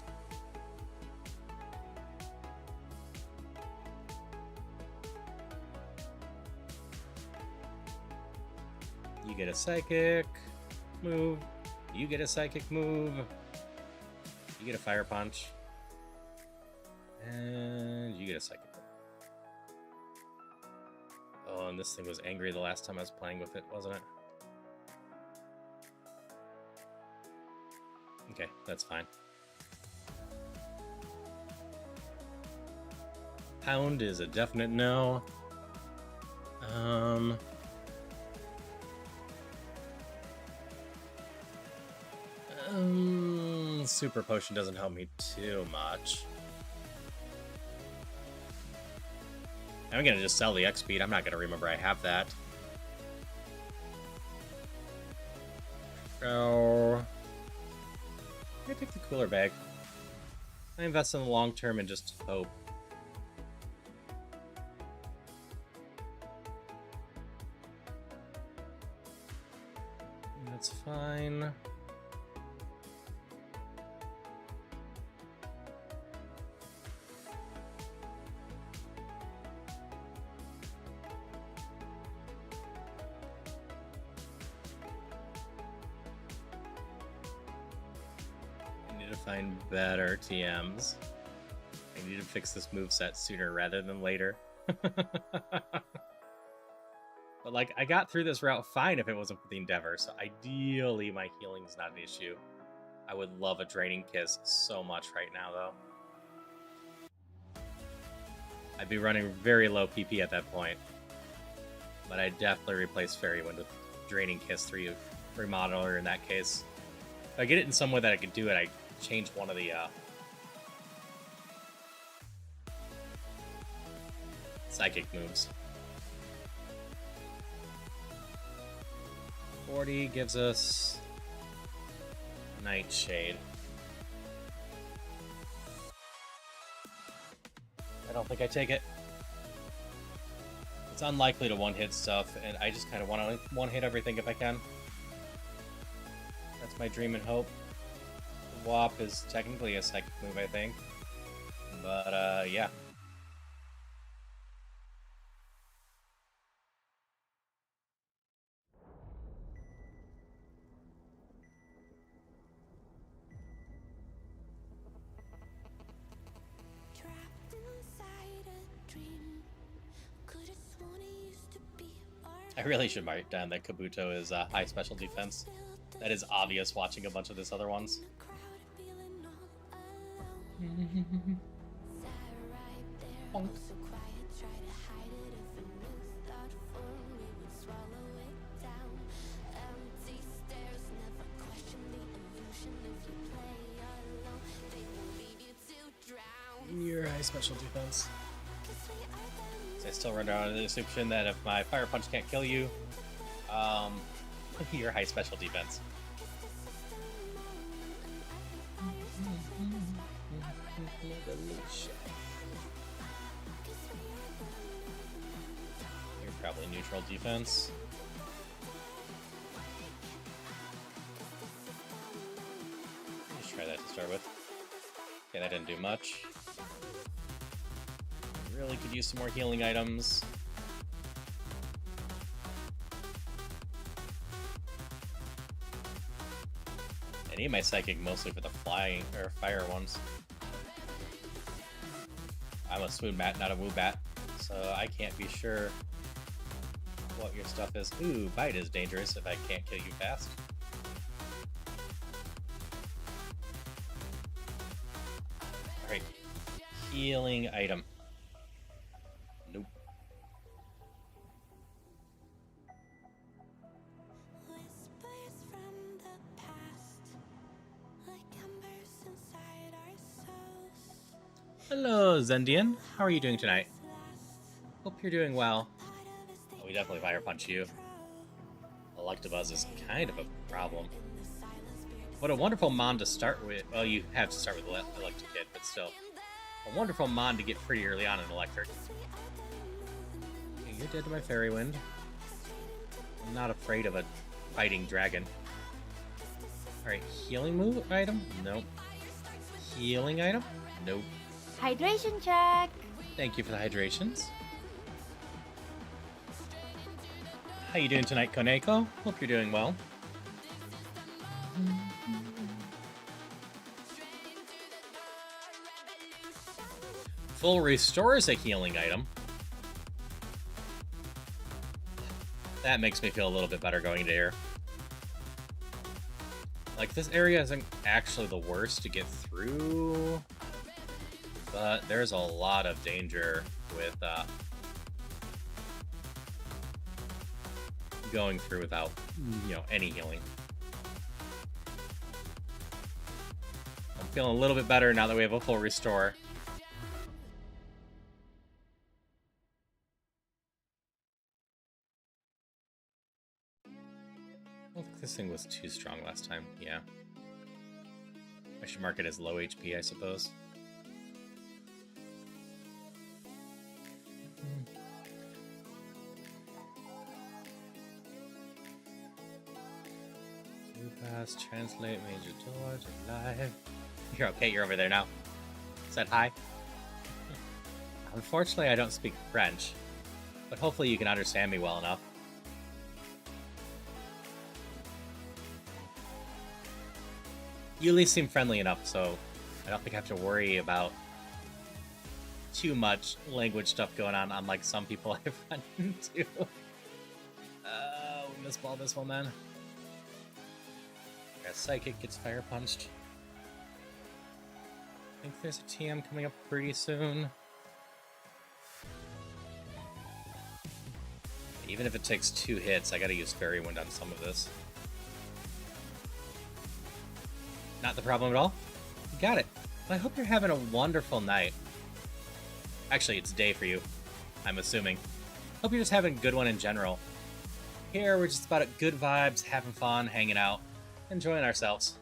You get a psychic move. You get a psychic move. You get a fire punch. And you get a psychic move. Oh, and this thing was angry the last time I was playing with it, wasn't it? Okay, that's fine. Pound is a definite no. Super Potion doesn't help me too much. I'm gonna just sell the X speed. I'm not gonna remember I have that. So I'm gonna take the cooler bag. I invest in the long term and just hope. That's fine. to find better TMs. I need to fix this moveset sooner rather than later. But, like, I got through this route fine if it wasn't for the Endeavor, so ideally my healing's not an issue. I would love a Draining Kiss so much right now, though. I'd be running very low PP at that point. But I'd definitely replace Fairy Wind with Draining Kiss 3 Remodeler in that case. If I get it in some way that I can do it, I change one of the psychic moves. 40 gives us Nightshade. I don't think I take it. It's unlikely to one-hit stuff, and I just kind of want to one-hit everything if I can. That's my dream and hope. WAP is technically a psychic move, I think. But, yeah. Trapped inside a dream. Could've sworn it used to be I really should mark down that Kabuto is high special defense. That is obvious watching a bunch of this other ones. Bonk. Your high special defense. So I still run down the assumption that if my Fire Punch can't kill you, your high special defense. You're probably neutral defense. Let's try that to start with. Okay, that didn't do much. Really could use some more healing items. I need my psychic mostly for the flying or fire ones. I'm a swoon bat, not a woo bat, so I can't be sure what your stuff is. Ooh, bite is dangerous if I can't kill you fast. Alright. Healing item. Nope. Whispers from the past, like embers inside our souls. Hello, Zendian. How are you doing tonight? Hope you're doing well. Oh, we definitely fire punch you. Electabuzz is kind of a problem. What a wonderful mon to start with. Well, you have to start with Electrokid, but still. A wonderful mon to get pretty early on in Electric. Okay, you're dead to my Fairy Wind. I'm not afraid of a fighting dragon. Alright, healing move item? Nope. Healing item? Nope. Hydration check. Thank you for the hydrations. How you doing tonight, Koneko? Hope you're doing well. Full Restore is a healing item. That makes me feel a little bit better going into here. Like, this area isn't actually the worst to get through, but there's a lot of danger with going through without, any healing. I'm feeling a little bit better now that we have a full restore. I don't think this thing was too strong last time. Yeah. I should mark it as low HP, I suppose. New pass, translate major door to live. You're okay, you're over there now. Said hi. Unfortunately, I don't speak French, but hopefully you can understand me well enough. you at least seem friendly enough, so I don't think I have to worry about too much language stuff going on, unlike some people I've run into. Missball this one then. Yeah, Psychic gets fire punched. I think there's a TM coming up pretty soon. Even if it takes 2 hits, I gotta use Fairy Wind on some of this. Not the problem at all. You got it. Well, I hope you're having a wonderful night. Actually, it's day for you, I'm assuming. Hope you're just having a good one in general. Here, we're just about at good vibes, having fun, hanging out, enjoying ourselves.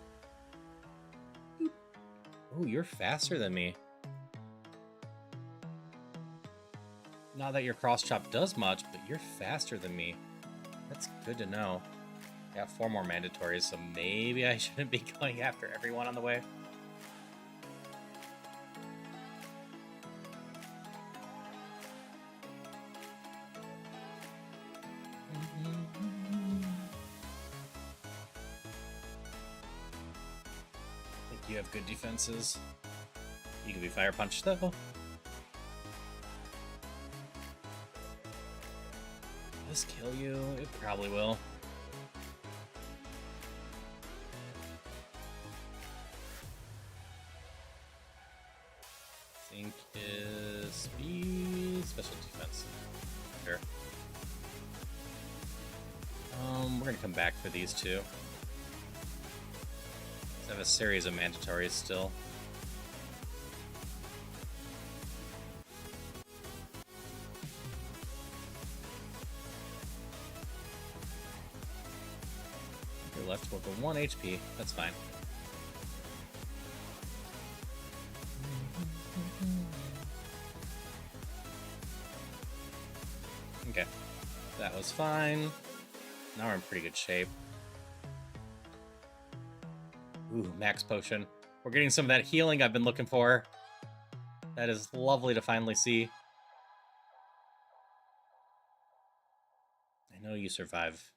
Ooh, you're faster than me. Not that your cross chop does much, but you're faster than me. That's good to know. I got 4 more mandatories, so maybe I shouldn't be going after everyone on the way. I think you have good defenses. You can be fire punched though. This kill you? It probably will. I think is speed, special defense. Sure. We're gonna come back for these two. I have a series of mandatories still. You're left with 1 HP. That's fine. Okay, that was fine. Now we're in pretty good shape. Ooh, max potion. We're getting some of that healing I've been looking for. That is lovely to finally see. I know you survive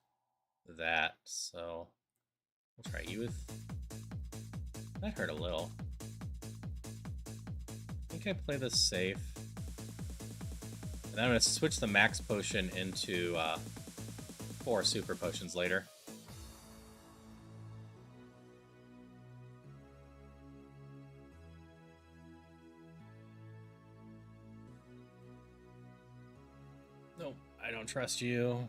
that, so we'll try you with... That hurt a little. I think I play this safe. And I'm going to switch the max potion into 4 super potions later. Nope, I don't trust you.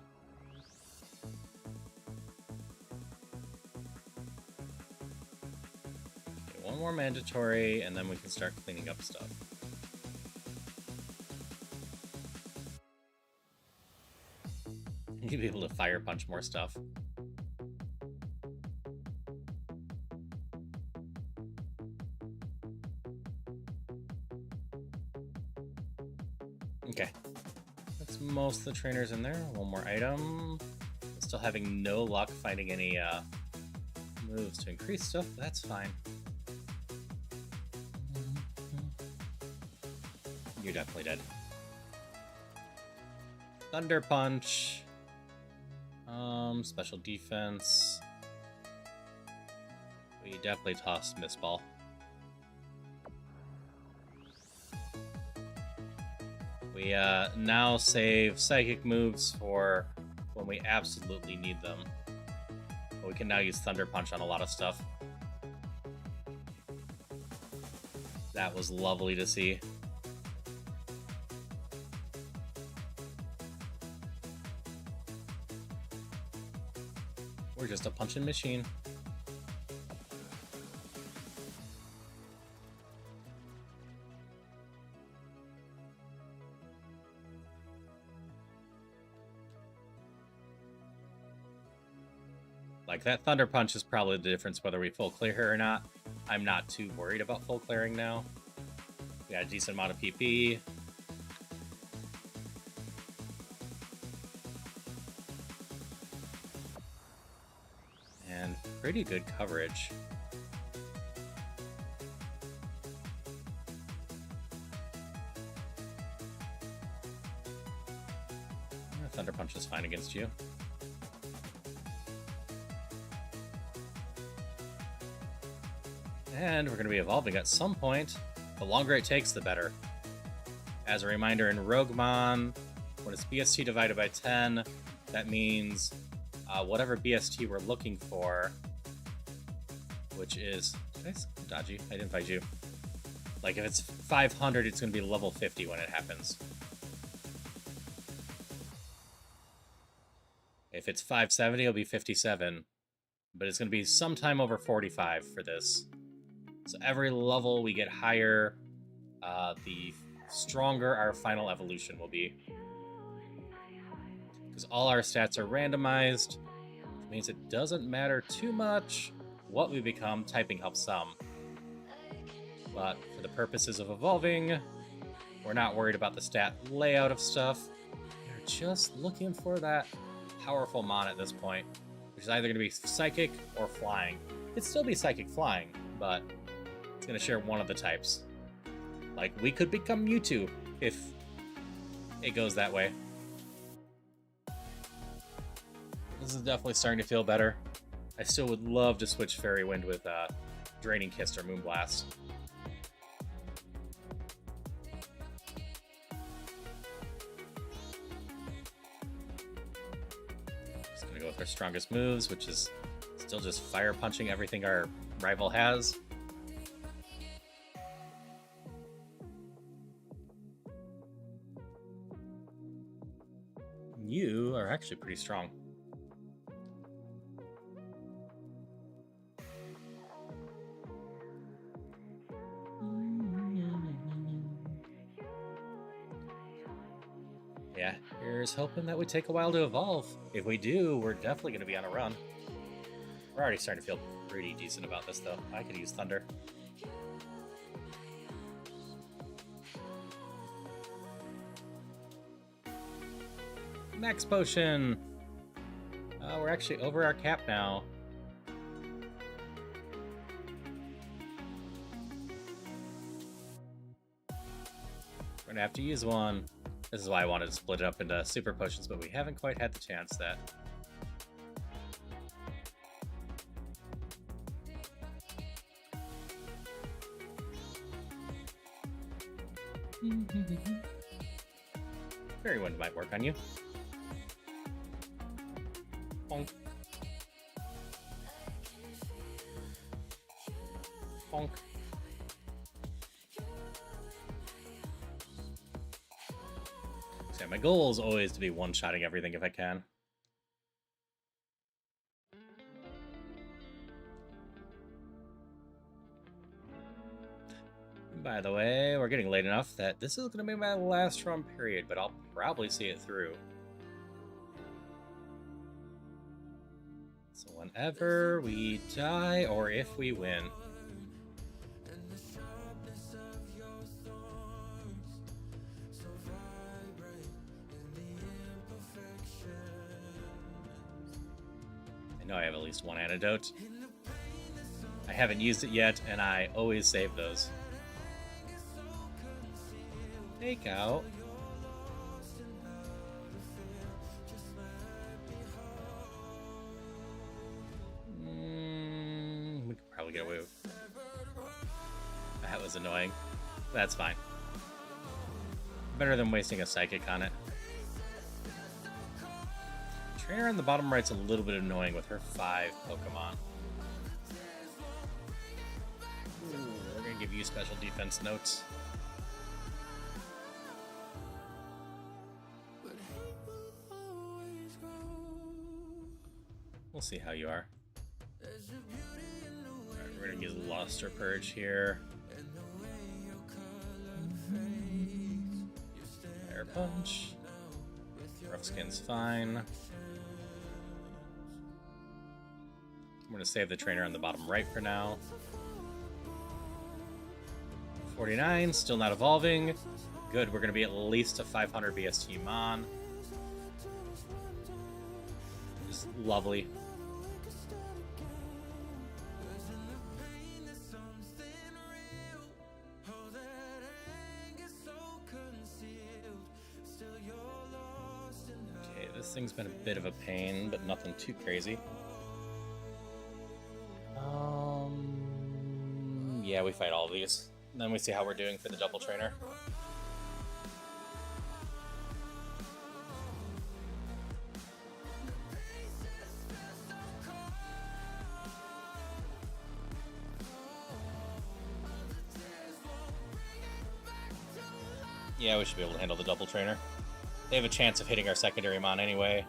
Okay, 1 more mandatory, and then we can start cleaning up stuff. You'd be able to fire punch more stuff. Okay. That's most of the trainers in there. 1 more item. Still having no luck finding any moves to increase stuff, but that's fine. You're definitely dead. Thunder Punch. Special defense. We definitely tossed Missball. We now save psychic moves for when we absolutely need them. But we can now use Thunder Punch on a lot of stuff. That was lovely to see. We're just a punching machine. Like, that Thunder Punch is probably the difference whether we full clear her or not. I'm not too worried about full clearing now. We got a decent amount of PP. And pretty good coverage. Thunder Punch is fine against you. And we're going to be evolving at some point. The longer it takes, the better. As a reminder, in Rougemon, when it's BST divided by 10, that means whatever BST we're looking for, which is... Dodgy, I didn't fight you. Like, if it's 500, it's going to be level 50 when it happens. If it's 570, it'll be 57. But it's going to be sometime over 45 for this. So every level we get higher, the stronger our final evolution will be. Because all our stats are randomized, which means it doesn't matter too much what we become. Typing helps some. But for the purposes of evolving, we're not worried about the stat layout of stuff. We're just looking for that powerful mon at this point, which is either going to be psychic or flying. It'd still be psychic flying, but it's going to share one of the types. Like, we could become Mewtwo if it goes that way. This is definitely starting to feel better. I still would love to switch Fairy Wind with Draining Kiss or Moonblast. Just gonna go with our strongest moves, which is still just fire punching everything our rival has. You are actually pretty strong. Yeah, here's hoping that we take a while to evolve. If we do, we're definitely going to be on a run. We're already starting to feel pretty decent about this, though. I could use Thunder. Max Potion! We're actually over our cap now. We're gonna have to use one. This is why I wanted to split it up into super potions, but we haven't quite had the chance that. Fairy Wind might work on you. Bonk. Bonk. So yeah, my goal is always to be one-shotting everything if I can. By the way, we're getting late enough that this is going to be my last run period, but I'll probably see it through. So whenever we die, or if we win. I know I have at least one antidote. I haven't used it yet, and I always save those. Take out. We could probably get away with. That was annoying. That's fine. Better than wasting a psychic on it. Trainer on the bottom right's a little bit annoying with her 5 Pokemon. Ooh, we're gonna give you special defense notes. We'll see how you are. Alright, we're gonna use Luster Purge here. Fire Punch. Rough Skin's fine. I'm gonna save the trainer on the bottom right for now. 49, still not evolving. Good, we're gonna be at least a 500 BST Mon. Just lovely. Okay, this thing's been a bit of a pain, but nothing too crazy. fight all of these. And then we see how we're doing for the double trainer. Yeah, we should be able to handle the double trainer. They have a chance of hitting our secondary mon anyway.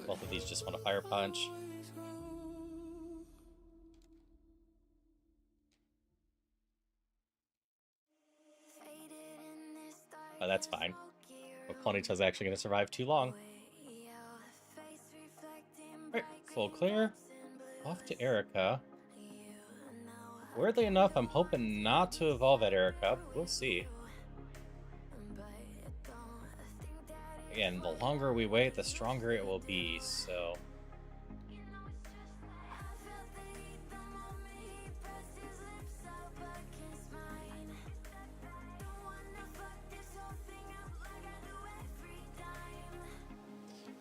Both of these just want a fire punch. Oh, that's fine. But Ponytail's actually going to survive too long. Alright, full clear. Off to Erica. Weirdly enough, I'm hoping not to evolve at Erica. We'll see. Again, the longer we wait, the stronger it will be, so...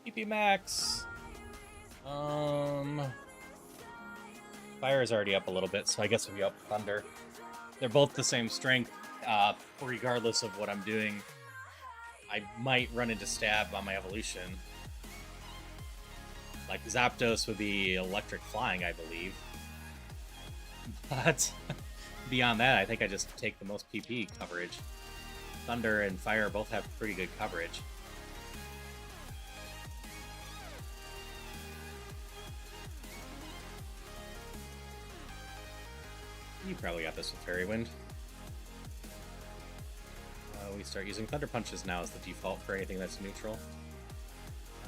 PP Max! Fire is already up a little bit, so I guess we'll be up Thunder. They're both the same strength, regardless of what I'm doing. I might run into Stab on my evolution. Like, Zapdos would be electric flying, I believe. But beyond that, I think I just take the most PP coverage. Thunder and Fire both have pretty good coverage. You probably got this with Fairy Wind. We start using Thunder Punches now as the default for anything that's neutral.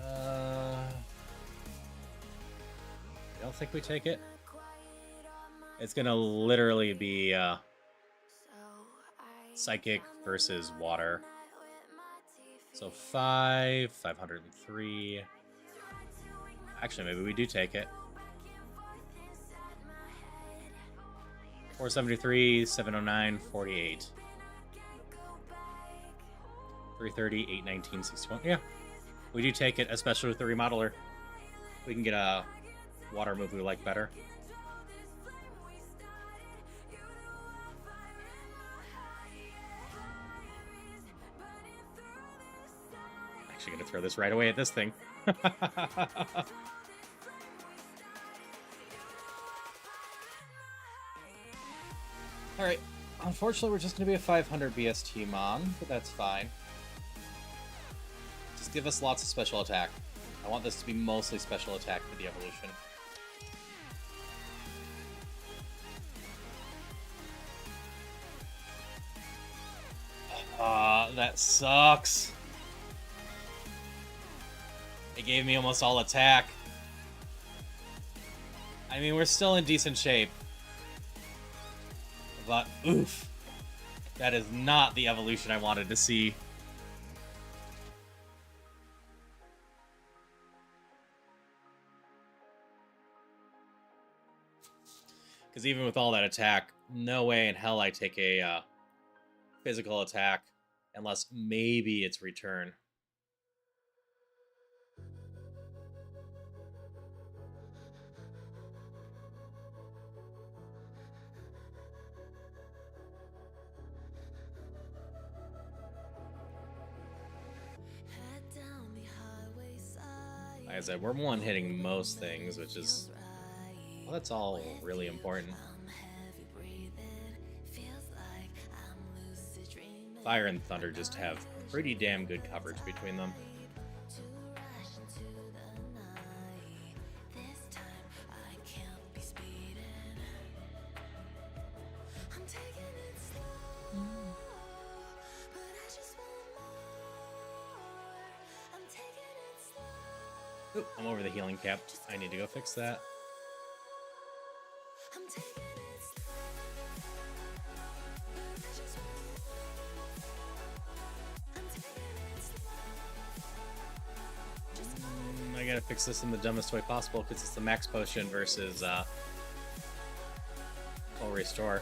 I don't think we take it. It's gonna literally be Psychic versus Water. So 503. Actually, maybe we do take it. 473, 709, 48. 330, 819, 61. Yeah, we do take it, especially with the remodeler. We can get a water move we like better. I'm actually going to throw this right away at this thing. Alright, unfortunately we're just going to be a 500 BST Mon, but that's fine. Just give us lots of special attack. I want this to be mostly special attack for the evolution. That sucks. It gave me almost all attack. I mean, we're still in decent shape. But, oof. That is not the evolution I wanted to see. Because even with all that attack, no way in hell I take a physical attack unless maybe it's return. Like I said, we're one hitting most things, which is, well, that's all really important. Fire and Thunder just have pretty damn good coverage between them. Oop, I'm over the healing cap. I need to go fix that. I gotta fix this in the dumbest way possible because it's the max potion versus full restore.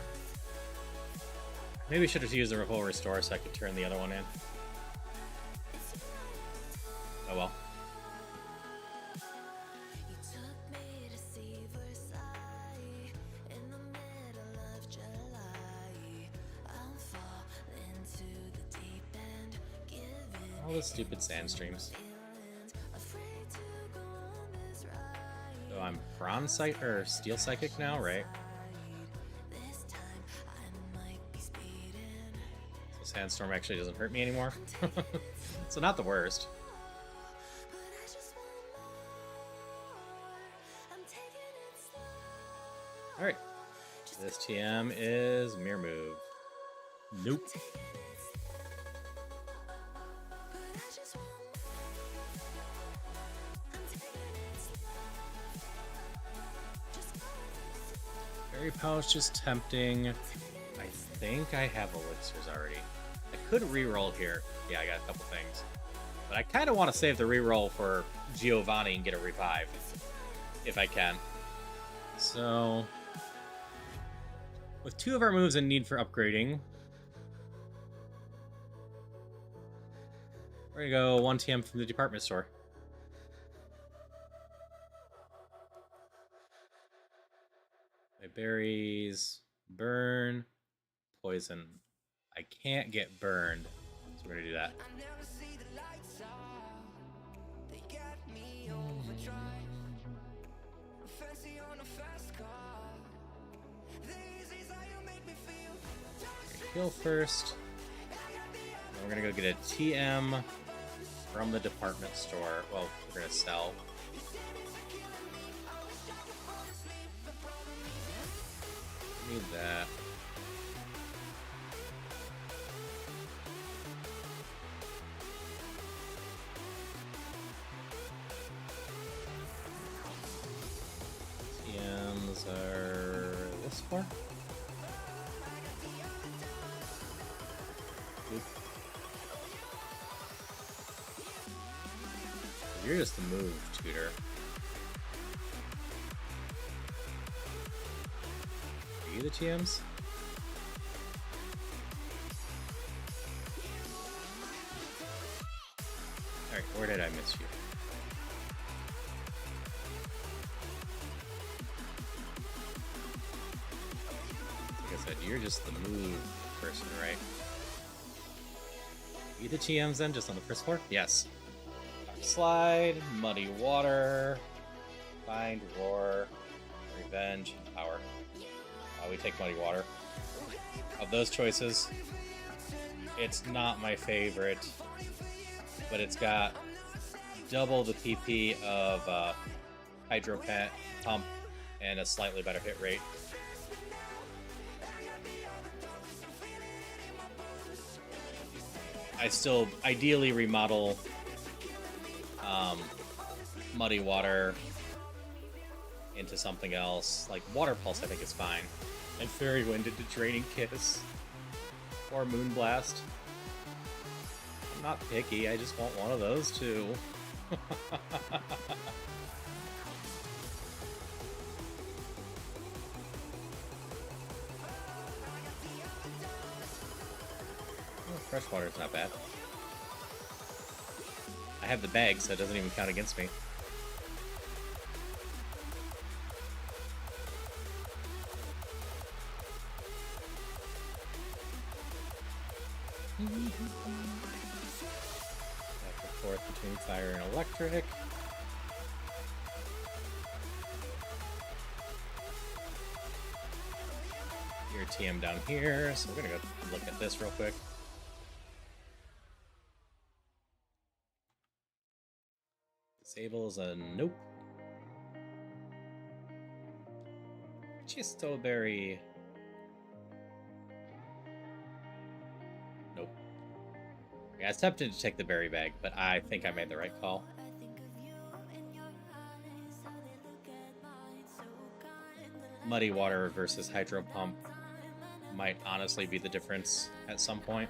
Maybe I should have used the full restore so I could turn the other one in. Oh well. All the stupid sand streams. So I'm bronze psychic or steel psychic now, right? So sandstorm actually doesn't hurt me anymore. So not the worst. Alright. This TM is mirror move. Nope. Berry pouch is tempting. I think I have elixirs already. I could reroll here. Yeah, I got a couple things. But I kind of want to save the reroll for Giovanni and get a revive. If I can. So, with 2 of our moves in need for upgrading, we're gonna go 1 TM from the department store. My berries, burn, poison. I can't get burned, so we're gonna do that. Heal first. Then we're gonna go get a TM from the department store. Well, we're gonna sell. Need that. TMs are this far. You're just a move, Tutor. Are you the TMs? Alright, where did I miss you? Like I said, you're just the move person, right? Are you the TMs then, just on the first floor? Yes. Slide, muddy water, find, roar, revenge, and power. We take muddy water. Of those choices, it's not my favorite, but it's got double the PP of hydro pump and a slightly better hit rate. I still ideally remodel muddy water into something else. Like water pulse I think is fine. And fairy wind into draining kiss. Or moonblast. I'm not picky, I just want one of those two. Oh, fresh water's not bad. I have the bag, so it doesn't even count against me. Back and forth between fire and electric. Your TM down here, so we're gonna go look at this real quick. Disables a nope. Chistoberry. Nope. Yeah, I was tempted to take the berry bag, but I think I made the right call. Muddy water versus hydro pump might honestly be the difference at some point.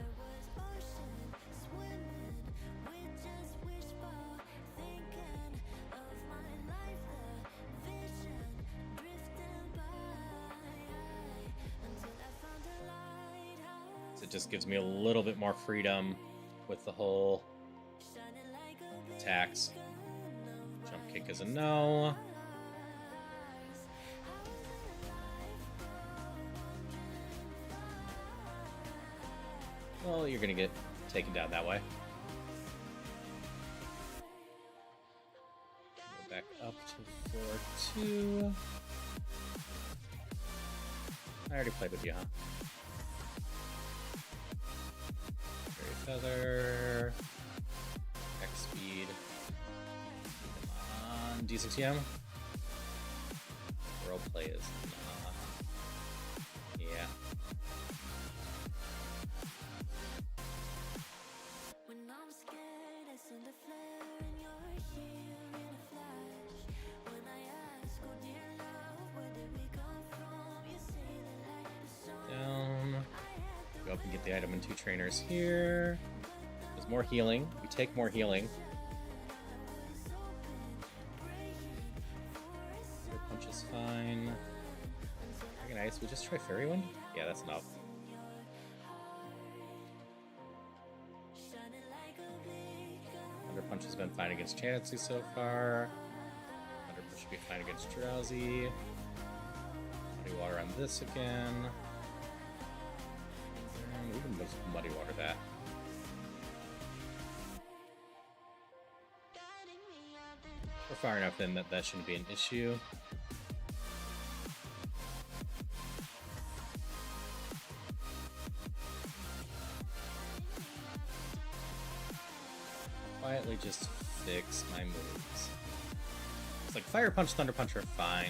It just gives me a little bit more freedom with the whole attacks. Jump kick is a no. Well, you're gonna get taken down that way. 2, 4, 2. I already played with you, huh? Fairy Feather. X speed. Come on. D6M. Role play is yeah. When I'm scared, I send a flare and you're here in a flash. When I ask, oh dear love, where did we come from? You say the light is strong. Down. Go up and get the item and 2 trainers here. There's more healing. We take more healing. Thunder Punch is fine. Dragon Ice, we just try Fairy Wind? Yeah, that's enough. Thunder Punch has been fine against Chansey so far. Thunder Punch should be fine against Drowsy. Muddy Water on this again. And we can just Muddy Water that. We're far enough in that that shouldn't be an issue. Quietly just fix my moves. It's like Fire Punch, Thunder Punch are fine.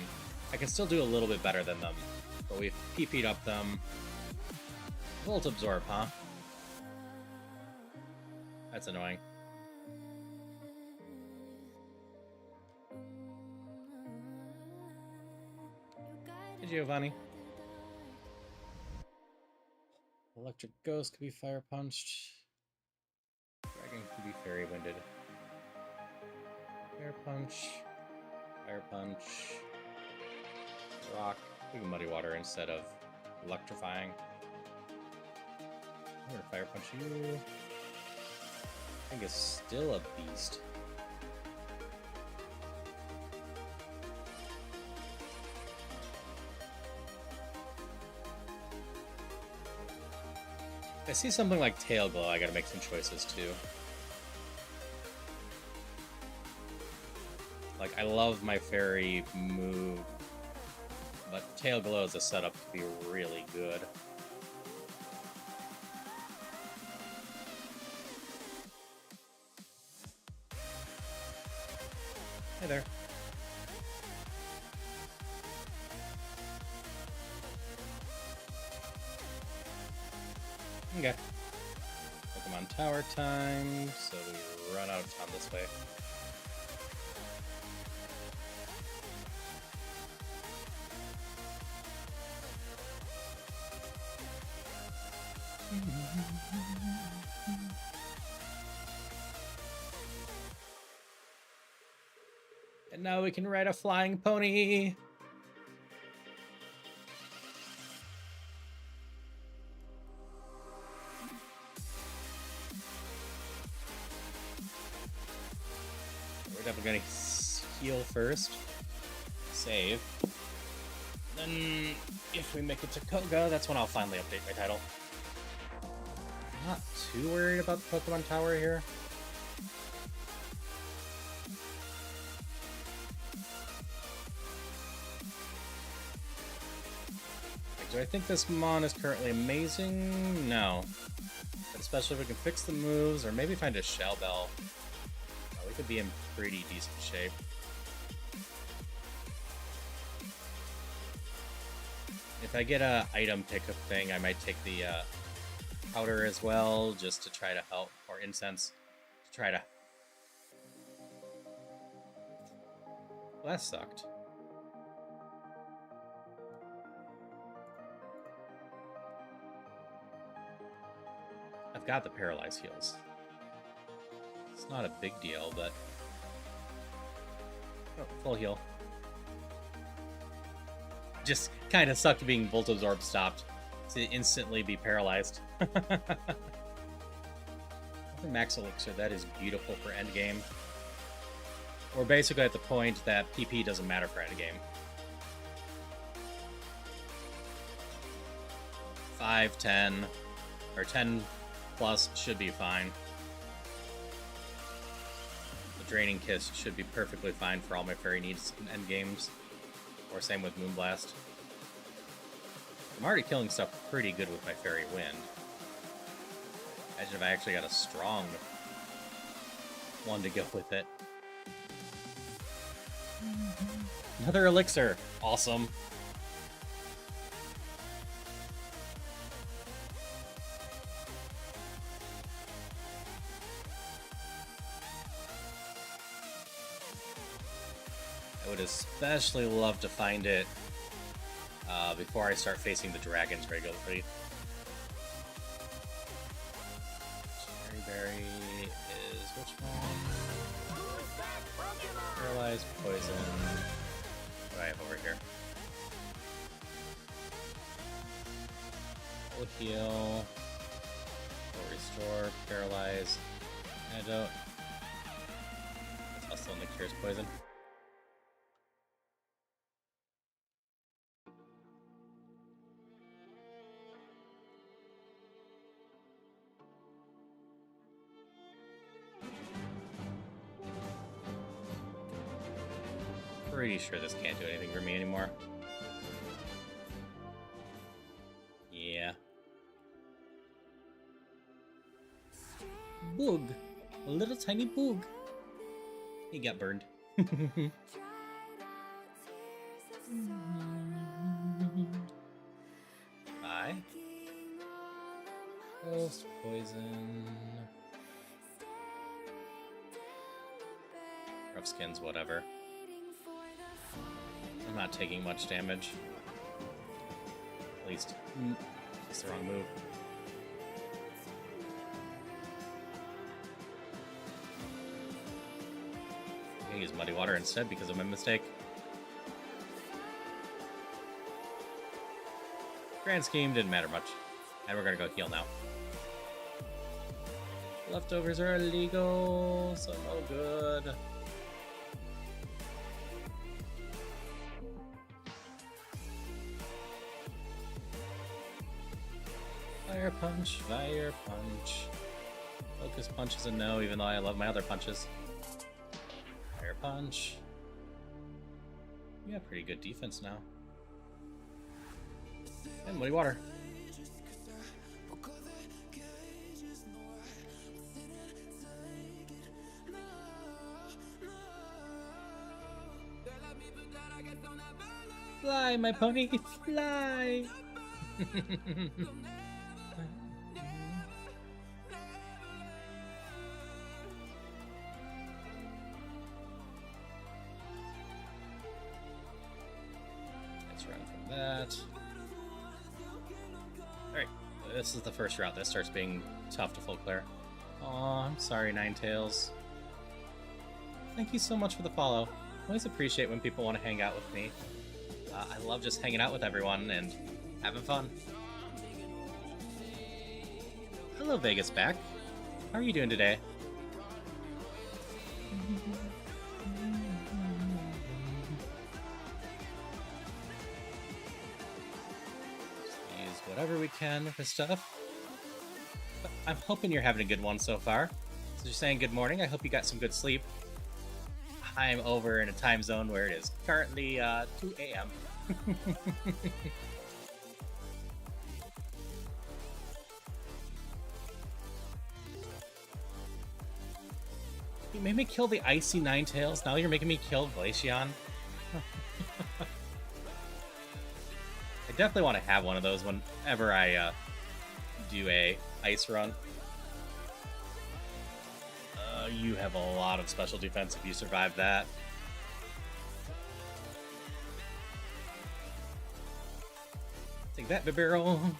I can still do a little bit better than them, but we've PP'd up them. Volt Absorb, huh? That's annoying. Hey, Giovanni. Electric Ghost could be Fire Punched. Dragon could be Fairy Winded. Fire Punch. Fire Punch. Rock. We can Muddy Water instead of electrifying. I'm gonna Fire Punch you. I think it's still a beast. I see something like Tail Glow, I gotta make some choices too. Like, I love my fairy move, but Tail Glow is a setup to be really good. Hey there. Okay. Pokemon Tower time, so we run out of time this way. And now we can ride a flying pony! We're definitely gonna heal first. Save. Then, if we make it to Koga, that's when I'll finally update my title. I'm not too worried about the Pokemon Tower here. Like, do I think this Mon is currently amazing? No. But especially if we can fix the moves, or maybe find a Shell Bell. We could be in pretty decent shape. If I get a item pickup thing, I might take the powder as well, just to try to help, or incense, to try to... Well, that sucked. I've got the paralyzed heals. It's not a big deal, but... Oh, full heal. Just kind of sucked being Volt Absorb stopped to instantly be paralyzed. For Max Elixir, that is beautiful for endgame. We're basically at the point that PP doesn't matter for endgame. 5, 10, or 10 plus should be fine. Draining Kiss should be perfectly fine for all my fairy needs in end games. Or same with Moonblast. I'm already killing stuff pretty good with my Fairy Wind. Imagine if I actually got a strong one to go with it. Another elixir. Awesome. I would especially love to find it before I start facing the dragons regularly. Cherry Berry is which one? Paralyzed, Poison. What do I have over here? Full Heal. Full Restore. Paralyze. Antidote. That's also in the Cures Poison. Pretty sure this can't do anything for me anymore. Yeah. Boog. A little tiny boog. He got burned. Bye. Ghost poison. Rough skins, whatever. I'm not taking much damage. At least, it's the wrong move. I'm gonna use Muddy Water instead because of my mistake. Grand scheme didn't matter much. And we're gonna go heal now. Leftovers are illegal, so no good. Fire punch, fire punch. Focus punch is a no, even though I love my other punches. Fire punch. You have pretty good defense now. And Muddy Water. Fly, my pony, fly! Let's run from that. Alright, this is the first route that starts being tough to full clear. Aw, I'm sorry, Ninetales. Thank you so much for the follow. Always appreciate when people want to hang out with me. I love just hanging out with everyone and having fun. Hello, Vegas back. How are you doing today? Just use whatever we can for stuff. But I'm hoping you're having a good one so far. So you're saying good morning. I hope you got some good sleep. I'm over in a time zone where it is currently 2 a.m. You made me kill the icy Ninetales. Now you're making me kill Glaceon. I definitely want to have one of those whenever I do a ice run. You have a lot of special defense if you survive that. Take that, Bibarrel. You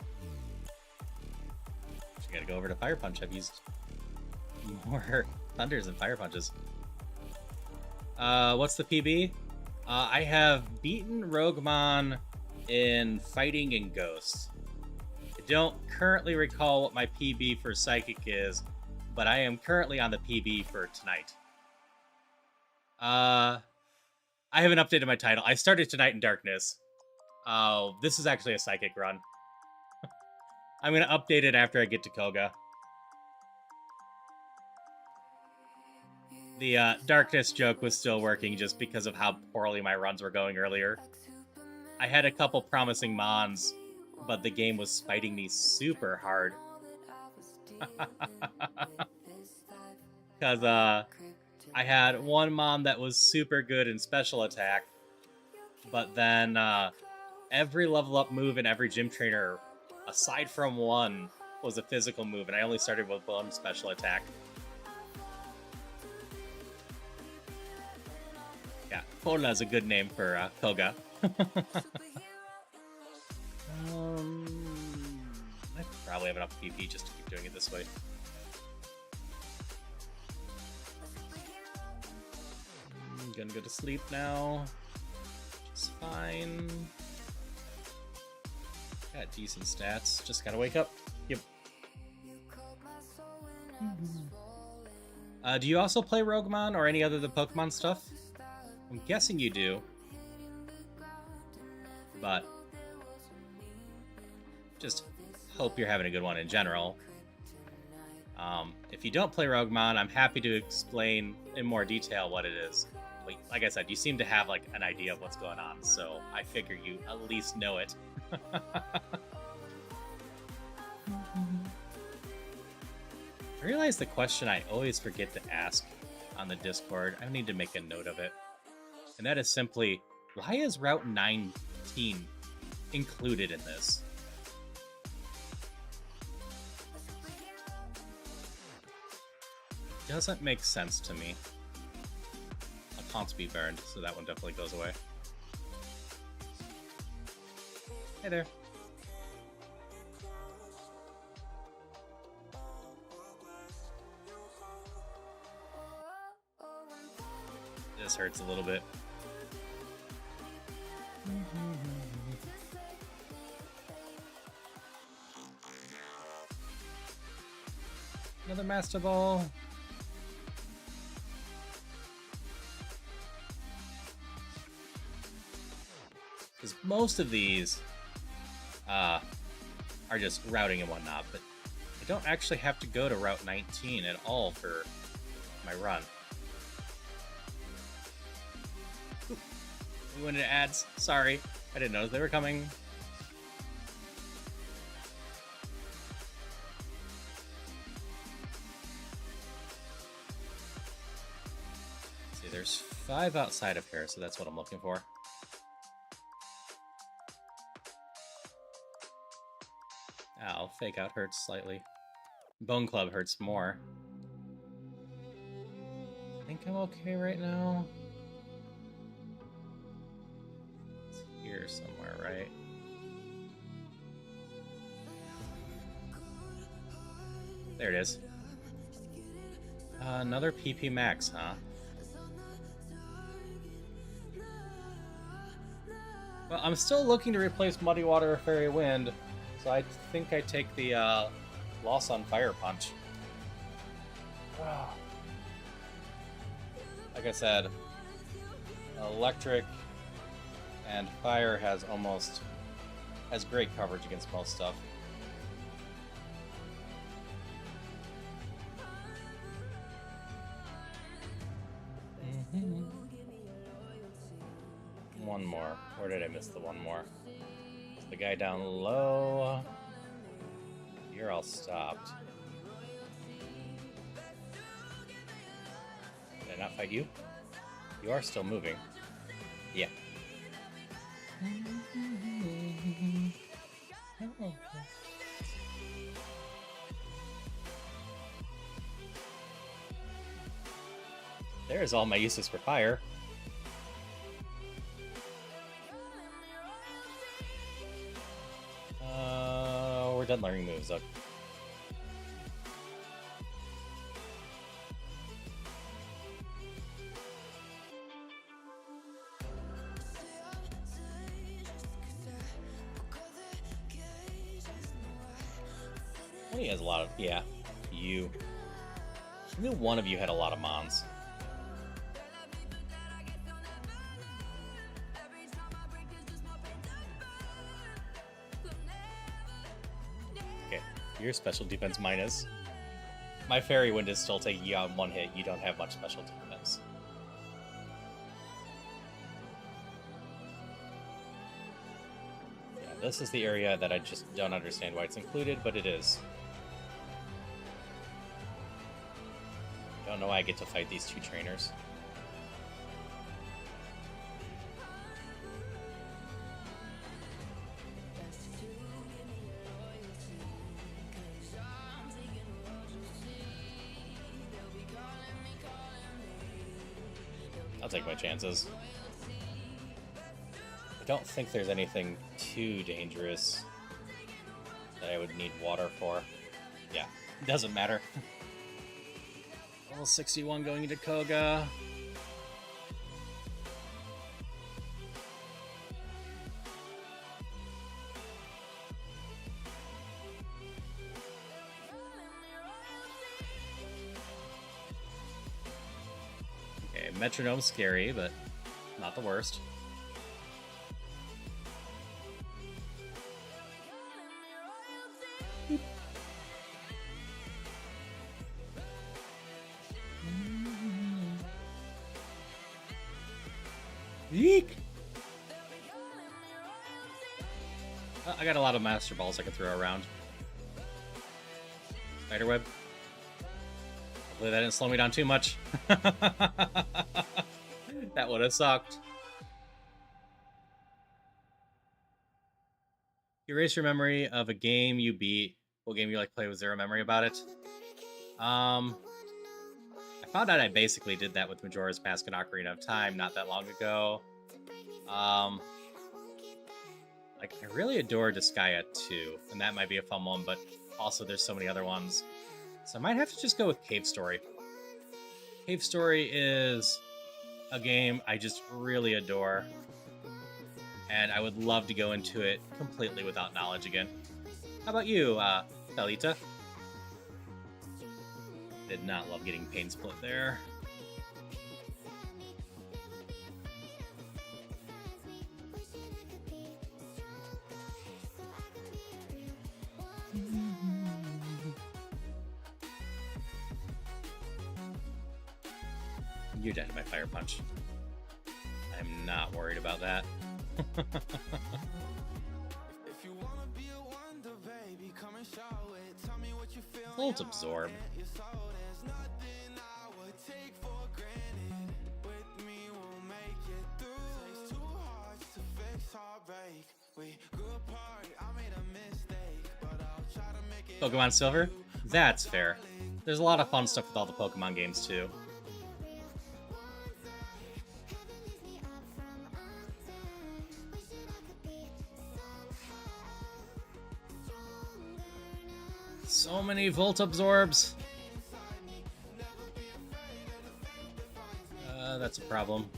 gotta go over to Fire Punch. I've used more Thunders than Fire Punches. What's the PB? I have beaten Rougemon in Fighting and Ghosts. I don't currently recall what my PB for Psychic is, but I am currently on the PB for tonight. I haven't updated my title. I started Tonight in Darkness. Oh, this is actually a Psychic run. I'm going to update it after I get to Koga. The darkness joke was still working just because of how poorly my runs were going earlier. I had a couple promising mons, but the game was fighting me super hard. Because I had one mon that was super good in special attack, but then every level up move in every gym trainer, aside from one, was a physical move, and I only started with one special attack. Yeah, Kola is a good name for Koga. I probably have enough PP just to keep doing it this way. I'm gonna go to sleep now. It's fine. Got decent stats. Just gotta wake up. Yep. Do you also play Rougemon or any other of the Pokemon stuff? I'm guessing you do. But just hope you're having a good one in general. If you don't play Rougemon, I'm happy to explain in more detail what it is. Like I said, you seem to have like an idea of what's going on, so I figure you at least know it. I realize the question I always forget to ask on the Discord. I need to make a note of it. And that is simply, why is Route 19 included in this? Doesn't make sense to me. A taunt's be burned, so that one definitely goes away. Hey there. This hurts a little bit. Another Master Ball. Because most of these are just routing and whatnot, but I don't actually have to go to Route 19 at all for my run. Oop. We went into ads. Sorry. I didn't know they were coming. See, there's 5 outside of here, so that's what I'm looking for. Ow, Fake Out hurts slightly. Bone Club hurts more. I think I'm okay right now. It's here somewhere, right? There it is. Another PP max, huh? Well, I'm still looking to replace Muddy Water or Fairy Wind, so I think I take the Loss on Fire Punch. Like I said, Electric and Fire has great coverage against most stuff. One more. Where did I miss the one more? The guy down low. You're all stopped. Did I not fight you? You are still moving. Yeah. There's all my uses for fire. We're done learning moves up. He has a lot of, yeah, you. I knew one of you had a lot of mons. Okay, your special defense minus. My Fairy Wind is still taking you out in one hit. You don't have much special this is the area that I just don't understand why it's included, but it is. Don't know why I get to fight these two trainers. I'll take my chances. I don't think there's anything too dangerous that I would need water for. Yeah, doesn't matter. Level 61 going into Koga. Okay, metronome's scary, but not the worst. Eek! I got a lot of Master Balls I can throw around. Spiderweb. Hopefully that didn't slow me down too much. That would have sucked. Erase your memory of a game you beat. What game you like to play with zero memory about it? I found out I basically did that with Majora's Mask and Ocarina of Time not that long ago. Like, I really adore Disgaea 2, and that might be a fun one, but also there's so many other ones. So I might have to just go with Cave Story. Cave Story is a game I just really adore, and I would love to go into it completely without knowledge again. How about you, Thalita? Did not love getting pain split there. You're dead to my fire punch. I'm not worried about that. Volt Absorb. Pokemon Silver? That's fair. There's a lot of fun stuff with all the Pokemon games, too. So many Volt Absorbs. That's a problem.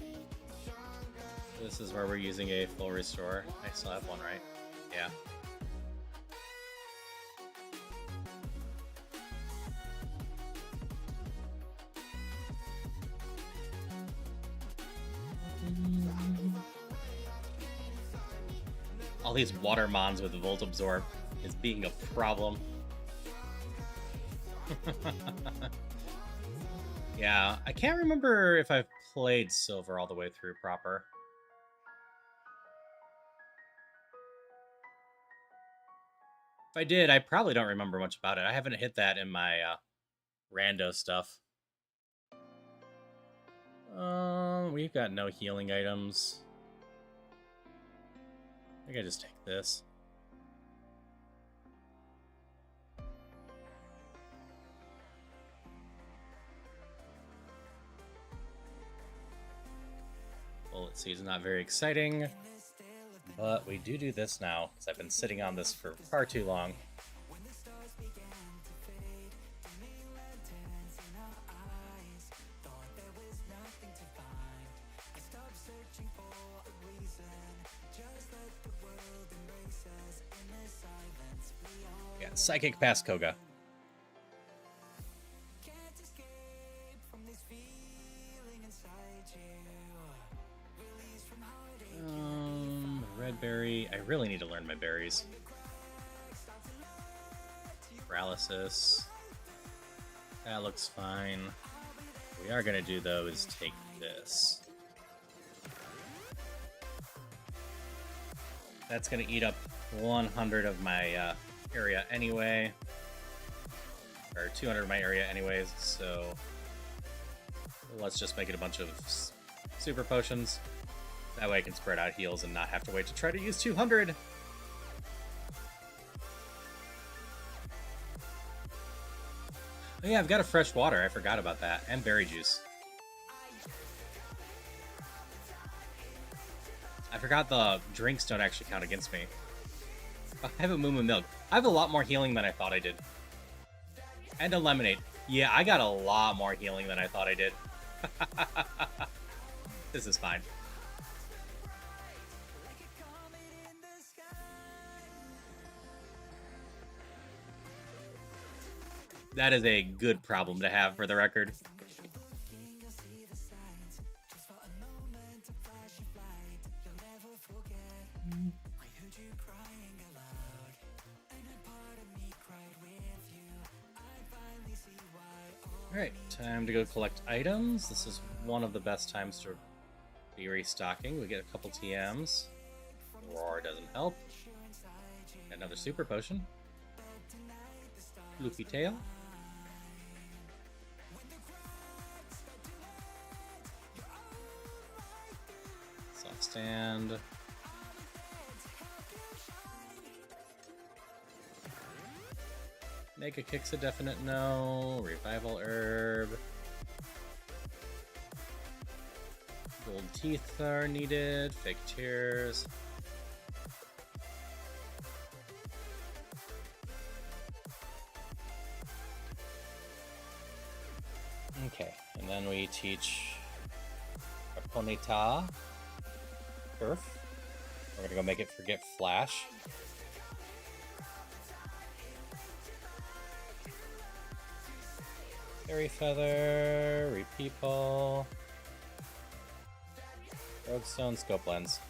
This is where we're using a full restore. I still have one, right? Yeah. All these water mons with Volt Absorb is being a problem. Yeah, I can't remember if I've played Silver all the way through proper. If I did, I probably don't remember much about it. I haven't hit that in my rando stuff. We've got no healing items. I think I just take this. Bullet Seed's not very exciting, but we do this now, because I've been sitting on this for far too long. Yeah, Psychic past Koga. Red berry. I really need to learn my berries. Paralysis. That looks fine. What we are going to do, though, is take this. That's going to eat up 100 of my area anyway. Or 200 of my area anyways, so let's just make it a bunch of super potions. That way I can spread out heals and not have to wait to try to use 200. Oh yeah, I've got a fresh water. I forgot about that. And berry juice. I forgot the drinks don't actually count against me. I have a Moo Milk. I have a lot more healing than I thought I did. And a lemonade. Yeah, I got a lot more healing than I thought I did. This is fine. That is a good problem to have, for the record. Alright, time to go collect items. This is one of the best times to be restocking. We get a couple TMs. Roar doesn't help. Another super potion. Luffy tail. Soft stand. Mega Kick's a definite no. Revival herb. Gold teeth are needed. Fake tears. Okay, and then we teach Aponita Turf. We're gonna go make it forget Flash. Fairy Feather, Repeople, Roguestone, Scope Lens.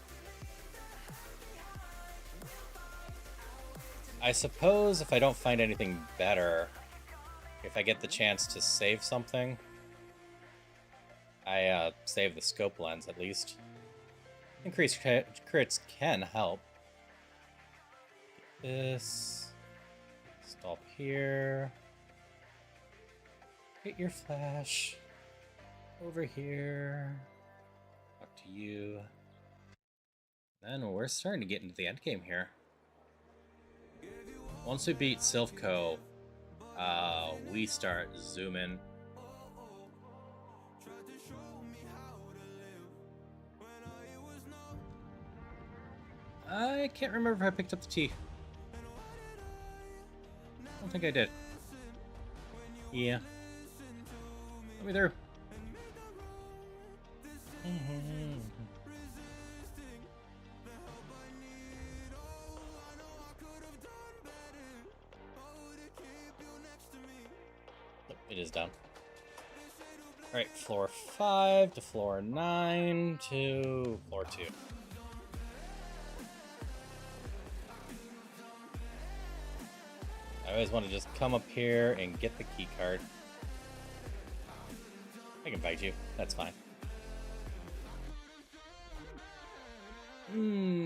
I suppose if I don't find anything better, if I get the chance to save something, I save the Scope Lens at least. Increased crits can help. This. Stop here. Get your flash. Over here. Talk to you. Then we're starting to get into the end game here. Once we beat Silphco, we start zooming. I can't remember if I picked up the tea. I don't think I did. Yeah. Let me through. It is done. Alright, floor 5 to floor 9 to floor 2. I always want to just come up here and get the key card. I can fight you. That's fine.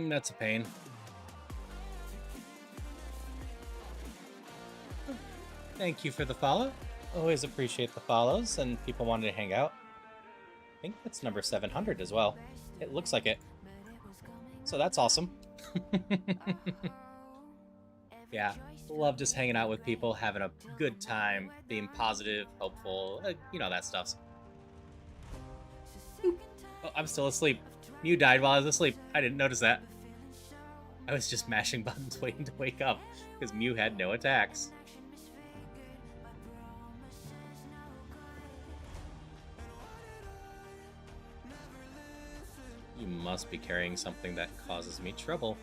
That's a pain. Thank you for the follow. Always appreciate the follows and people wanting to hang out. I think that's number 700 as well. It looks like it. So that's awesome. Yeah, love just hanging out with people, having a good time, being positive, hopeful, you know, that stuff. Oh, I'm still asleep. Mew died while I was asleep. I didn't notice that. I was just mashing buttons waiting to wake up because Mew had no attacks. You must be carrying something that causes me trouble.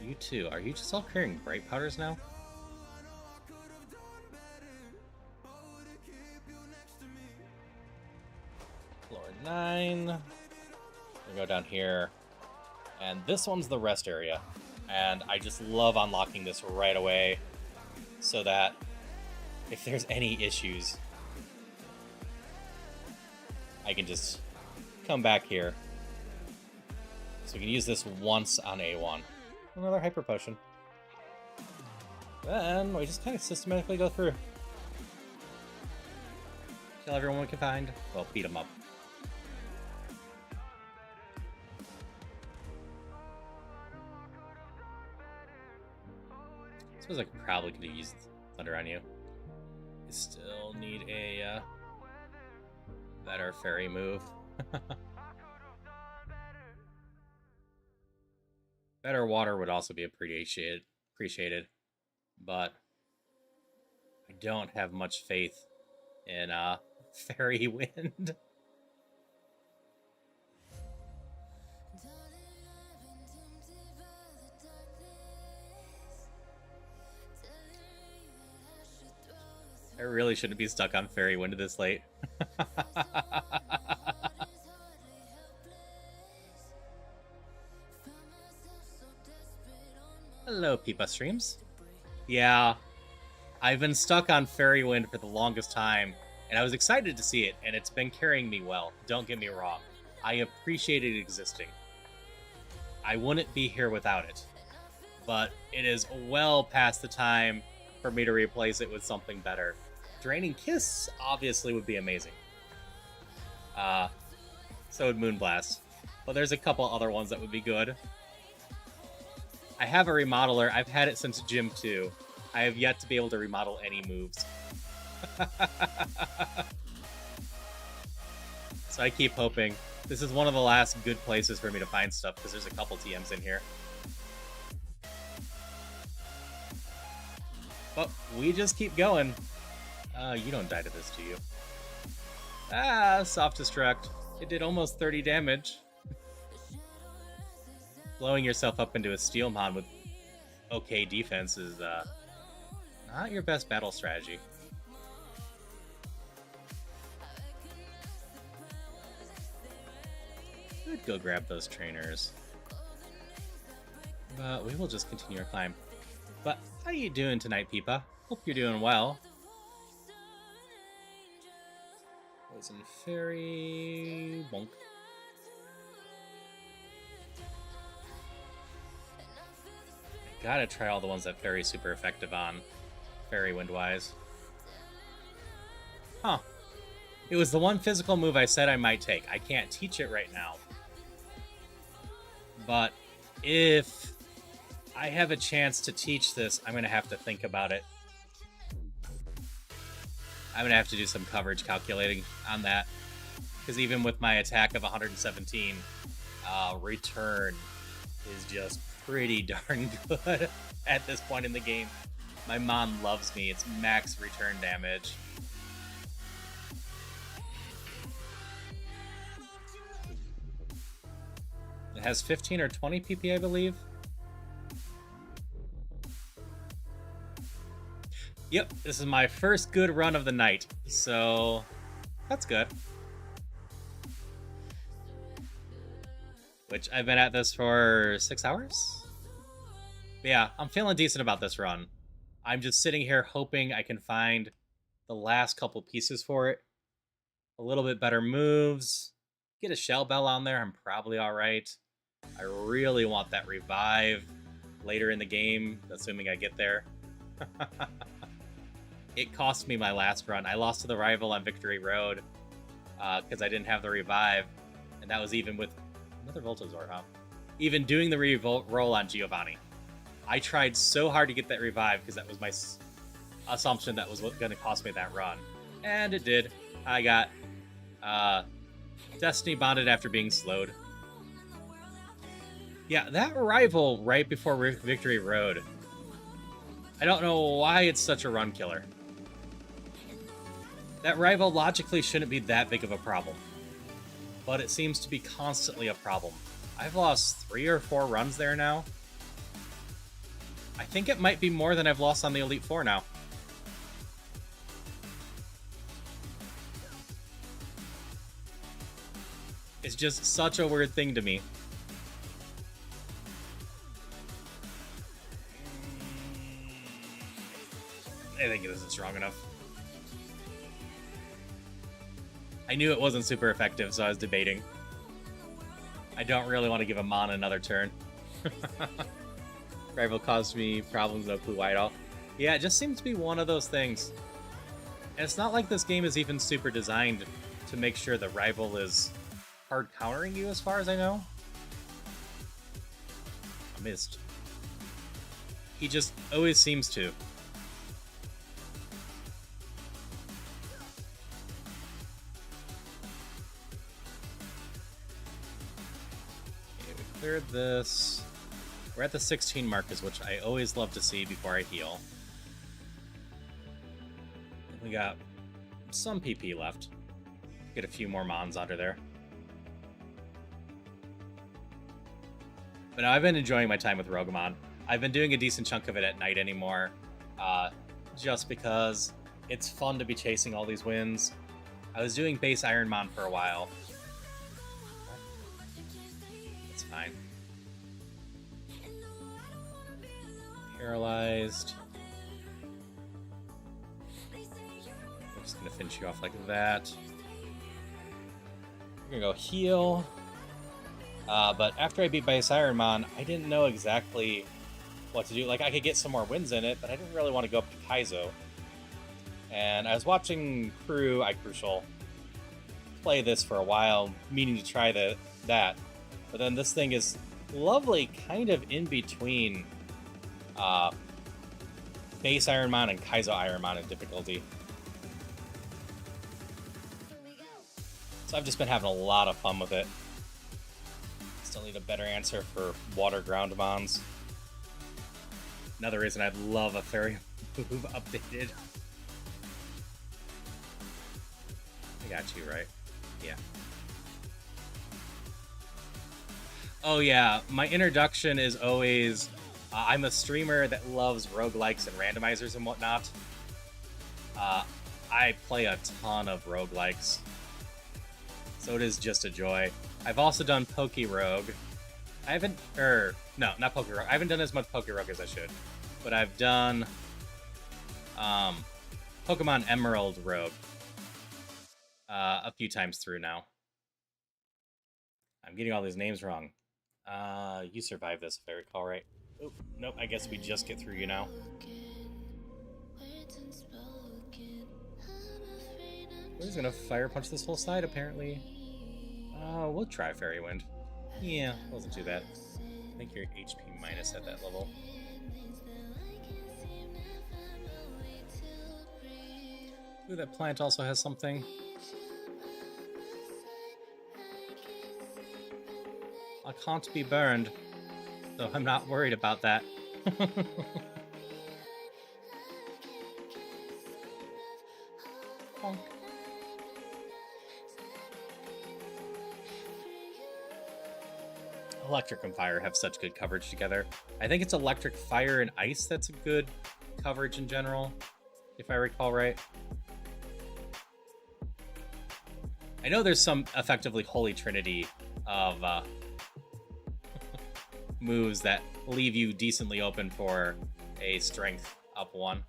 You too. Are you just all carrying bright powders now? Floor 9. We go down here. And this one's the rest area. And I just love unlocking this right away so that if there's any issues, I can just come back here So we can use this once on A1. Another hyper potion. Then we just kind of systematically go through. Kill everyone we can find. Well, beat them up. I suppose I probably could have used Thunder on you. I still need a better fairy move. Better water would also be appreciated, but I don't have much faith in fairy wind. I really shouldn't be stuck on fairy wind this late. Hello, Peepa Streams. Yeah, I've been stuck on fairy wind for the longest time, and I was excited to see it, and it's been carrying me well. Don't get me wrong. I appreciate it existing. I wouldn't be here without it. But it is well past the time for me to replace it with something better. Draining Kiss obviously would be amazing. So would Moonblast. But there's a couple other ones that would be good. I have a remodeler. I've had it since Gym 2. I have yet to be able to remodel any moves. So I keep hoping. This is one of the last good places for me to find stuff, because there's a couple TMs in here. But we just keep going. You don't die to this, do you? Soft Destruct. It did almost 30 damage. Blowing yourself up into a Steel Mon with okay defense is not your best battle strategy. Could go grab those trainers. But we will just continue our climb. But how you doing tonight, Peepa? Hope you're doing well. Poison Fairy... Bonk. I gotta try all the ones that Fairy's super effective on. Fairy Wind-wise. Huh. It was the one physical move I said I might take. I can't teach it right now. But if I have a chance to teach this, I'm going to have to think about it. I'm going to have to do some coverage calculating on that. Because even with my attack of 117, return is just pretty darn good at this point in the game. My mom loves me. It's max return damage. It has 15 or 20 PP, I believe. Yep, this is my first good run of the night, so that's good. Which I've been at this for 6 hours? But yeah, I'm feeling decent about this run. I'm just sitting here hoping I can find the last couple pieces for it. A little bit better moves. Get a Shell Bell on there, I'm probably alright. I really want that revive later in the game, assuming I get there. It cost me my last run. I lost to the rival on Victory Road because I didn't have the revive, and that was even with another Voltozor, huh? Even doing the revolt roll on Giovanni. I tried so hard to get that revive because that was my assumption that was going to cost me that run, and it did. I got Destiny bonded after being slowed. Yeah, that rival right before Victory Road. I don't know why it's such a run killer. That rival logically shouldn't be that big of a problem. But it seems to be constantly a problem. I've lost 3 or 4 runs there now. I think it might be more than I've lost on the Elite Four now. It's just such a weird thing to me. I think it isn't strong enough. I knew it wasn't super effective, so I was debating. I don't really want to give Amon another turn. Rival caused me problems, no clue why at all. Yeah, it just seems to be one of those things. And it's not like this game is even super designed to make sure the rival is hard countering you, as far as I know. I missed. He just always seems to. Okay, we cleared this. We're at the 16 markers, which I always love to see before I heal. We got some PP left. Get a few more Mons under there. But now I've been enjoying my time with Rougemon. I've been doing a decent chunk of it at night anymore, just because it's fun to be chasing all these wins. I was doing base Ironmon for a while. It's fine. Paralyzed. I'm just gonna finish you off like that. We're gonna go heal. But after I beat base Ironmon, I didn't know exactly what to do. Like, I could get some more wins in it, but I didn't really want to go up to Kaizo. And I was watching iCrucial play this for a while, meaning to try that. But then this thing is lovely, kind of in between base Ironmon and Kaizo Ironmon in difficulty. So I've just been having a lot of fun with it. Still need a better answer for water ground mons. Another reason I'd love a fairy move updated. I got you, right? Yeah. Oh yeah, my introduction is always, I'm a streamer that loves roguelikes and randomizers and whatnot. I play a ton of roguelikes, so it is just a joy. I've also done Poke Rogue. I haven't, no, not Poke Rogue. I haven't done as much Poke Rogue as I should, but I've done Pokemon Emerald Rogue a few times through now. I'm getting all these names wrong. You survived this, if I recall right. Oh, nope, I guess we just get through you now. We're just gonna fire punch this whole side, apparently. We'll try Fairy Wind. Yeah, wasn't too bad. I think you're HP minus at that level. Ooh, that plant also has something. I can't be burned, so I'm not worried about that. Bonk. Electric and fire have such good coverage together. I think it's electric, fire, and ice that's a good coverage in general, if I recall right. I know there's some effectively holy trinity of moves that leave you decently open for a strength up one.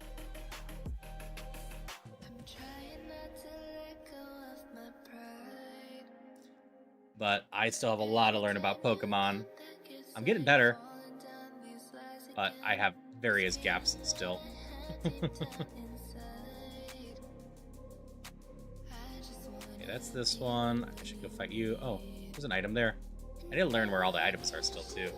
But I still have a lot to learn about Pokemon. I'm getting better, but I have various gaps still. Okay, that's this one. I should go fight you. Oh, there's an item there. I need to learn where all the items are still, too.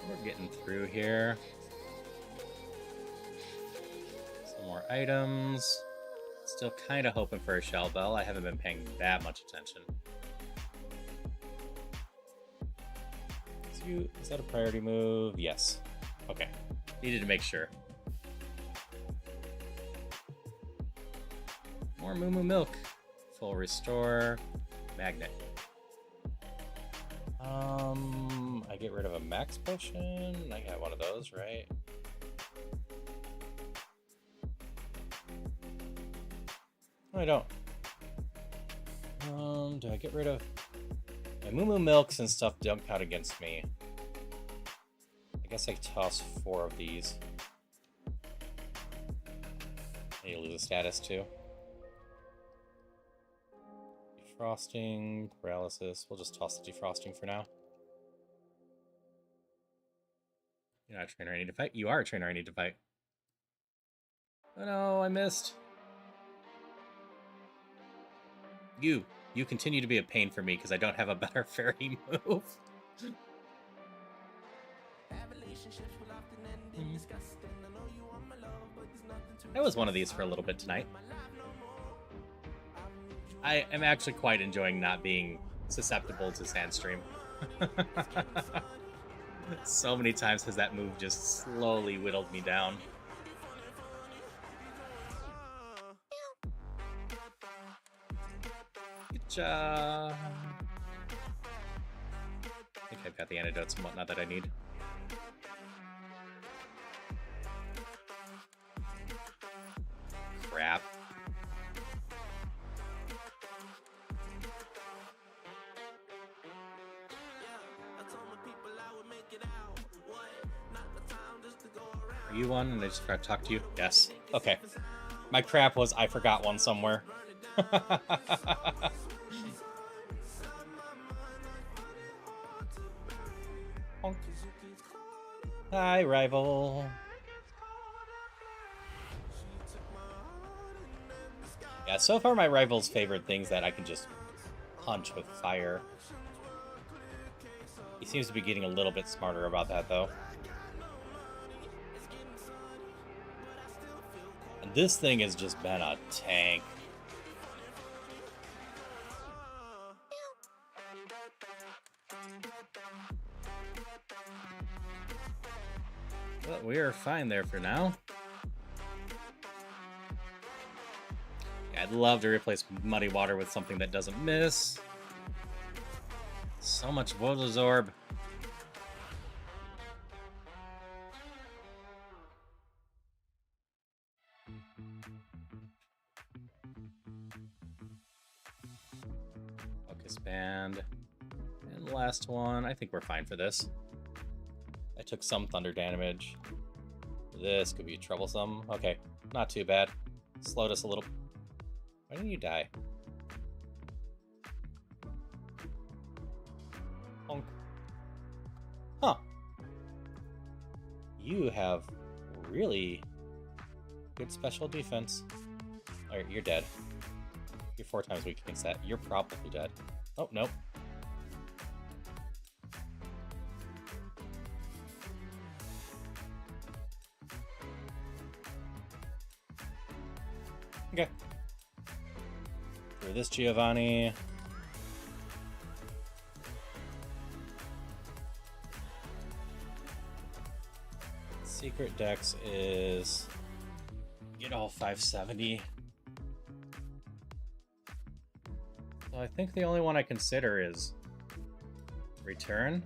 We're getting through here. Some more items. Still kind of hoping for a Shell Bell. I haven't been paying that much attention. Is that a priority move? Yes. Okay. Needed to make sure. More Moo Moo Milk. Full restore. Magnet. I get rid of a max potion. I got one of those, right? No, I don't. Do I get rid of my Moo Moo Milks and stuff? Don't count against me. guess I toss 4 of these. I need to lose a status too. Defrosting, paralysis. We'll just toss the defrosting for now. You're not a trainer I need to fight. You are a trainer I need to fight. Oh no, I missed. You continue to be a pain for me because I don't have a better fairy move. I was one of these for a little bit tonight. I am actually quite enjoying not being susceptible to Sandstream. So many times has that move just slowly whittled me down. Good job. I think I've got the antidotes and whatnot that I need. Crap. Are you one? And I just forgot to talk to you? Yes. Okay. My crap was I forgot one somewhere. Honk. Hi, rival. Yeah, so far my rival's favored things that I can just punch with fire. He seems to be getting a little bit smarter about that, though. And this thing has just been a tank. But we are fine there for now. Yeah, I'd love to replace Muddy Water with something that doesn't miss. So much Voltazorb. Focus Band. And last one. I think we're fine for this. I took some thunder damage. This could be troublesome. Okay, not too bad. Slowed us a little. Why didn't you die? Honk. Huh. You have really good special defense. Alright, you're dead. You're 4 times weak against that. You're probably dead. Oh, nope. Okay. For this Giovanni. Secret Dex is get all 570. So I think the only one I consider is Return.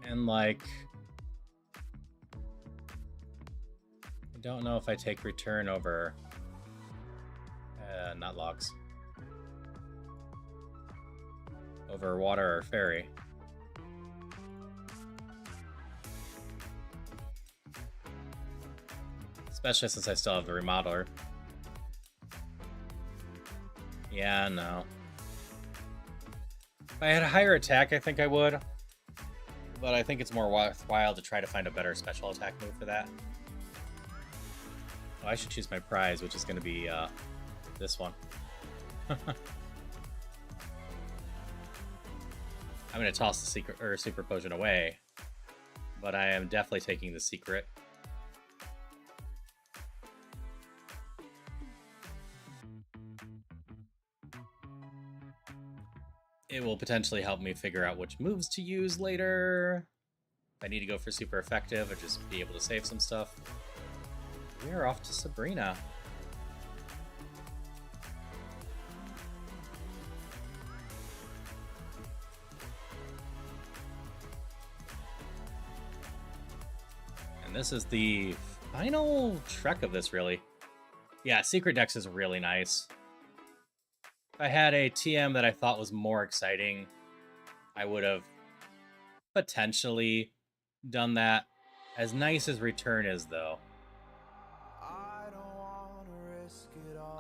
And like I don't know if I take Return over not logs. Over Water or Fairy. Especially since I still have the Remodeler. Yeah, no. If I had a higher attack, I think I would. But I think it's more worthwhile to try to find a better special attack move for that. Oh, I should choose my prize, which is going to be this one. I'm going to toss the secret or super potion away, but I am definitely taking the secret. It will potentially help me figure out which moves to use later. If I need to go for super effective or just be able to save some stuff. We are off to Sabrina. And this is the final trek of this, really. Yeah, Secret Dex is really nice. If I had a TM that I thought was more exciting, I would have potentially done that. As nice as Return is, though,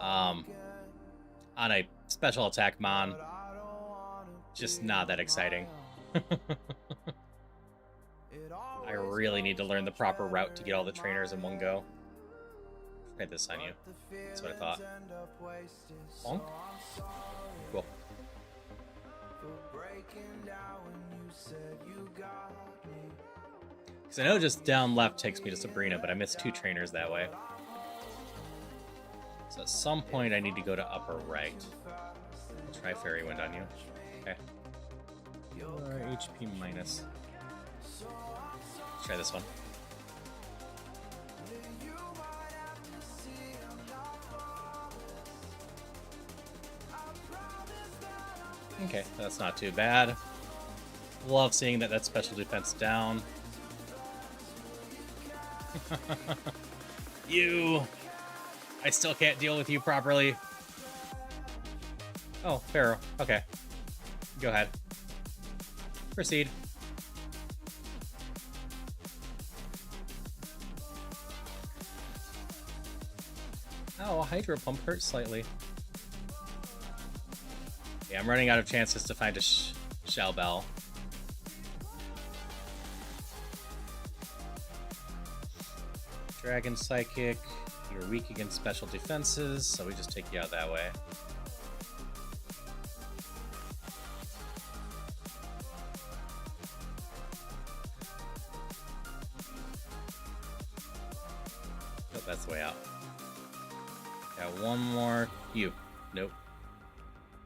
on a special attack mon, just not that exciting. I really need to learn the proper route to get all the trainers in one go. Try this on you. That's what I thought. Bonk. Cool. Because I know just down left takes me to Sabrina, but I missed 2 trainers that way. So at some point I need to go to upper right. Try Fairy Wind on you. Okay. Or HP minus. Let's try this one. Okay, that's not too bad. Love seeing that special defense down. You! I still can't deal with you properly. Oh, Pharaoh. Okay. Go ahead. Proceed. Oh, Hydro Pump hurts slightly. Yeah, I'm running out of chances to find a Shell Bell. Dragon Psychic. You're weak against special defenses, so we just take you out that way. Oh, that's the way out. Got one more. You. Nope.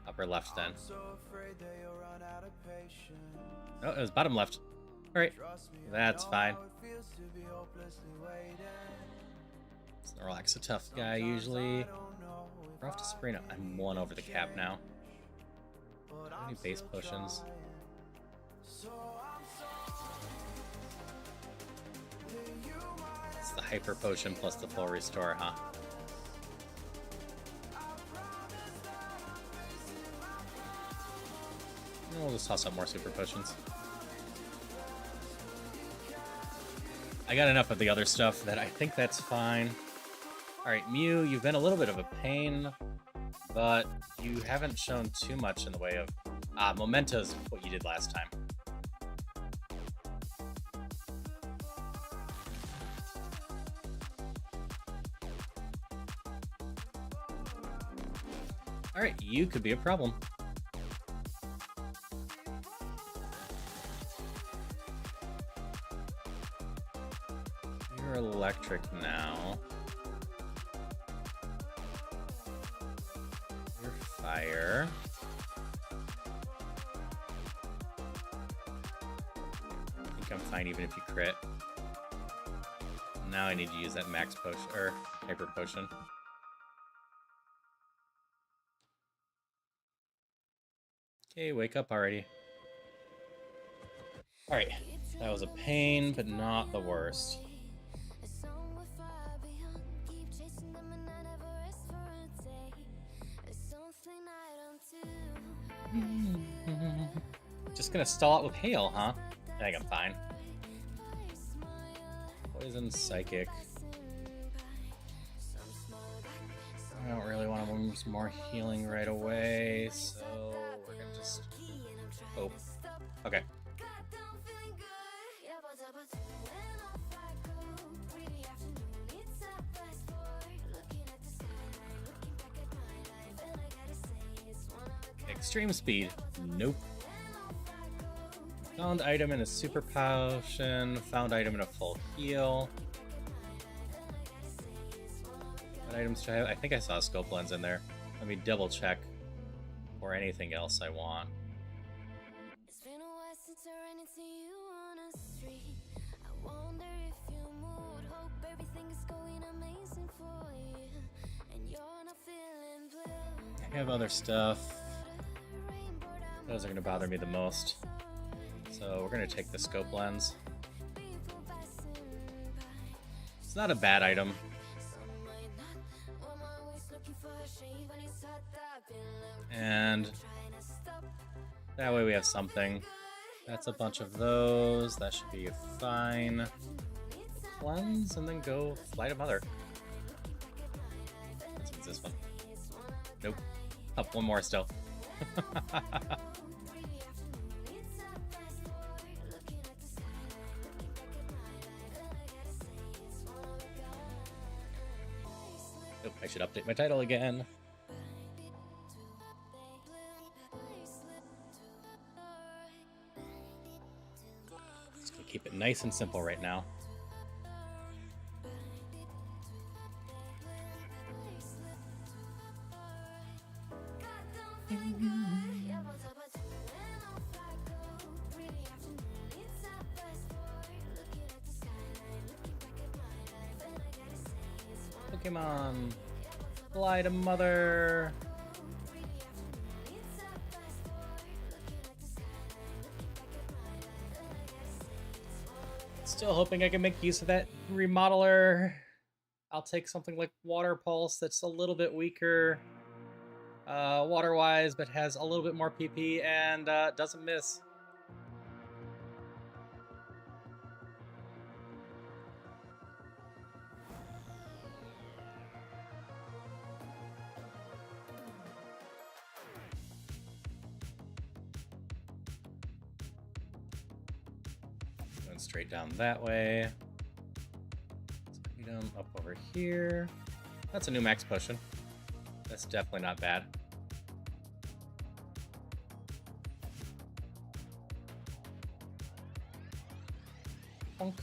Upper left then. No, it was bottom left. Alright. That's fine. Snorlax's a tough guy usually. We're off to Sabrina. I'm 1 over the cap now. How many base potions? It's the hyper potion plus the full restore, huh? And we'll just toss up more super potions. I got enough of the other stuff that I think that's fine. Alright, Mew, you've been a little bit of a pain, but you haven't shown too much in the way of... Memento's what you did last time. Alright, you could be a problem. You're electric now. You're fire. I think I'm fine even if you crit. Now I need to use that max potion, or hyper potion. Okay, wake up already. Alright, that was a pain, but not the worst. Just gonna stall it with hail, huh? I think I'm fine. Poison, psychic. I don't really want to move some more healing right away, so we're gonna just hope. Okay. Extreme speed. Nope. Found item in a super potion. Found item in a full heal. What items do I have? I think I saw a scope lens in there. Let me double check for anything else I want. It's been a while since I ran into you on a street. I wonder if you moved. Hope everything is going amazing for you. And you're not feeling blue. I have other stuff. Those are going to bother me the most. So we're going to take the scope lens. It's not a bad item. And that way we have something. That's a bunch of those. That should be fine. Cleanse and then go Flight of Mother. What's this one? Nope. Up one more still. Nope, I should update my title again. Just gonna keep it nice and simple right now. Pokemon, fly to Mother. Still hoping I can make use of that remodeler. I'll take something like Water Pulse that's a little bit weaker water-wise, but has a little bit more PP and doesn't miss. Going straight down that way. Item up over here. That's a new max potion. That's definitely not bad. Bonk.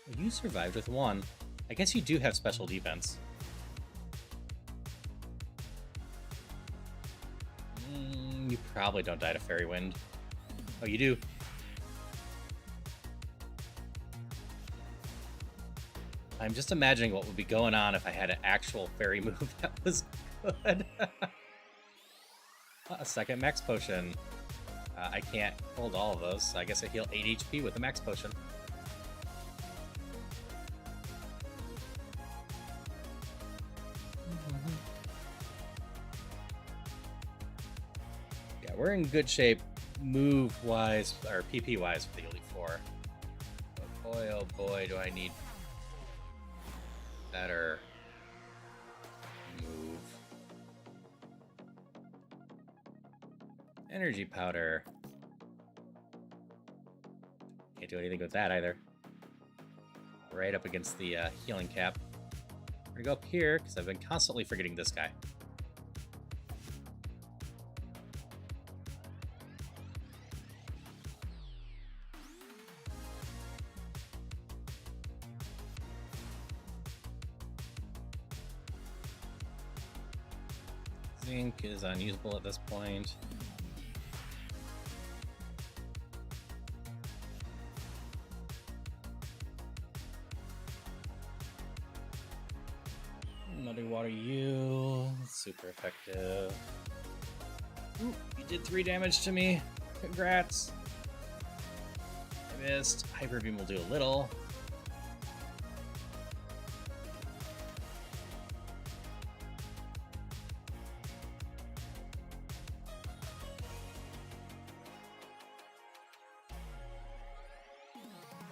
Well, you survived with one. I guess you do have special defense. You probably don't die to Fairy Wind. Oh, you do. I'm just imagining what would be going on if I had an actual fairy move that was good. A second max potion. I can't hold all of those, so I guess I heal 8 HP with a max potion. Yeah, we're in good shape move-wise, or PP-wise for the Elite Four. But boy, oh boy, do I need better move. Energy powder. Can't do anything with that either. Right up against the healing cap. We're gonna go up here because I've been constantly forgetting this guy. Zinc is unusable at this point. Muddy Water U, super effective. Ooh, you did 3 damage to me. Congrats. I missed. Hyper Beam will do a little.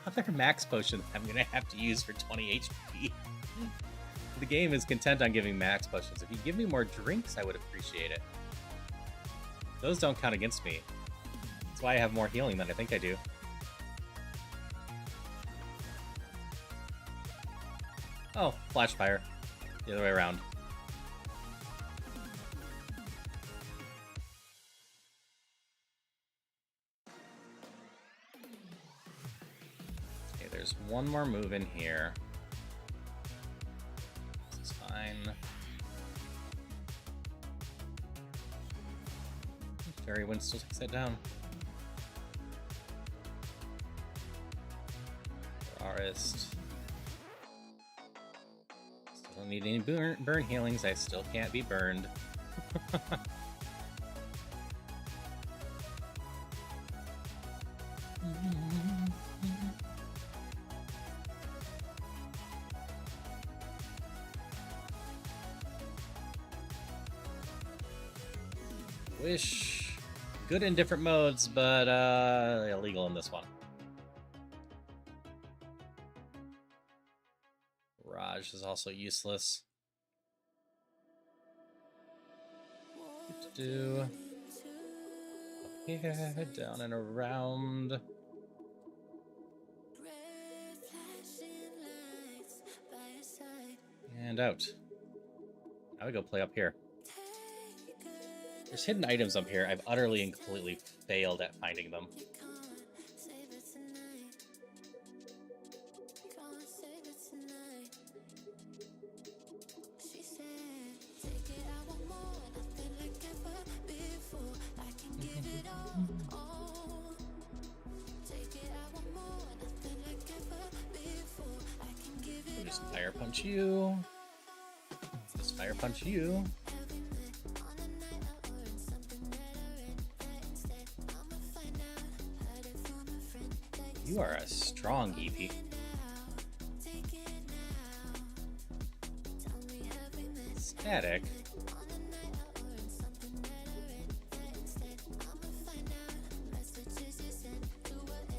Another max potion I'm gonna have to use for 20 HP. The game is content on giving max potions. If you give me more drinks, I would appreciate it. Those don't count against me. That's why I have more healing than I think I do. Oh, Flash Fire. The other way around. Okay, there's one more move in here. This is fine. Fairy Wind still takes that down. Forest. Still don't need any burn healings. I still can't be burned. Wish. good in different modes, but illegal in this one. Raj is also useless. What to do? Up here, down and around. And out. Now we go play up here. There's hidden items up here. I've utterly and completely failed at finding them. We'll just fire punch you. Just fire punch you. You are a strong EP. Static.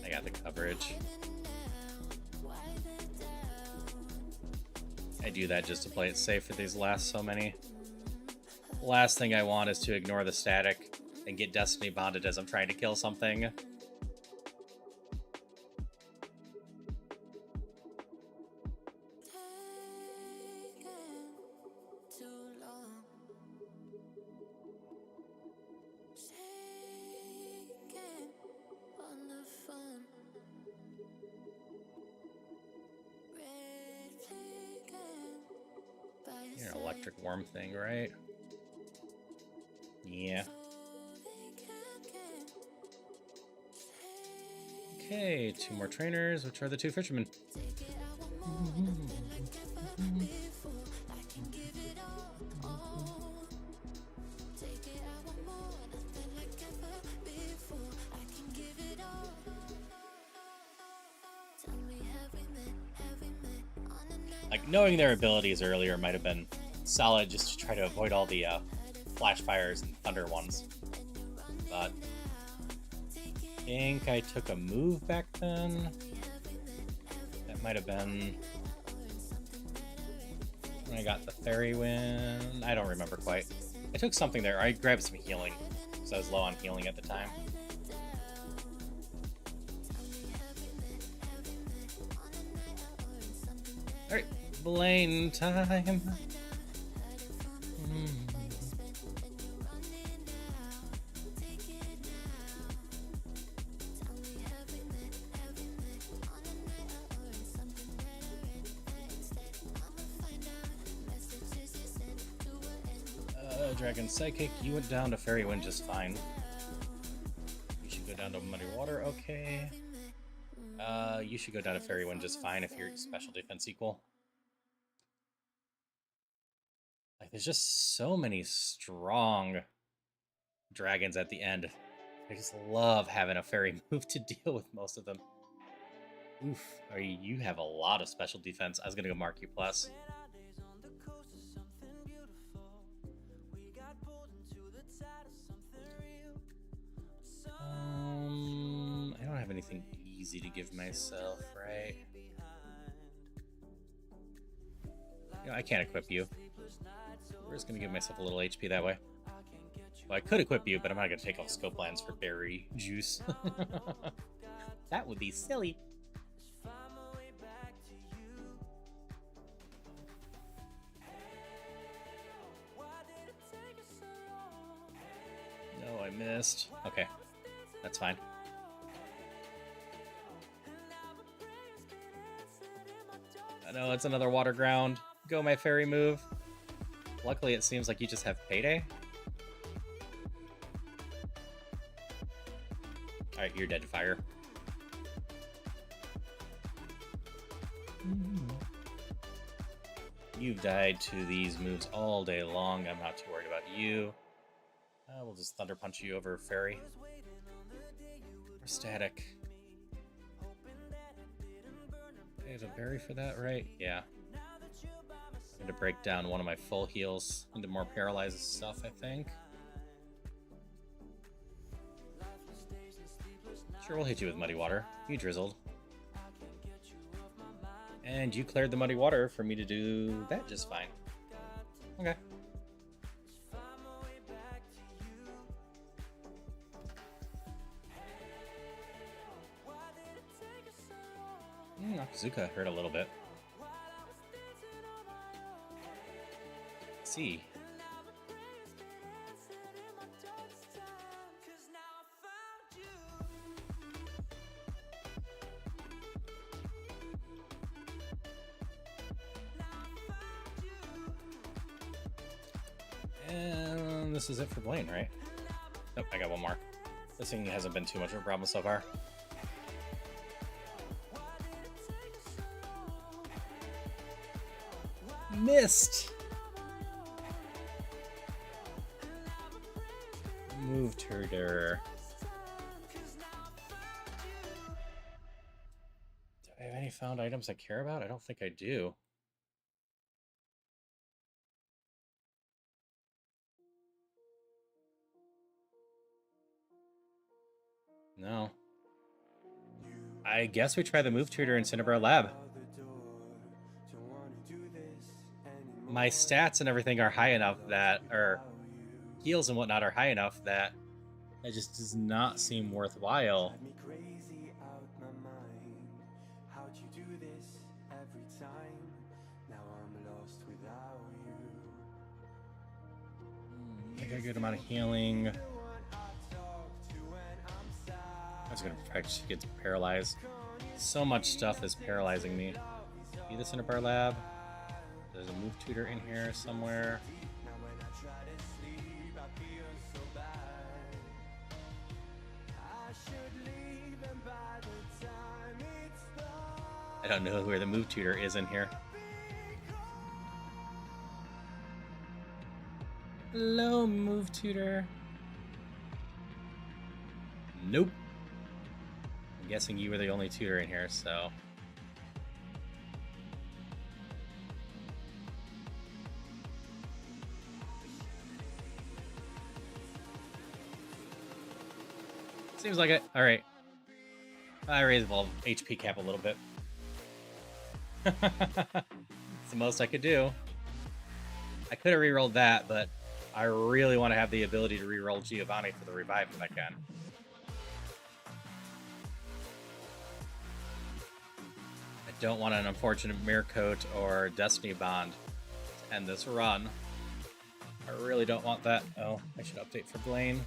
I got the coverage. I do that just to play it safe for these last so many. Last thing I want is to ignore the static and get destiny bonded as I'm trying to kill something. You're an electric worm thing, right? Yeah. Okay, 2 more trainers, which are the 2 fishermen. Like, knowing their abilities earlier might have been solid just to try to avoid all the flash fires and thunder ones. But I think I took a move back then. That might have been when I got the fairy wind. I don't remember quite. I took something there. I grabbed some healing because I was low on healing at the time. Alright, Blaine time. Dragon Psychic, you went down to Fairy Wind just fine. You should go down to Muddy Water, okay. You should go down to Fairy Wind just fine if your special defense equal. Like, there's just so many strong dragons at the end. I just love having a fairy move to deal with most of them. Oof, you have a lot of special defense. I was gonna go mark you plus. I don't have anything easy to give myself, right? You know, I can't equip you. We're just gonna give myself a little HP that way. Well, I could equip you, but I'm not gonna take off scope lands for berry juice. That would be silly. No, I missed. Okay, that's fine. I know it's another water ground. Go, my fairy move. Luckily, it seems like you just have payday. Alright, you're dead to fire. You've died to these moves all day long. I'm not too worried about you. We'll just Thunder Punch you over Fairy. Or Static. There's a berry for that, right? Yeah. I'm going to break down one of my full heals into more paralyzed stuff, I think. Sure, we'll hit you with muddy water. You drizzled. And you cleared the muddy water for me to do that just fine. Okay. Nakazuka hurt a little bit. Let's see. And this is it for Blaine, right? Nope, I got one more. This thing hasn't been too much of a problem so far. Missed! Moved herder. Do I have any found items I care about? I don't think I do. No. I guess we try the move tutor in Cinnabar Lab. My stats and everything are high enough that, or heals and whatnot are high enough that it just does not seem worthwhile. I got a good amount of healing. I was gonna practice get paralyzed. So much stuff is paralyzing me. Be this in a bar lab. There's a move tutor in here somewhere. I don't know where the move tutor is in here. Hello, move tutor. Nope. I'm guessing you were the only tutor in here, so. Seems like it. All right. I raised the HP cap a little bit. It's the most I could do. I could have rerolled that, but I really want to have the ability to reroll Giovanni for the revive if I can. I don't want an unfortunate Mirror Coat or Destiny Bond to end this run. I really don't want that. Oh, I should update for Blaine.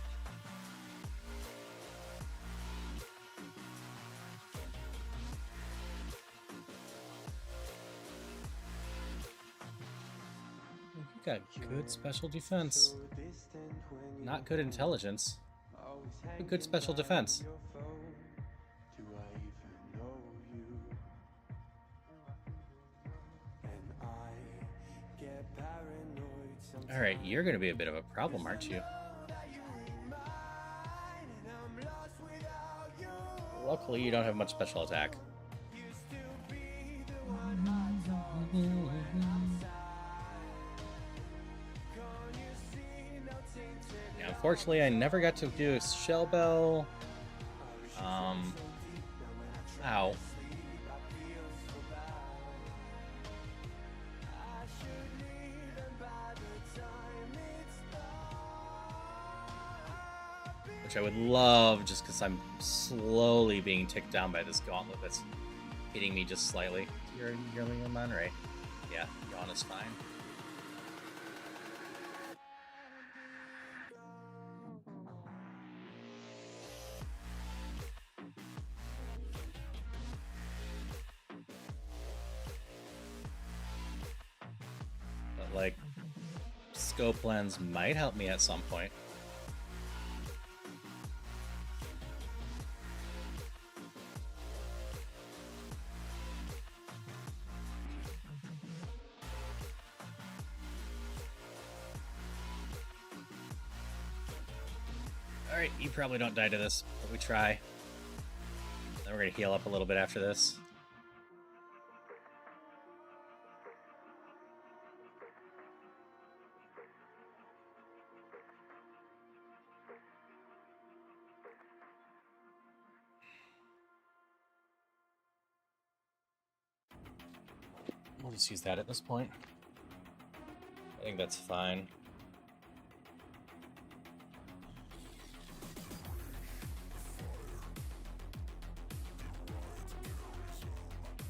Got good special defense. Not good intelligence, but good special defense. Alright, you're gonna be a bit of a problem, aren't you? Luckily, you don't have much special attack. Unfortunately, I never got to do a shell bell. Ow. Which I would love, just because I'm slowly being ticked down by this gauntlet that's hitting me just slightly. You're a man, right? Yeah, yawn is fine. Like, scope lens might help me at some point. Alright, you probably don't die to this, but we try. Then we're gonna heal up a little bit after this. just use that at this point. I think that's fine.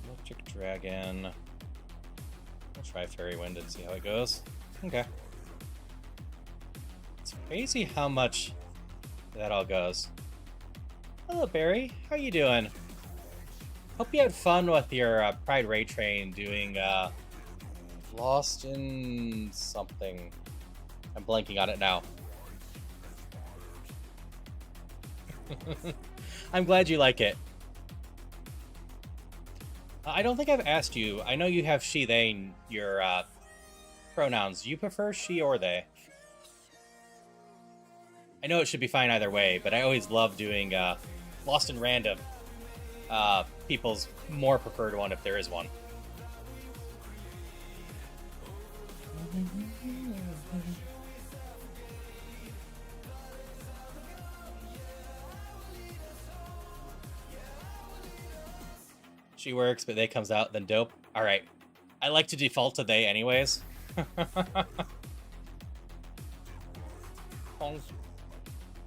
Electric Dragon. We'll try Fairy Wind and see how it goes. Okay. It's crazy how much that all goes. Hello, Barry. How you doing? Hope you had fun with your Pride Ray Train doing Lost in something. I'm blanking on it now. I'm glad you like it. I don't think I've asked you. I know you have she, they in your pronouns. Do you prefer she or they? I know it should be fine either way, but I always love doing Lost in Random. People's more preferred one if there is one. She works, but they comes out, then dope. Alright. I like to default to they anyways.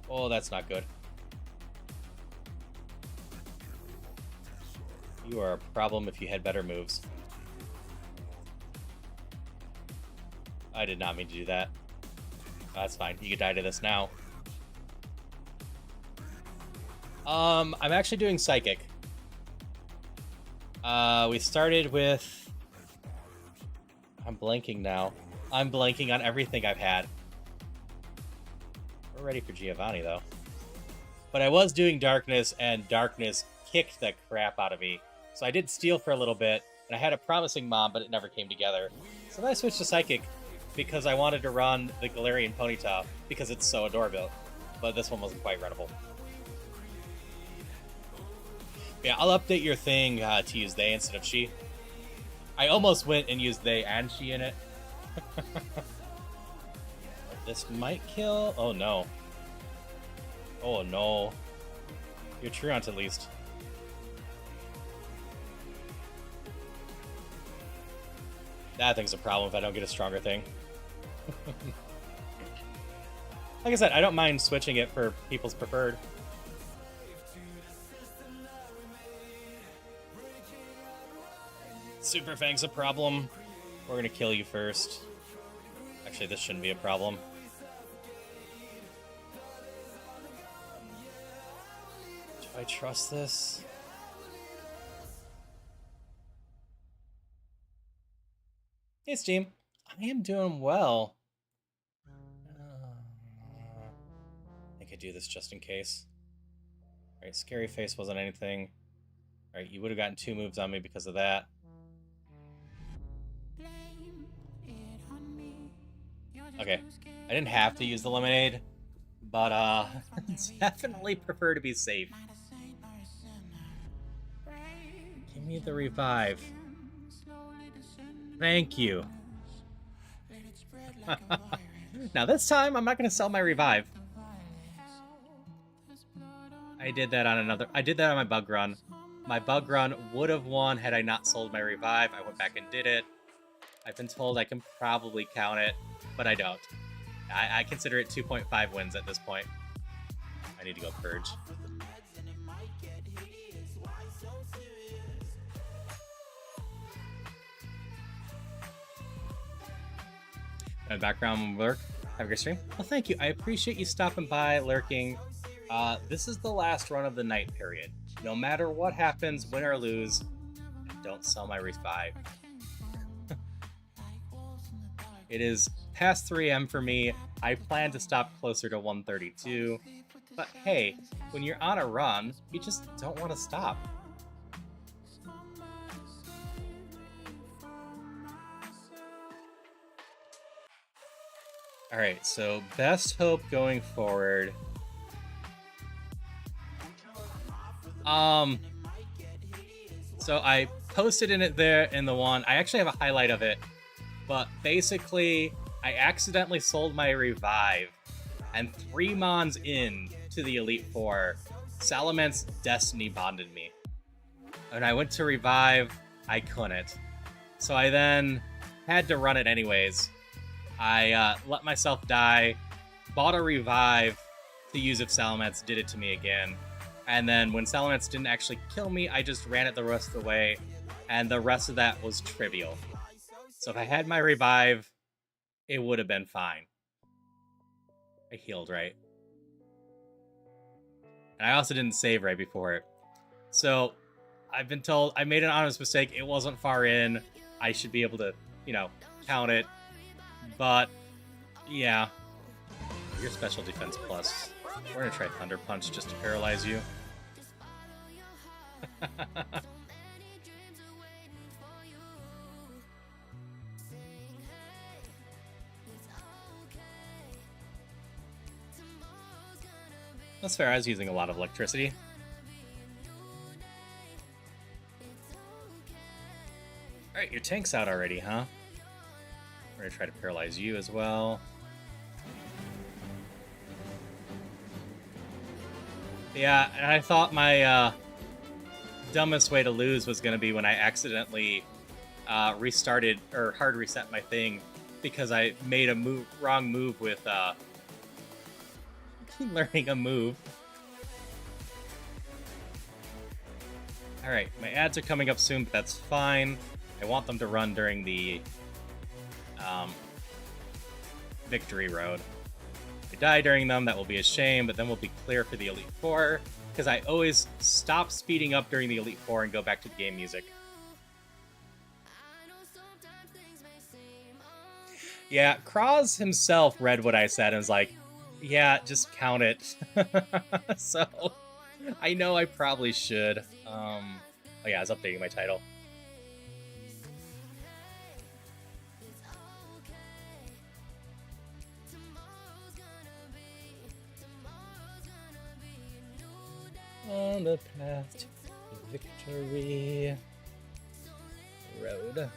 Oh, that's not good. You are a problem if you had better moves. I did not mean to do that. That's fine. You can die to this now. I'm actually doing Psychic. We started with... I'm blanking now. I'm blanking on everything I've had. We're ready for Giovanni, though. But I was doing Darkness, and Darkness kicked the crap out of me. So I did Steel for a little bit, and I had a Promising Mom, but it never came together. So then I switched to Psychic, because I wanted to run the Galarian Ponyta, because it's so adorable. But this one wasn't quite runnable. Yeah, I'll update your thing to use they instead of she. I almost went and used they and she in it. This might kill... Oh, no. Oh, no. You're Truant, at least. That thing's a problem if I don't get a stronger thing. Like I said, I don't mind switching it for people's preferred. Super Fang's a problem. We're gonna kill you first. Actually, this shouldn't be a problem. Do I trust this? Hey, Steam. I am doing well. I could do this just in case. Alright, Scary Face wasn't anything. Alright, you would have gotten 2 moves on me because of that. Okay, I didn't have to use the Lemonade, but definitely prefer to be safe. Give me the revive. Thank you. Now this time, I'm not going to sell my revive. I did that on my bug run. My bug run would have won had I not sold my revive. I went back and did it. I've been told I can probably count it, but I don't. I consider it 2.5 wins at this point. I need to go purge. My background lurk. Have a great stream. Well, thank you. I appreciate you stopping by, lurking. This is the last run of the night period. No matter what happens, win or lose, don't sell my revive. It is past 3 AM for me. I plan to stop closer to 132. But hey, when you're on a run, you just don't want to stop. Alright, so best hope going forward. So I posted in it there in the one. I actually have a highlight of it. But basically, I accidentally sold my revive. And 3 mons in to the Elite Four, Salamence Destiny bonded me. When I went to revive, I couldn't. So I then had to run it anyways. I let myself die, bought a revive to use if Salamence did it to me again. And then when Salamence didn't actually kill me, I just ran it the rest of the way, and the rest of that was trivial. So if I had my revive, it would have been fine. I healed right. And I also didn't save right before it. So I've been told I made an honest mistake. It wasn't far in. I should be able to, count it. But, yeah. Your special defense plus. We're going to try Thunder Punch just to paralyze you. That's fair, I was using a lot of electricity. Alright, your tank's out already, huh? We're gonna try to paralyze you as well. Yeah, and I thought my dumbest way to lose was gonna be when I accidentally restarted or hard reset my thing because I made a wrong move with learning a move. Alright, my ads are coming up soon, but that's fine. I want them to run during the victory road. If I die during them, that will be a shame, but then we'll be clear for the Elite Four, because I always stop speeding up during the Elite Four and go back to the game music. Yeah, Kraz himself read what I said and was like, yeah, just count it. So, I know I probably should. Oh yeah, I was updating my title. On the path to victory road.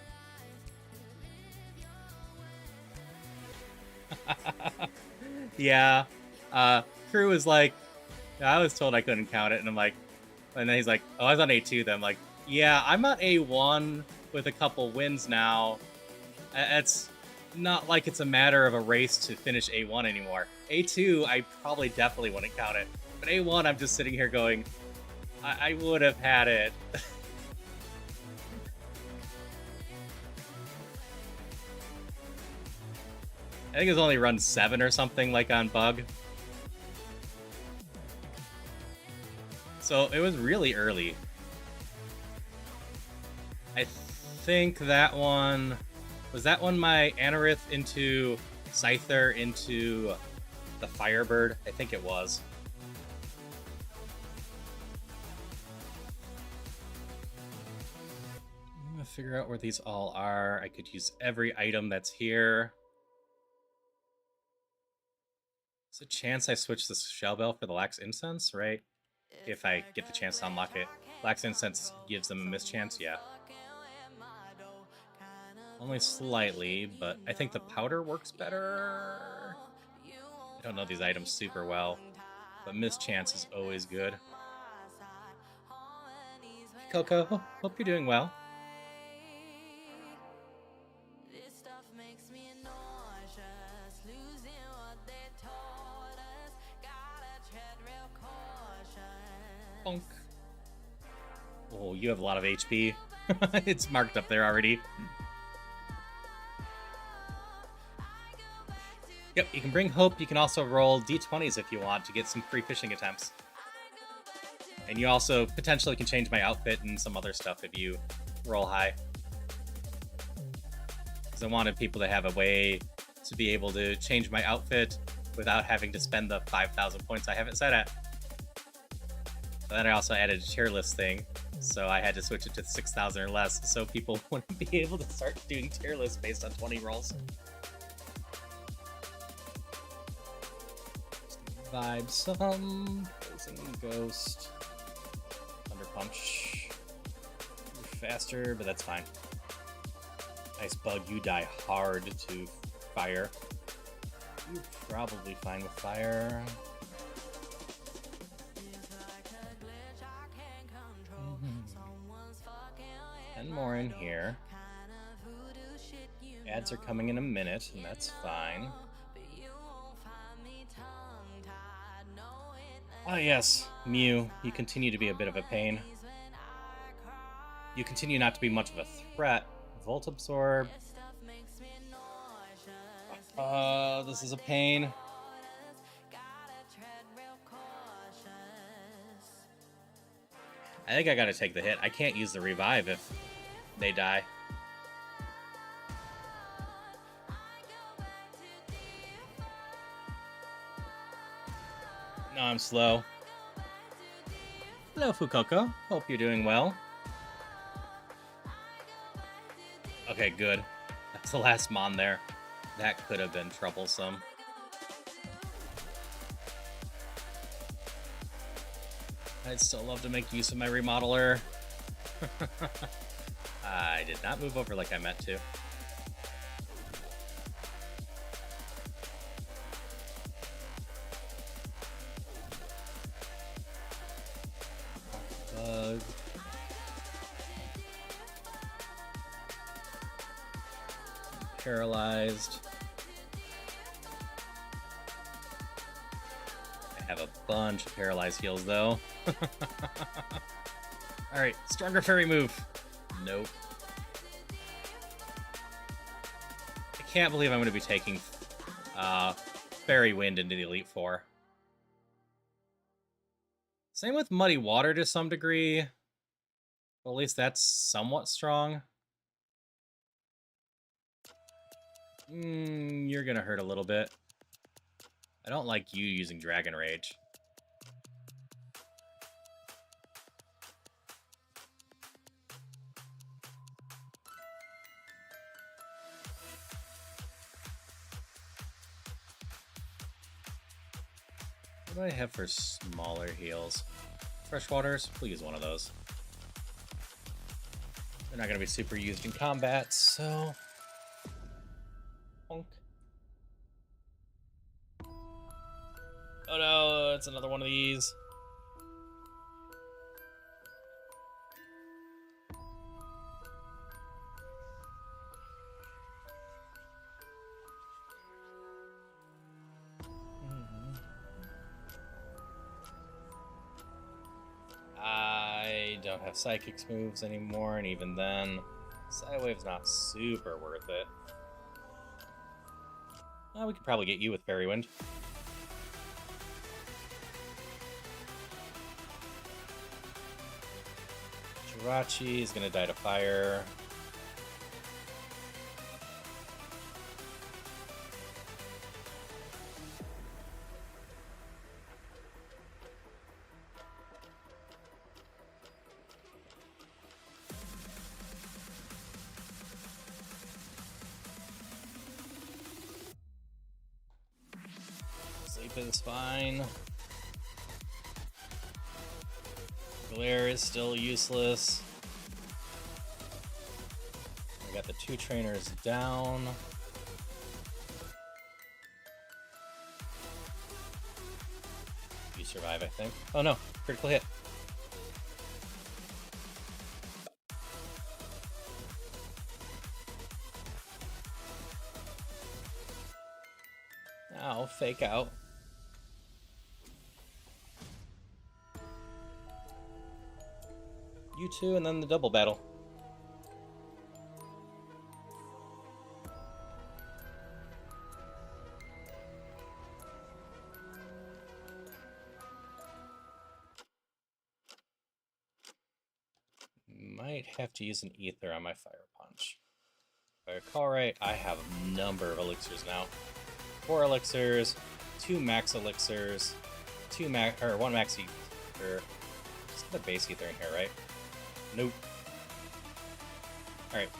Yeah, Crew was like, I was told I couldn't count it, and I'm like, and then he's like, oh, I was on A2 then. I'm like, yeah, I'm on A1 with a couple wins now. It's not like it's a matter of a race to finish A1 anymore. A2, I probably definitely wouldn't count it. But A1, I'm just sitting here going, I would have had it. I think it's only run 7 or something, like on Bug. So it was really early. I think that one... Was that one my Anorith into Scyther into the Firebird? I think it was. I'm gonna figure out where these all are. I could use every item that's here. There's a chance I switch this Shell Bell for the Lax Incense, right? If I get the chance to unlock it. Lax Incense gives them a mischance, yeah. Only slightly, but I think the powder works better. I don't know these items super well, but mischance is always good. Coco, hope you're doing well. Bonk. Oh, you have a lot of HP. It's marked up there already. Yep, you can bring Hope. You can also roll D20s if you want to get some free fishing attempts. And you also potentially can change my outfit and some other stuff if you roll high. Because I wanted people to have a way to be able to change my outfit without having to spend the 5,000 points I have it set at. But then I also added a tier list thing, so I had to switch it to 6,000 or less so people wouldn't be able to start doing tier lists based on 20 rolls. Vibe some. Poison Ghost. Thunder Punch. You're faster, but that's fine. Ice Bug, you die hard to fire. You're probably fine with fire. And more in here. Ads are coming in a minute, and that's fine. Ah, yes, Mew, you continue to be a bit of a pain. You continue not to be much of a threat. Volt Absorb. This is a pain. I think I gotta take the hit. I can't use the revive if they die. No, I'm slow. Hello, Fukoko. Hope you're doing well. Okay, good. That's the last Mon there. That could have been troublesome. I'd still love to make use of my remodeler. I did not move over like I meant to. Bug. Paralyzed. I have a bunch of paralyzed heals though. Alright, stronger fairy move. Nope. I can't believe I'm going to be taking Fairy Wind into the Elite Four. Same with Muddy Water to some degree. Well, at least that's somewhat strong. You're going to hurt a little bit. I don't like you using Dragon Rage. What do I have for smaller heals? Freshwaters? We'll use one of those. They're not going to be super used in combat, so... Honk. Oh no, it's another one of these. I don't have Psychics moves anymore, and even then, Psywave's not super worth it. Well, we could probably get you with Fairy Wind. Jirachi is going to die to fire. Sleep is fine. Glare is still useless. We got the two trainers down. You survive, I think. Oh no, critical hit. Now, fake out. You two, and then the double battle. Might have to use an ether on my fire punch. If I recall right, I have a number of elixirs now. 4 elixirs, 2 max elixirs, 1 max ether. Just got a base ether in here, right? Nope. Alright.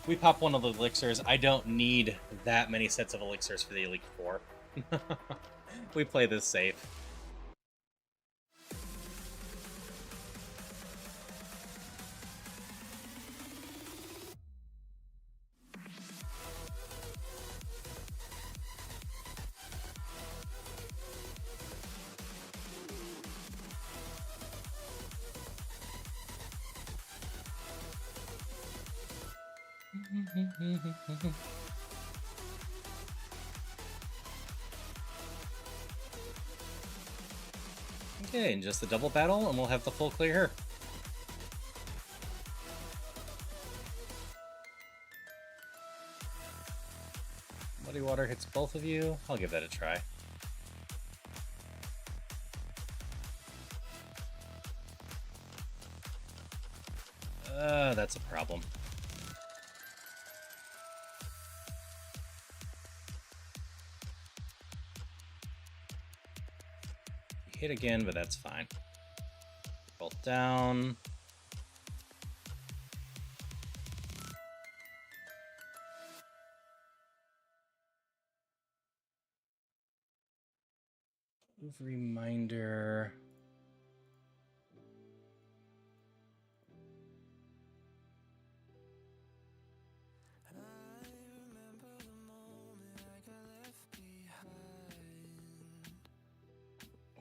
We pop one of the elixirs. I don't need that many sets of elixirs for the Elite Four. We play this safe. Okay, and just the double battle, and we'll have the full clear here. Muddy water hits both of you. I'll give that a try. That's a problem. Hit again, but that's fine. Both down. Move reminder.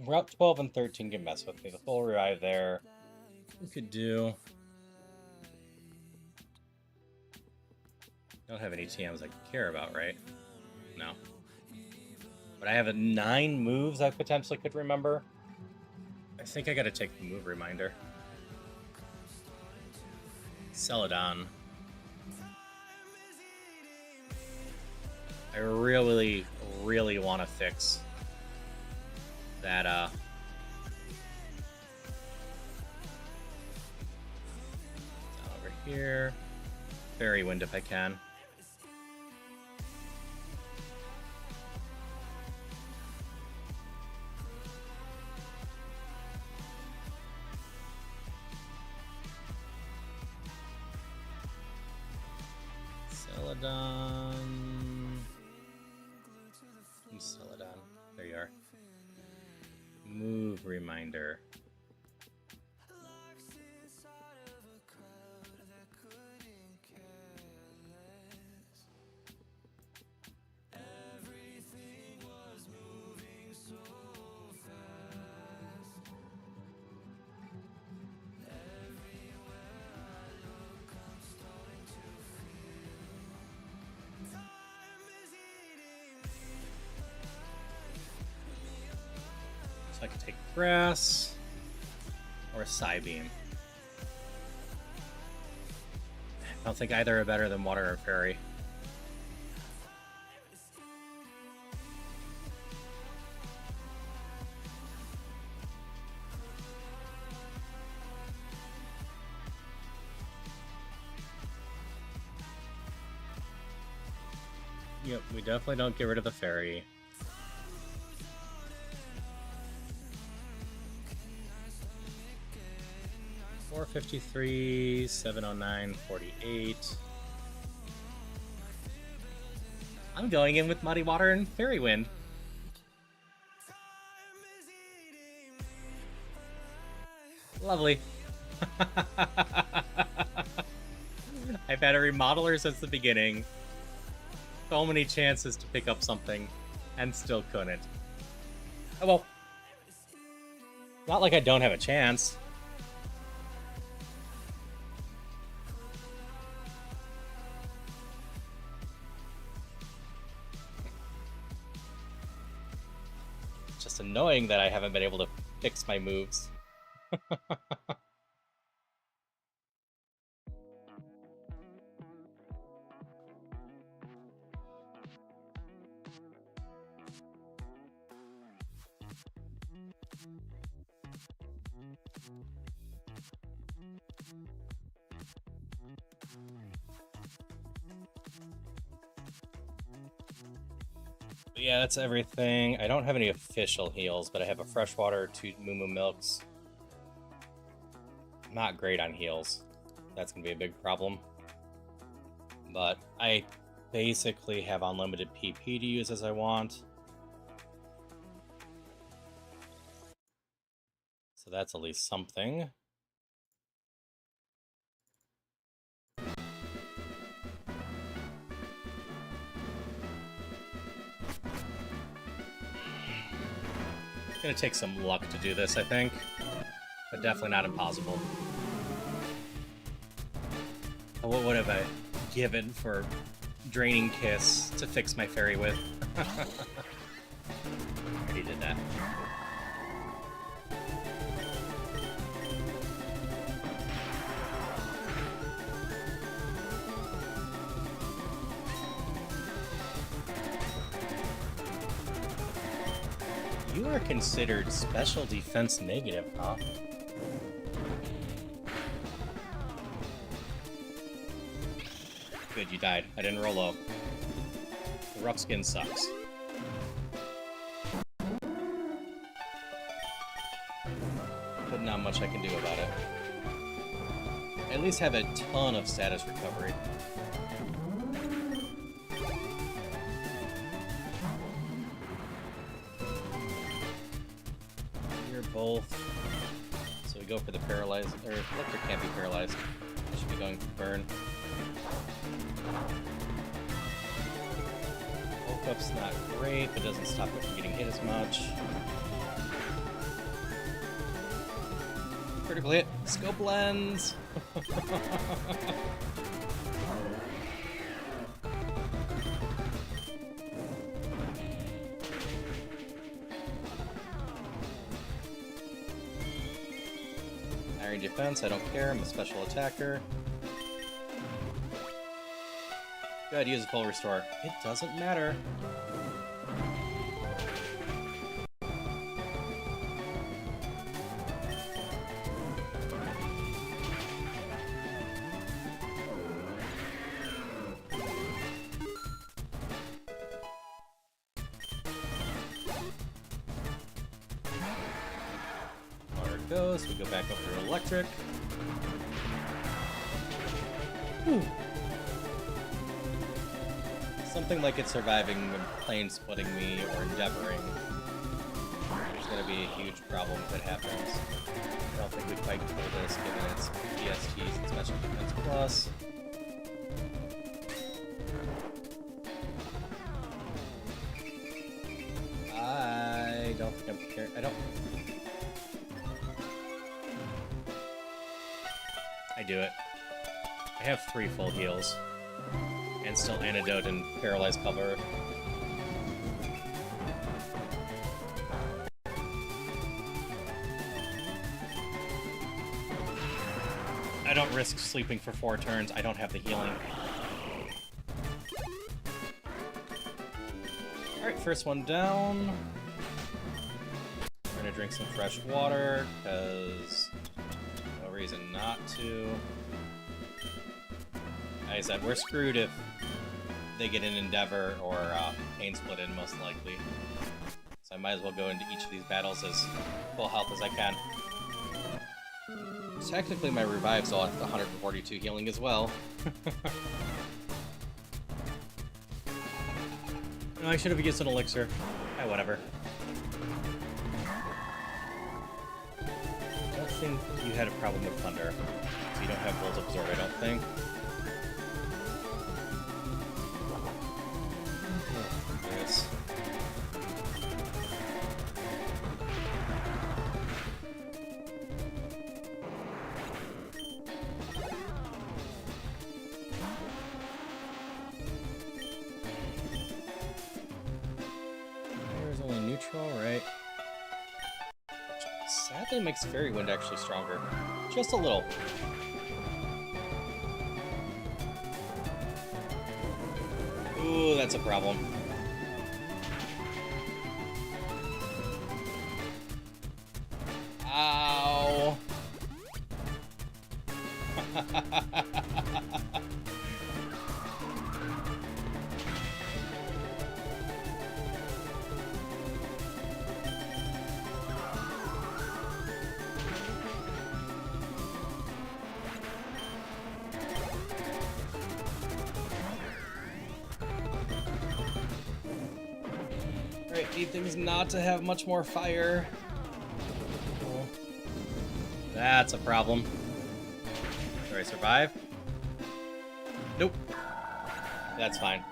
Route 12 and 13 can mess with me. The full revive there. We could do. Don't have any TMs I care about, right? No. But I have 9 moves I potentially could remember. I think I gotta take the move reminder. Celadon. I really, really want to fix that, over here. Fairy Wind if I can. Celadon. Celadon. There you are. Move reminder. So I can take grass or a Psybeam. I don't think either are better than water or fairy. Yep, we definitely don't get rid of the fairy. $453, 709, 48. I'm going in with Muddy Water and Fairy Wind. Lovely. I've had a remodeler since the beginning. So many chances to pick up something, and still couldn't. Oh well. Not like I don't have a chance. Just annoying that I haven't been able to fix my moves. But yeah, that's everything. I don't have any official heals, but I have a freshwater, 2 Moo Milks. I'm not great on heals. That's going to be a big problem. But I basically have unlimited PP to use as I want. So that's at least something. It's gonna take some luck to do this, I think. But definitely not impossible. What have I... given for Draining Kiss to fix my fairy with. Already did that. You are considered special defense negative, huh? Good, you died. I didn't roll low. The rough skin sucks. But not much I can do about it. I at least have a ton of status recovery. You're both. So we go for the paralyzed, or electric can't be paralyzed. I should be going for burn. Woke up's not great, but doesn't stop it from getting hit as much. Critical hit. Scope lens! Iron defense, I don't care, I'm a special attacker. Good, use a full restore. It doesn't matter. Water goes, we go back up to electric. Whew. Something like it surviving when plane splitting me or endeavoring. There's gonna be a huge problem if it happens. I don't think we quite kill this given its PSTs and Special Defense Plus. I don't think I'm caring. I do it. I have 3 full heals. And still antidote and paralyzed cover. I don't risk sleeping for 4 turns. I don't have the healing. Alright, first one down. We're gonna drink some fresh water, because no reason not to. Like I said, we're screwed if they get an Endeavor or Pain Split in, most likely. So I might as well go into each of these battles as full health as I can. Technically, my Revive's all at 142 healing as well. No, I should have used an Elixir. Whatever. I don't think you had a problem with Thunder. So you don't have Bolt Absorb, I don't think. Yes. There's only neutral, right? Sadly makes Fairy Wind actually stronger. Just a little. Ooh, that's a problem. Ow. Alright, need things not to have much more fire. That's a problem. Do I survive? Nope. That's fine.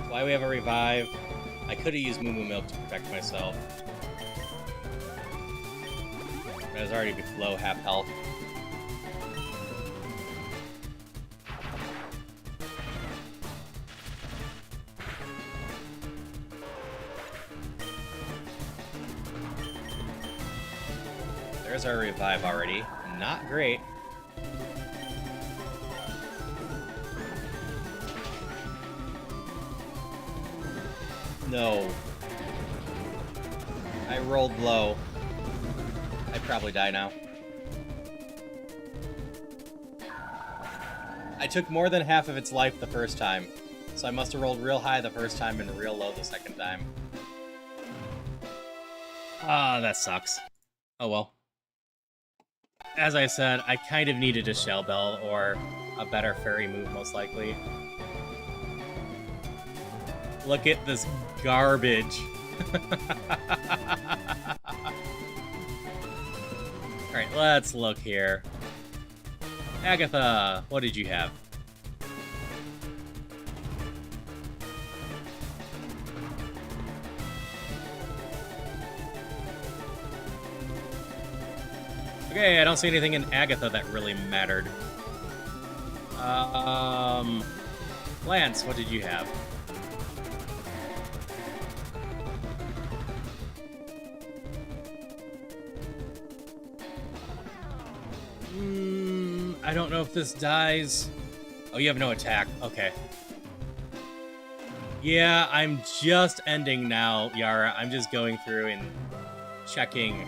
Why we have a revive? I could have used Moo Moo Milk to protect myself. But I was already below half health. There's our revive already. Not great. No. I rolled low. I'd probably die now. I took more than half of its life the first time, so I must have rolled real high the first time and real low the second time. Ah, that sucks. Oh well. As I said, I kind of needed a Shell Bell or a better fairy move, most likely. Look at this garbage. Alright, let's look here. Agatha, what did you have? Okay, I don't see anything in Agatha that really mattered. Lance, what did you have? I don't know if this dies. Oh, you have no attack. Okay. Yeah, I'm just ending now, Yara. I'm just going through and checking.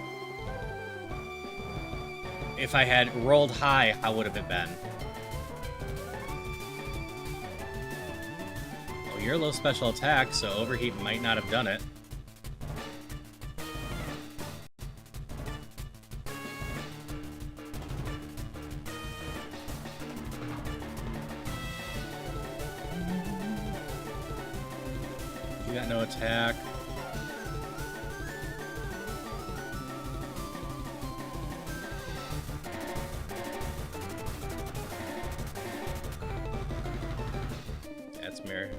If I had rolled high, how would have it been? Oh, you're low special attack, so overheat might not have done it. You got no attack. That's mirror.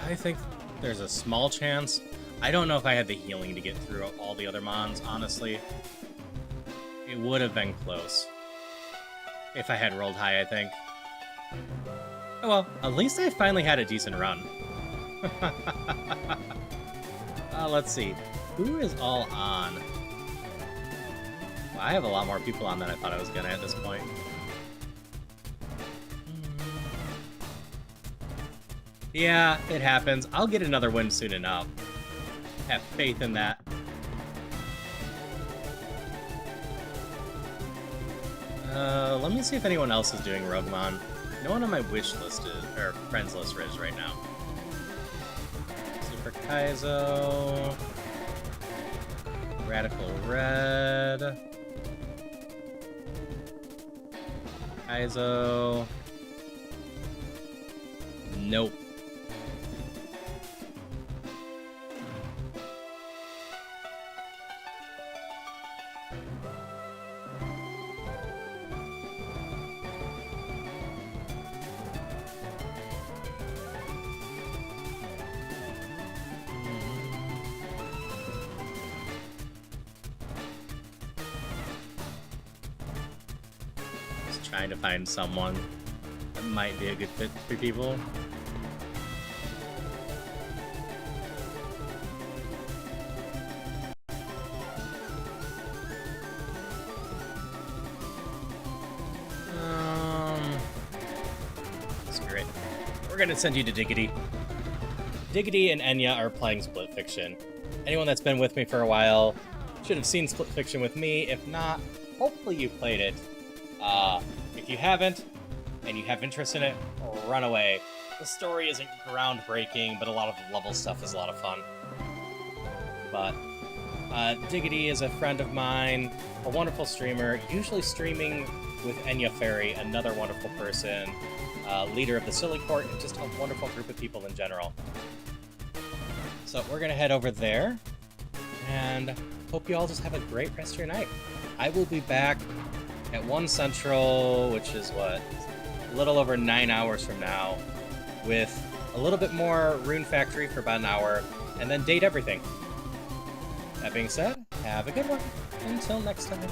I think there's a small chance. I don't know if I had the healing to get through all the other mons, honestly. It would have been close. If I had rolled high, I think. Oh well, at least I finally had a decent run. Let's see. Who is all on? Well, I have a lot more people on than I thought I was gonna at this point. Yeah, it happens. I'll get another win soon enough. Have faith in that. Let me see if anyone else is doing Rougemon. No one on my wish list is, or friends list is right now. Super Kaizo. Radical Red. Kaizo. Nope. Trying to find someone that might be a good fit for people. Screw it. We're gonna send you to Diggity. Diggity and Enya are playing Split Fiction. Anyone that's been with me for a while should have seen Split Fiction with me. If not, hopefully you played it. If you haven't, and you have interest in it, run away. The story isn't groundbreaking, but a lot of the level stuff is a lot of fun. But, Diggity is a friend of mine, a wonderful streamer, usually streaming with Enya Fairy, another wonderful person, leader of the Silly Court, and just a wonderful group of people in general. So we're gonna head over there, and hope you all just have a great rest of your night. I will be back at 1 Central, which is what? A little over 9 hours from now, with a little bit more Rune Factory for about an hour, and then date everything. That being said, have a good one. Until next time.